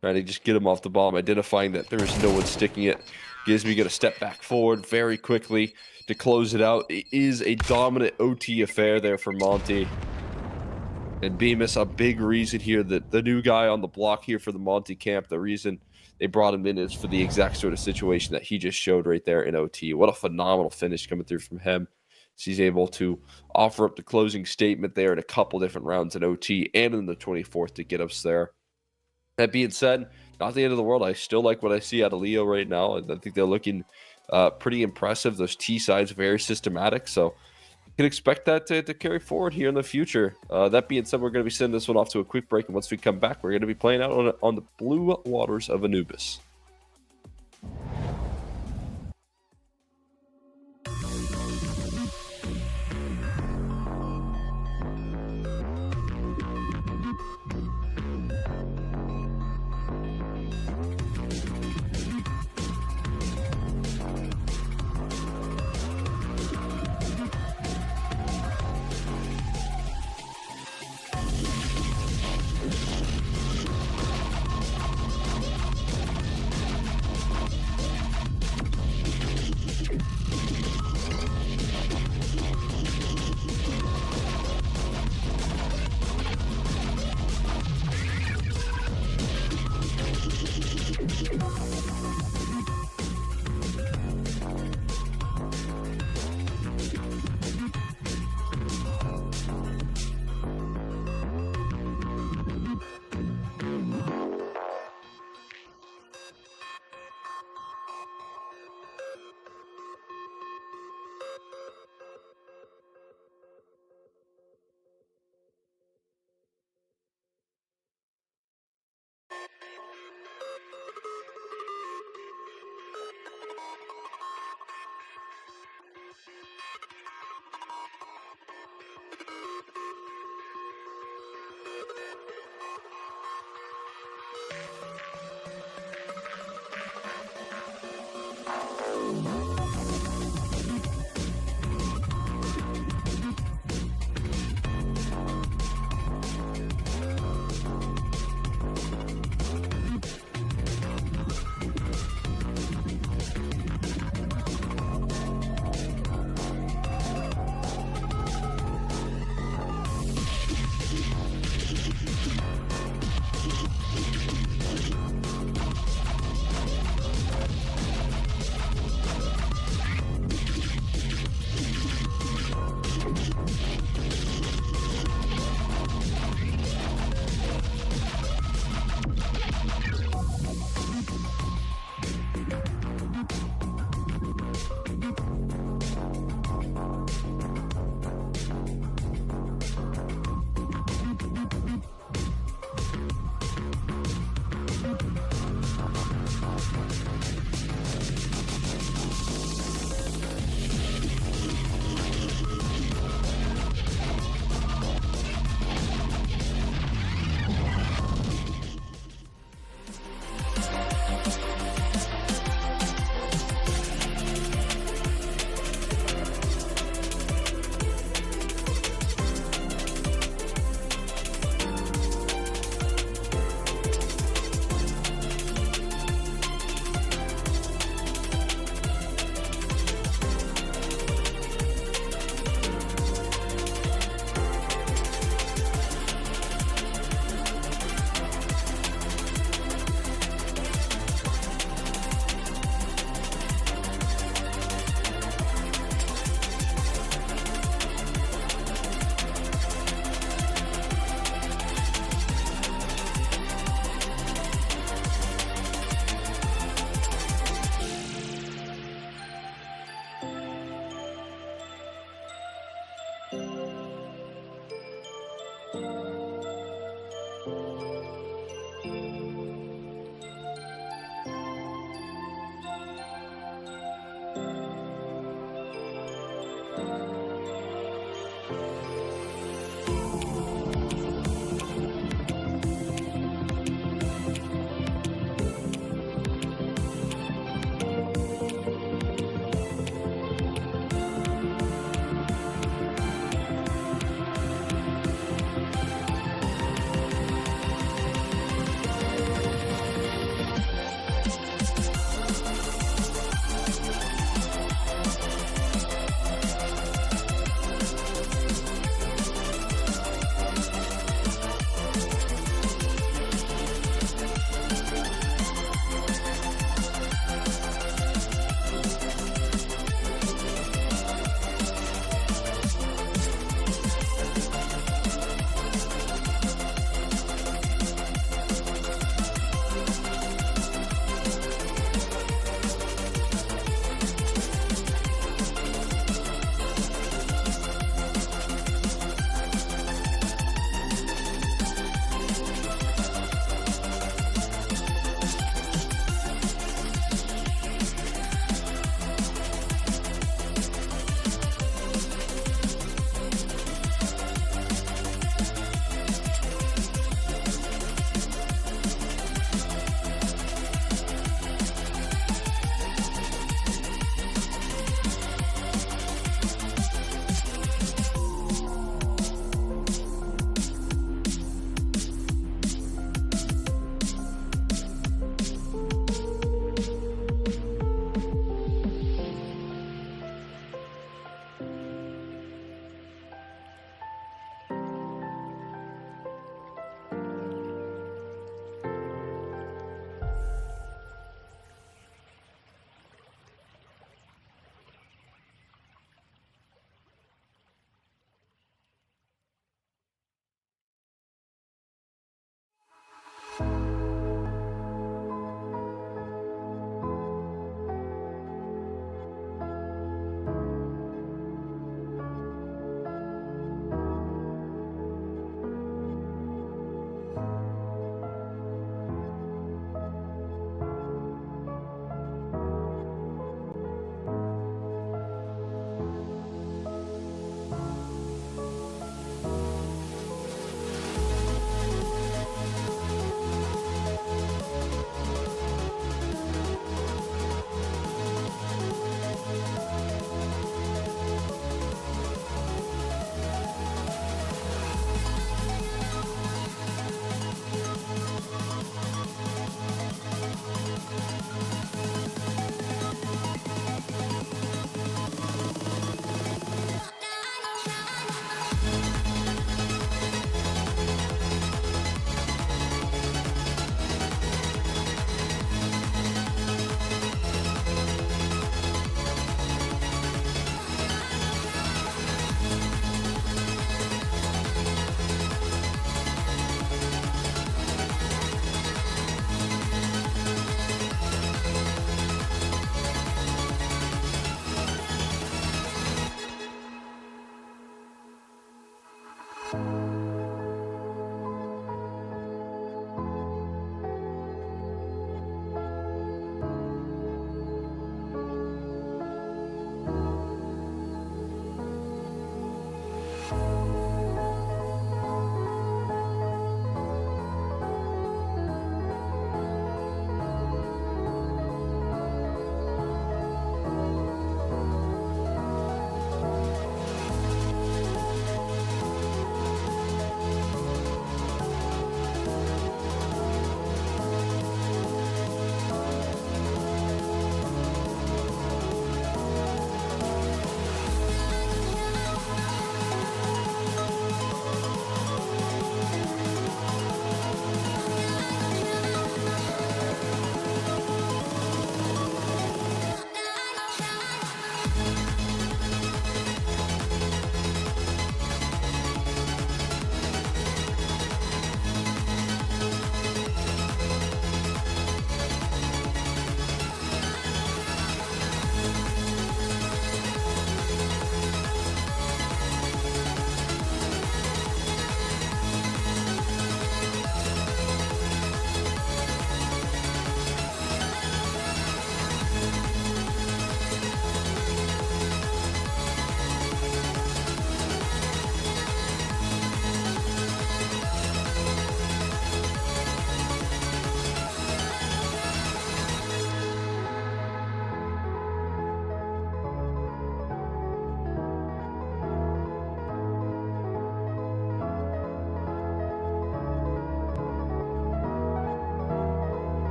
Trying to just get him off the bomb, identifying that there is no one sticking it. Gizmi going to step back forward very quickly to close it out. It is a dominant OT affair there for Monty. And Bemis, a big reason here that the new guy on the block here for the Monty camp, the reason they brought him in is for the exact sort of situation that he just showed right there in OT. What a phenomenal finish coming through from him. He's able to offer up the closing statement there in a couple different rounds in OT and in the 24th to get us there. That being said, not the end of the world. I still like what I see out of Leo right now. I think they're looking pretty impressive. Those T sides very systematic, so you can expect that to carry forward here in the future. That being said, we're going to be sending this one off to a quick break, and once we come back, we're going to be playing out on the blue waters of Anubis.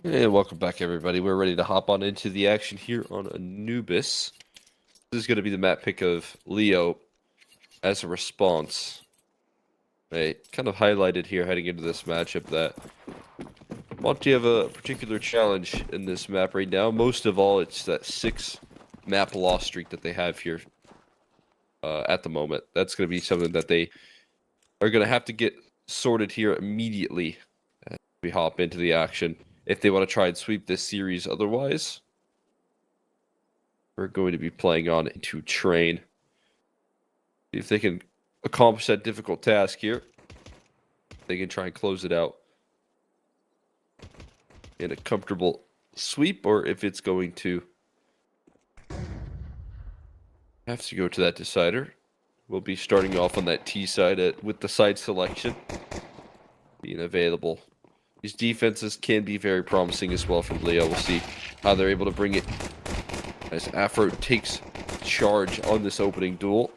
And welcome back, everybody. We're ready to hop on into the action here on Anubis. This is going to be the map pick of Leo as a response. I kind of highlighted here heading into this matchup that Monty have a particular challenge in this map right now. Most of all, it's that 6 map loss streak that they have here at the moment. That's going to be something that they are going to have to get sorted here immediately as we hop into the action if they want to try and sweep this series. Otherwise, we're going to be playing on into Train. See if they can accomplish that difficult task here. They can try and close it out in a comfortable sweep, or if it's going to have to go to that decider. We'll be starting off on that T side with the side selection being available. These defenses can be very promising as well from Leo. We'll see how they're able to bring it as Afro takes charge on this opening duel.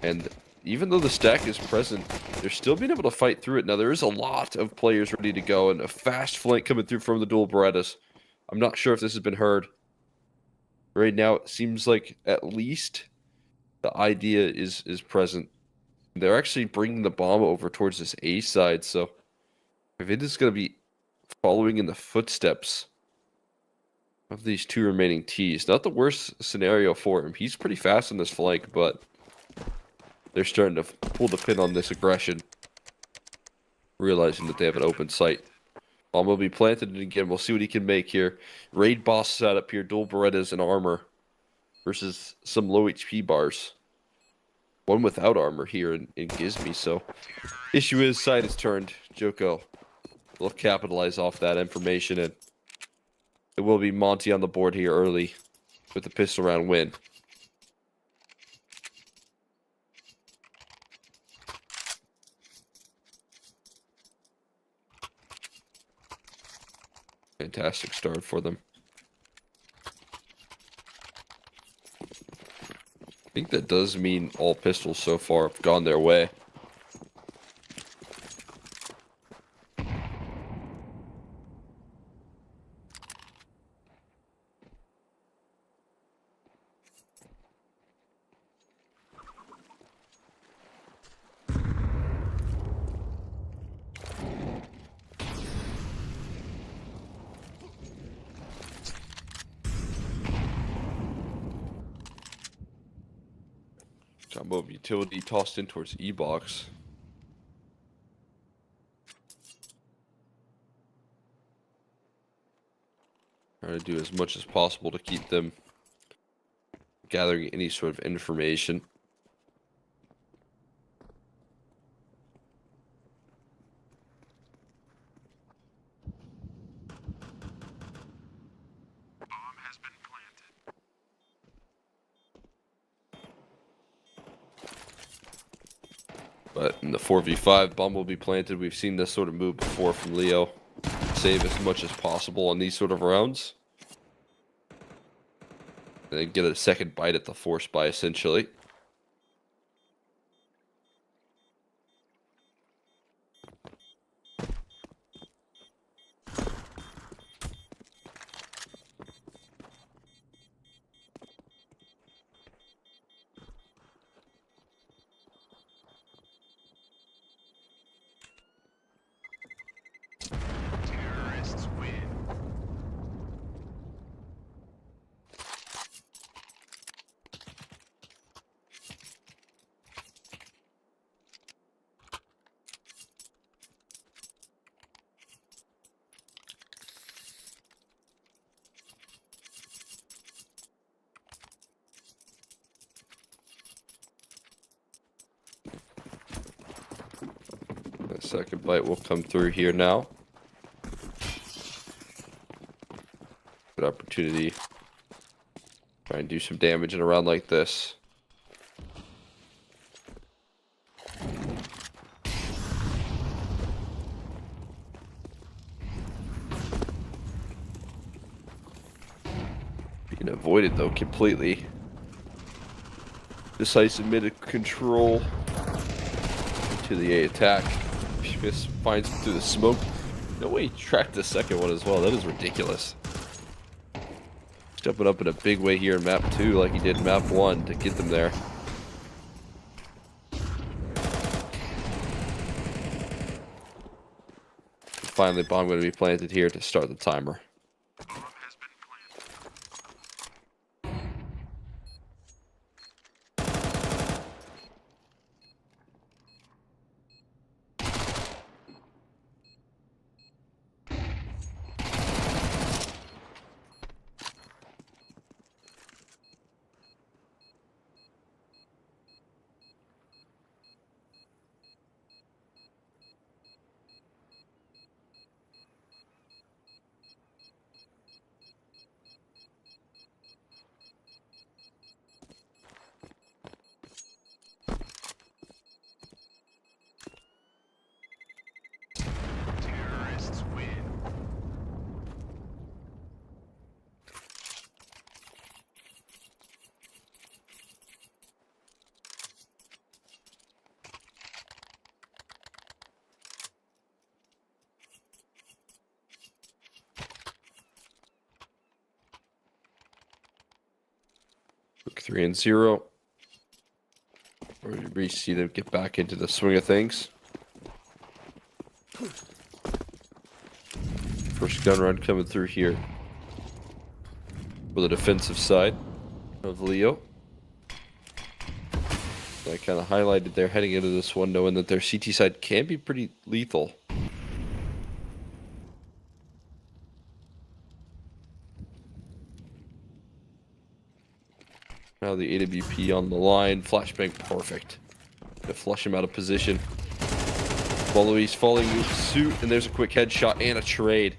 And even though the stack is present, they're still being able to fight through it. Now, there is a lot of players ready to go, and a fast flank coming through from the dual Berettas. I'm not sure if this has been heard. Right now, it seems like at least the idea is present. They're actually bringing the bomb over towards this A side, so if it is going to be following in the footsteps of these 2 remaining Ts, not the worst scenario for him. He's pretty fast on this flank, but they're starting to pull the pin on this aggression, realizing that they have an open sight. Bomb will be planted, and again, we'll see what he can make here. Raid boss setup here, dual Berettas and armor versus some low HP bars. One without armor here in Gizmi, so issue is side is turned. Joko will capitalize off that information, and it will be Monty on the board here early with the pistol round win. Fantastic start for them. I think that does mean all pistols so far have gone their way. Combo of utility tossed in towards E-box. Trying to do as much as possible to keep them gathering any sort of information. But in the 4v5, bomb will be planted. We've seen this sort of move before from Leo. Save as much as possible on these sort of rounds. And then get a second bite at the force buy, essentially. That second bite will come through here now. Good opportunity. Try and do some damage in a round like this. Being avoided though completely. Decisive mid control to the A attack. This finds him through the smoke. No way he tracked the second one as well. That is ridiculous. Stepping up in a big way here in map 2 like he did in map 1 to get them there. Finally, bomb going to be planted here to start the timer. Look, 3-0. We see them get back into the swing of things. First gun run coming through here for the defensive side of Leo. I kind of highlighted there heading into this one, knowing that their CT side can be pretty lethal. Now the AWP on the line, flashbang perfect. To flush him out of position. Luis falling suit, and there's a quick headshot and a trade.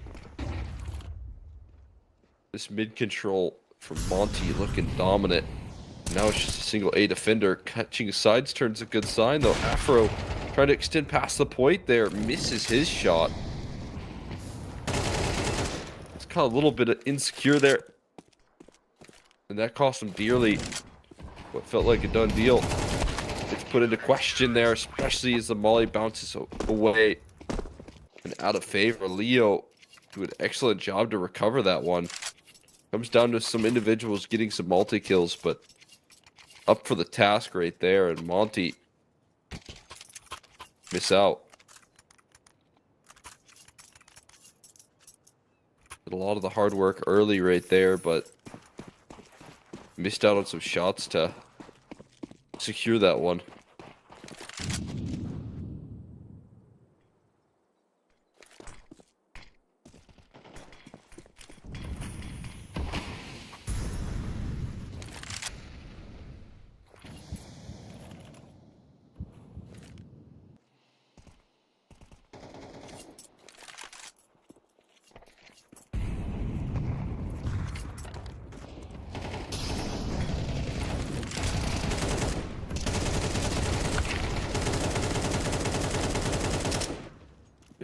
This mid control from Monty looking dominant. Now it's just a single A defender. Catching sides turns a good sign though. Afro trying to extend past the point there, misses his shot. It's kind of a little bit of insecure there. And that cost him dearly. What felt like a done deal. It's put into question there, especially as the molly bounces away and out of favor. Leo do an excellent job to recover that one. Comes down to some individuals getting some multi-kills, but up for the task right there, and Monty miss out. Did a lot of the hard work early right there, but missed out on some shots to secure that one.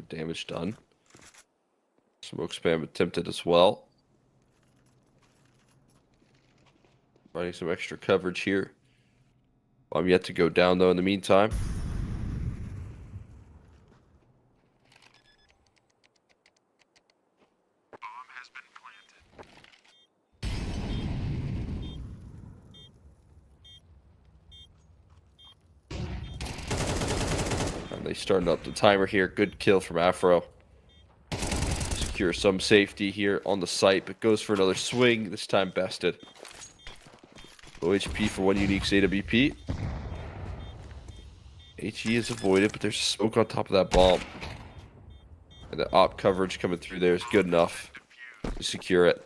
Damage done. Smoke spam attempted as well. Finding some extra coverage here. I'm yet to go down though in the meantime. They starting up the timer here. Good kill from Afro. Secure some safety here on the site, but goes for another swing. This time bested. Low HP for one unique AWP. HE is avoided, but there's smoke on top of that bomb. And the op coverage coming through there is good enough to secure it.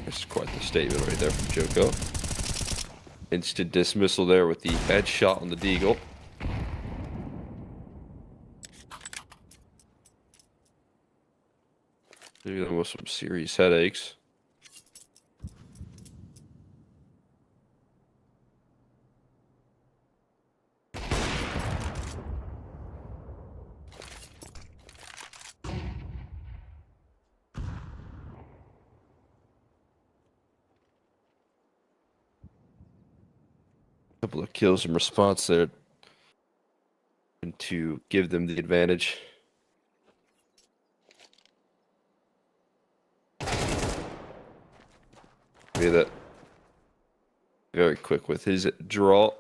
That's quite the statement right there from Joko. Instant dismissal there with the headshot on the Deagle. Maybe them with some serious headaches. Couple of kills in response there, and to give them the advantage. Be that very quick with his draw.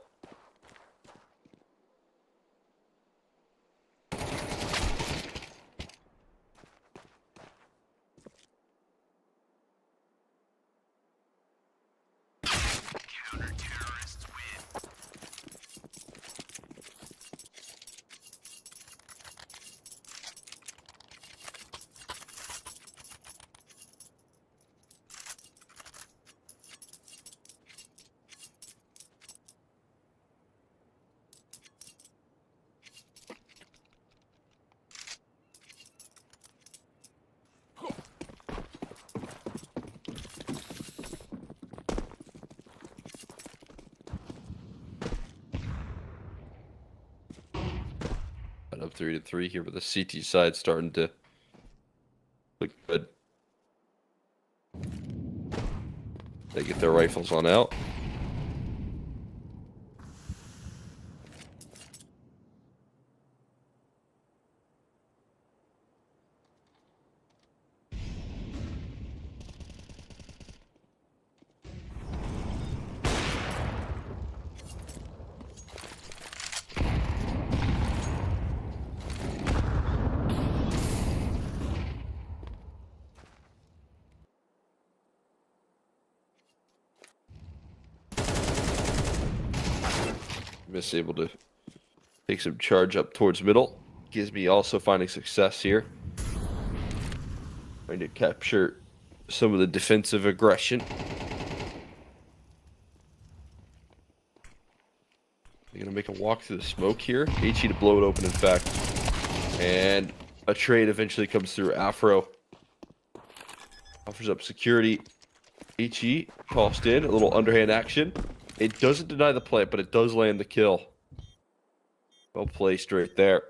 Up 3-3 here, with the CT side starting to look good. They get their rifles on out. Miss able to take some charge up towards middle. Gives me also finding success here. Trying to capture some of the defensive aggression. They're gonna make a walk through the smoke here. HE to blow it open, in fact. And a trade eventually comes through. Afro offers up security. HE tossed in a little underhand action. It doesn't deny the plant, but it does land the kill. Well placed right there.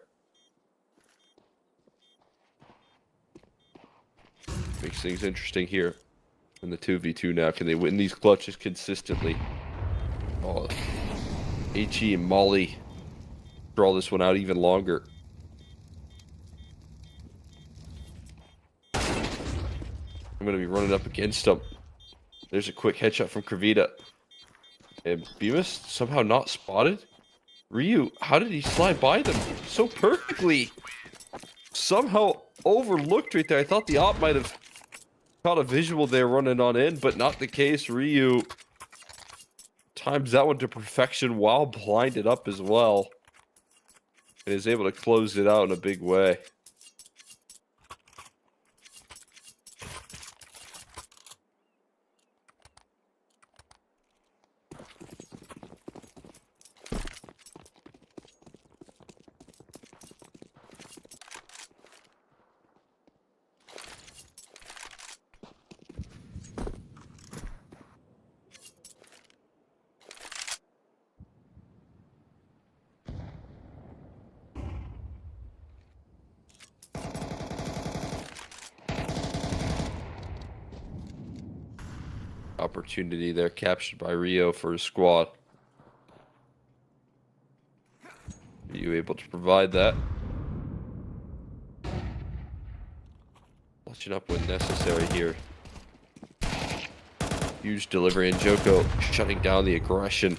Makes things interesting here in the 2v2 now. Can they win these clutches consistently? Oh, HE and Molly draw this one out even longer. I'm going to be running up against them. There's a quick headshot from Kravita. And Bemis somehow not spotted? Ryu, how did he slide by them so perfectly? Somehow overlooked right there. I thought the op might have caught a visual there running on in, but not the case. Ryu times that one to perfection while blinded up as well. And is able to close it out in a big way. Opportunity there captured by Rio for his squad. Are you able to provide that? Watching up when necessary here. Huge delivery, and Joko shutting down the aggression.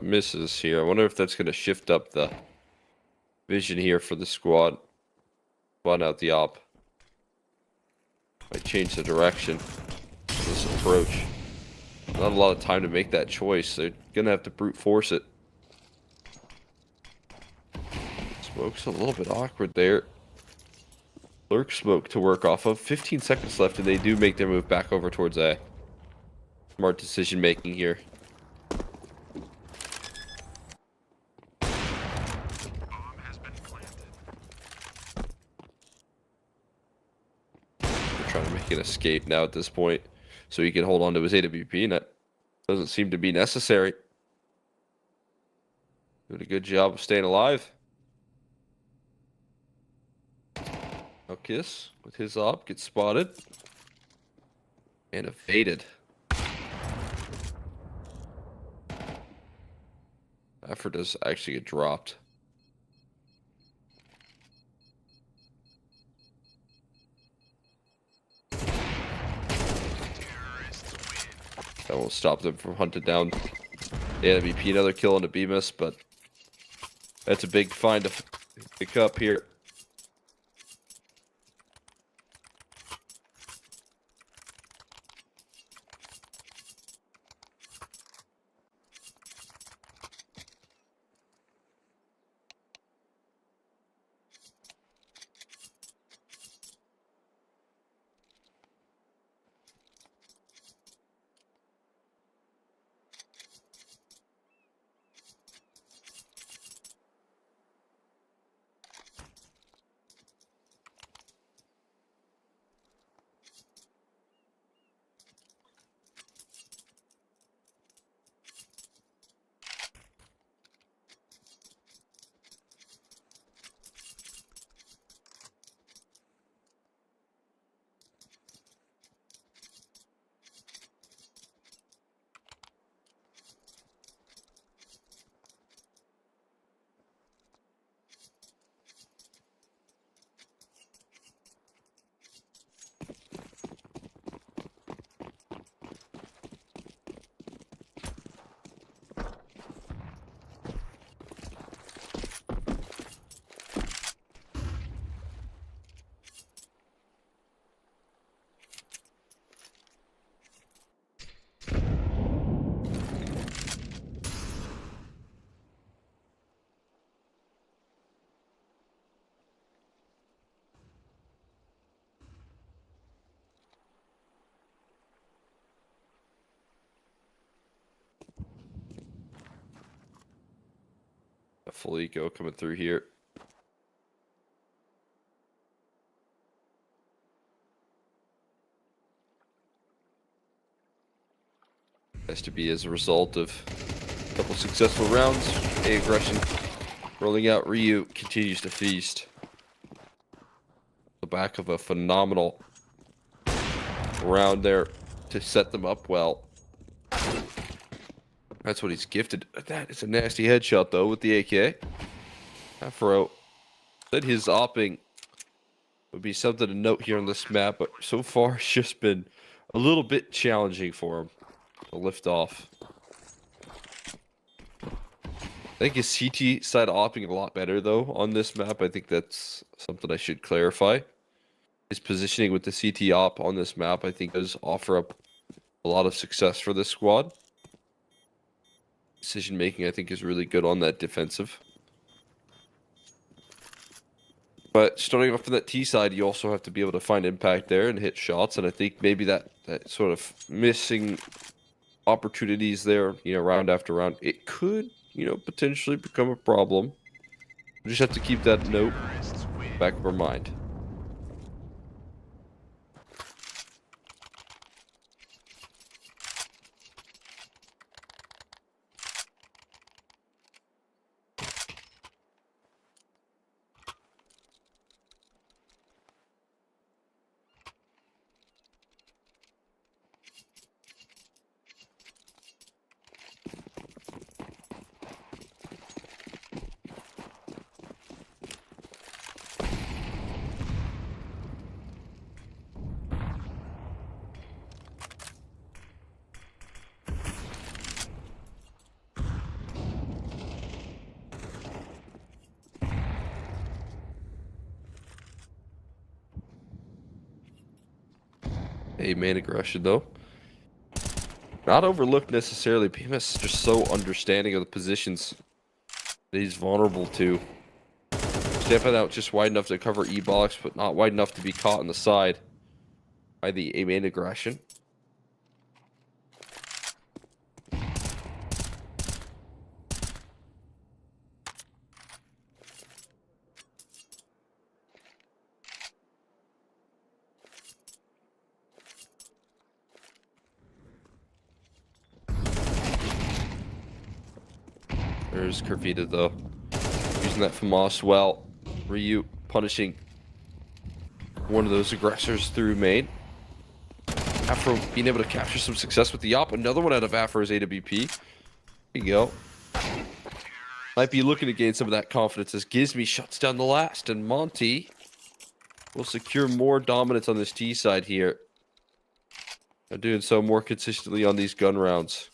Misses here. I wonder if that's going to shift up the vision here for the squad. Squad out the op. Might change the direction of this approach. Not a lot of time to make that choice. They're gonna have to brute force it. Smoke's a little bit awkward there. Lurk smoke to work off of. 15 seconds left, and they do make their move back over towards A. Smart decision making here. They're trying to make an escape now at this point, so he can hold on to his AWP, and that doesn't seem to be necessary. Doing a good job of staying alive. Now Kiss with his op gets spotted and evaded. Effort does actually get dropped. That won't stop them from hunting down the MVP. Another kill on the B-miss, but that's a big find to pick up here. A full eco coming through here. Has to be as a result of a couple successful rounds. A aggression rolling out. Ryu continues to feast. The back of a phenomenal round there to set them up well. That's what he's gifted. That is a nasty headshot, though, with the AK. Afro said his opping would be something to note here on this map, but so far it's just been a little bit challenging for him to lift off. I think his CT side opping a lot better, though, on this map. I think that's something I should clarify. His positioning with the CT op on this map, I think, does offer up a lot of success for this squad. Decision making, I think, is really good on that defensive. But starting off on that T side, you also have to be able to find impact there and hit shots. And I think maybe that sort of missing opportunities there, round after round, it could, potentially become a problem. We just have to keep that note back of our mind. A main aggression, though. Not overlooked necessarily. PMS is just so understanding of the positions that he's vulnerable to. Stepping out just wide enough to cover E-box, but not wide enough to be caught on the side by the A main aggression. There's Kervita, though. Using that FAMAS well. Ryu punishing one of those aggressors through main. Afro being able to capture some success with the op. Another one out of Afro's AWP. There you go. Might be looking to gain some of that confidence as Gizmi shuts down the last. And Monty will secure more dominance on this T side here. They're doing so more consistently on these gun rounds.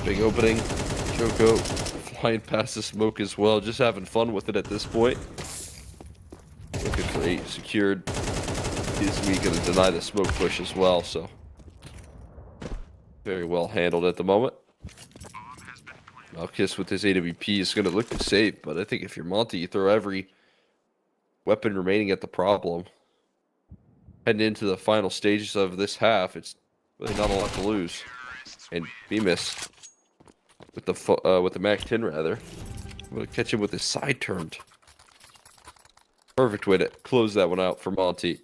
Big opening. Choco flying past the smoke as well. Just having fun with it at this point. Looking for 8 secured. Gizmi going to deny the smoke push as well, so. Very well handled at the moment. Malkiss with his AWP is going to look to save, but I think if you're Monty, you throw every weapon remaining at the problem. Heading into the final stages of this half, it's really not a lot to lose. And Bemis with the Mac 10 rather. I'm gonna catch him with his side turned. Perfect way to close that one out for Monty.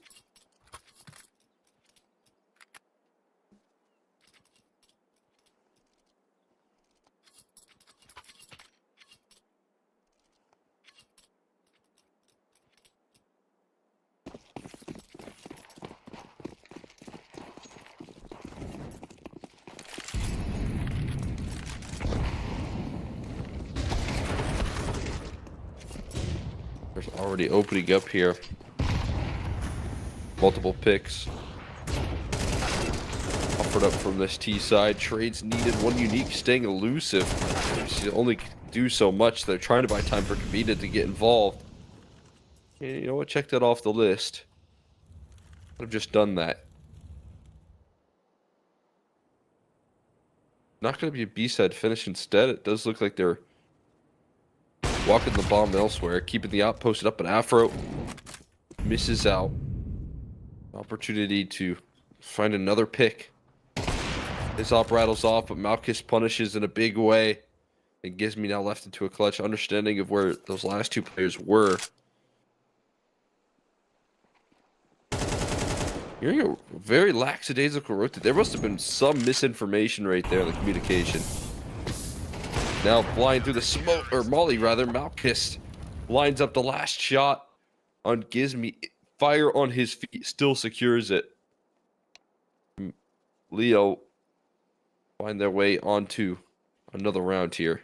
There's already opening up here. Multiple picks. Offered up from this T side. Trades needed. One unique staying elusive. She only do so much. They're trying to buy time for Kavita to get involved. And you know what? Check that off the list. I've just done that. Not going to be a B-side finish instead. It does look like they're walking the bomb elsewhere, keeping the outpost up, but Afro misses out. Opportunity to find another pick. His op rattles off, but Malkiss punishes in a big way. It gives me now left into a clutch understanding of where those last two players were. Hearing a very lackadaisical rotate. There must have been some misinformation right there in the communication. Now flying through the smoke, or Molly rather, Malkiss lines up the last shot on Gizmi. Fire on his feet, still secures it. Leo find their way onto another round here.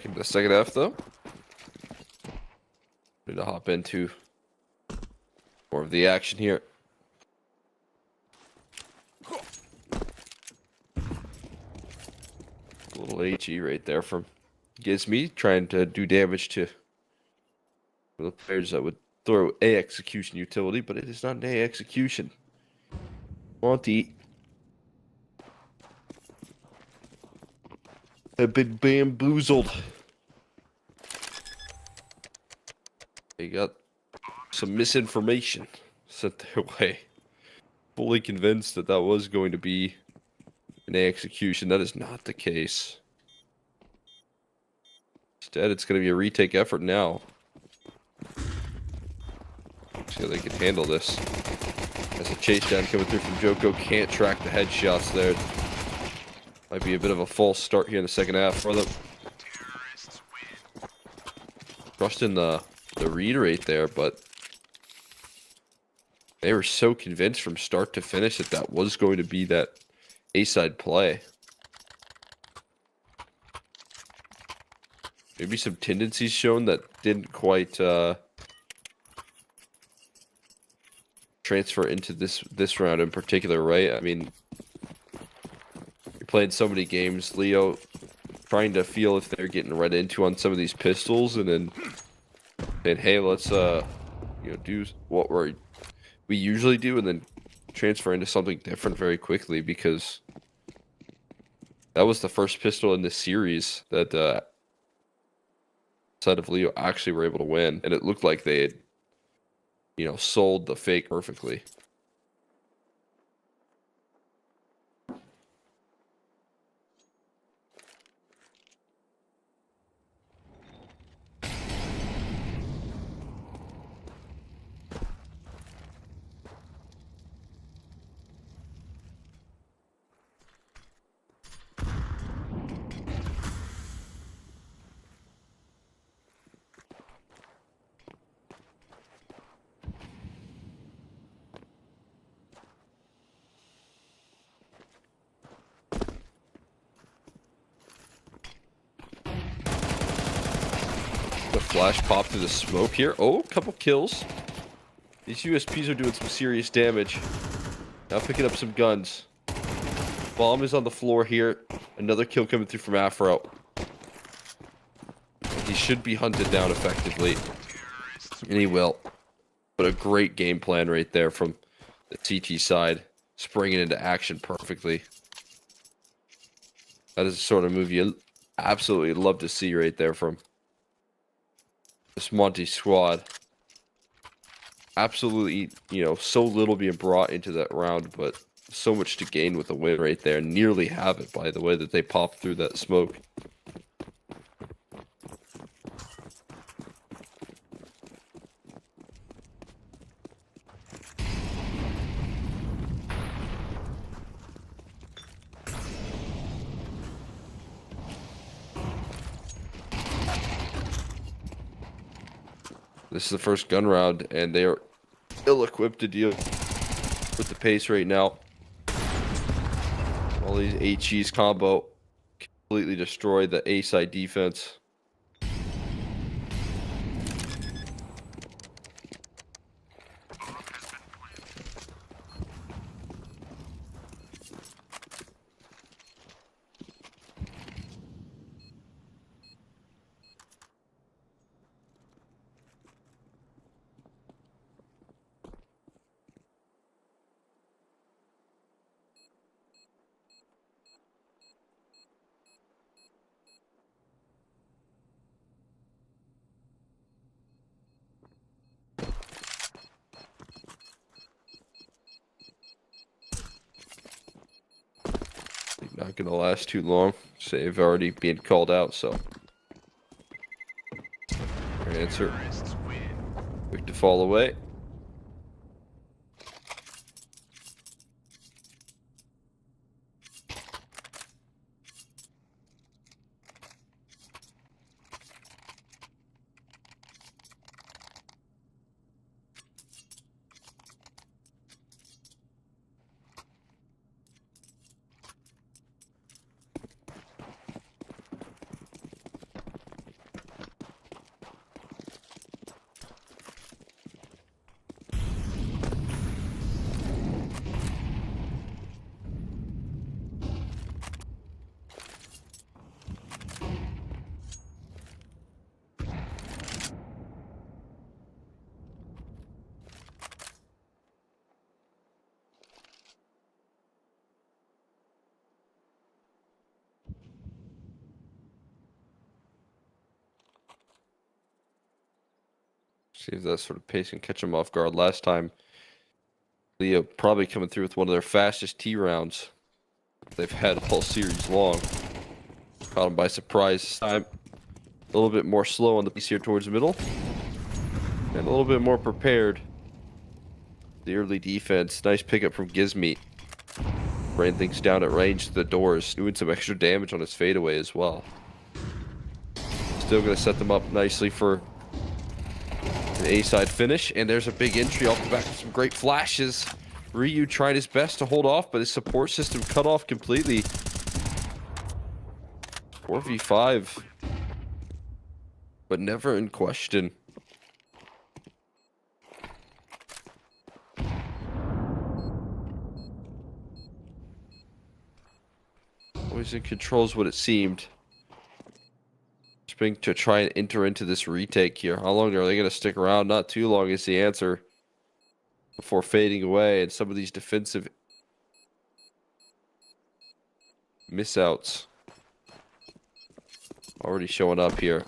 Back into the second half, though. Need to hop into more of the action here. A little HE right there from Gizme, trying to do damage to the players that would throw A execution utility, but it is not an A execution. Monty have been bamboozled. They got some misinformation sent their way. Fully convinced that that was going to be an A execution. That is not the case. Instead, it's going to be a retake effort now. See how they can handle this. As a chase down coming through from Joko, can't track the headshots there. Might be a bit of a false start here in the second half for them. Rushed in the read rate there, but they were so convinced from start to finish that that was going to be that A-side play. Maybe some tendencies shown that didn't quite transfer into this round in particular, right? I mean, you're playing so many games, Leo, trying to feel if they're getting read into on some of these pistols, and then saying, hey, let's do what we usually do, and then transfer into something different very quickly, because that was the first pistol in this series that side of Leo actually were able to win, and it looked like they had, sold the fake perfectly. The flash pop through the smoke here. Oh, a couple kills. These USPs are doing some serious damage. Now picking up some guns. Bomb is on the floor here. Another kill coming through from Afro. He should be hunted down effectively. And he will. But a great game plan right there from the CT side. Springing into action perfectly. That is the sort of move you absolutely love to see right there from this Monty squad. Absolutely, so little being brought into that round, but so much to gain with a win right there. Nearly have it by the way that they popped through that smoke. This is the first gun round, and they are ill-equipped to deal with the pace right now. All these HEs combo completely destroyed the A-side defense. Not gonna last too long. Save already being called out, so answer. Quick to fall away. See if that sort of pace can catch them off guard. Last time, Leo probably coming through with one of their fastest T rounds they've had all series long. Caught them by surprise this time. A little bit more slow on the piece here towards the middle. And a little bit more prepared. The early defense. Nice pickup from Gizmeat. Rain things down at range to the doors. Doing some extra damage on his fadeaway as well. Still going to set them up nicely for an A-side finish. And there's a big entry off the back with some great flashes. Ryu tried his best to hold off, but his support system cut off completely. 4v5. But never in question. Always in control is what it seemed. Spring to try and enter into this retake here. How long are they going to stick around? Not too long is the answer. Before fading away, and some of these defensive missouts already showing up here.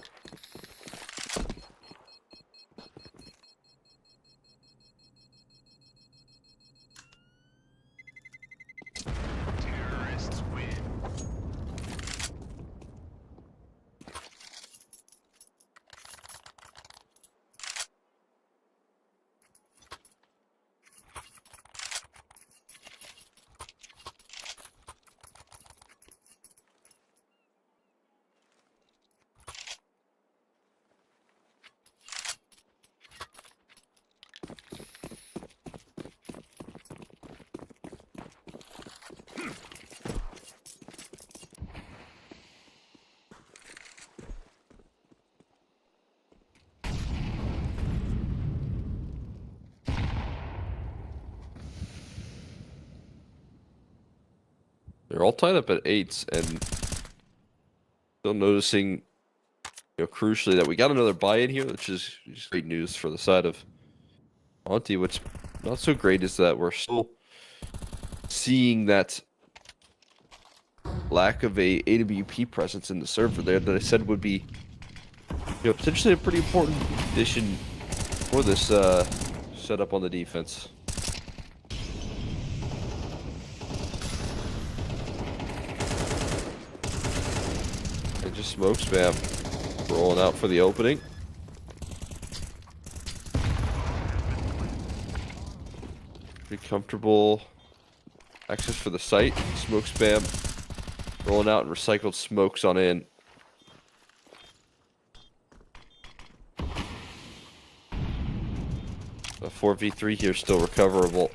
They're all tied up at 8s, and still noticing, crucially, that we got another buy-in here, which is great news for the side of Monty. What's not so great is that we're still seeing that lack of a AWP presence in the server there that I said would be, potentially a pretty important addition for this setup on the defense. Just smoke spam. Rolling out for the opening. Pretty comfortable access for the site. Smoke spam. Rolling out and recycled smokes on in. A 4v3 here still recoverable.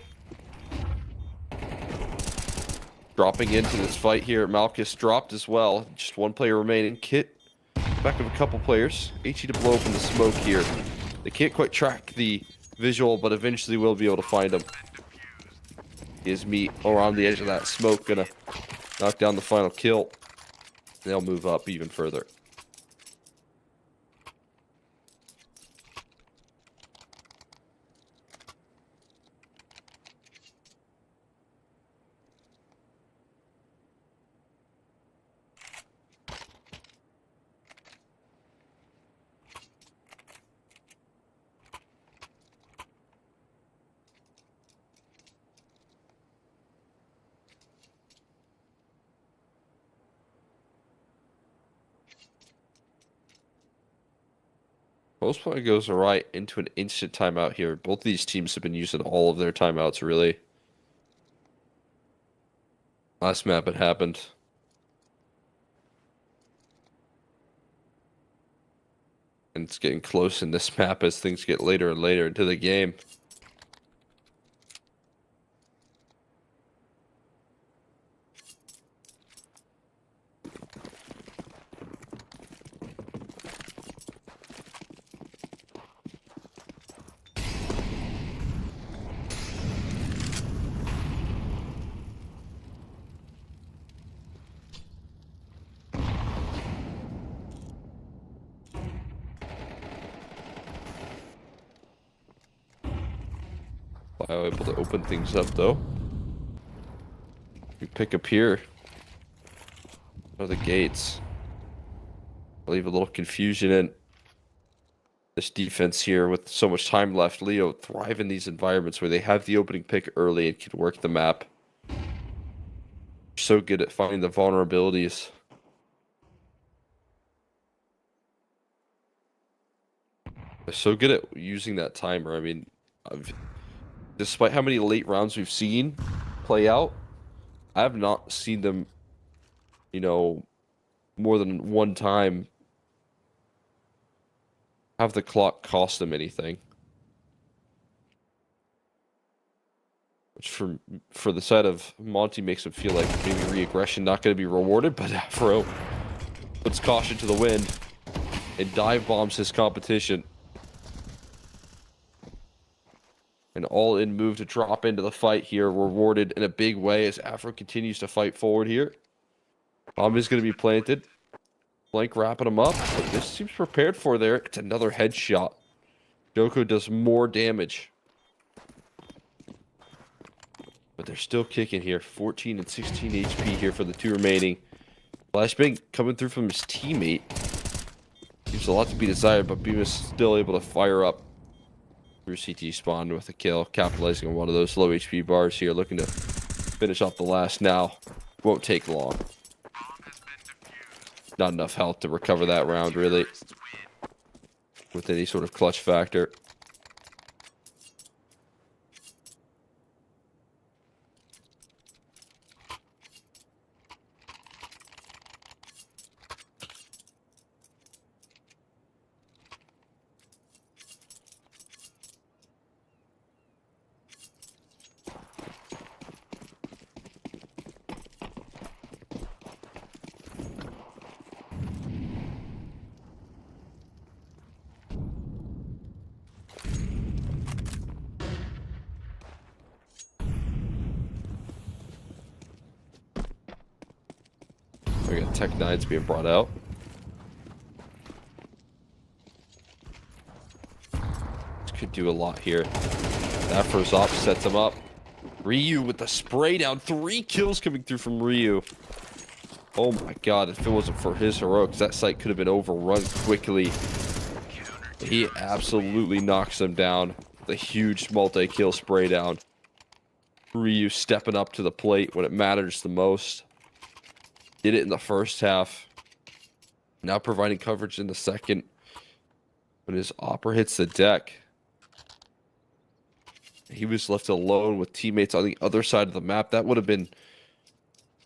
Dropping into this fight here. Malchus dropped as well. Just one player remaining. Kit, back of a couple players. HE to blow open the smoke here. They can't quite track the visual, but eventually we'll be able to find him. Is me around the edge of that smoke gonna knock down the final kill. They'll move up even further. Most play goes right into an instant timeout here. Both of these teams have been using all of their timeouts, really. Last map it happened. And it's getting close in this map as things get later and later into the game. Bio able to open things up though. We pick up here. Are the gates? I'll leave a little confusion in. this defense here with so much time left. Leo thrive in these environments where they have the opening pick early and can work the map. So good at finding the vulnerabilities. They're so good at using that timer. I mean, despite how many late rounds we've seen play out, I have not seen them, you know, more than one time have the clock cost them anything. Which for the side of Monty makes him feel like maybe re-aggression not going to be rewarded, but Afro puts caution to the wind and dive bombs his competition. An all-in move to drop into the fight here, rewarded in a big way as Afro continues to fight forward here. Bomb is going to be planted. Blank wrapping him up, but this seems prepared for there. It's another headshot. Joko does more damage. But they're still kicking here. 14 and 16 HP here for the two remaining. Flashbang coming through from his teammate. Leaves a lot to be desired, but Beam is still able to fire up through CT spawn with a kill, capitalizing on one of those low HP bars here, looking to finish off the last now. Won't take long. Not enough health to recover that round, really, with any sort of clutch factor. We got Tech 9's being brought out. This could do a lot here. Afro's op sets him up. Ryu with the spray down. 3 kills coming through from Ryu. Oh my god, if it wasn't for his heroics, that site could have been overrun quickly. He absolutely knocks them down. The huge multi-kill spray down. Ryu stepping up to the plate when it matters the most. Did it in the first half. Now providing coverage in the second. When his opera hits the deck, he was left alone with teammates on the other side of the map. That would have been,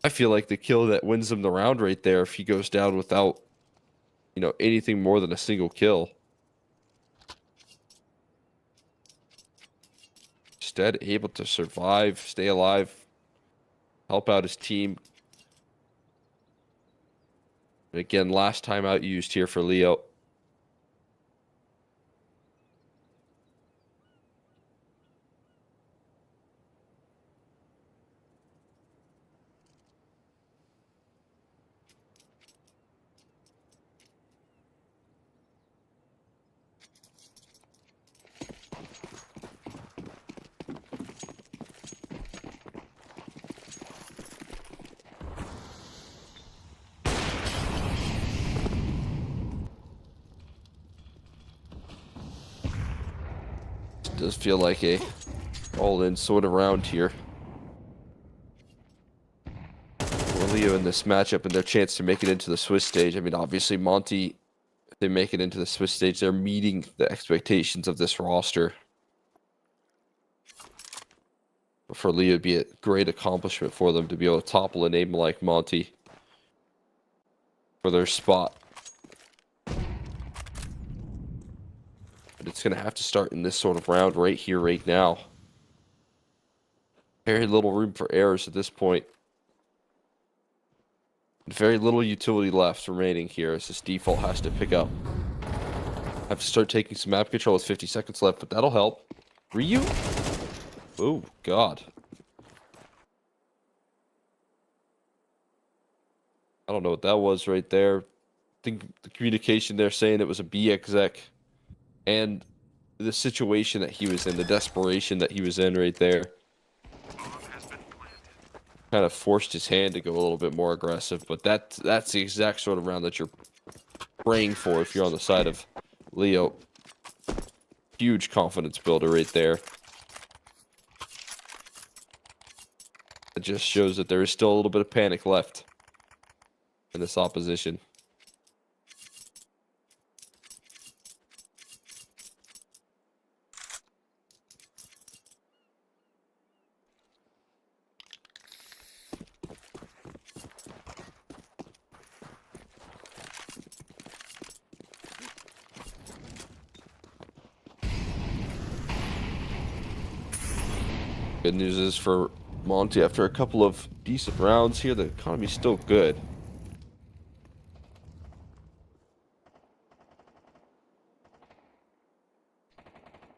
I feel like, the kill that wins him the round right there if he goes down without, you know, anything more than a single kill. Instead, able to survive, stay alive, help out his team. And again, last time out used here for Leo. Does feel like a all-in sort of round here for Leo in this matchup and their chance to make it into the Swiss stage. I mean, obviously, Monty, if they make it into the Swiss stage, they're meeting the expectations of this roster. But for Leo, it'd be a great accomplishment for them to be able to topple a name like Monty for their spot. It's going to have to start in this sort of round right here, right now. Very little room for errors at this point. Very little utility left remaining here as this default has to pick up. Have to start taking some map control with 50 seconds left, but that'll help. Ryu? Oh, God. I don't know what that was right there. I think the communication there saying it was a B exec. And the situation that he was in, the desperation that he was in right there, kind of forced his hand to go a little bit more aggressive. But that's the exact sort of round that you're praying for if you're on the side of Leo. Huge confidence builder right there. It just shows that there is still a little bit of panic left in this opposition. Good news is for Monty, after a couple of decent rounds here, the economy's still good.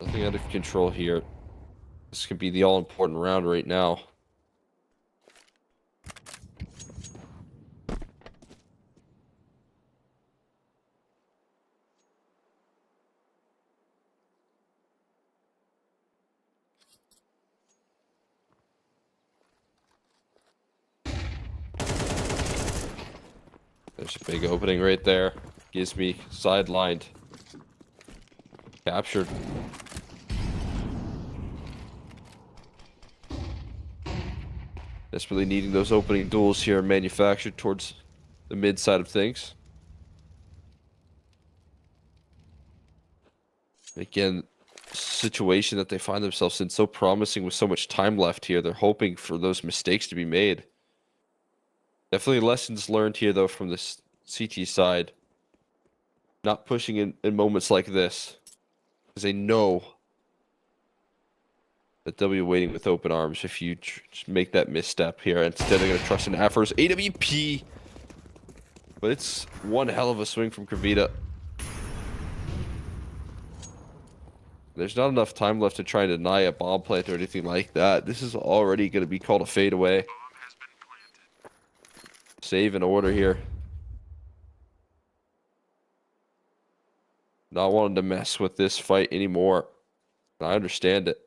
Nothing out of control here. This could be the all-important round right now. There's a big opening right there. Gives me sidelined. Captured. Desperately needing those opening duels here manufactured towards the mid side of things. Again, situation that they find themselves in so promising with so much time left here. They're hoping for those mistakes to be made. Definitely lessons learned here, though, from the CT side. Not pushing in moments like this. Because they know that they'll be waiting with open arms if you just make that misstep here. Instead, they're going to trust in Afro's AWP. But it's one hell of a swing from Kravita. There's not enough time left to try and deny a bomb plant or anything like that. This is already going to be called a fadeaway. Save in order here. Not wanting to mess with this fight anymore. I understand it.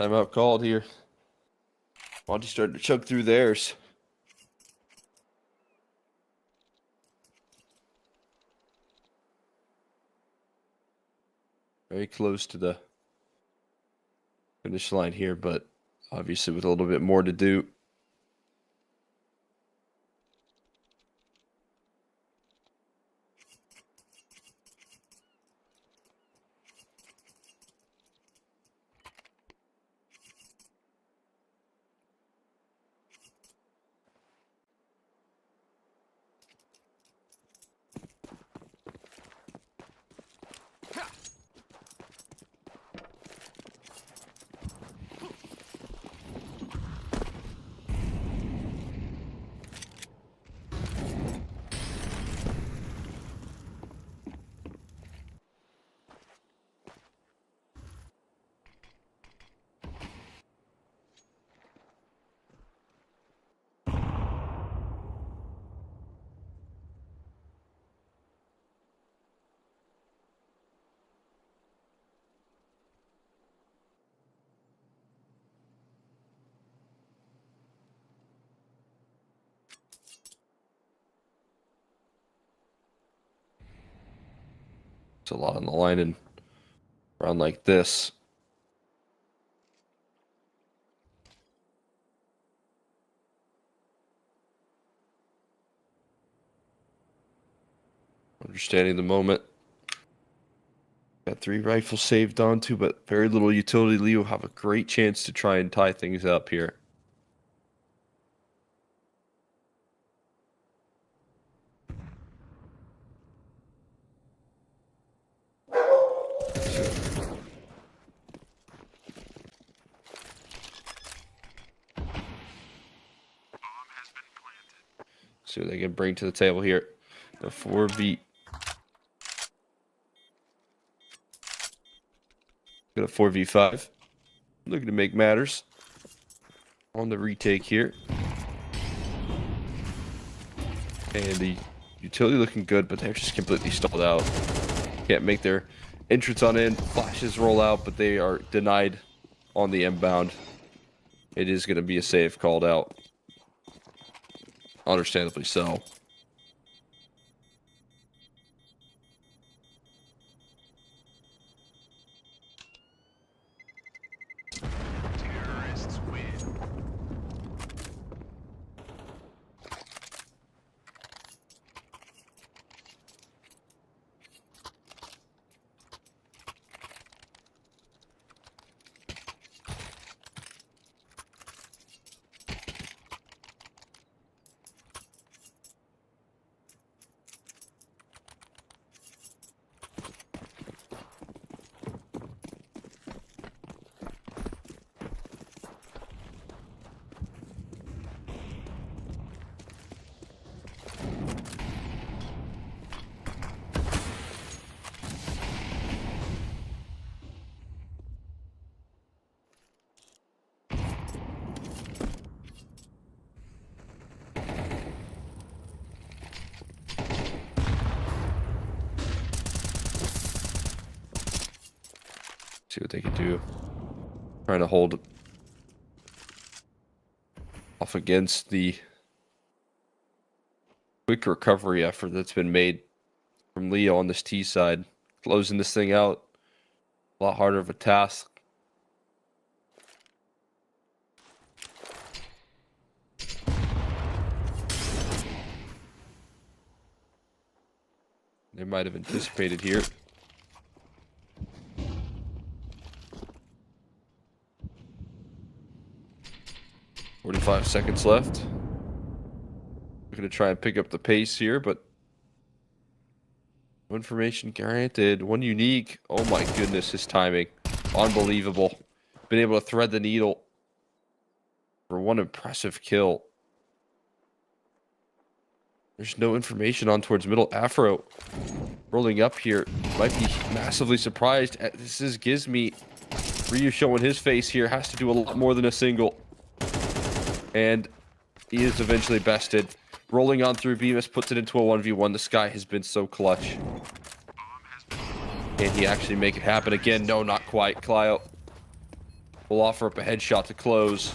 Timeout called here. Monty started to chug through theirs. Very close to the finish line here, but obviously with a little bit more to do. It's a lot on the line in a round like this. Understanding the moment. Got 3 rifles saved onto, but very little utility. Leo have a great chance to try and tie things up here. See what they can bring to the table here. The 4v. Got a 4v5. Looking to make matters on the retake here. And the utility looking good, but they're just completely stalled out. Can't make their entrance on in. Flashes roll out, but they are denied on the inbound. It is going to be a save called out. Understandably so. Terrorists win. See what they can do. Trying to hold off against the quick recovery effort that's been made from Leo on this T side. Closing this thing out. A lot harder of a task. They might have anticipated here. "45 seconds left. We're going to try and pick up the pace here, but no information granted. One unique. Oh my goodness, his timing. Unbelievable. Been able to thread the needle for one impressive kill. There's no information on towards middle. Afro rolling up here. Might be massively surprised. This is Gizmy. Ryu showing his face here. Has to do a lot more than a single. And he is eventually bested. Rolling on through, Bemis puts it into a 1v1. This guy has been so clutch. Can he actually make it happen again? No, not quite. Clio will offer up a headshot to close.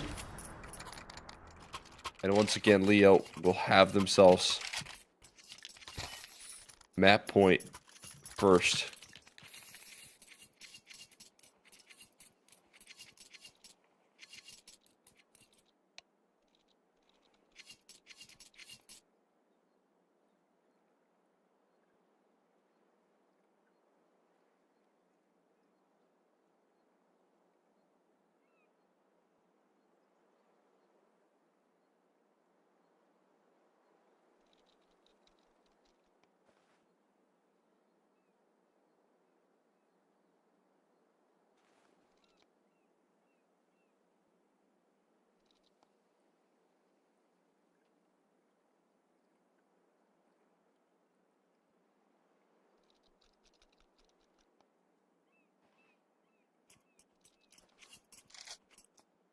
And once again, Leo will have themselves map point first.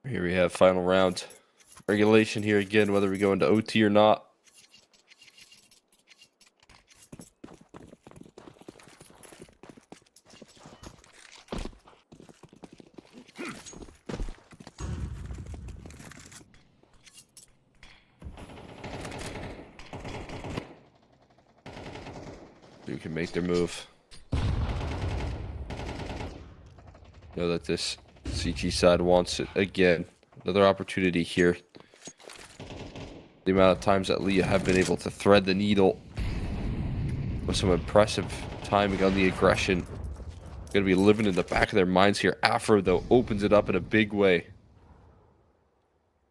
Here we have final round. Regulation here again, whether we go into OT or not. Who can make their move? Know that this CT side wants it again. Another opportunity here. The amount of times that Leah have been able to thread the needle with some impressive timing on the aggression. Going to be living in the back of their minds here. Afro, though, opens it up in a big way.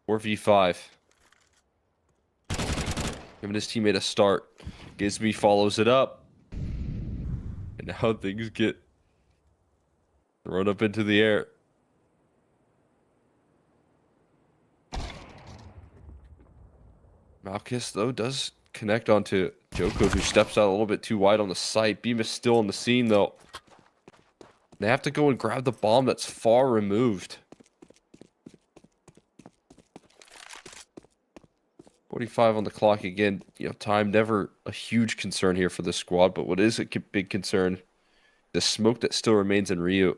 4v5. Giving his teammate a start. Gizby follows it up. And now things get thrown up into the air. Malkus, though, does connect onto Joko, who steps out a little bit too wide on the site. Beam is still on the scene, though. They have to go and grab the bomb that's far removed. 45 on the clock again. You know, time never a huge concern here for the squad, but what is a big concern, the smoke that still remains in Ryu.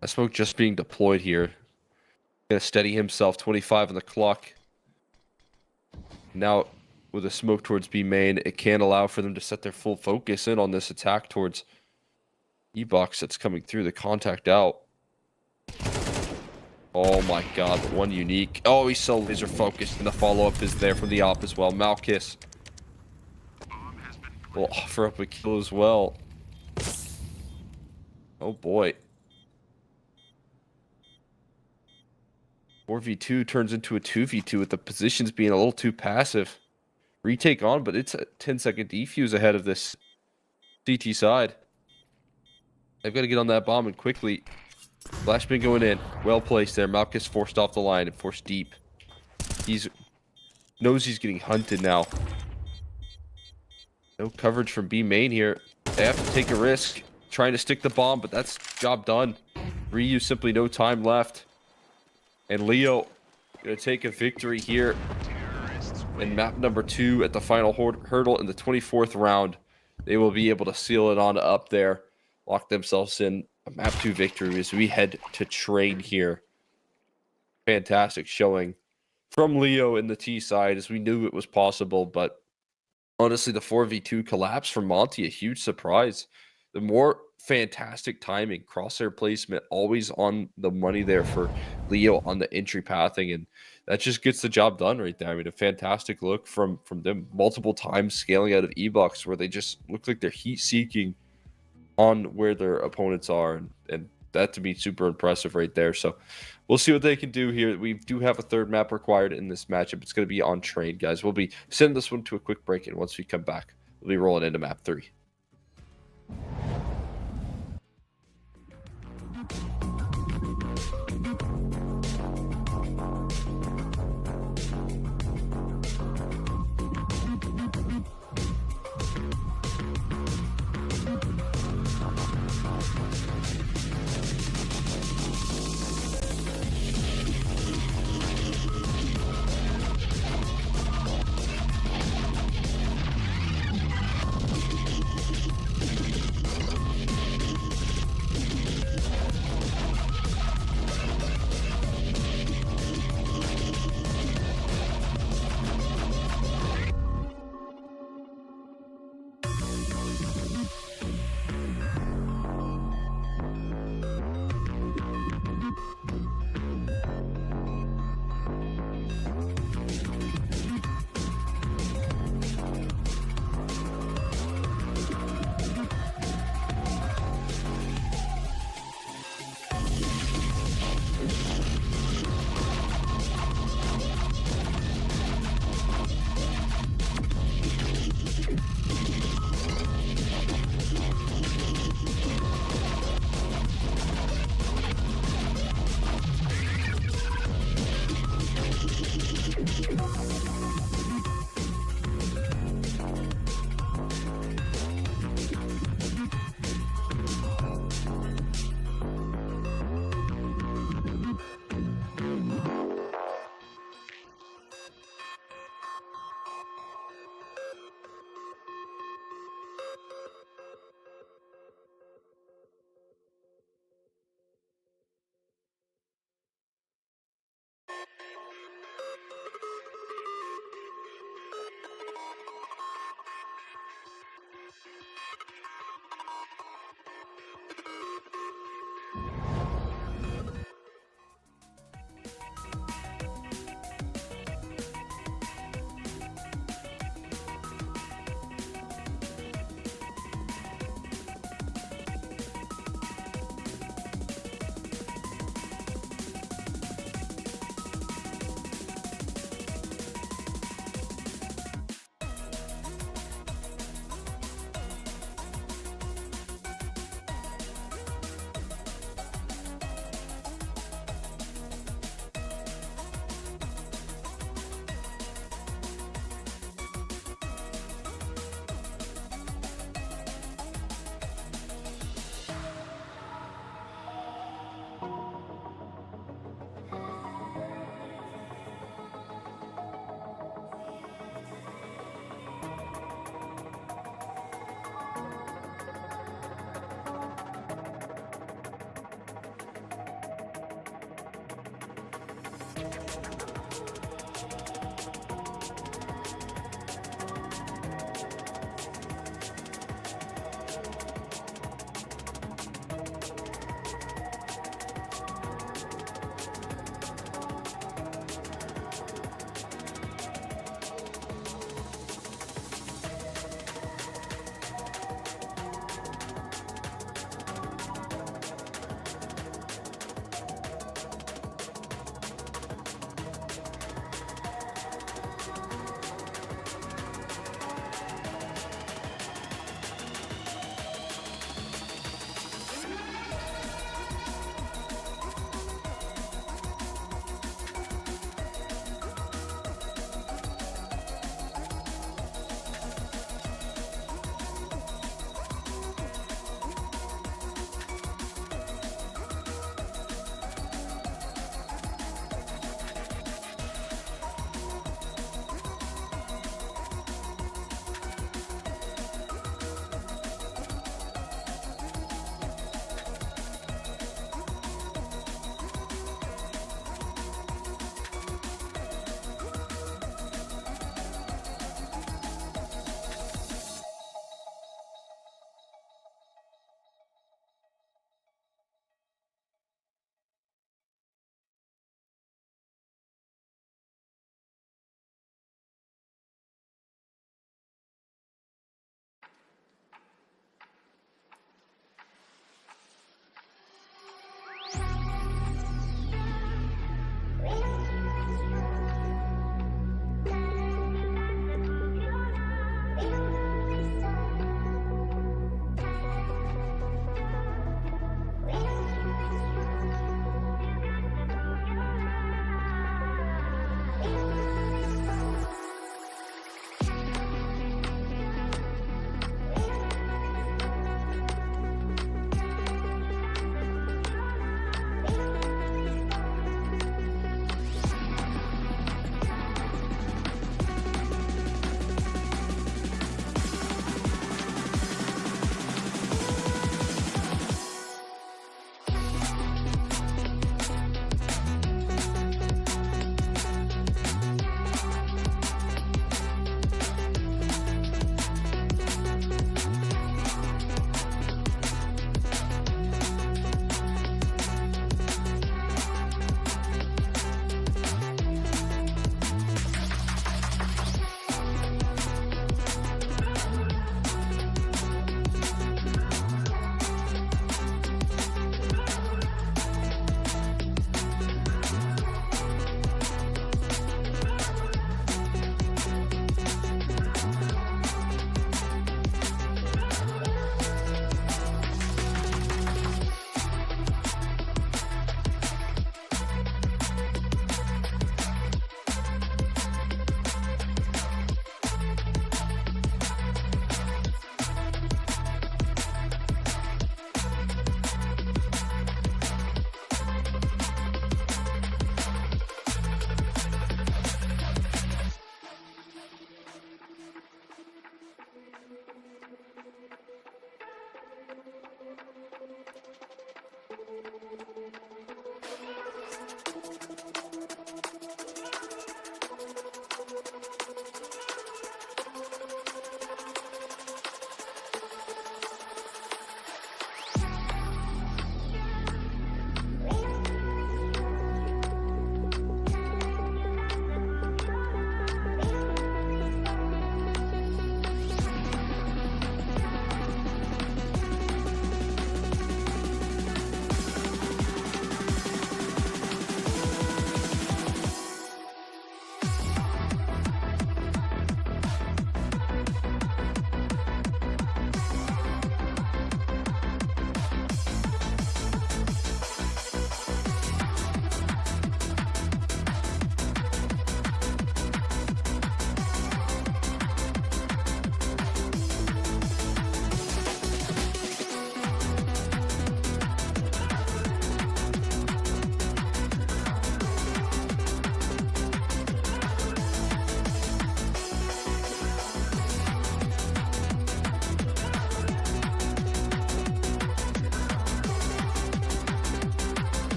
That smoke just being deployed here. Gonna steady himself. 25 on the clock. Now, with a smoke towards B main, it can't allow for them to set their full focus in on this attack towards E-Box that's coming through. The contact out. Oh my god, one unique. Oh, he's so laser focused, and the follow-up is there from the op as well. Malkus will offer up a kill as well. Oh boy. 4v2 turns into a 2v2 with the positions being a little too passive. Retake on, but it's a 10-second defuse ahead of this CT side. They've got to get on that bomb and quickly. Flashbang going in. Well placed there. Malkus forced off the line and forced deep. Knows he's getting hunted now. No coverage from B main here. They have to take a risk. Trying to stick the bomb, but that's job done. Ryu simply no time left. And Leo going to take a victory here in map number 2 at the final hurdle in the 24th round. They will be able to seal it on up there. Lock themselves in a map 2 victory as we head to train here. Fantastic showing from Leo in the T side, as we knew it was possible, but honestly the 4v2 collapse from Monty, a huge surprise. The more fantastic timing, crosshair placement, always on the money there for Leo on the entry pathing, and that just gets the job done right there. I mean, a fantastic look from them multiple times scaling out of E-Box, where they just look like they're heat seeking on where their opponents are, and that to me super impressive right there. So we'll see what they can do here. We do have a third map required in this matchup. It's going to be on train, guys. We'll be sending this one to a quick break, and once we come back, we'll be rolling into map 3.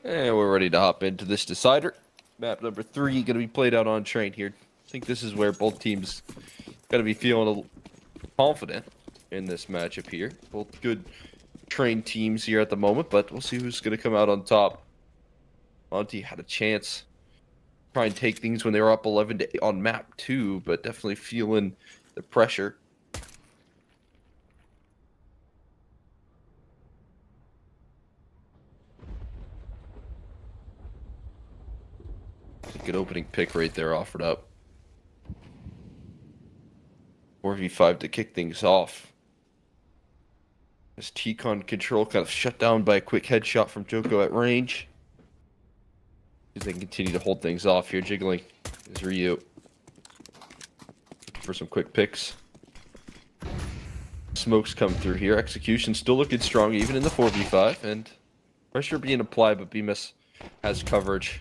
And we're ready to hop into this decider. Map number 3 going to be played out on train here. I think this is where both teams got to be feeling a little confident in this matchup here. Both good trained teams here at the moment, but we'll see who's going to come out on top. Monty had a chance to try and take things when they were up 11 to 8 on map 2, but definitely feeling the pressure. Good opening pick right there offered up. 4v5 to kick things off. As T-Con control kind of shut down by a quick headshot from Joko at range. As they continue to hold things off here, jiggling is Ryu. For some quick picks. Smokes come through here. Execution still looking strong even in the 4v5. And pressure being applied, but BMS has coverage.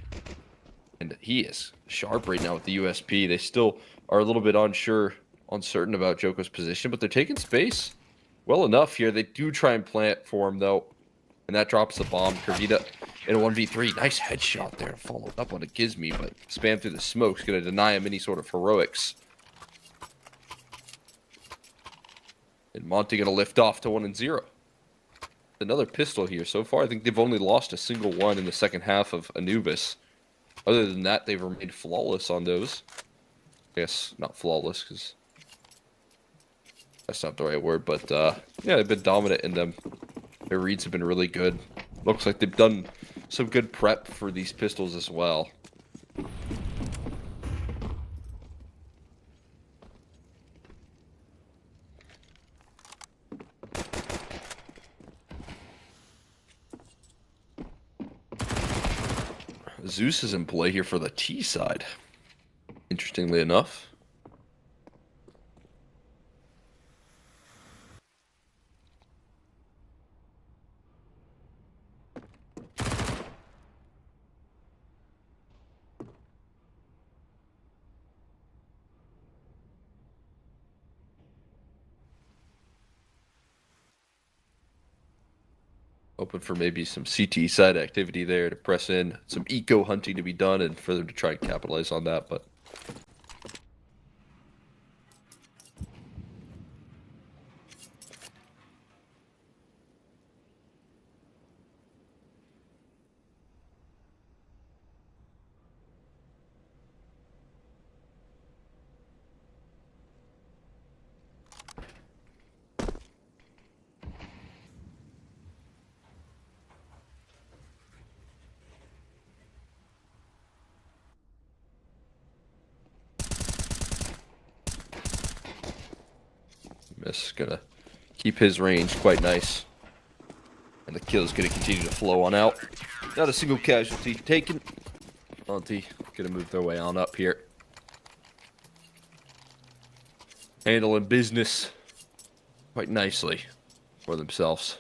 And he is sharp right now with the USP. They still are a little bit uncertain about Joko's position, but they're taking space well enough here. They do try and plant for him, though. And that drops the bomb. Kervita in a 1v3. Nice headshot there. Followed up on a Gizmi, but spam through the smoke's going to deny him any sort of heroics. And Monty going to lift off to 1-0. Another pistol here. So far, I think they've only lost a single one in the second half of Anubis. Other than that, they've remained flawless on those. I guess not flawless, because that's not the right word, but yeah, they've been dominant in them. Their reads have been really good. Looks like they've done some good prep for these pistols as well. Zeus is in play here for the T side, interestingly enough. Open for maybe some CT side activity there to press in. Some eco hunting to be done and for them to try and capitalize on that, but Miss gonna keep his range quite nice. And the kill is gonna continue to flow on out. Not a single casualty taken. Monty gonna move their way on up here. Handling business quite nicely for themselves.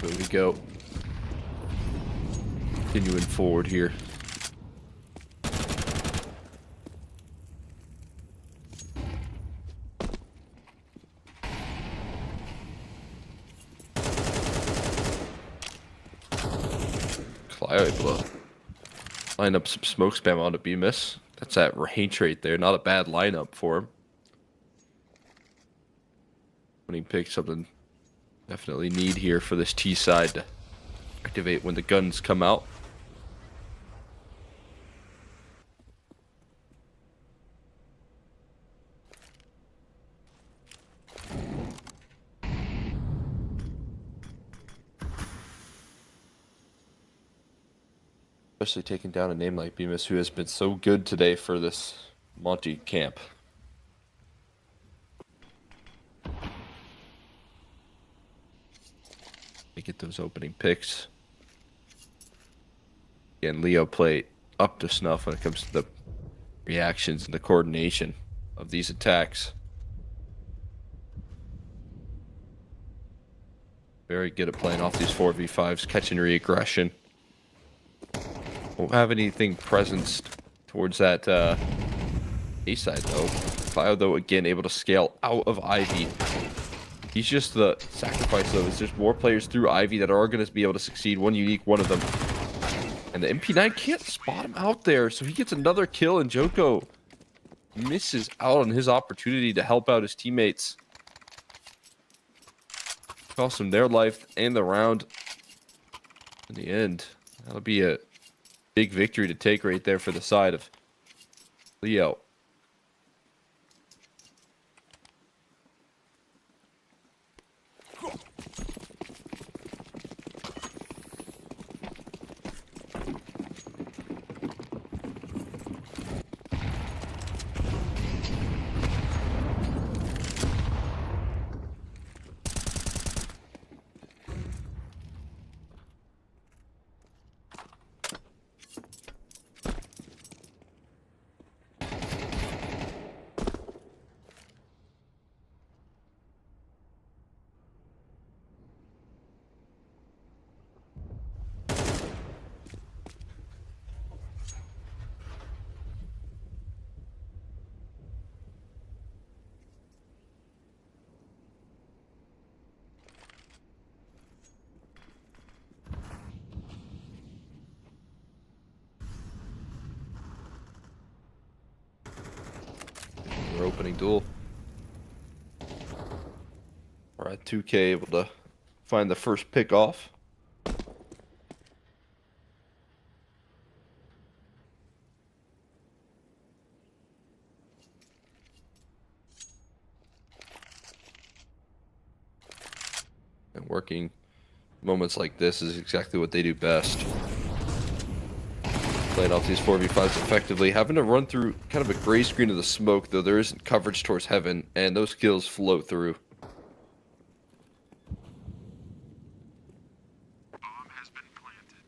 So we go. Continuing forward here. Clio able to line up some smoke spam onto Bemis. That's that range right there. Not a bad lineup for him. When he picks something definitely need here for this T side to activate when the guns come out. Especially taking down a name like Bemis, who has been so good today for this Monty camp. They get those opening picks. Again, Leo played up to snuff when it comes to the reactions and the coordination of these attacks. Very good at playing off these 4v5s, catching re-aggression. Won't have anything presence towards that A side though. Clio though again able to scale out of Ivy. He's just the sacrifice though. Is there's more players through Ivy that are going to be able to succeed. One unique, one of them. And the MP9 can't spot him out there, so he gets another kill and Joko misses out on his opportunity to help out his teammates. Cost him their life and the round. In the end, that'll be a big victory to take right there for the side of Leo. Their opening duel. We're at 2K able to find the first pick off. And working moments like this is exactly what they do best. Playing off these 4v5s effectively, having to run through kind of a gray screen of the smoke, though there isn't coverage towards heaven, and those kills float through. Bomb has been planted.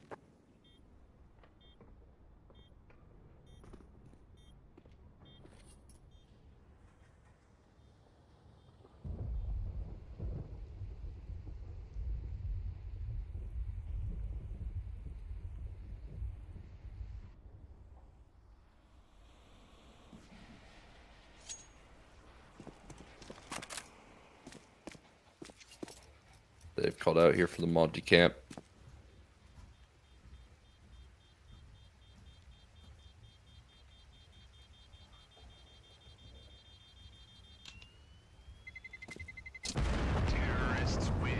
They've called out here for the Monty camp. Terrorists win.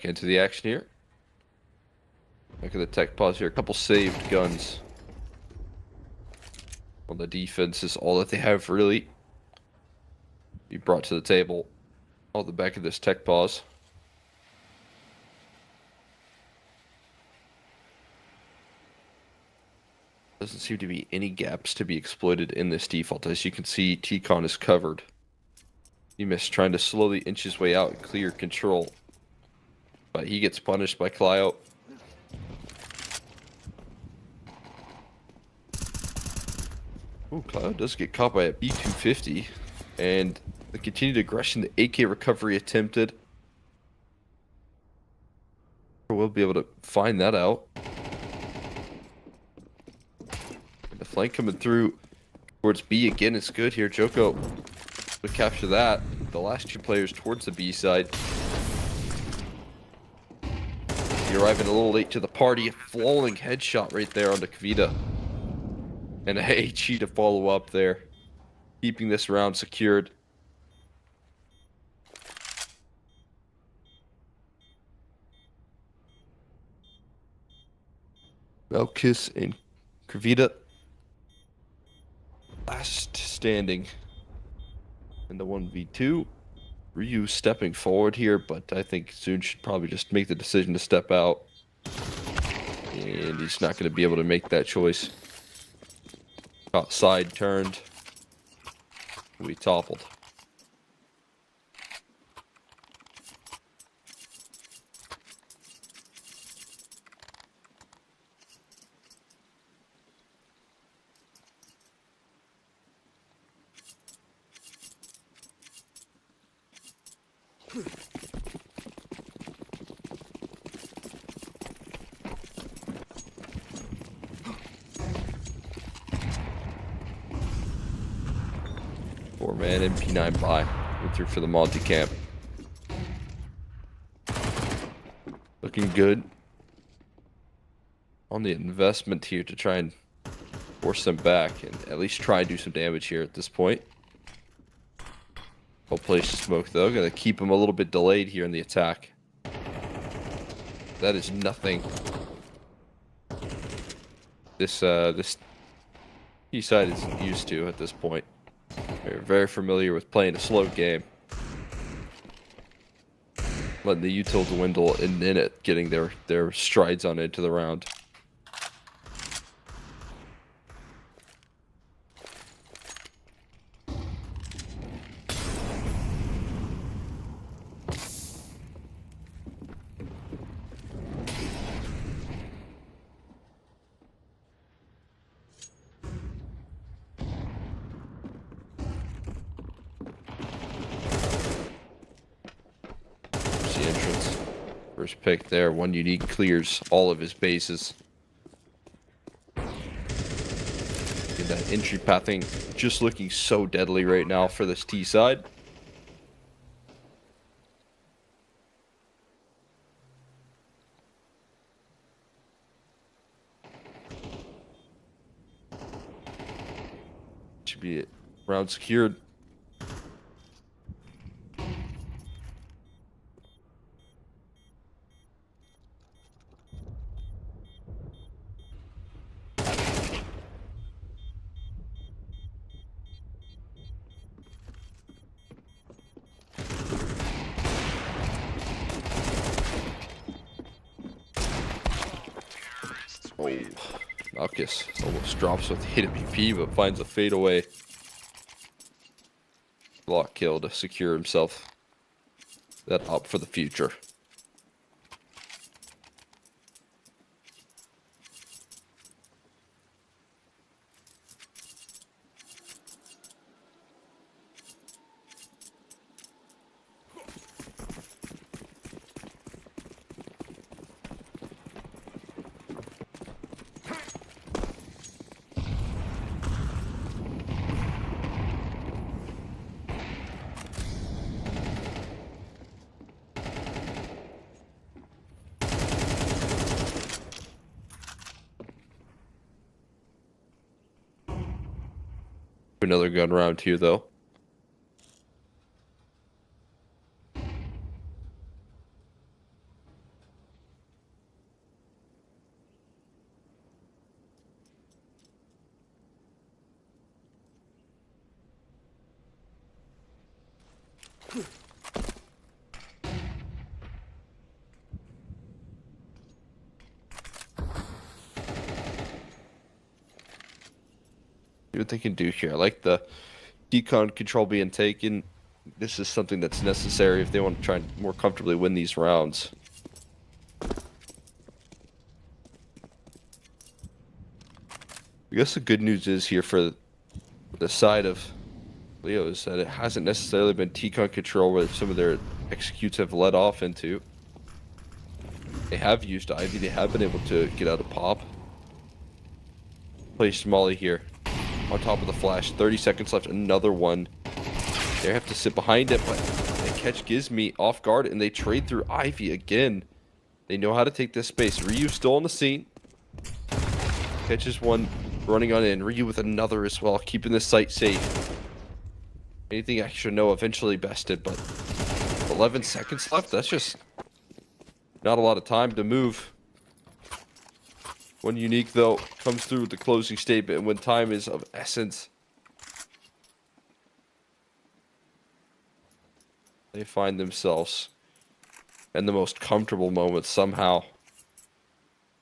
back into the action here. Look at the tech pause here. A couple saved guns. On the defense is all that they have really. Be brought to the table. On the back of this tech pause. Doesn't seem to be any gaps to be exploited in this default. As you can see, T-Con is covered. QMISTRY trying to slowly inch his way out and clear control. But he gets punished by Clio. Ooh, Clio does get caught by a B-250. And the continued aggression, the AK recovery attempted. We'll be able to find that out. And the flank coming through towards B again is good here. Joko will capture that. The last two players towards the B side. He arriving a little late to the party. A flawing headshot right there onto Kvita. And a HE to follow up there. Keeping this round secured. Melkis and Kvita. Last standing in the 1v2. Ryu stepping forward here, but I think Soon should probably just make the decision to step out. And he's not going to be able to make that choice. Outside turned. We toppled. Four-man MP9 buy. Went through for the multi-camp. Looking good. On the investment here to try and force them back and at least try and do some damage here at this point. Well placed smoke though. Gonna keep him a little bit delayed here in the attack. That is nothing. This east side is used to at this point. They're very familiar with playing a slow game. Letting the util dwindle and then it getting their strides on into the round. Entrance. First pick there. One unique clears all of his bases. Get that entry pathing just looking so deadly right now for this T side. Should be it. Round secured. Oh, Malkus almost drops with AWP, but finds a fadeaway block kill to secure himself that up for the future. Another gun round here, though. what they can do here. I like the decon control being taken. This is something that's necessary if they want to try and more comfortably win these rounds. I guess the good news is here for the side of Leo is that it hasn't necessarily been T-Con control where some of their executes have led off into. They have used Ivy. They have been able to get out of pop. Placed Molly here on top of the flash. 30 seconds left. Another one. They have to sit behind it, but they catch Gizmi off guard and they trade through Ivy again. They know how to take this space. Ryu still on the scene. Catches one running on in. Ryu with another as well, keeping this site safe. Anything extra, no, eventually bested, but 11 seconds left. That's just not a lot of time to move. One Unique, though, comes through with the closing statement when time is of essence. They find themselves in the most comfortable moments somehow.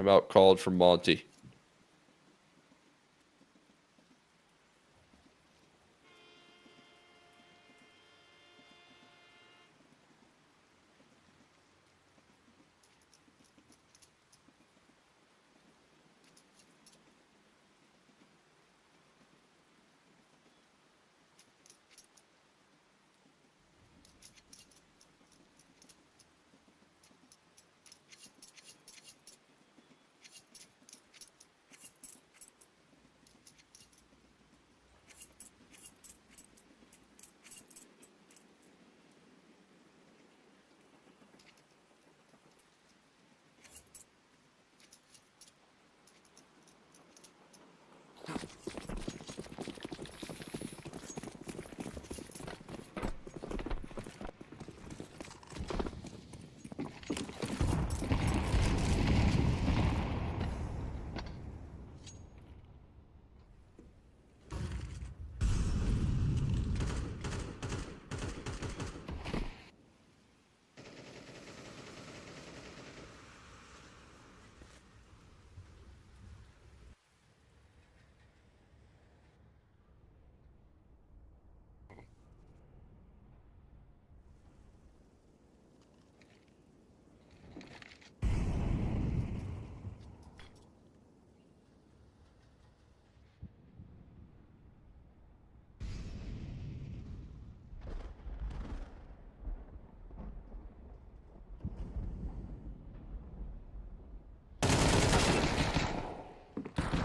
I'm out called from Monty.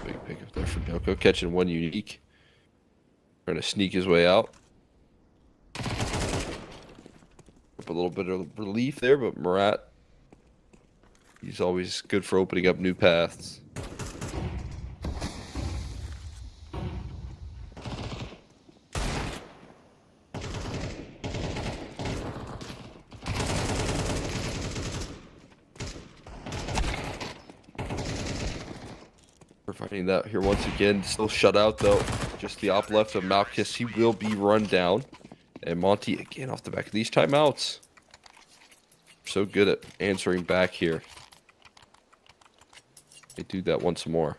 Big pickup there from Doko, catching one Unique. Trying to sneak his way out. A little bit of relief there, but Murat, he's always good for opening up new paths. We're finding that here once again. Still shut out though. Just the op left of Malchus. He will be run down. And Monty again off the back of these timeouts. So good at answering back here. They do that once more.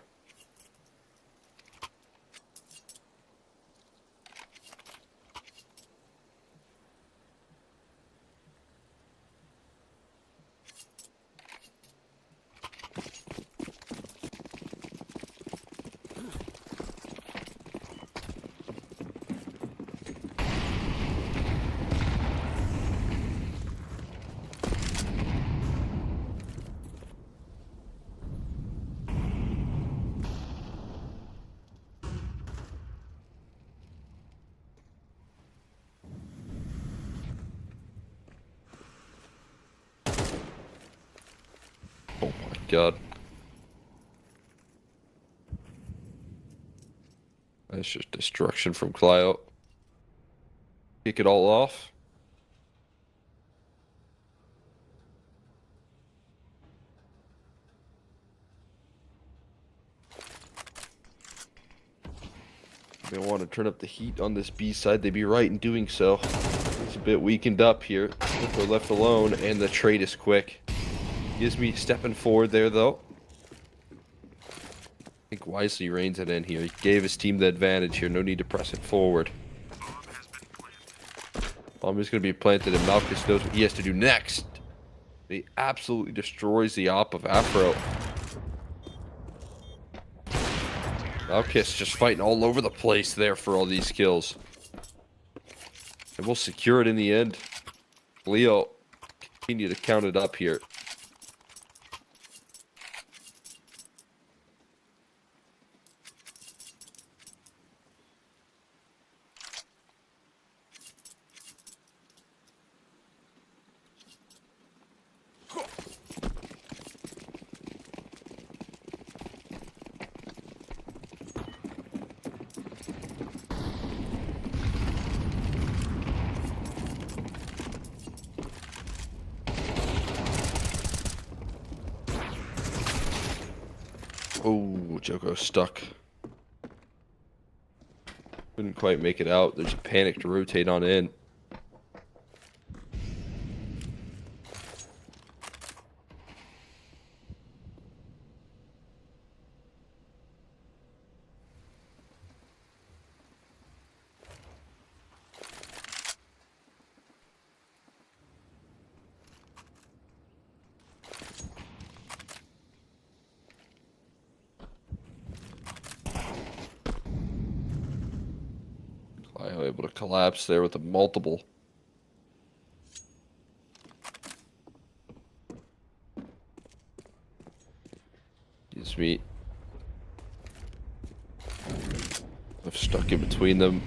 Oh my god. That's just destruction from Clio. Kick it all off. They want to turn up the heat on this B side. They'd be right in doing so. It's a bit weakened up here. They're left alone, and the trade is quick. Gives me stepping forward there, though. think wisely reins it in here. He gave his team the advantage here. No need to press it forward. Bomb is going to be planted, and Malchus knows what he has to do next. He absolutely destroys the op of Afro. Malchus just fighting all over the place there for all these kills. And we'll secure it in the end. Leo continue to count it up here. Oh, Joko stuck. Couldn't quite make it out. There's a panic to rotate on in. Able to collapse there with a multiple. Gives me. I've stuck in between them.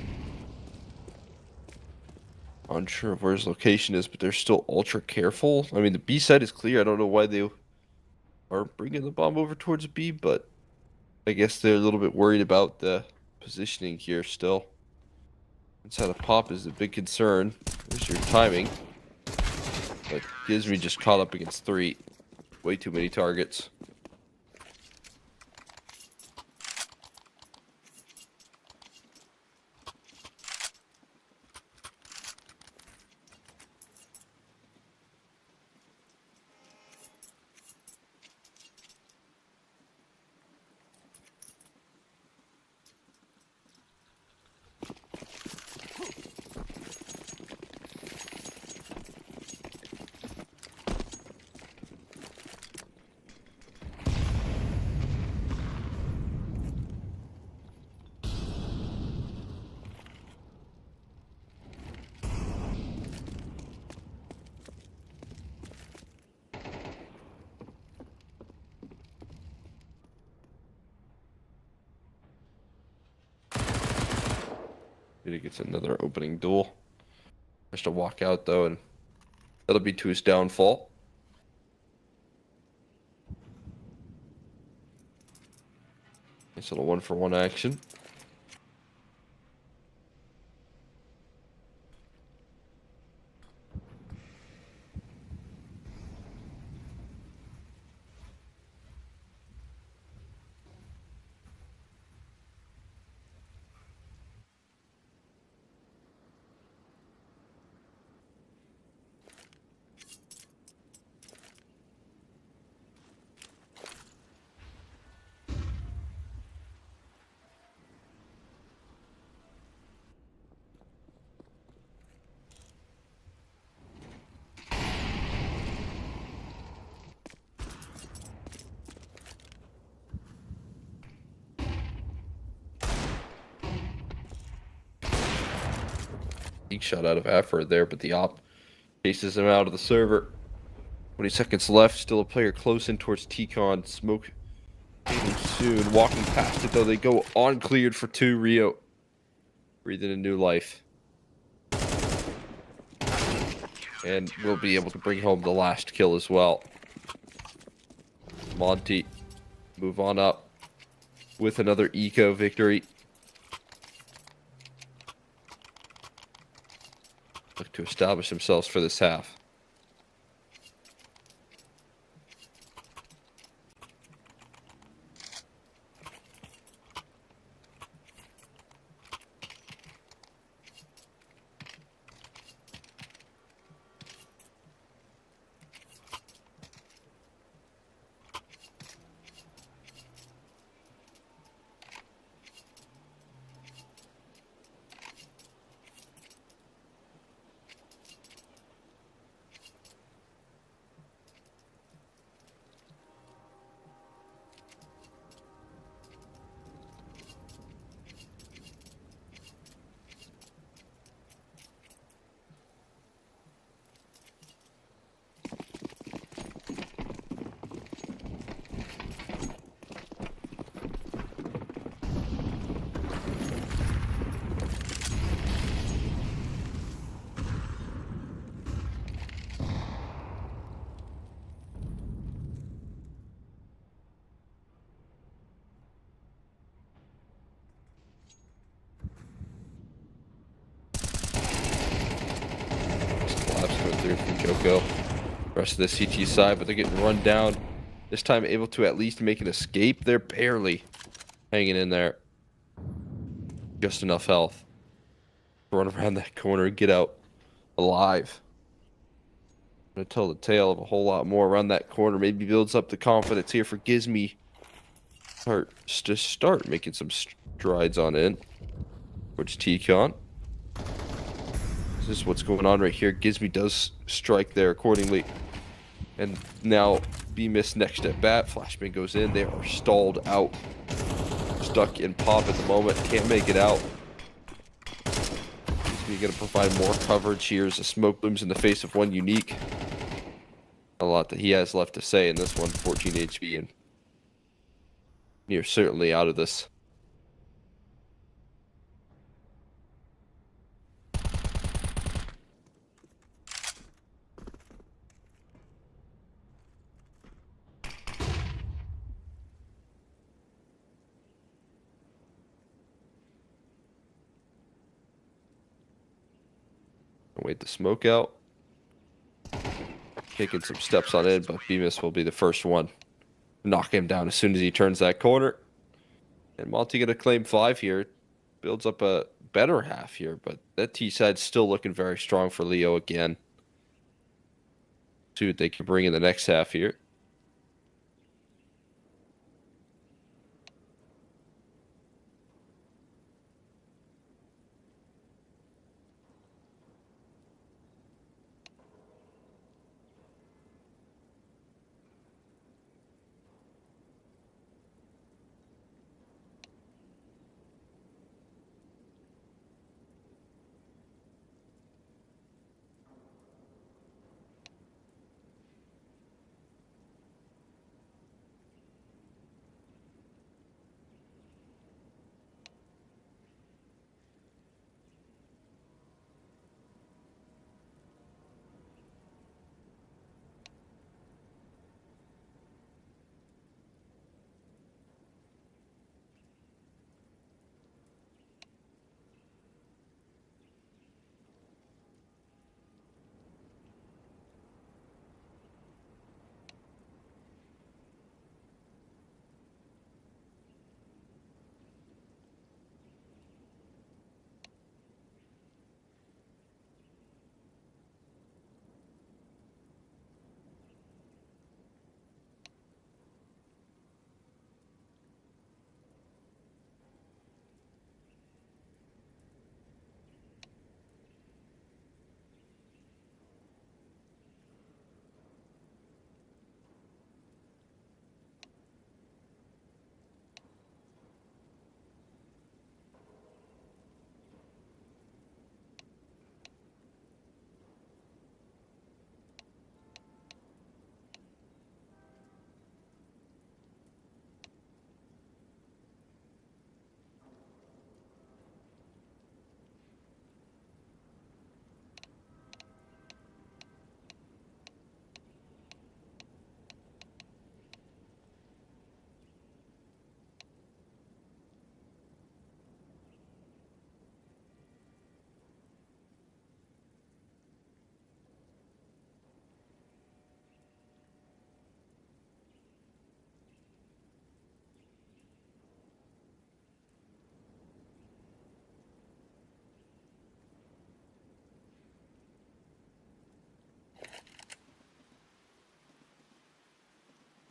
Unsure of where his location is, but they're still ultra careful. I mean, the B side is clear. I don't know why they are bringing the bomb over towards B, but I guess they're a little bit worried about the positioning here still. Inside the pop is a big concern. There's your timing. But Gizmi just caught up against 3. Way too many targets. He gets another opening duel. Has to walk out though, and that'll be to his downfall. Nice little 1-for-1 action. Big shot out of Afro there, but the op chases him out of the server. 20 seconds left. Still a player close in towards T-Con. Smoke coming soon. Walking past it though. They go on cleared for 2. Rio breathing a new life. And we'll be able to bring home the last kill as well. Monty move on up with another eco victory. Look to establish themselves for this half. go. Rest of the CT side, but they're getting run down. This time able to at least make an escape. They're barely hanging in there. Just enough health to run around that corner and get out alive. I'm going to tell the tale of a whole lot more around that corner. Maybe builds up the confidence here for Gizmy. Start making some strides on in. Towards T-Con. This is what's going on right here. Gizmy does strike there accordingly. And now B-Miss next at bat. Flashbang goes in. They are stalled out. Stuck in pop at the moment. Can't make it out. Gizmy going to provide more coverage here as the smoke looms in the face of one Unique. A lot that he has left to say in this one. 14 HP and you're certainly out of this. Wait the smoke out. Taking some steps on in, but B-Miss will be the first one. Knock him down as soon as he turns that corner. And Monty gonna claim 5 here. Builds up a better half here, but that T side's still looking very strong for Leo again. See what they can bring in the next half here.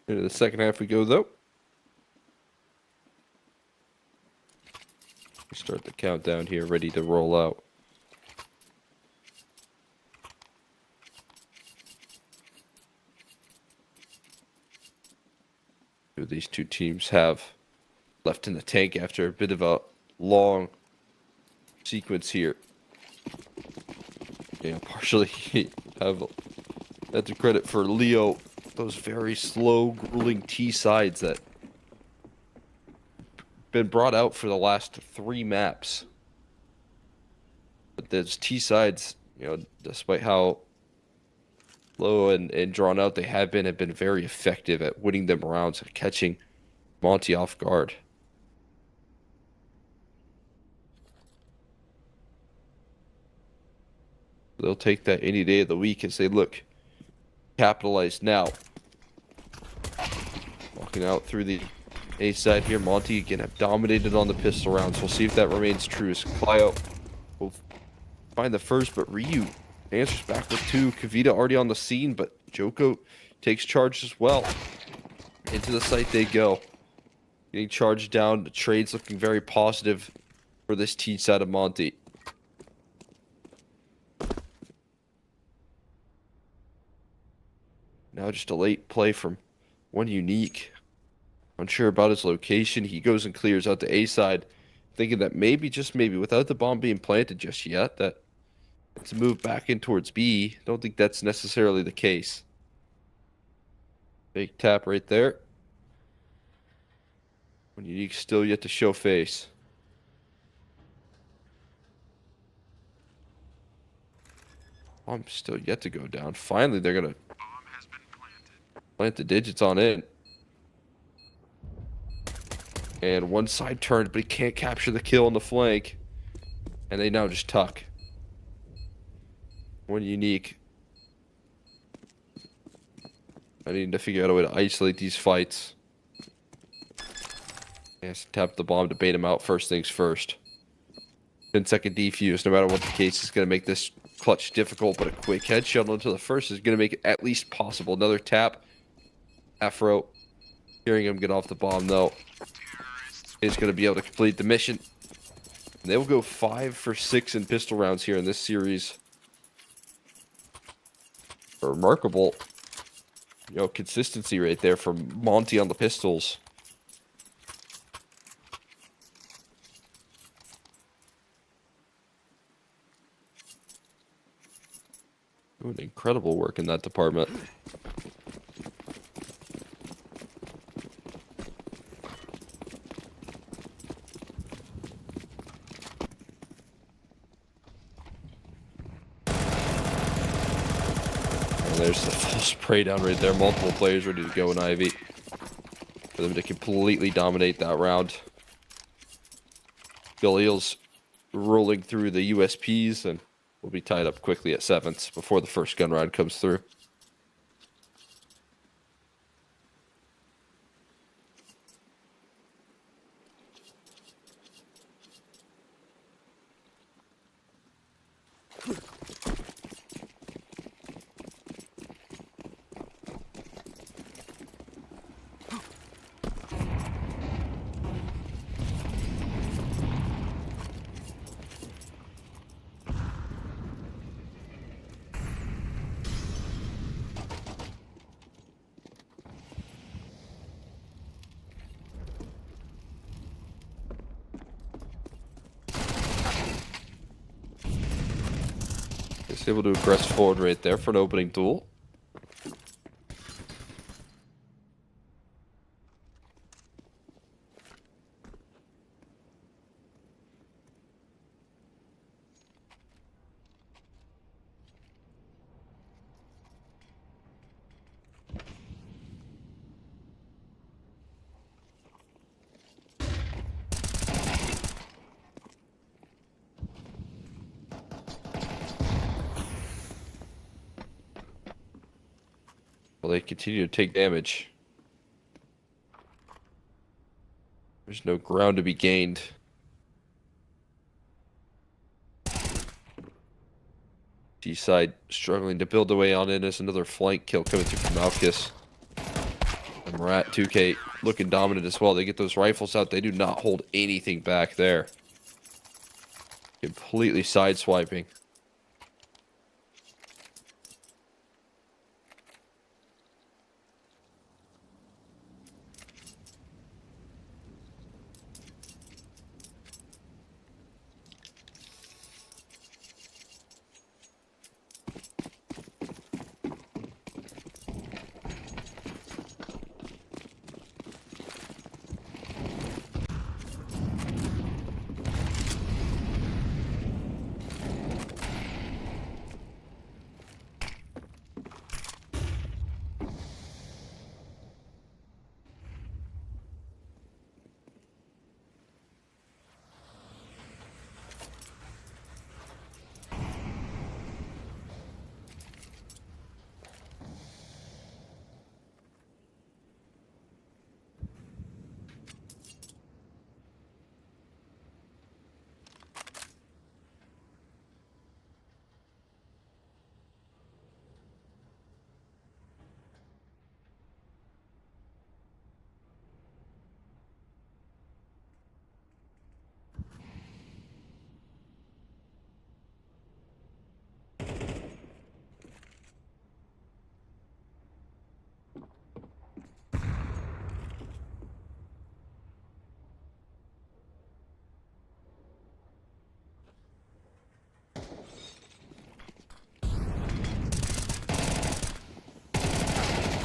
Into the second half we go, though. We start the countdown here, ready to roll out. These two teams have left in the tank after a bit of a long sequence here. Yeah, partially have that's a credit for Leo. Those very slow, grueling T sides that been brought out for the last 3 maps. But those T sides, you know, despite how low and drawn out they have been very effective at winning them rounds and catching Monty off guard. They'll take that any day of the week as they look capitalize now. Walking out through the A side here. Monty again have dominated on the pistol rounds. We'll see if that remains true. As Clio will find the first, but Ryu answers back with 2. Kavita already on the scene, but Joko takes charge as well. Into the site they go. Getting charged down. The trade's looking very positive for this T side of Monty. Now just a late play from one Unique. Unsure about his location. He goes and clears out the A side, thinking that maybe, just maybe, without the bomb being planted just yet, that it's a move back in towards B. Don't think that's necessarily the case. Big tap right there. One Unique still yet to show face. Bomb still yet to go down. Finally, they're going to Bomb has been planted. plant the digits on in. And one side turned, but he can't capture the kill on the flank. And they now just tuck. One Unique. I need to figure out a way to isolate these fights. Yes, tap the bomb to bait him out first things first. 10-second defuse, no matter what the case, is going to make this clutch difficult, but a quick headshot onto the first is going to make it at least possible. Another tap. Afro. Hearing him get off the bomb, though, is going to be able to complete the mission. And they will go 5 for 6 in pistol rounds here in this series. A remarkable, consistency right there from Monty on the pistols. Doing incredible work in that department. There's the full spray down right there. Multiple players ready to go in Ivy. For them to completely dominate that round. Galil's rolling through the USPs and will be tied up quickly at 7th before the first gun round comes through. Is able to aggress forward right there for an opening duel. Well, they continue to take damage. There's no ground to be gained. D-side struggling to build their way on in as another flank kill coming through from Malkus. And Marat 2K looking dominant as well. They get those rifles out. They do not hold anything back there. Completely sideswiping.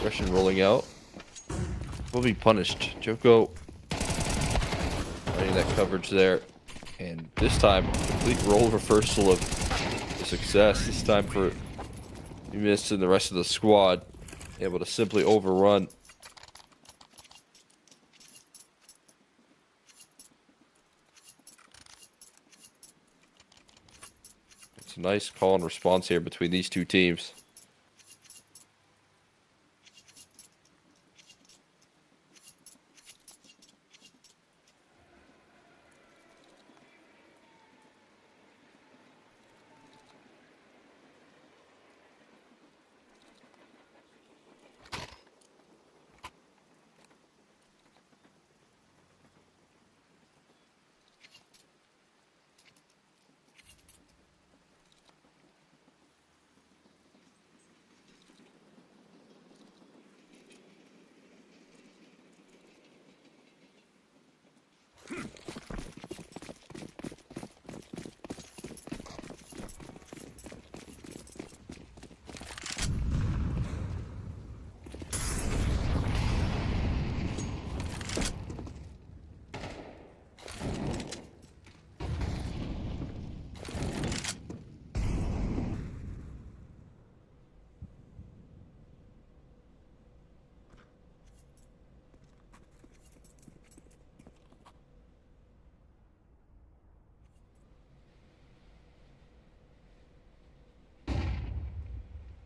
Aggression rolling out. Will be punished. Joko running that coverage there. And this time, complete role reversal of the success. This time for QMIST and the rest of the squad. Able to simply overrun. It's a nice call and response here between these two teams.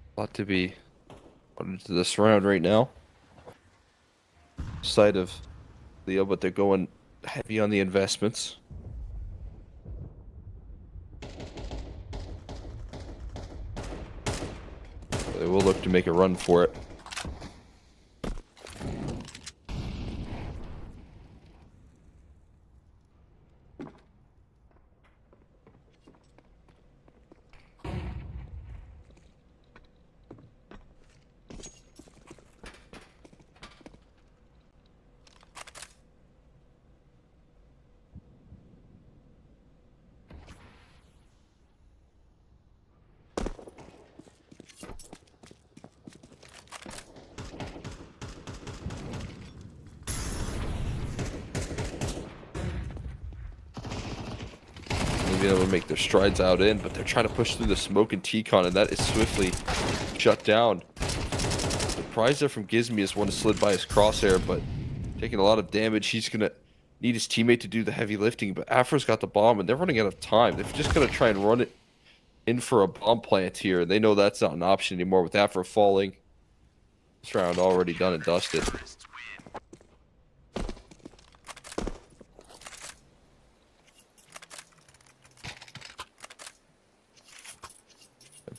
A lot to be put into this round right now. Side of Leo, but they're going heavy on the investments. They will look to make a run for it. Being able to make their strides out in, but they're trying to push through the smoke and T-Con, and that is swiftly shut down. The prize there from Gizmi is one slid by his crosshair, but taking a lot of damage. He's gonna need his teammate to do the heavy lifting, but Afro's got the bomb, and they're running out of time. They're just gonna try and run it in for a bomb plant here. They know that's not an option anymore with Afro falling. This round already done and dusted.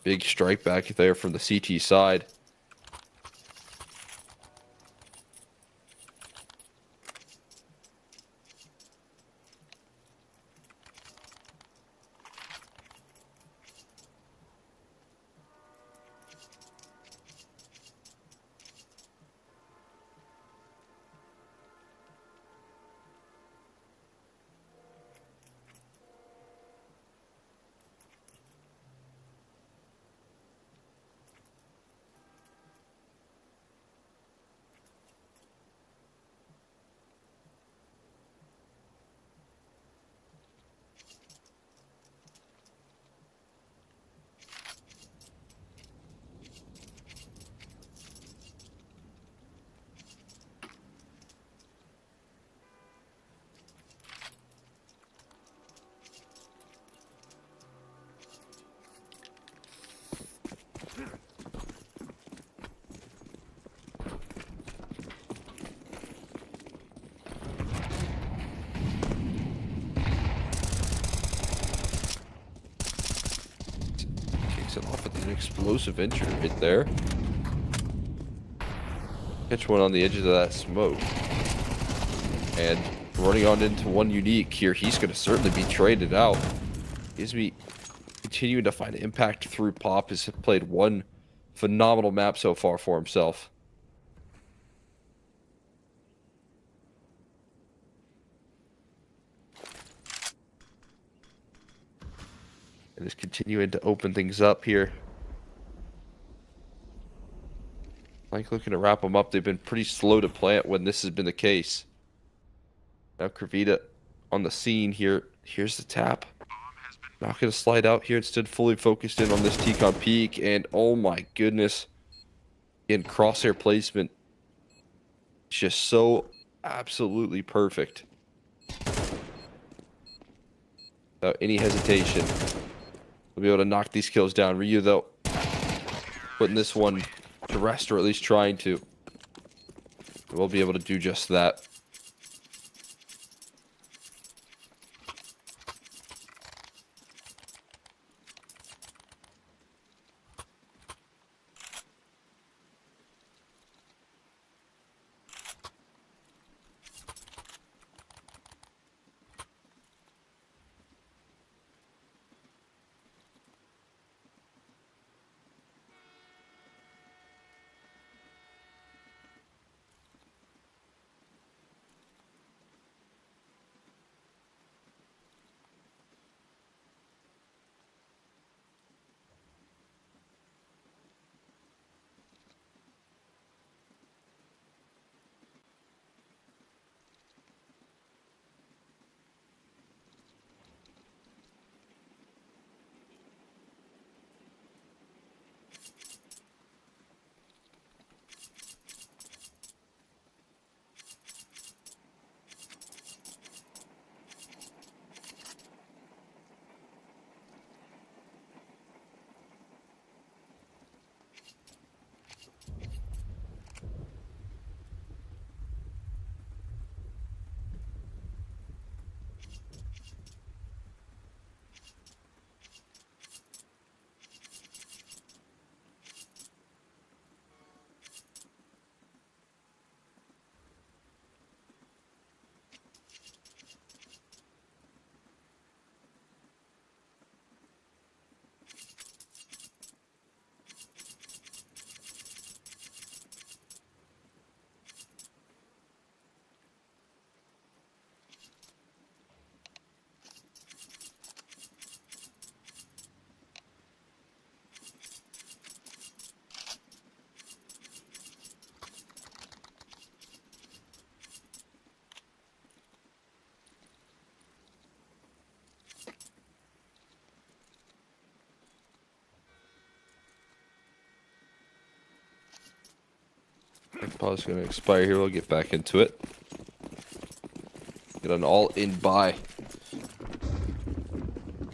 Big strike back there from the CT side. It off with an explosive entry right there. Catch one on the edges of that smoke. And running on into one unique here, he's going to certainly be traded out. Gizmi continuing to find impact through Pop. Has played one phenomenal map so far for himself. And is continuing to open things up here. Like looking to wrap them up. They've been pretty slow to plant when this has been the case. Now Kravita on the scene here. Here's the tap. Not going to slide out here. Instead, fully focused in on this T-Con peak. And oh my goodness. Again, crosshair placement. Just so absolutely perfect. Without any hesitation. We'll be able to knock these kills down. Ryu, though, putting this one to rest, or at least trying to. We'll be able to do just that. Pause is going to expire here. We'll get back into it. Get an all-in buy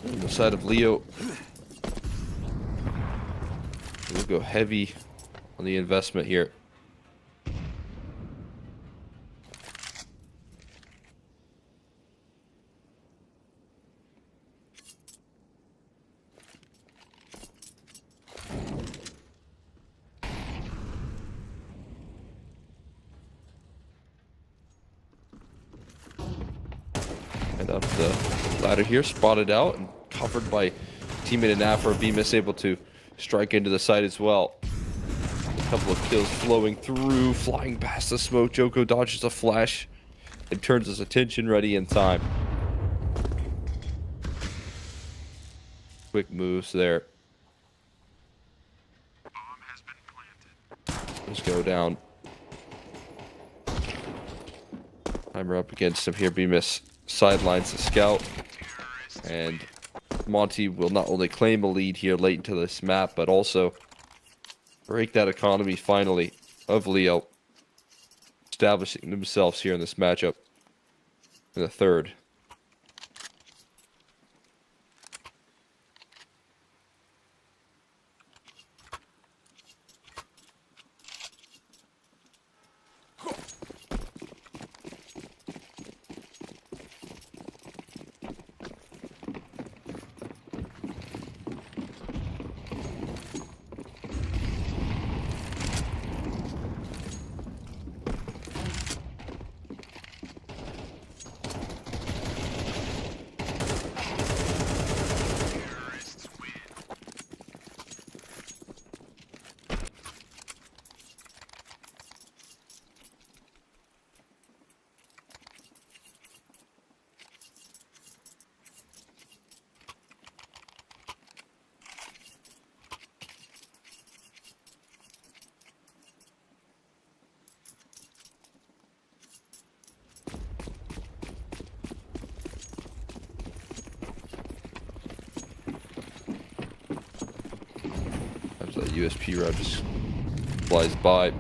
on the side of Leo. We'll go heavy on the investment here. And up the ladder here, spotted out and covered by teammate in Afro. B-Miss able to strike into the side as well. A couple of kills flowing through, flying past the smoke. Joko dodges a flash and turns his attention ready in time. Quick moves there. Let's go down. Timer up against him here. B-Miss sidelines the scout, and Monty will not only claim a lead here late into this map, but also break that economy finally of Leo, establishing themselves here in this matchup in the third. USP route just flies by.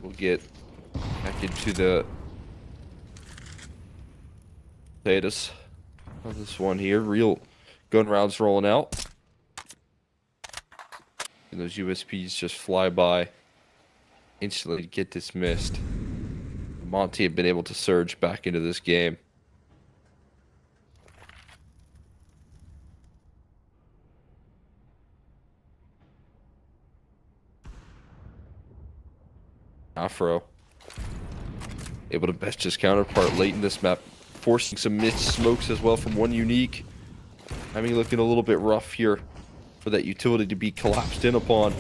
We'll get back into the status of this one here. Real gun rounds rolling out. And those USPs just fly by. Instantly get dismissed. Monty had been able to surge back into this game. Afro able to best his counterpart late in this map, forcing some missed smokes as well from one Unique. Having looking a little bit rough here for that utility to be collapsed in upon.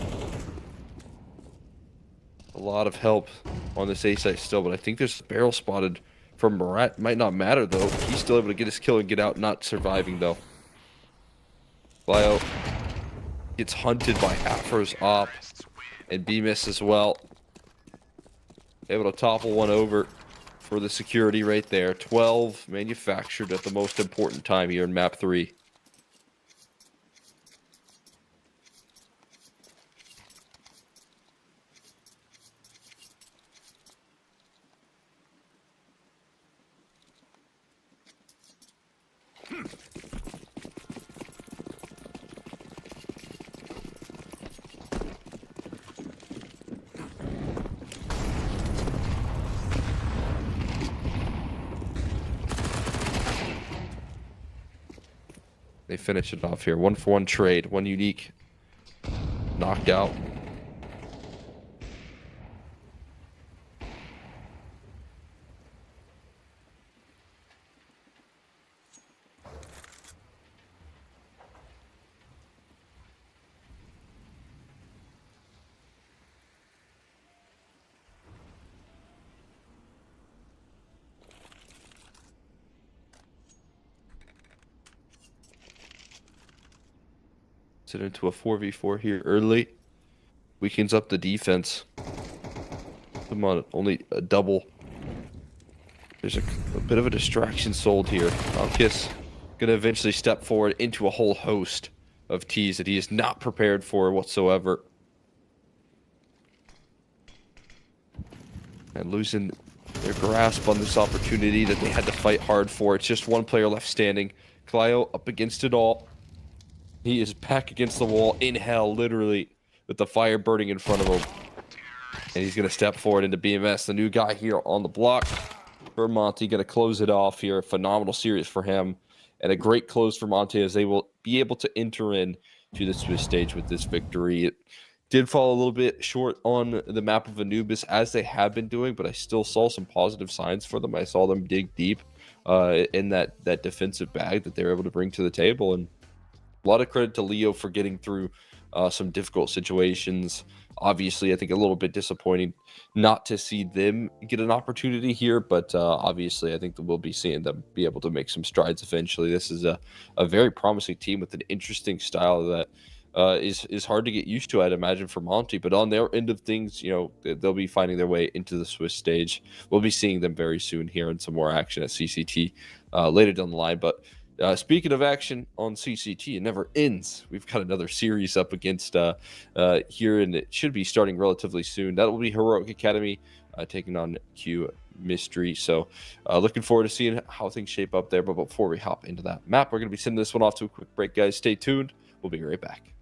A lot of help on this A site still, but I think there's a barrel spotted from Murat. Might not matter though. He's still able to get his kill and get out, not surviving though. Lyo gets hunted by Afro's op and B-Miss as well. Able to topple one over for the security right there. 12 manufactured at the most important time here in map 3. They finish it off here. 1-for-1 trade. One Unique knocked out. It into a 4v4 here early. Weakens up the defense. Come on, only a double. There's a bit of a distraction sold here. Malkus gonna eventually step forward into a whole host of T's that he is not prepared for whatsoever. And losing their grasp on this opportunity that they had to fight hard for. It's just one player left standing. Clio up against it all. He is back against the wall in hell, literally, with the fire burning in front of him. And he's going to step forward into BMS, the new guy here on the block. For Monty, going to close it off here. A phenomenal series for him. And a great close for Monty as they will be able to enter in to the Swiss stage with this victory. It did fall a little bit short on the map of Anubis, as they have been doing, but I still saw some positive signs for them. I saw them dig deep in that defensive bag that they were able to bring to the table. And a lot of credit to Leo for getting through some difficult situations. Obviously, I think a little bit disappointing not to see them get an opportunity here, but obviously I think that we'll be seeing them be able to make some strides eventually. This is a very promising team with an interesting style that is hard to get used to, I'd imagine, for Monty. But on their end of things, you know, they'll be finding their way into the Swiss stage. We'll be seeing them very soon here in some more action at CCT later down the line. But speaking of action on CCT, it never ends. We've got another series up against here, and it should be starting relatively soon. That will be Heroic Academy taking on QMISTRY. So looking forward to seeing how things shape up there. But before we hop into that map, we're going to be sending this one off to a quick break, guys. Stay tuned. We'll be right back.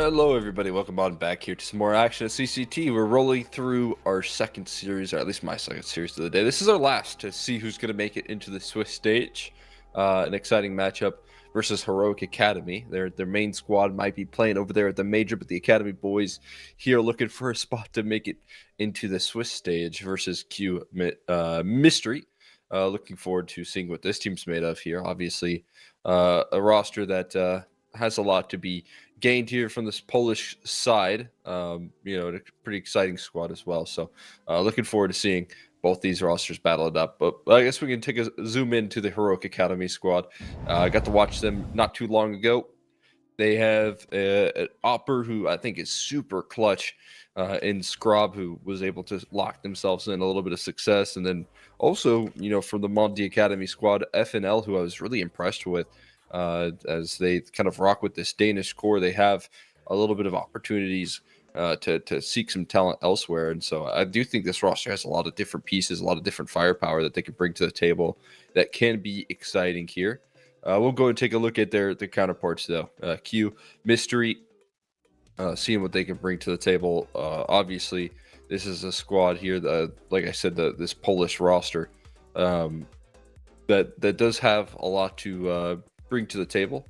Hello, everybody. Welcome on back here to some more action at CCT. We're rolling through our second series, or at least my second series of the day. This is our last to see who's going to make it into the Swiss stage. An exciting matchup versus Heroic Academy. Their main squad might be playing over there at the major, but the Academy boys here looking for a spot to make it into the Swiss stage versus QMISTRY. Looking forward to seeing what this team's made of here. Obviously, a roster that has a lot to be gained here from this Polish side. A pretty exciting squad as well. So looking forward to seeing both these rosters battle it up. But I guess we can take a zoom into the Heroic Academy squad. I got to watch them not too long ago. They have an Opper who I think is super clutch, in Scrob, who was able to lock themselves in a little bit of success. And then also, from the Mondi Academy squad, FNL, who I was really impressed with, as they kind of rock with this Danish core. They have a little bit of opportunities to seek some talent elsewhere. And so I do think this roster has a lot of different pieces, a lot of different firepower that they can bring to the table that can be exciting here. We'll go and take a look at their counterparts, though. QMISTRY, seeing what they can bring to the table. Obviously, this is a squad here, like I said, this Polish roster that does have a lot to bring to the table.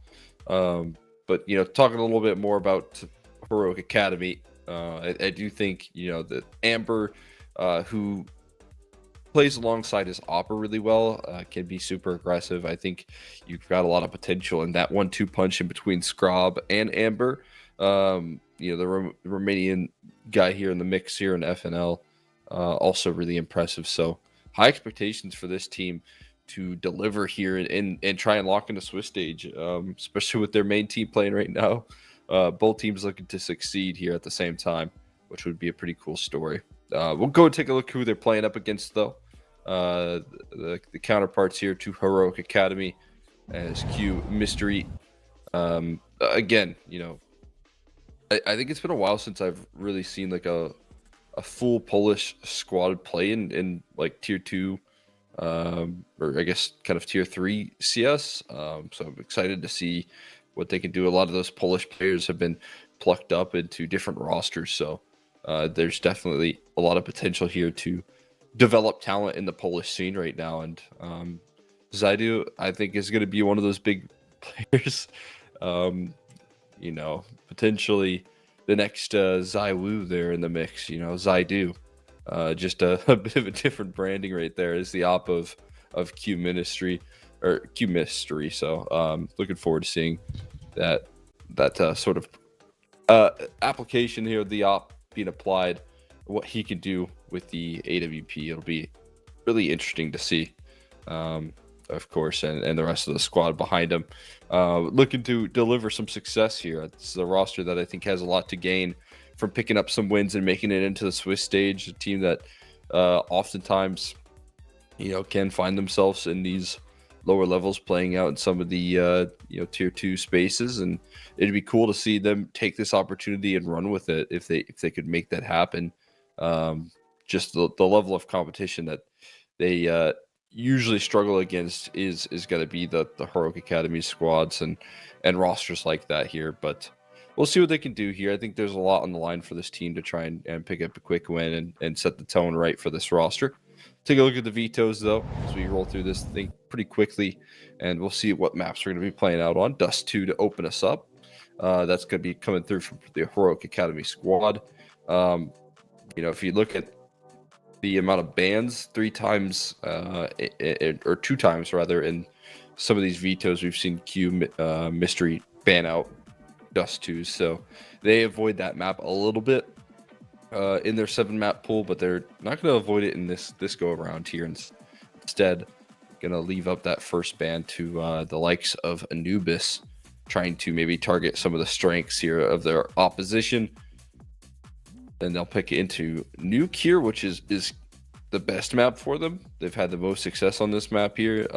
But, talking a little bit more about Heroic Academy, I do think, that Amber, who plays alongside his Opera really well, can be super aggressive. I think you've got a lot of potential in that 1-2 punch in between Scrob and Amber. The Romanian guy here in the mix here in FNL, also really impressive. So high expectations for this team to deliver here and try and lock in the Swiss stage, especially with their main team playing right now. Both teams looking to succeed here at the same time, which would be a pretty cool story. We'll go and take a look who they're playing up against, though. The counterparts here to Heroic Academy as QMISTRY. Again, I think it's been a while since I've really seen like a full Polish squad play in like tier 2, or I guess kind of tier 3 CS. So I'm excited to see what they can do. A lot of those Polish players have been plucked up into different rosters. So there's definitely a lot of potential here to develop talent in the Polish scene right now. And Zaidu, I think, is going to be one of those big players. Potentially the next Zaiwu there in the mix, Zaidu. Just a bit of a different branding right there is the op of QMISTRY or QMISTRY. So looking forward to seeing that sort of application here of the op being applied, what he can do with the AWP. It'll be really interesting to see, of course, and the rest of the squad behind him, looking to deliver some success here. It's a roster that I think has a lot to gain from picking up some wins and making it into the Swiss stage. A team that oftentimes, can find themselves in these lower levels, playing out in some of the tier 2 spaces, and it'd be cool to see them take this opportunity and run with it if they could make that happen. Just the level of competition that they usually struggle against is going to be the Heroic Academy squads and rosters like that here. But we'll see what they can do here. I think there's a lot on the line for this team to try and pick up a quick win and set the tone right for this roster. Take a look at the vetoes, though, as we roll through this thing pretty quickly, and we'll see what maps we're going to be playing out on. Dust 2 to open us up. That's going to be coming through from the Heroic Academy squad. If you look at the amount of bans, 3 times, or 2 times rather, in some of these vetoes, we've seen QMISTRY ban out Dust 2s. So they avoid that map a little bit in their 7-map pool, but they're not going to avoid it in this go around here. Instead, going to leave up that first ban to the likes of Anubis, trying to maybe target some of the strengths here of their opposition. Then they'll pick into Nuke here, which is the best map for them. They've had the most success on this map here,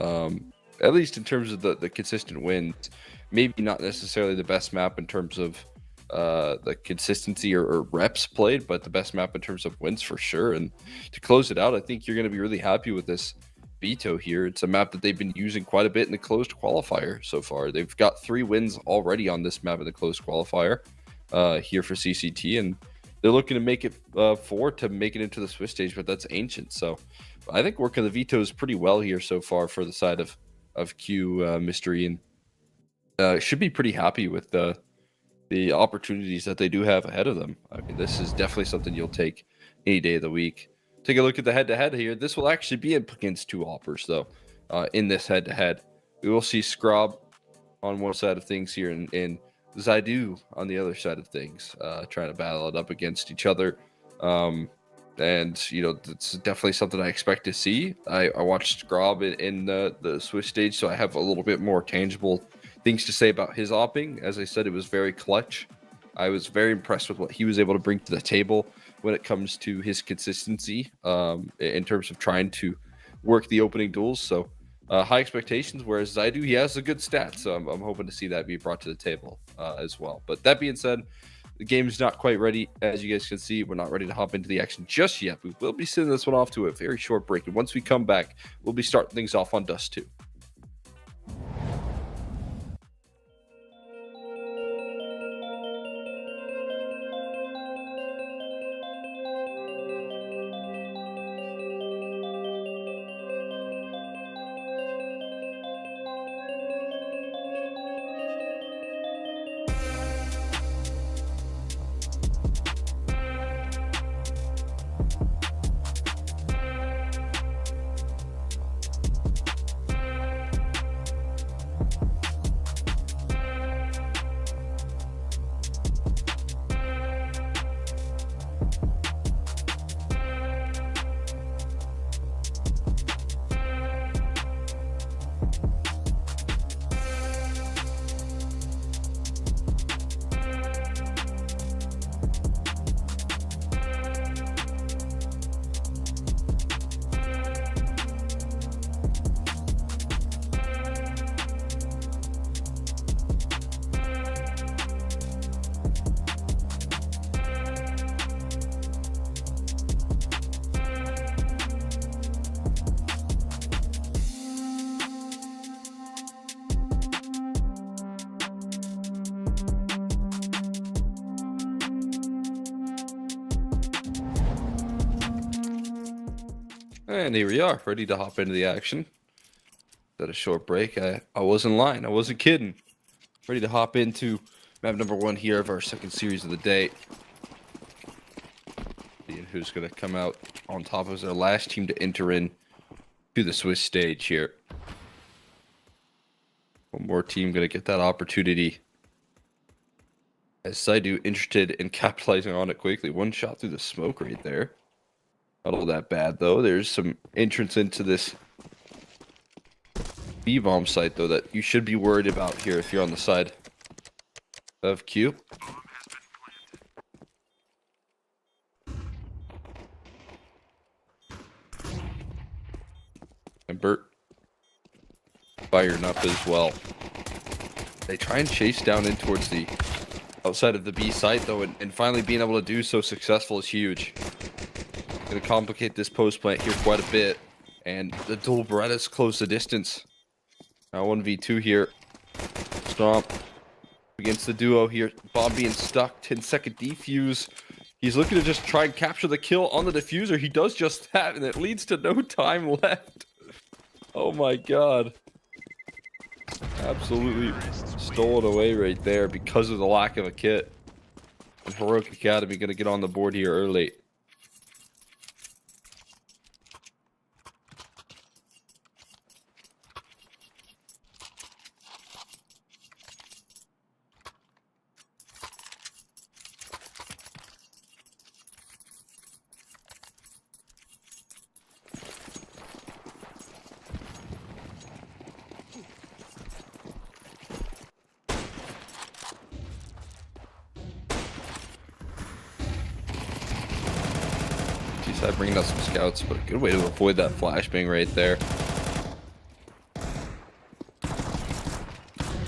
at least in terms of the consistent wins. Maybe not necessarily the best map in terms of the consistency or reps played, but the best map in terms of wins for sure. And to close it out, I think you're going to be really happy with this veto here. It's a map that they've been using quite a bit in the closed qualifier so far. They've got 3 wins already on this map in the closed qualifier. here for CCT, and they're looking to make it forward to make it into the Swiss stage, but that's ancient. So I think working the vetoes pretty well here so far for the side of QMISTRY, and should be pretty happy with the opportunities that they do have ahead of them. I mean, this is definitely something you'll take any day of the week. Take a look at the head-to-head here. This will actually be against two Oppers, though. In this head-to-head, we will see Scrob on one side of things here, and Zaidu on the other side of things, trying to battle it up against each other. And you know, that's definitely something I expect to see. I watched Scrob in the Swiss stage, so I have a little bit more tangible things to say about his opping. As I said, it was very clutch. I was very impressed with what he was able to bring to the table when it comes to his consistency in terms of trying to work the opening duels. So high expectations, whereas Zaidu, he has a good stat. So I'm hoping to see that be brought to the table as well. But that being said, the game is not quite ready. As you guys can see, we're not ready to hop into the action just yet. We will be sending this one off to a very short break. And once we come back, we'll be starting things off on Dust 2. And here we are, ready to hop into the action. At a short break. I wasn't lying. I wasn't kidding. Ready to hop into map number 1 here of our second series of the day. Seeing who's going to come out on top as our last team to enter in to the Swiss stage here. One more team going to get that opportunity. As Zaidu interested in capitalizing on it quickly. One shot through the smoke right there. Not all that bad, though. There's some entrance into this B-bomb site, though, that you should be worried about here if you're on the side of Q. And Bert firing up as well. They try and chase down in towards the outside of the B site, though, and finally being able to do so successful is huge. Going to complicate this post plant here quite a bit, and the dual Berettas close the distance. Now 1v2 here. Stomp against the duo here. Bomb being stuck. 10-second defuse. He's looking to just try and capture the kill on the diffuser. He does just that, and it leads to no time left. Oh my god. Absolutely stolen away right there because of the lack of a kit. And Heroic Academy going to get on the board here early. Side bringing out some scouts, but a good way to avoid that flashbang right there.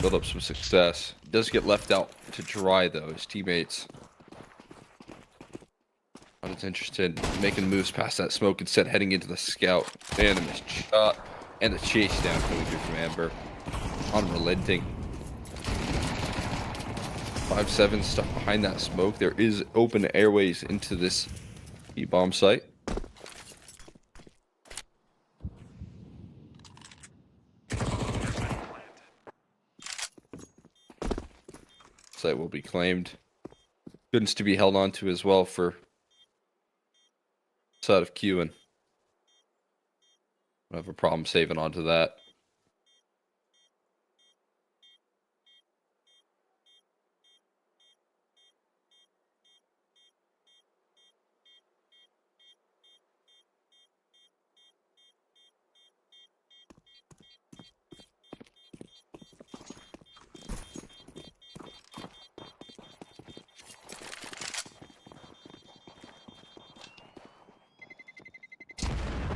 Build up some success. Does get left out to dry though. His teammates not as interested in making moves past that smoke, instead heading into the scout. And a missed shot, and the chase down coming through from Amber. Unrelenting. 5-7 stuck behind that smoke. There is open airways into this B-bomb site. Site will be claimed. Goodness to be held on to as well for side of Q, and I have a problem saving onto that.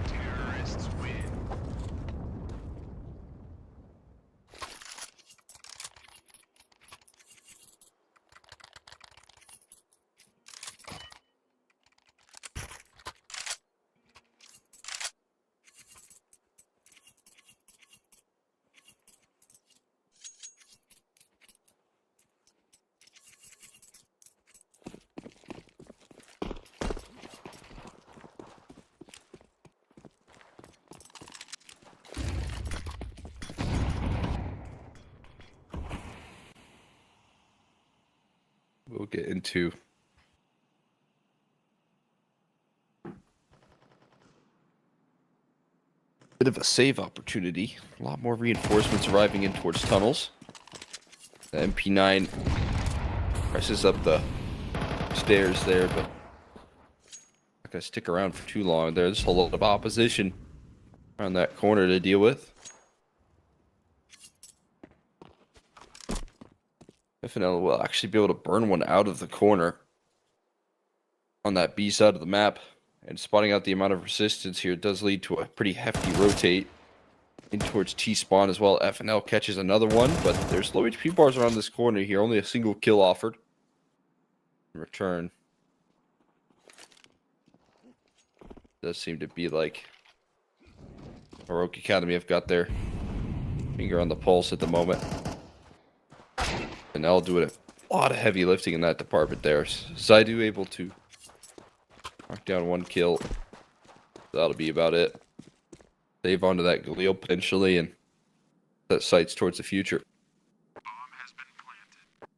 Terrorists win. We'll get into bit of a save opportunity. A lot more reinforcements arriving in towards tunnels. The MP9 presses up the stairs there, but not gonna stick around for too long. There's a lot of opposition around that corner to deal with. FNL will actually be able to burn one out of the corner on that B side of the map. And spotting out the amount of resistance here does lead to a pretty hefty rotate in towards T-spawn as well. FNL catches another one, but there's low HP bars around this corner here. Only a single kill offered in return. Does seem to be like Heroic Academy have got their finger on the pulse at the moment. And I'll do a lot of heavy lifting in that department there. Zaidu able to knock down one kill. That'll be about it. Save onto that Galil potentially and set sights towards the future. Bomb has been planted.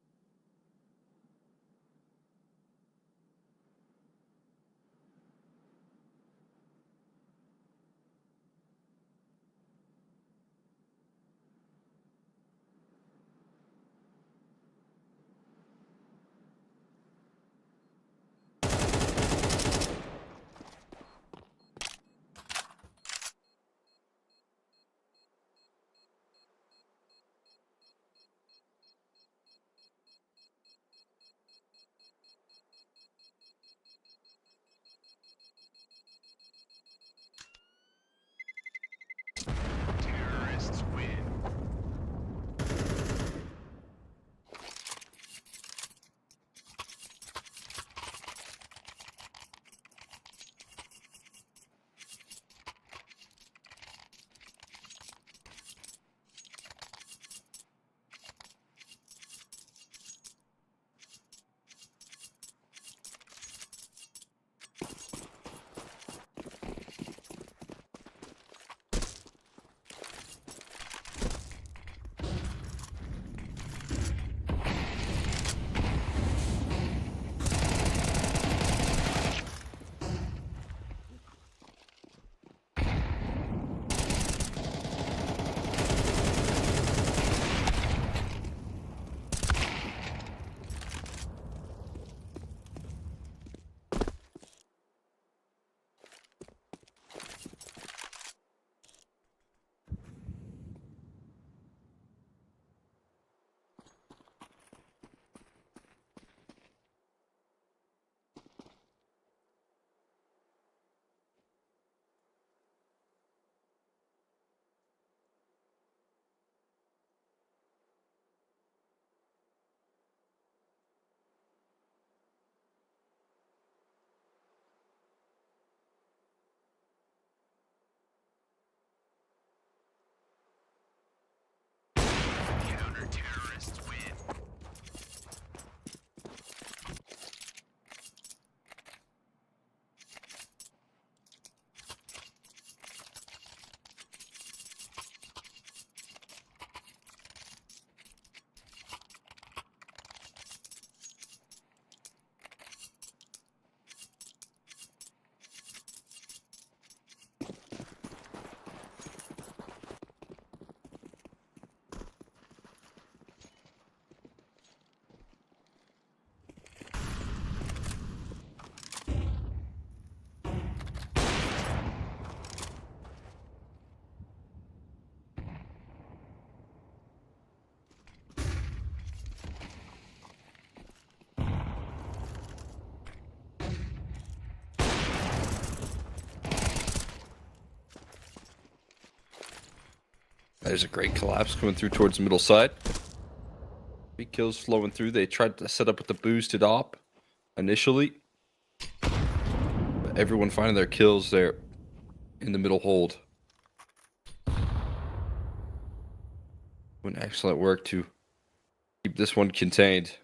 There's a great collapse coming through towards the middle side. 3 kills flowing through. They tried to set up with the boosted op initially. But everyone finding their kills there in the middle hold. Doing excellent work to keep this one contained.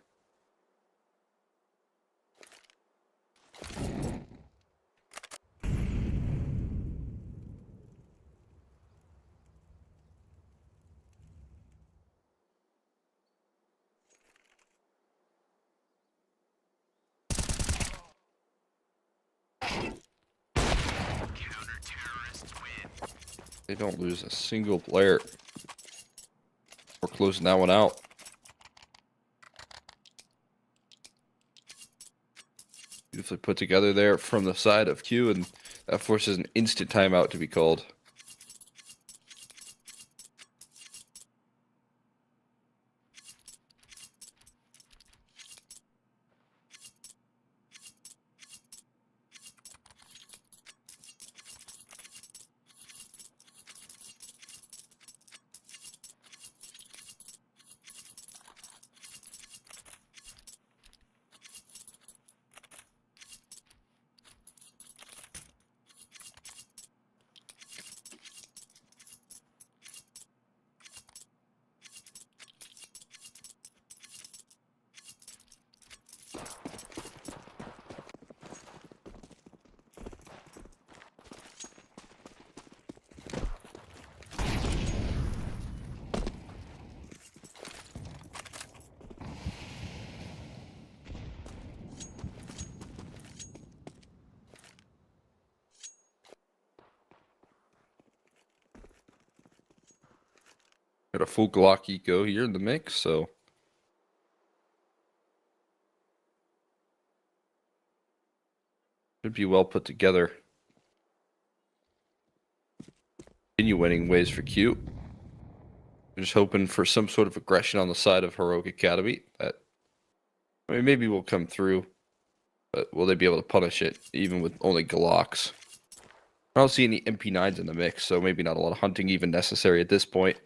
They don't lose a single player. We're closing that one out. Beautifully put together there from the side of Q, and that forces an instant timeout to be called. Got a full Glock eco here in the mix, so should be well put together. Continue winning ways for Q. We're just hoping for some sort of aggression on the side of Heroic Academy. That, I mean, maybe will come through, but will they be able to punish it even with only Glocks? I don't see any MP9s in the mix, so maybe not a lot of hunting even necessary at this point.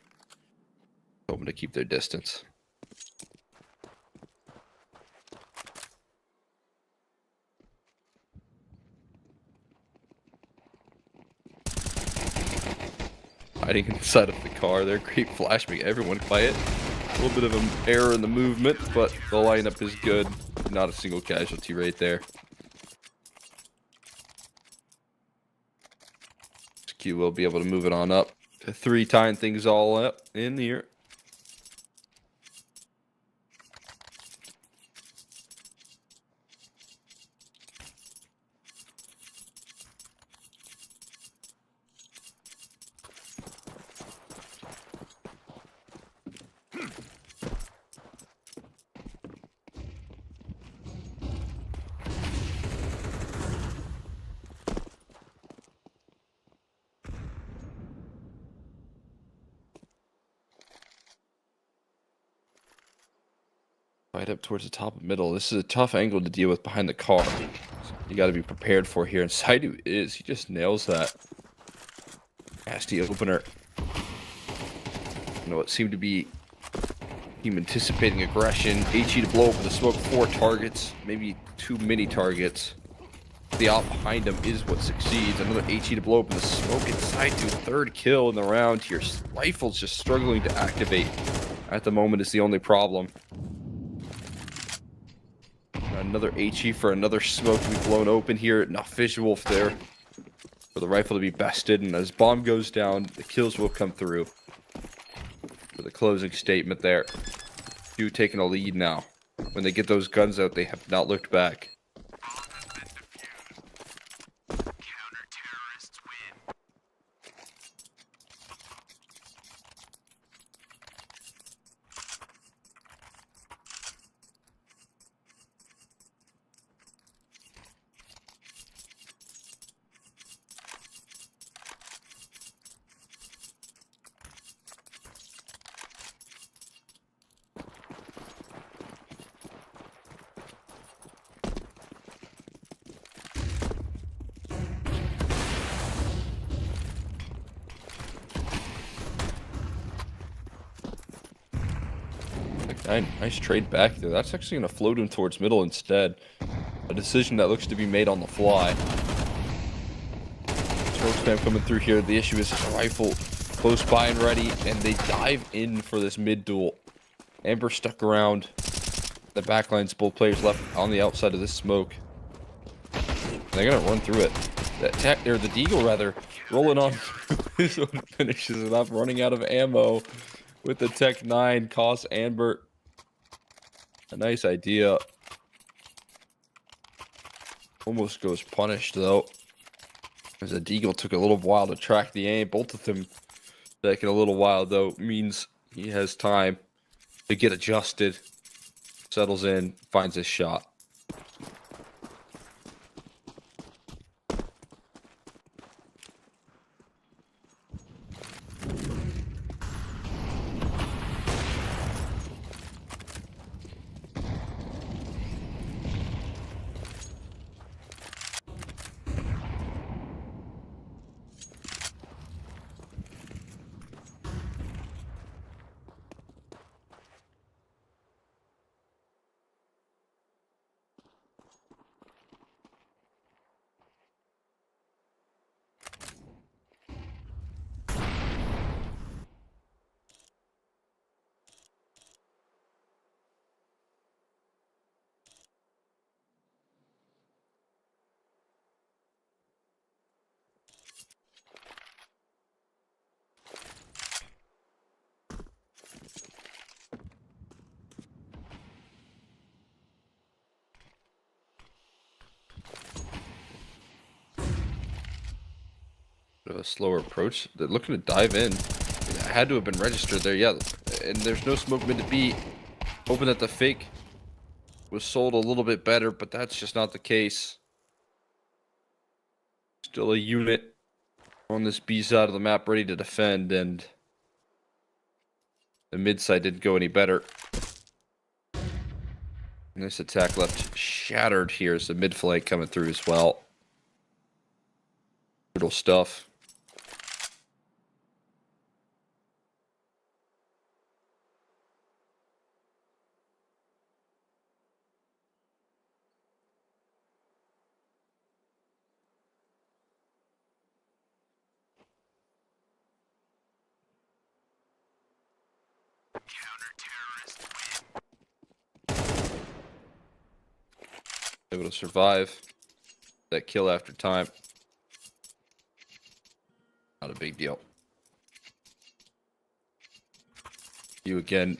Hoping to keep their distance. Hiding inside of the car there. Great flash, make everyone quiet. A little bit of an error in the movement, but the lineup is good. Not a single casualty right there. Q will be able to move it on up to 3, tying things all up in here. Right up towards the top of middle. This is a tough angle to deal with behind the car. You got to be prepared for here. And Saidu is. He just nails that. Nasty opener. You know, it seemed to be him anticipating aggression. HE to blow over the smoke. 4 targets. Maybe too many targets. The op behind him is what succeeds. Another HE to blow up in the smoke. And Saidu, 3rd kill in the round here. Rifle's just struggling to activate. At the moment is the only problem. Another HE for another smoke to be blown open here. Enough visual there for the rifle to be bested. And as bomb goes down, the kills will come through. For the closing statement there. Q taking a lead now. When they get those guns out, they have not looked back. Counter-terrorists win. Nice trade back there. That's actually going to float him towards middle instead. A decision that looks to be made on the fly. Smoke spam coming through here. The issue is his rifle close by and ready, and they dive in for this mid duel. Amber stuck around. The backline's both players left on the outside of this smoke. They're going to run through it. The Deagle, rather, rolling on this one finishes it up, running out of ammo with the Tech 9. Costs Amber a nice idea. Almost goes punished, though. As the Deagle took a little while to track the aim. Both of them taking a little while, though, means he has time to get adjusted. Settles in, finds his shot. Bit of a slower approach. They're looking to dive in. It had to have been registered there, yeah. And there's no smoke mid to B. Hoping that the fake was sold a little bit better, but that's just not the case. Still a unit on this B side of the map ready to defend, and the mid side didn't go any better. And this attack left shattered here as the mid flank coming through as well. Brutal stuff. Able to survive that kill after time. Not a big deal. You again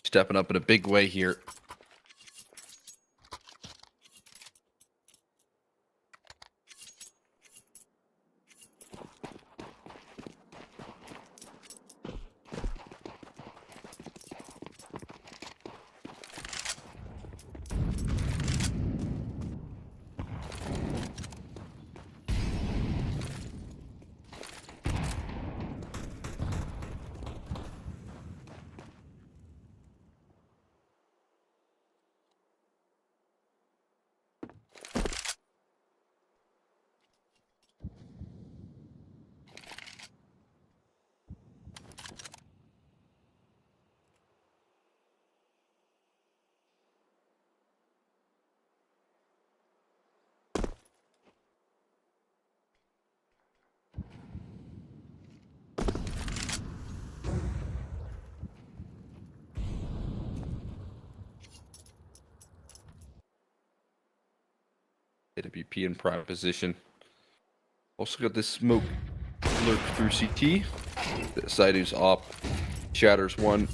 stepping up in a big way here. AWP in prime position. Also got this smoke lurk through CT. The side who's up. Shatters one.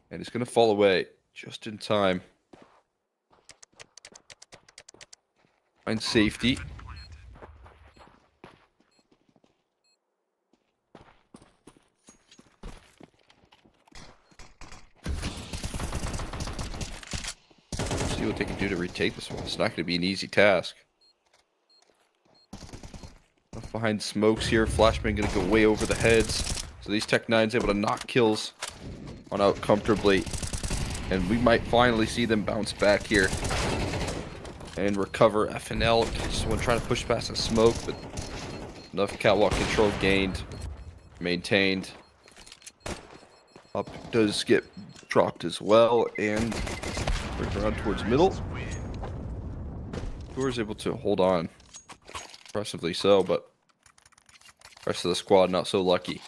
And it's going to fall away just in time. Find safety. See what they can do to retake this one. It's not going to be an easy task. Behind smokes here. Flashbang going to go way over the heads. So these Tech 9's able to knock kills on out comfortably. And we might finally see them bounce back here. And recover FNL. Just want to try to push past the smoke, but enough catwalk control gained. Maintained. Up does get dropped as well, and brings around towards middle. Who is able to hold on. Impressively so, but rest of the squad not so lucky.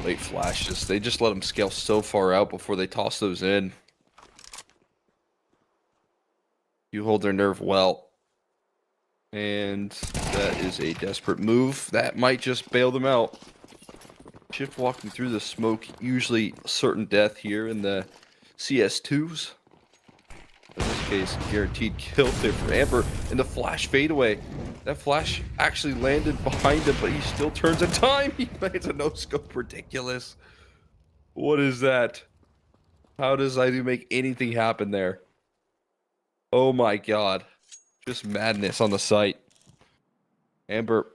Late flashes. They just let them scale so far out before they toss those in. You hold their nerve well. And that is a desperate move. That might just bail them out. Shift walking through the smoke, usually certain death here in the CS2s. In this case, guaranteed kill there for Amber. And the flash fadeaway. That flash actually landed behind him, but he still turns in time. He lands a no-scope. Ridiculous. What is that? How does I do make anything happen there? Oh my god. Just madness on the site. Amber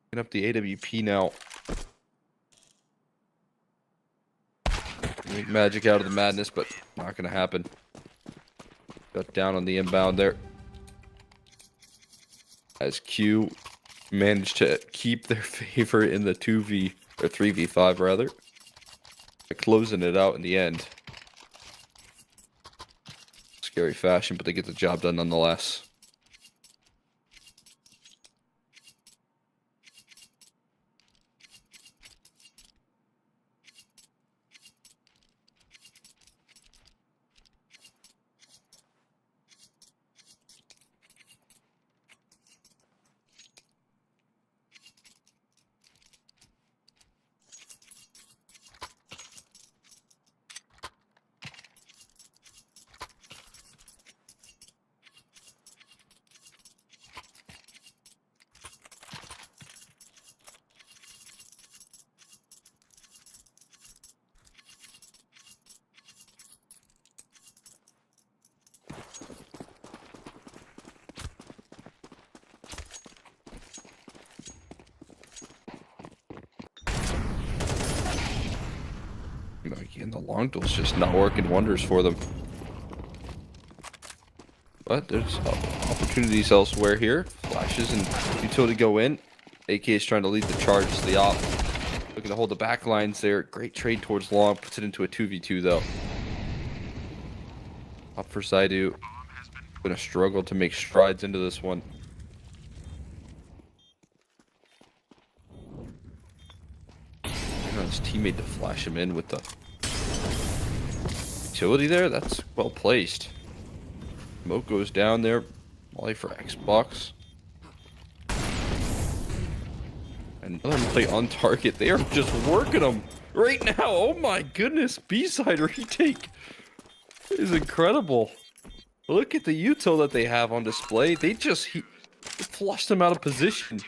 picking up the AWP now. Make magic out of the madness, but not going to happen. Got down on the inbound there. As Q managed to keep their favor in the 2v, or 3v5 rather. Closing it out in the end. Scary fashion, but they get the job done nonetheless. Again, the long duel's just not working wonders for them. But there's opportunities elsewhere here. Flashes and utility go in. AK is trying to lead the charge to the op. Looking to hold the back lines there. Great trade towards long. Puts it into a 2v2 though. Op for Zaidu. Gonna struggle to make strides into this one. His teammate to flash him in with the utility there. That's well placed. Smoke goes down there. Molly for Xbox. And another play on target. They are just working them right now. Oh my goodness. B-side retake is incredible. Look at the util that they have on display. They just flushed them out of position.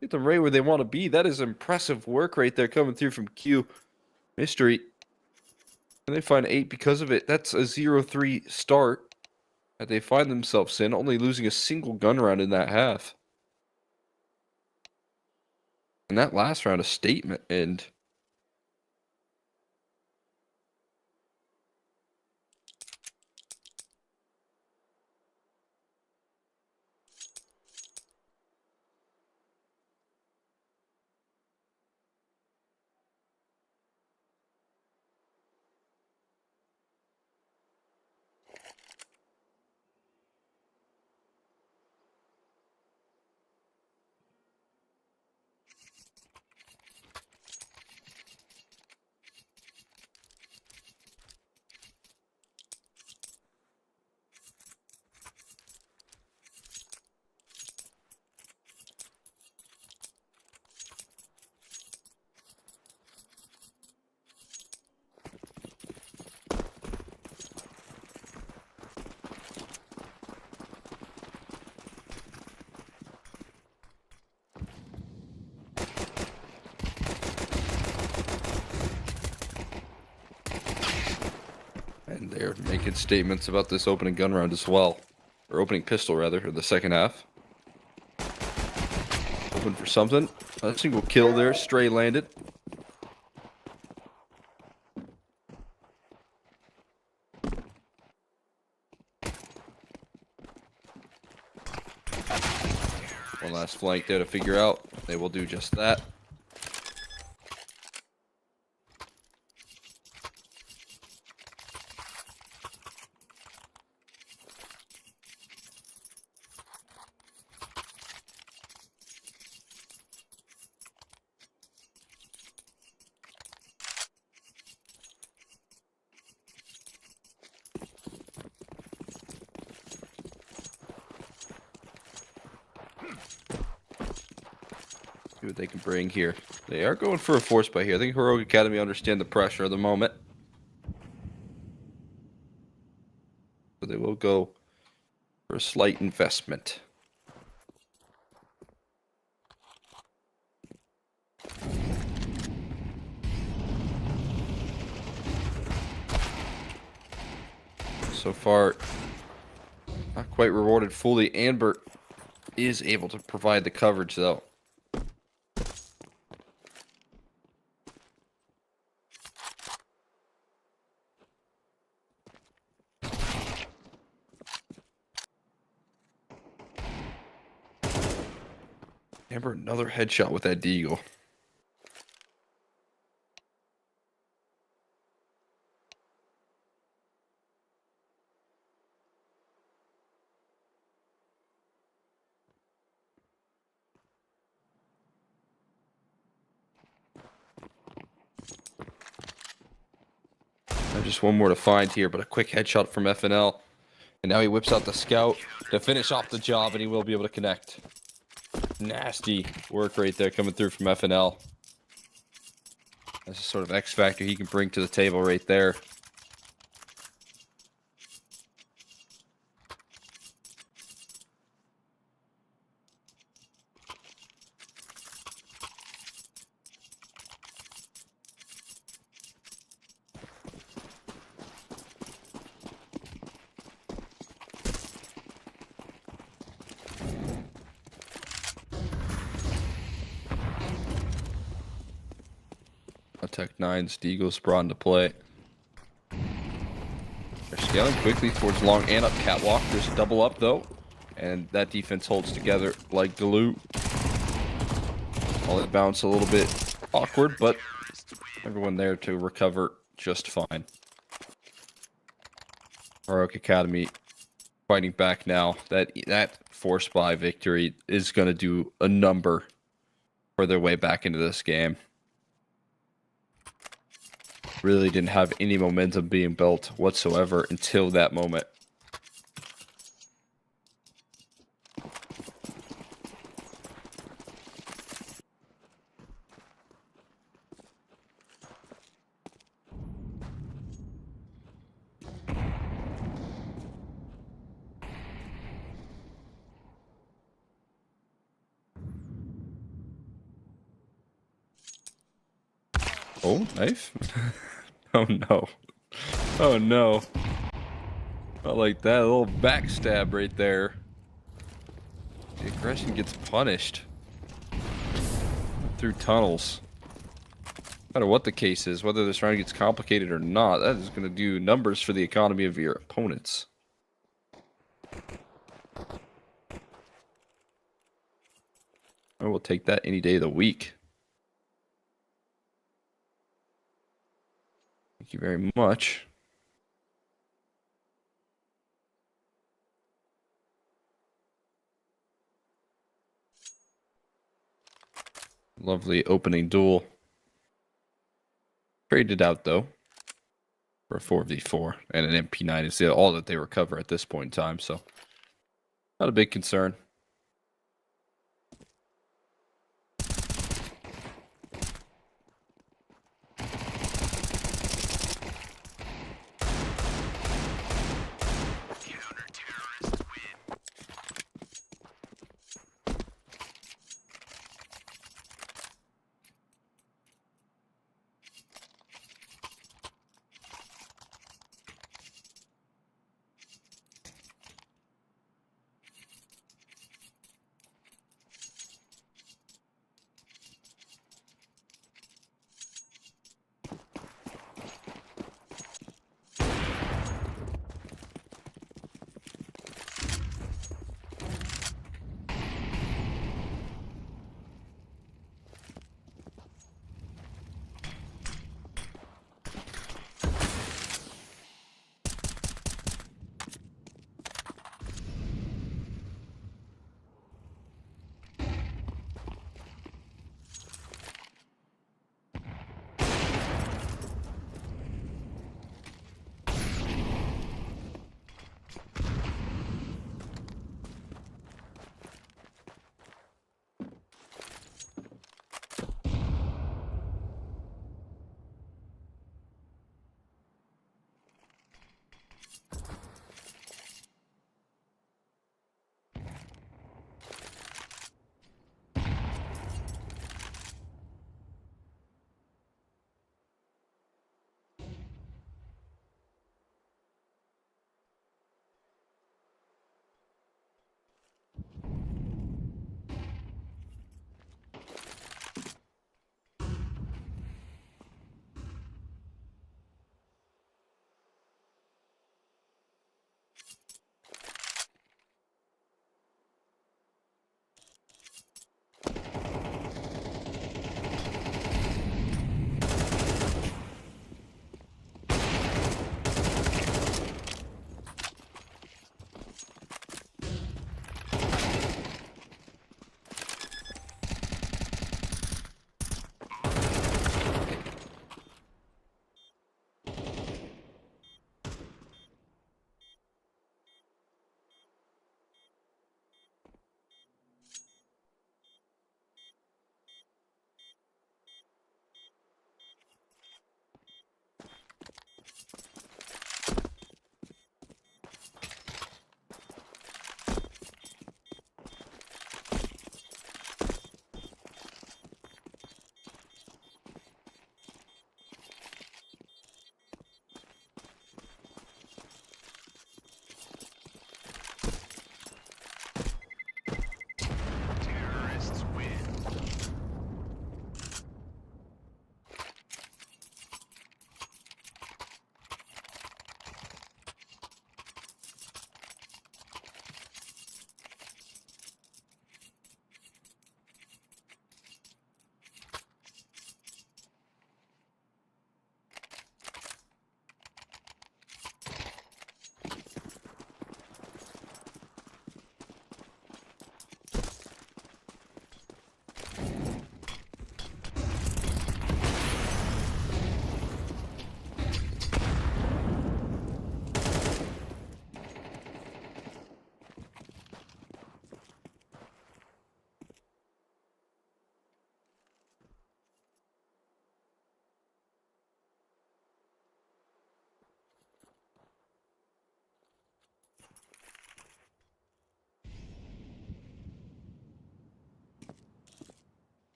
Get them right where they want to be. That is impressive work right there coming through from QMISTRY. And they find 8 because of it. That's a 0-3 start that they find themselves in, only losing a single gun round in that half. And that last round, a statement end. They're making statements about this opening gun round as well. Or opening pistol, rather, in the second half. Hoping for something. A single kill there. Stray landed. One last flank there to figure out. They will do just that. See what they can bring here. They are going for a force buy here. I think Heroic Academy understand the pressure of the moment. So they will go for a slight investment. So far, not quite rewarded fully. Amber is able to provide the coverage, though. Amber, another headshot with that deagle. Just one more to find here, but a quick headshot from FNL. And now he whips out the scout to finish off the job, and he will be able to connect. Nasty work right there coming through from FNL. That's a sort of X factor he can bring to the table right there. Tech 9's Deagle's brought into play. They're scaling quickly towards long and up catwalk. There's a double up though, and that defense holds together like glue. All it bounced a little bit awkward, but everyone there to recover just fine. Heroic Academy fighting back now. That force buy victory is going to do a number for their way back into this game. Really didn't have any momentum being built whatsoever until that moment. Oh, knife? Oh no. Oh no. Not like that. A little backstab right there. The aggression gets punished. Through tunnels. No matter what the case is, whether this round gets complicated or not, that is going to do numbers for the economy of your opponents. I will take that any day of the week. Thank you very much. Lovely opening duel. Traded out though for a 4v4 and an MP9 is all that they recover at this point in time, so not a big concern.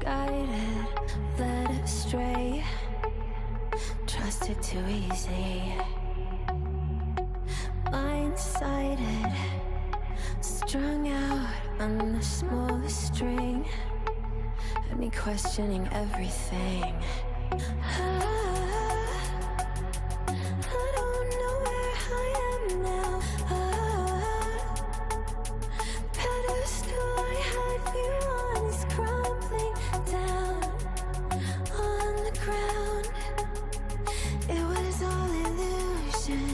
misguided, led astray, trusted too easy, blindsided, strung out on the smallest string, had me questioning everything. I don't know where I am now. Pedestal I had you on is crumbling down on the ground. It was all illusion.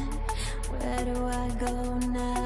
Where do I go now?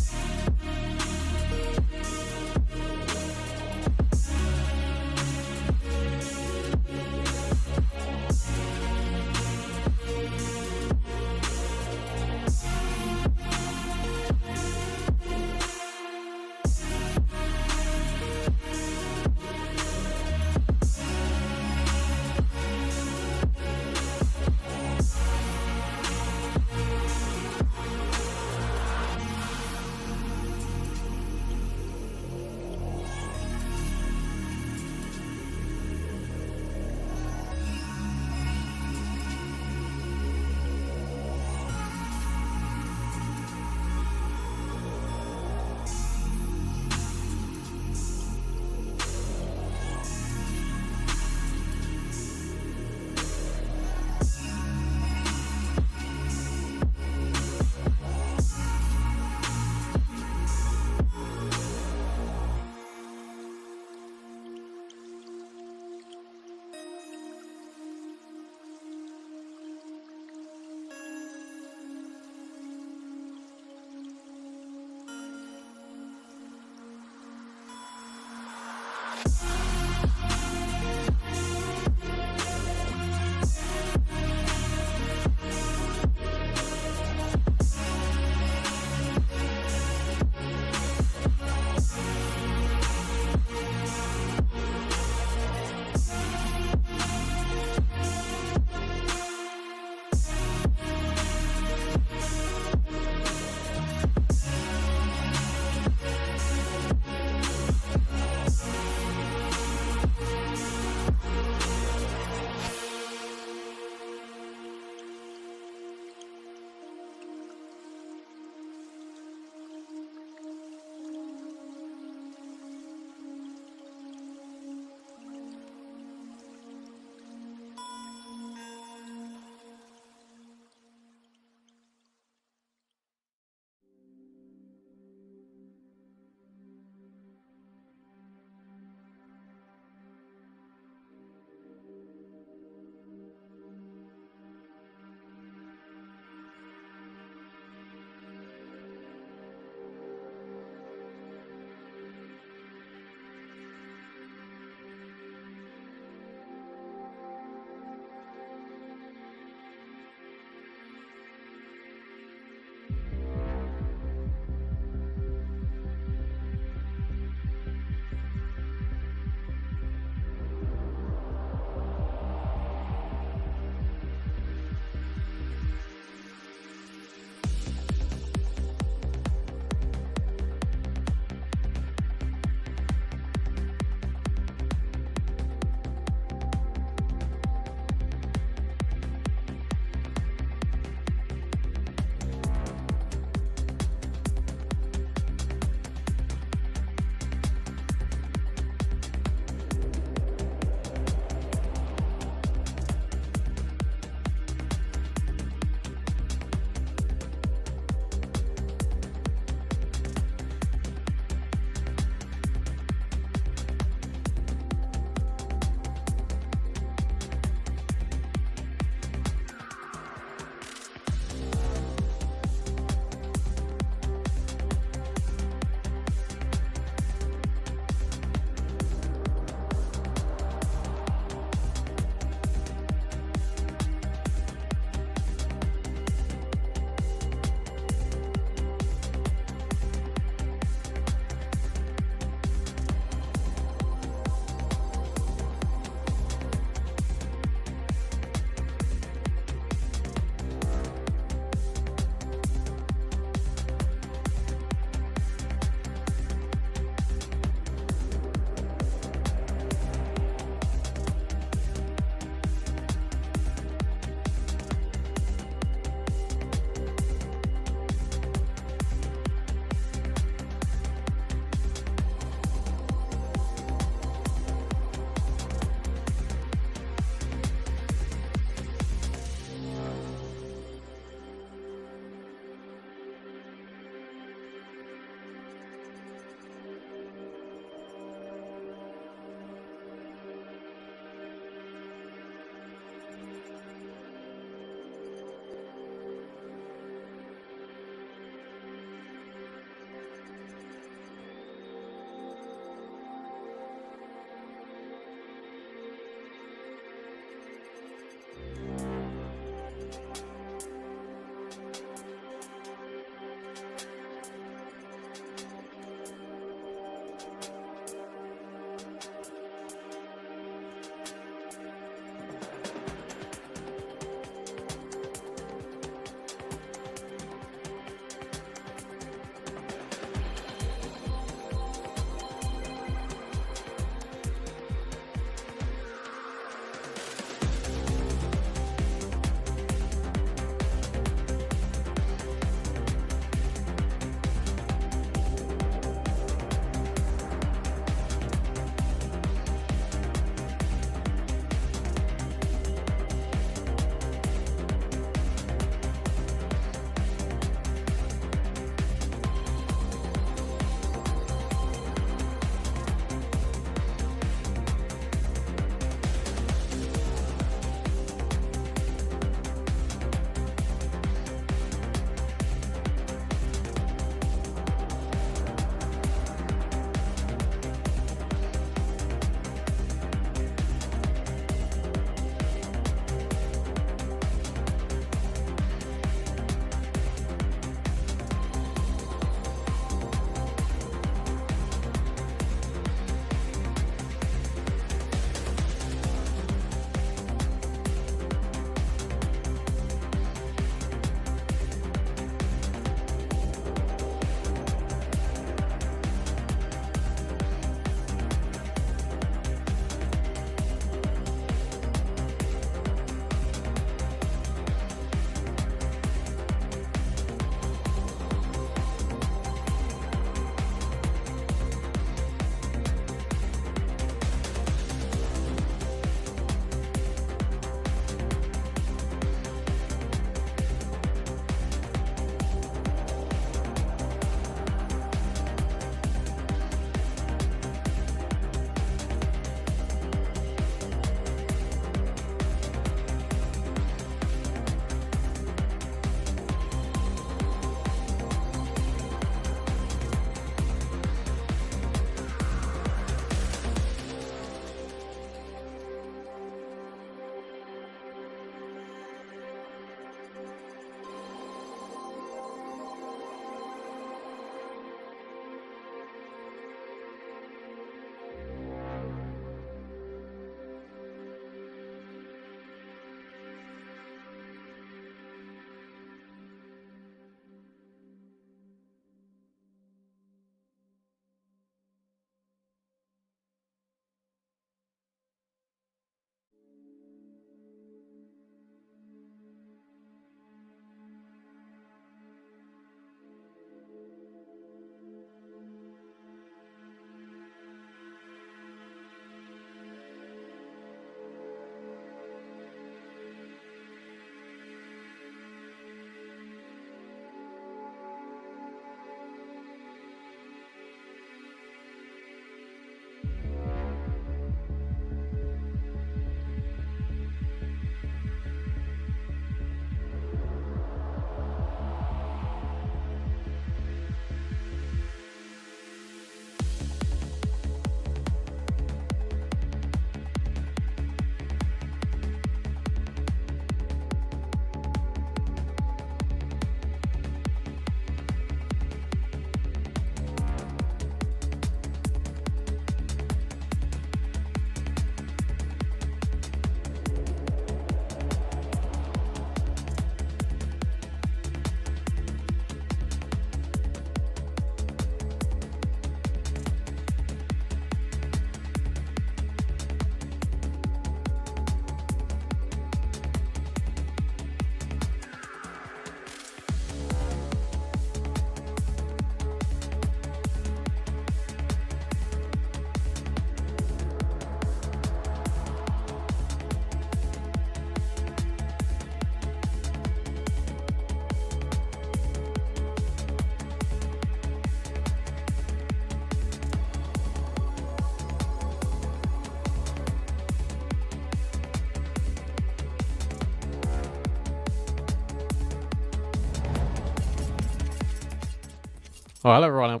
Oh, hello everyone.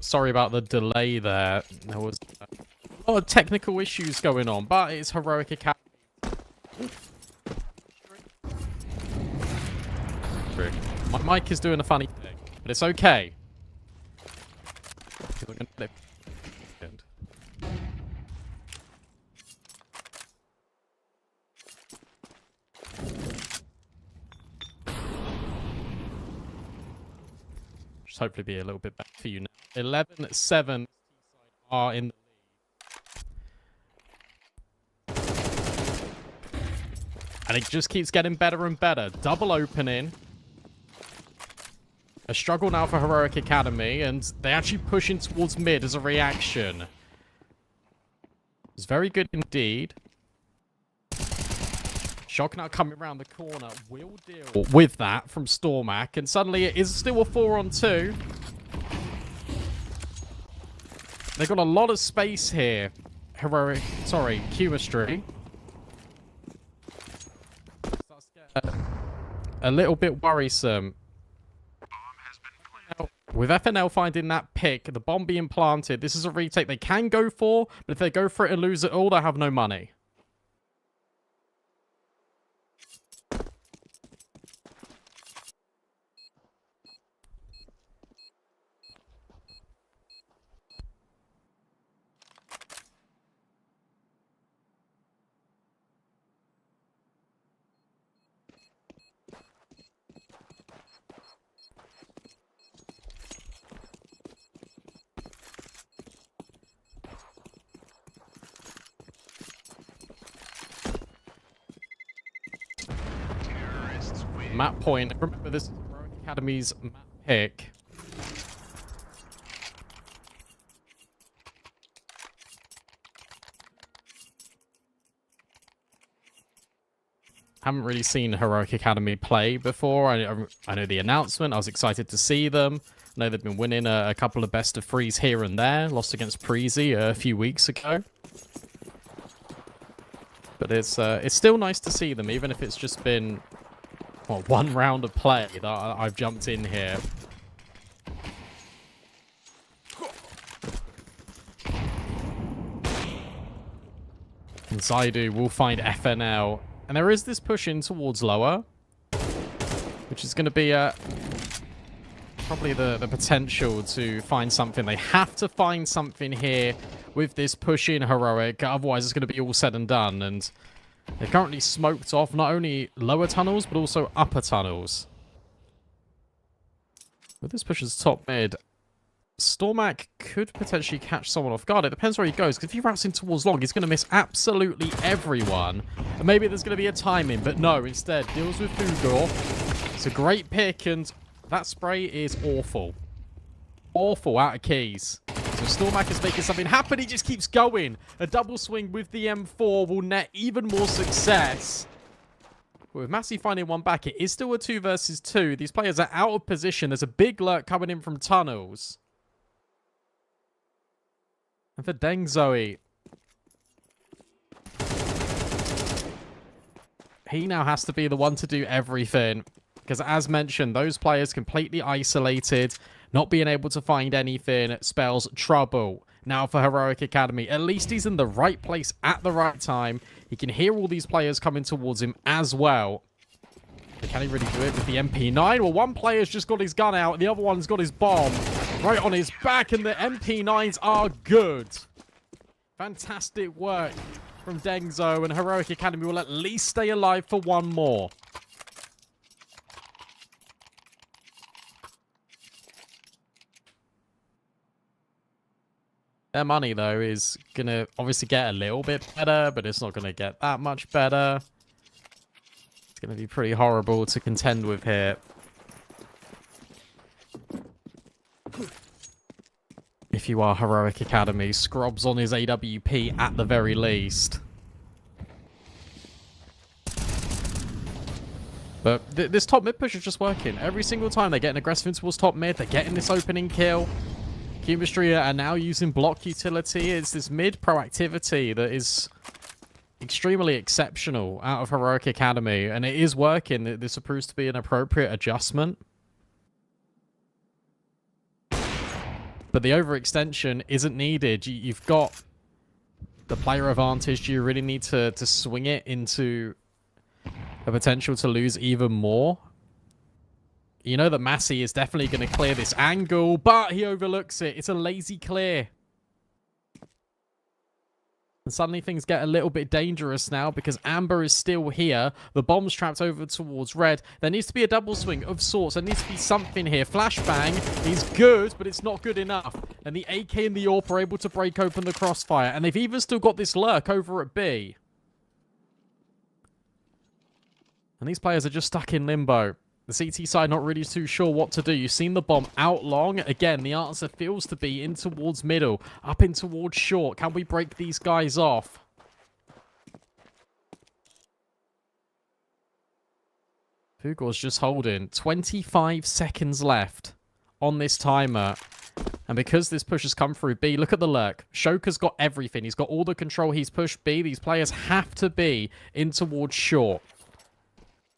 Sorry about the delay there. There was a lot of technical issues going on, but it's Heroic Academy. My mic is doing a funny thing, but it's okay. Just hopefully be a little bit better for you now. 11-7 are in the lead. And it just keeps getting better and better. Double opening. A struggle now for Heroic Academy, and they actually pushing towards mid as a reaction. It's very good indeed. Shock now coming around the corner will deal with that from Stormak, and suddenly it is still a 4-on-2. They've got a lot of space here. QMISTRY. Starts to get a little bit worrisome. With FNL finding that pick, the bomb being planted, this is a retake they can go for, but if they go for it and lose it all, they have no money. Map point. Remember, this is Heroic Academy's map pick. Haven't really seen Heroic Academy play before. I know the announcement. I was excited to see them. I know they've been winning a couple of best of threes here and there. Lost against Preezy a few weeks ago. But it's still nice to see them, even if it's just been... well, one round of play that I've jumped in here. And Zaidu will find FNL. And there is this push in towards lower, which is going to be probably the potential to find something. They have to find something here with this push in Heroic. Otherwise, it's going to be all said and done. And they're currently smoked off not only lower tunnels, but also upper tunnels. With this push as top mid, Stormak could potentially catch someone off guard. It depends where he goes, because if he routes in towards long, he's going to miss absolutely everyone. And maybe there's going to be a timing, but no, instead, deals with Fugor. It's a great pick, and that spray is awful. Awful out of keys. So Stormak is making something happen. He just keeps going. A double swing with the M4 will net even more success. But with Massey finding one back, it is still a 2 versus 2. These players are out of position. There's a big lurk coming in from tunnels. And for Deng Zoe, he now has to be the one to do everything. Because as mentioned, those players completely isolated, not being able to find anything spells trouble. Now for Heroic Academy, at least he's in the right place at the right time. He can hear all these players coming towards him as well. But can he really do it with the MP9? Well, one player's just got his gun out, the other one's got his bomb right on his back, and the MP9s are good. Fantastic work from Dengzo, and Heroic Academy will at least stay alive for one more. Their money, though, is going to obviously get a little bit better, but it's not going to get that much better. It's going to be pretty horrible to contend with here. If you are Heroic Academy, Scrob's on his AWP at the very least. But this top mid push is just working. Every single time they're getting aggressive towards top mid, they're getting this opening kill. QMISTRY are now using block utility. It's this mid proactivity that is extremely exceptional out of Heroic Academy, and it is working. This approves to be an appropriate adjustment. But the overextension isn't needed. You've got the player advantage. Do you really need to swing it into a potential to lose even more? You know that Massey is definitely going to clear this angle, but he overlooks it. It's a lazy clear. And suddenly things get a little bit dangerous now because Amber is still here. The bomb's trapped over towards Red. There needs to be a double swing of sorts. There needs to be something here. Flashbang is good, but it's not good enough. And the AK and the AWP are able to break open the crossfire. And they've even still got this lurk over at B. And these players are just stuck in limbo. The CT side not really too sure what to do. You've seen the bomb out long. Again, the answer feels to be in towards middle, up in towards short. Can we break these guys off? Fugor's just holding. 25 seconds left on this timer. And because this push has come through B, look at the lurk. Shoka's got everything. He's got all the control. He's pushed B. These players have to be in towards short.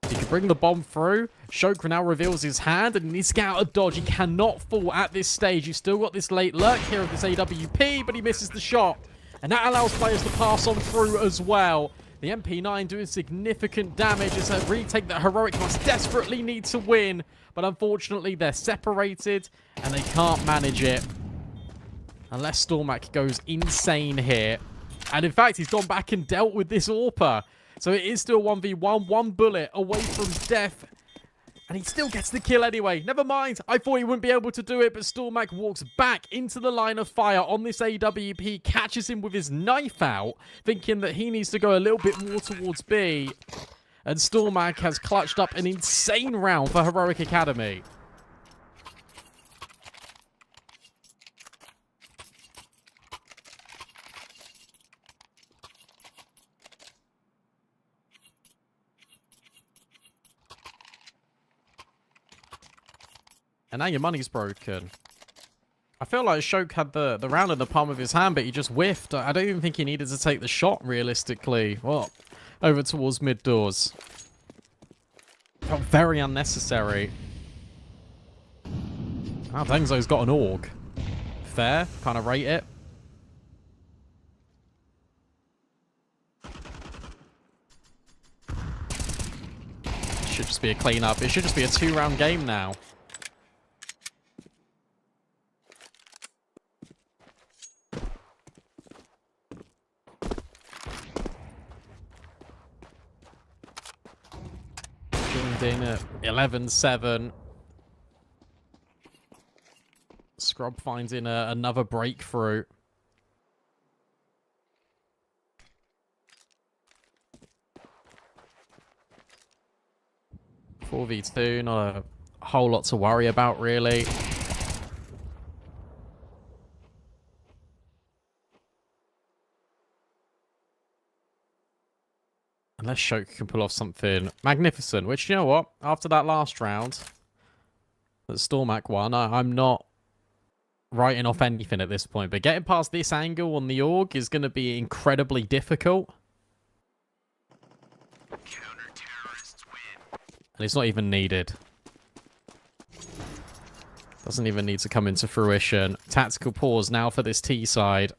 He can bring the bomb through. Shoka now reveals his hand and he needs to get out of dodge. He cannot fall at this stage. He's still got this late lurk here of this AWP, but he misses the shot. And that allows players to pass on through as well. The MP9 doing significant damage as a retake that Heroic must desperately need to win. But unfortunately, they're separated and they can't manage it. Unless Stormak goes insane here. And in fact, he's gone back and dealt with this AWPer. So it is still 1v1, one bullet away from death. And he still gets the kill anyway. Never mind. I thought he wouldn't be able to do it, but Stormak walks back into the line of fire on this AWP, catches him with his knife out, thinking that he needs to go a little bit more towards B. And Stormak has clutched up an insane round for Heroic Academy. And now your money's broken. I feel like Shoke had the round in the palm of his hand, but he just whiffed. I don't even think he needed to take the shot, realistically. Well, over towards mid doors. Felt very unnecessary. Ah, Dengzo's got an AUG. Fair. Kind of rate it. Should just be a clean-up. It should just be a 2-round game now. In at 11-7. Scrub finds in another breakthrough. Four v2, not a whole lot to worry about, really. Unless Shoke can pull off something magnificent, which, you know what? After that last round that Stormak won, I'm not writing off anything at this point. But getting past this angle on the AUG is going to be incredibly difficult. Counter-terrorists win. And it's not even needed. Doesn't even need to come into fruition. Tactical pause now for this T side.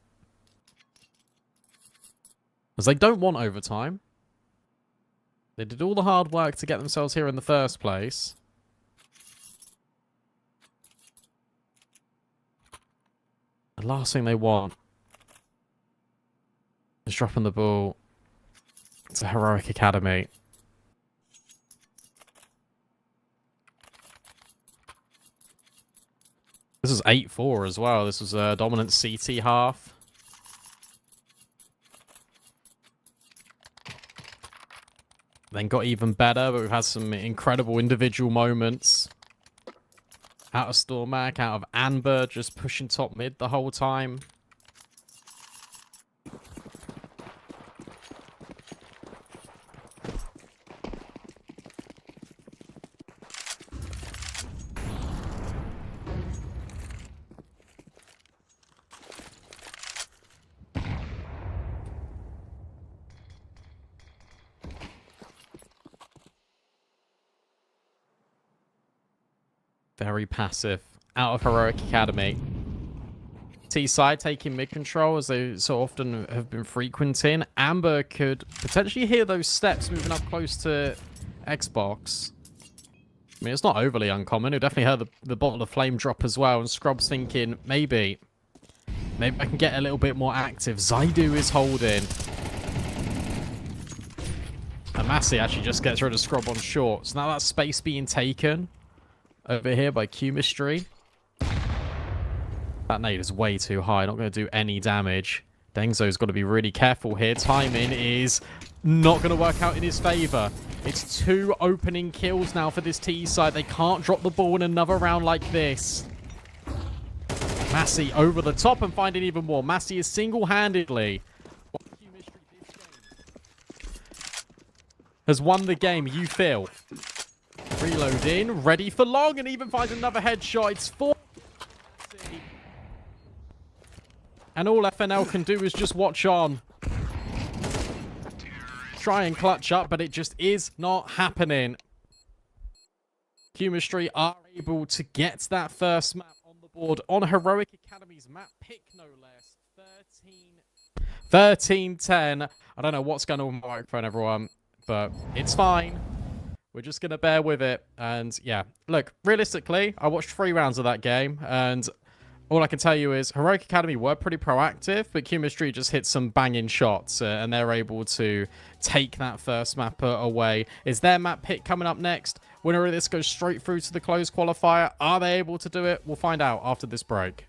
As they don't want overtime. They did all the hard work to get themselves here in the first place. The last thing they want is dropping the ball to Heroic Academy. This is 8-4 as well. This was a dominant CT half. Then got even better, but we've had some incredible individual moments. Out of Stormak, out of Amber, just pushing top mid the whole time. Very passive. Out of Heroic Academy. T side taking mid control as they so often have been frequenting. Amber could potentially hear those steps moving up close to Xbox. I mean, it's not overly uncommon. He'll definitely heard the bottle of flame drop as well. And Scrub's thinking, maybe I can get a little bit more active. Zaidu is holding. And Massey actually just gets rid of Scrub on short. So now that space being taken over here by QMISTRY. That nade is way too high. Not going to do any damage. Dengzo's got to be really careful here. Timing is not going to work out in his favor. It's 2 opening kills now for this T side. They can't drop the ball in another round like this. Massey over the top and finding even more. Massey is single-handedly has won the game, you feel. Reload in, ready for long, and even finds another headshot. It's 4. And all FNL can do is just watch on. Try and clutch up, but it just is not happening. QMISTRY are able to get that first map on the board on Heroic Academy's map pick, no less. 13-10. I don't know what's going on with my microphone, everyone, but it's fine. We're just going to bear with it. And yeah, look, realistically, I watched 3 rounds of that game, and all I can tell you is Heroic Academy were pretty proactive, but QMISTRY just hit some banging shots, and they're able to take that first map away. Is their map pick coming up next? Winner of this goes straight through to the closed qualifier. Are they able to do it? We'll find out after this break.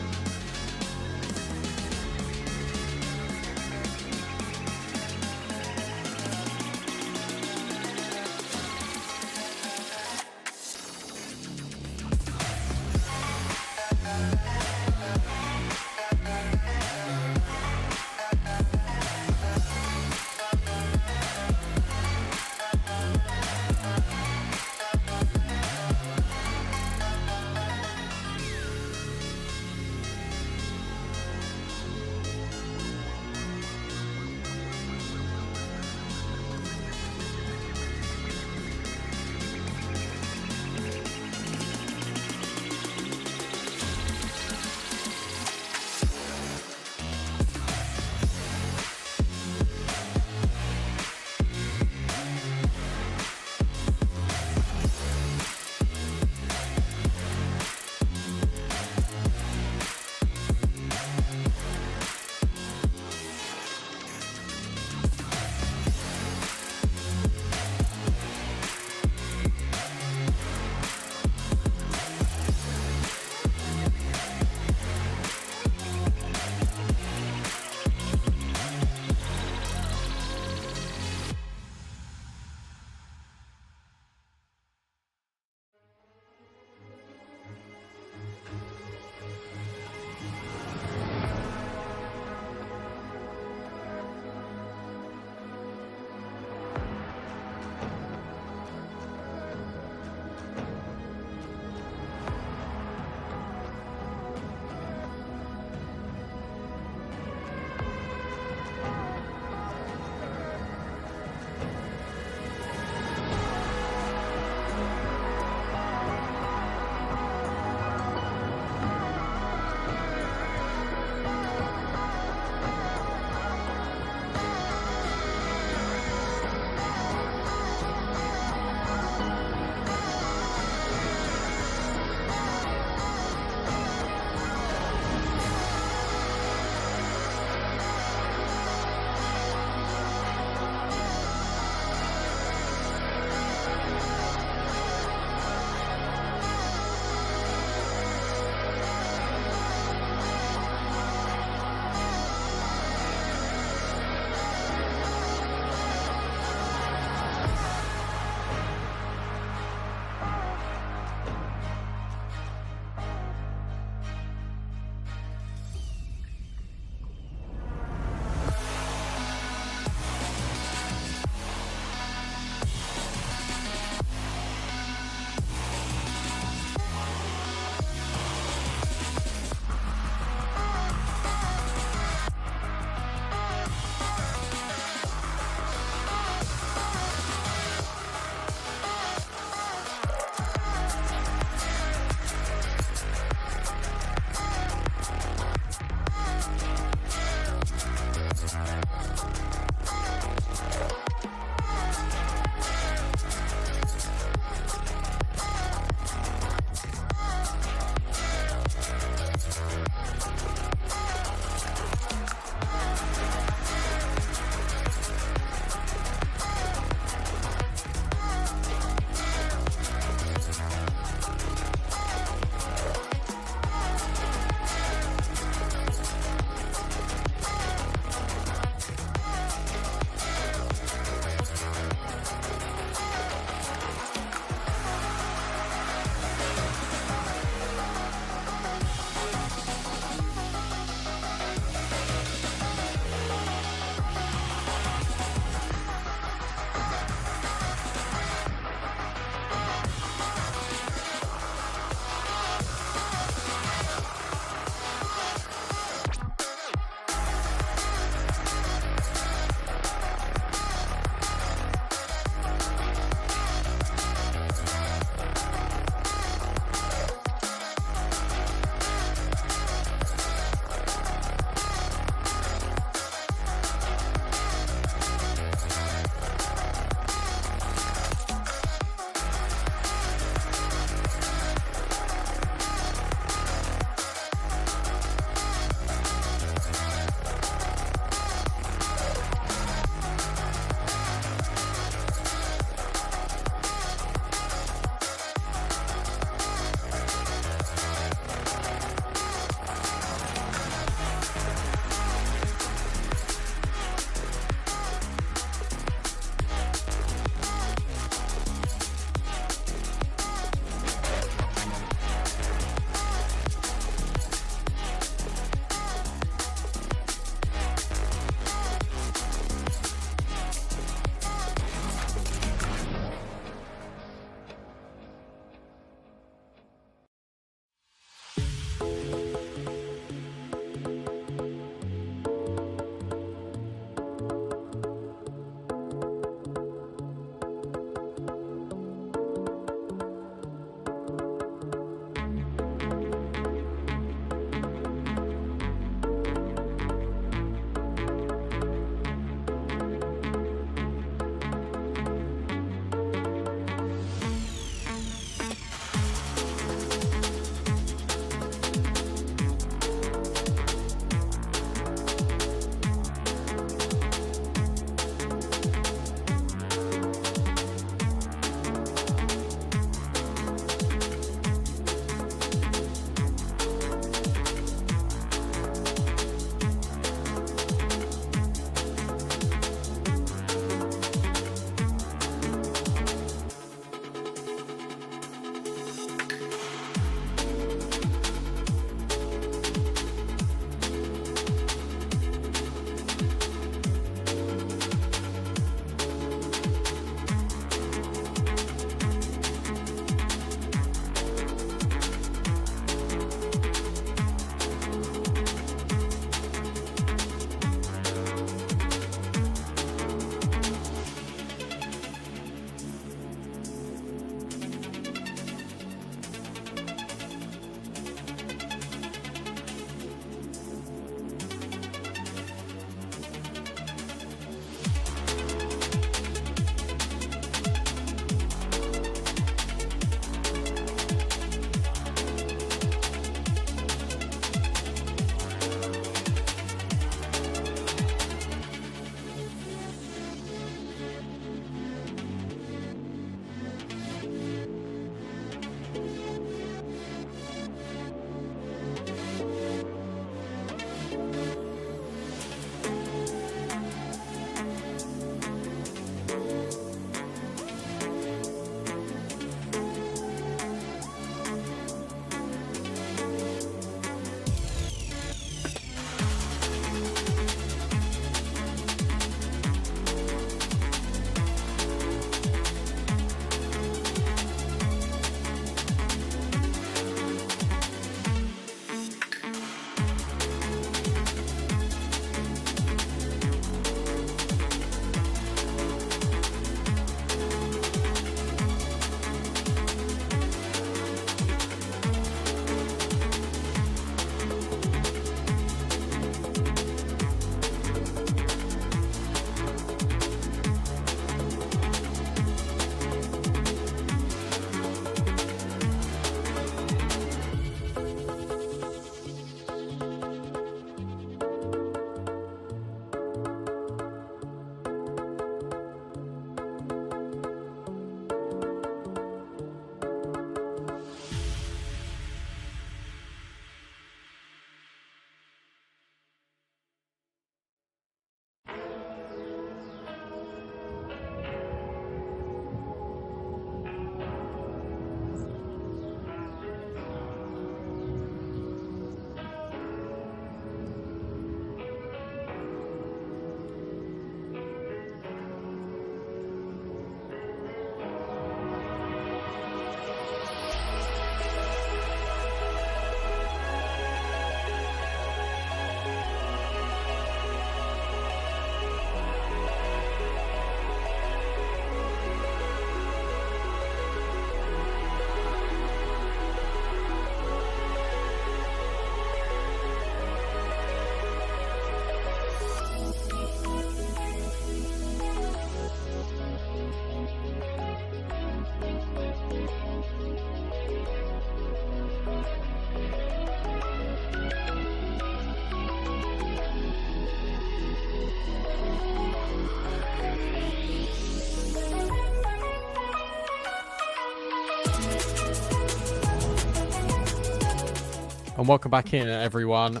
And welcome back in, everyone.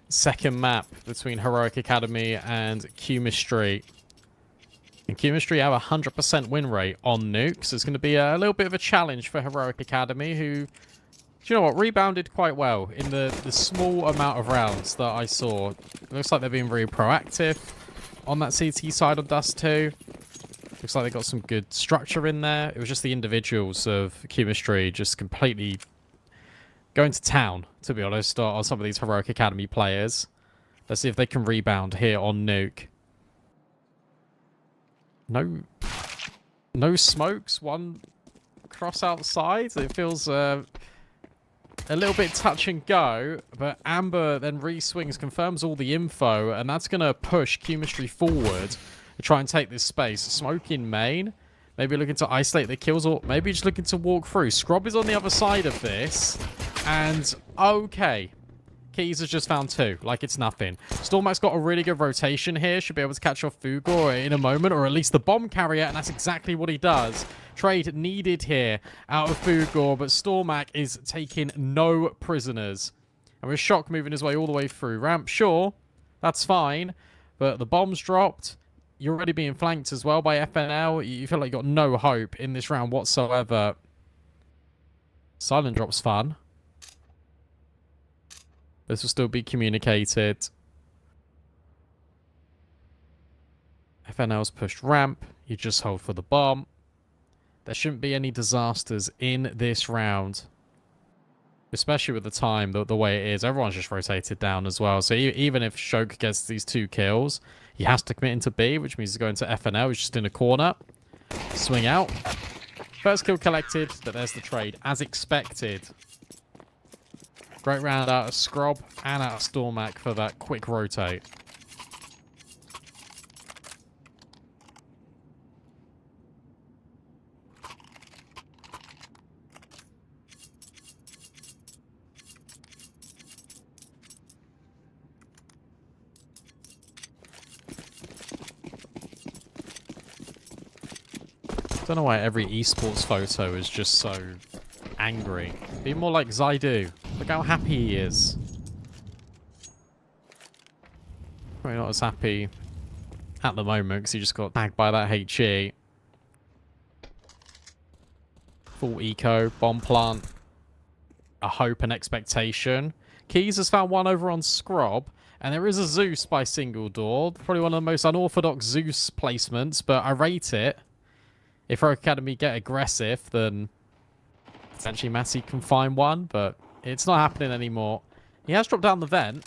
Second map between Heroic Academy and QMISTRY. And QMISTRY have a 100% win rate on Nuke, so it's going to be a little bit of a challenge for Heroic Academy, who, do you know what, rebounded quite well in the small amount of rounds that I saw. It looks like they're being very proactive on that CT side of Dust 2. Looks like they got some good structure in there. It was just the individuals of QMISTRY just completely going to town, to be honest, on some of these Heroic Academy players. Let's see if they can rebound here on Nuke. No smokes. One cross outside. It feels a little bit touch and go, but Amber then re-swings, confirms all the info, and that's going to push QMISTRY forward to try and take this space. Smoke in main. Maybe looking to isolate the kills, or maybe just looking to walk through. Scrub is on the other side of this. And, okay. Keys has just found 2, like it's nothing. Stormak's got a really good rotation here. Should be able to catch off Fugor in a moment, or at least the bomb carrier, and that's exactly what he does. Trade needed here out of Fugor, but Stormak is taking no prisoners. And with Shock moving his way all the way through ramp, sure, that's fine. But the bomb's dropped. You're already being flanked as well by FNL. You feel like you've got no hope in this round whatsoever. Silent drop's fun. This will still be communicated. FNL's pushed ramp. You just hold for the bomb. There shouldn't be any disasters in this round. Especially with the time, the way it is. Everyone's just rotated down as well. So even if Shoke gets these 2 kills, he has to commit into B, which means he's going to FNL. He's just in a corner. Swing out. First kill collected, but there's the trade, as expected. Great round out of Scrub and out of Stormak for that quick rotate. Don't know why every esports photo is just so angry. Be more like Zaidu. Look how happy he is. Probably not as happy at the moment because he just got tagged by that HE. Full eco, bomb plant, a hope and expectation. Keys has found one over on Scrub, and there is a Zeus by Single Door. Probably one of the most unorthodox Zeus placements, but I rate it. If our Academy get aggressive, then potentially Massey can find one, but it's not happening anymore. He has dropped down the vent.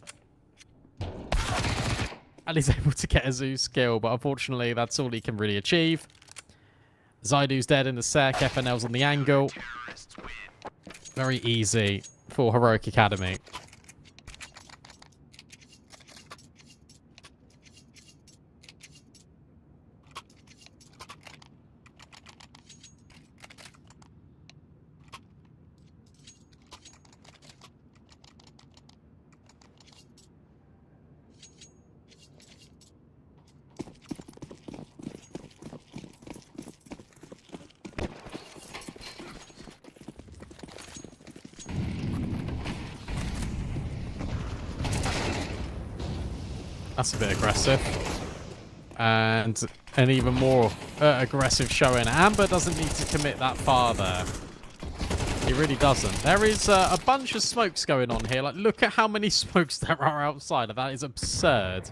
And he's able to get a Zeus kill, but unfortunately that's all he can really achieve. Zaidu's dead in the sec, FNL's on the angle. Very easy for Heroic Academy. That's a bit aggressive. And an even more aggressive showing. Amber doesn't need to commit that far there. He really doesn't. There is a bunch of smokes going on here. Like, look at how many smokes there are outside. That is absurd.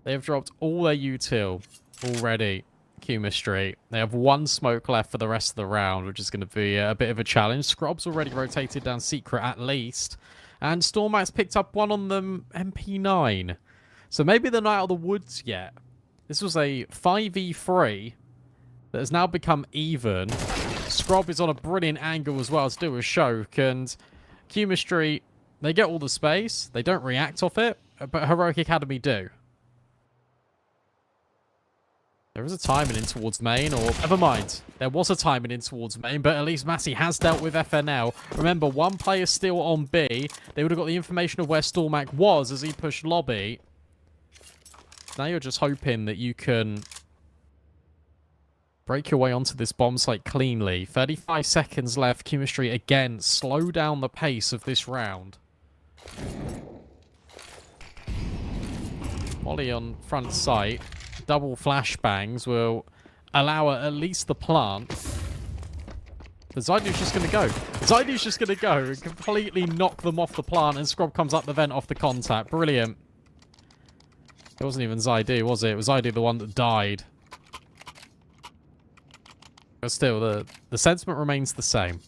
They have dropped all their util already. QMISTRY. They have 1 smoke left for the rest of the round, which is going to be a bit of a challenge. Scrub's already rotated down Secret at least. And Stormak's picked up one on them MP9. So maybe they're not out of the woods yet. This was a 5v3 that has now become even. Scrub is on a brilliant angle as well to do a Shoke. And QMISTRY, they get all the space. They don't react off it. But Heroic Academy do. There is a timing in towards main, or never mind. There was a timing in towards main, but at least Massey has dealt with FNL. Remember, 1 player still on B. They would have got the information of where Stormak was as he pushed lobby. Now you're just hoping that you can break your way onto this bomb site cleanly. 35 seconds left. QMISTRY again, slow down the pace of this round. Molly on front site. Double flashbangs will allow at least the plant. But Zaidu's just going to go. Zaidu's just going to go and completely knock them off the plant, and Scrub comes up the vent off the contact. Brilliant. It wasn't even Zaidu, was it? It was Zaidu the one that died. But still, the sentiment remains the same.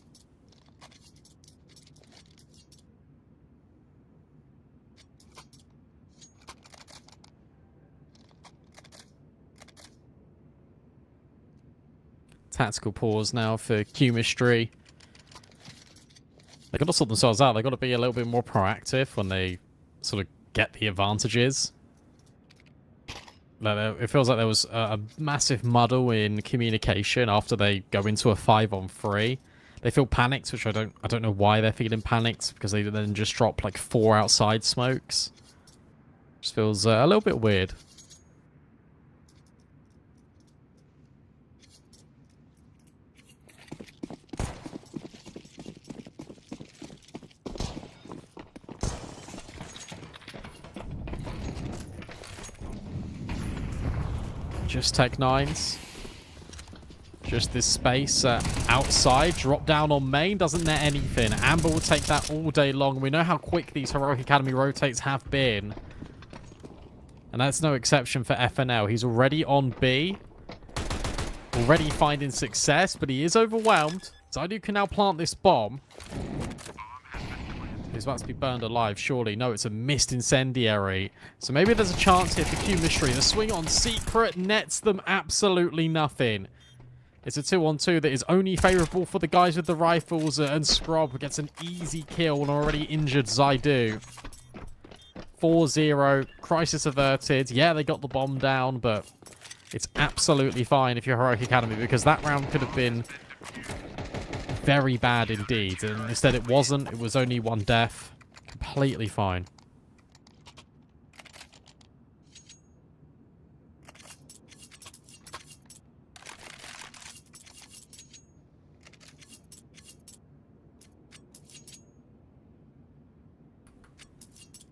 Tactical pause now for QMISTRY. They've got to sort themselves out. They've got to be a little bit more proactive when they sort of get the advantages. It feels like there was a massive muddle in communication after they go into a 5-on-3. They feel panicked, which I don't know why they're feeling panicked, because they then just drop like 4 outside smokes. Just feels a little bit weird. Just Tech 9s. Just this space outside. Drop down on main. Doesn't net anything. Amber will take that all day long. We know how quick these Heroic Academy rotates have been. And that's no exception for FNL. He's already on B. Already finding success, but he is overwhelmed. Zaidu can now plant this bomb. He's about to be burned alive, surely. No, it's a missed incendiary. So maybe there's a chance here for QMISTRY. The swing on Secret nets them absolutely nothing. It's a 2-on-2 that is only favourable for the guys with the rifles, and Scrub gets an easy kill on already injured Zaidu. 4-0. Crisis averted. Yeah, they got the bomb down, but it's absolutely fine if you're Heroic Academy, because that round could have been very bad indeed, and instead it wasn't. It was only 1 death. Completely fine.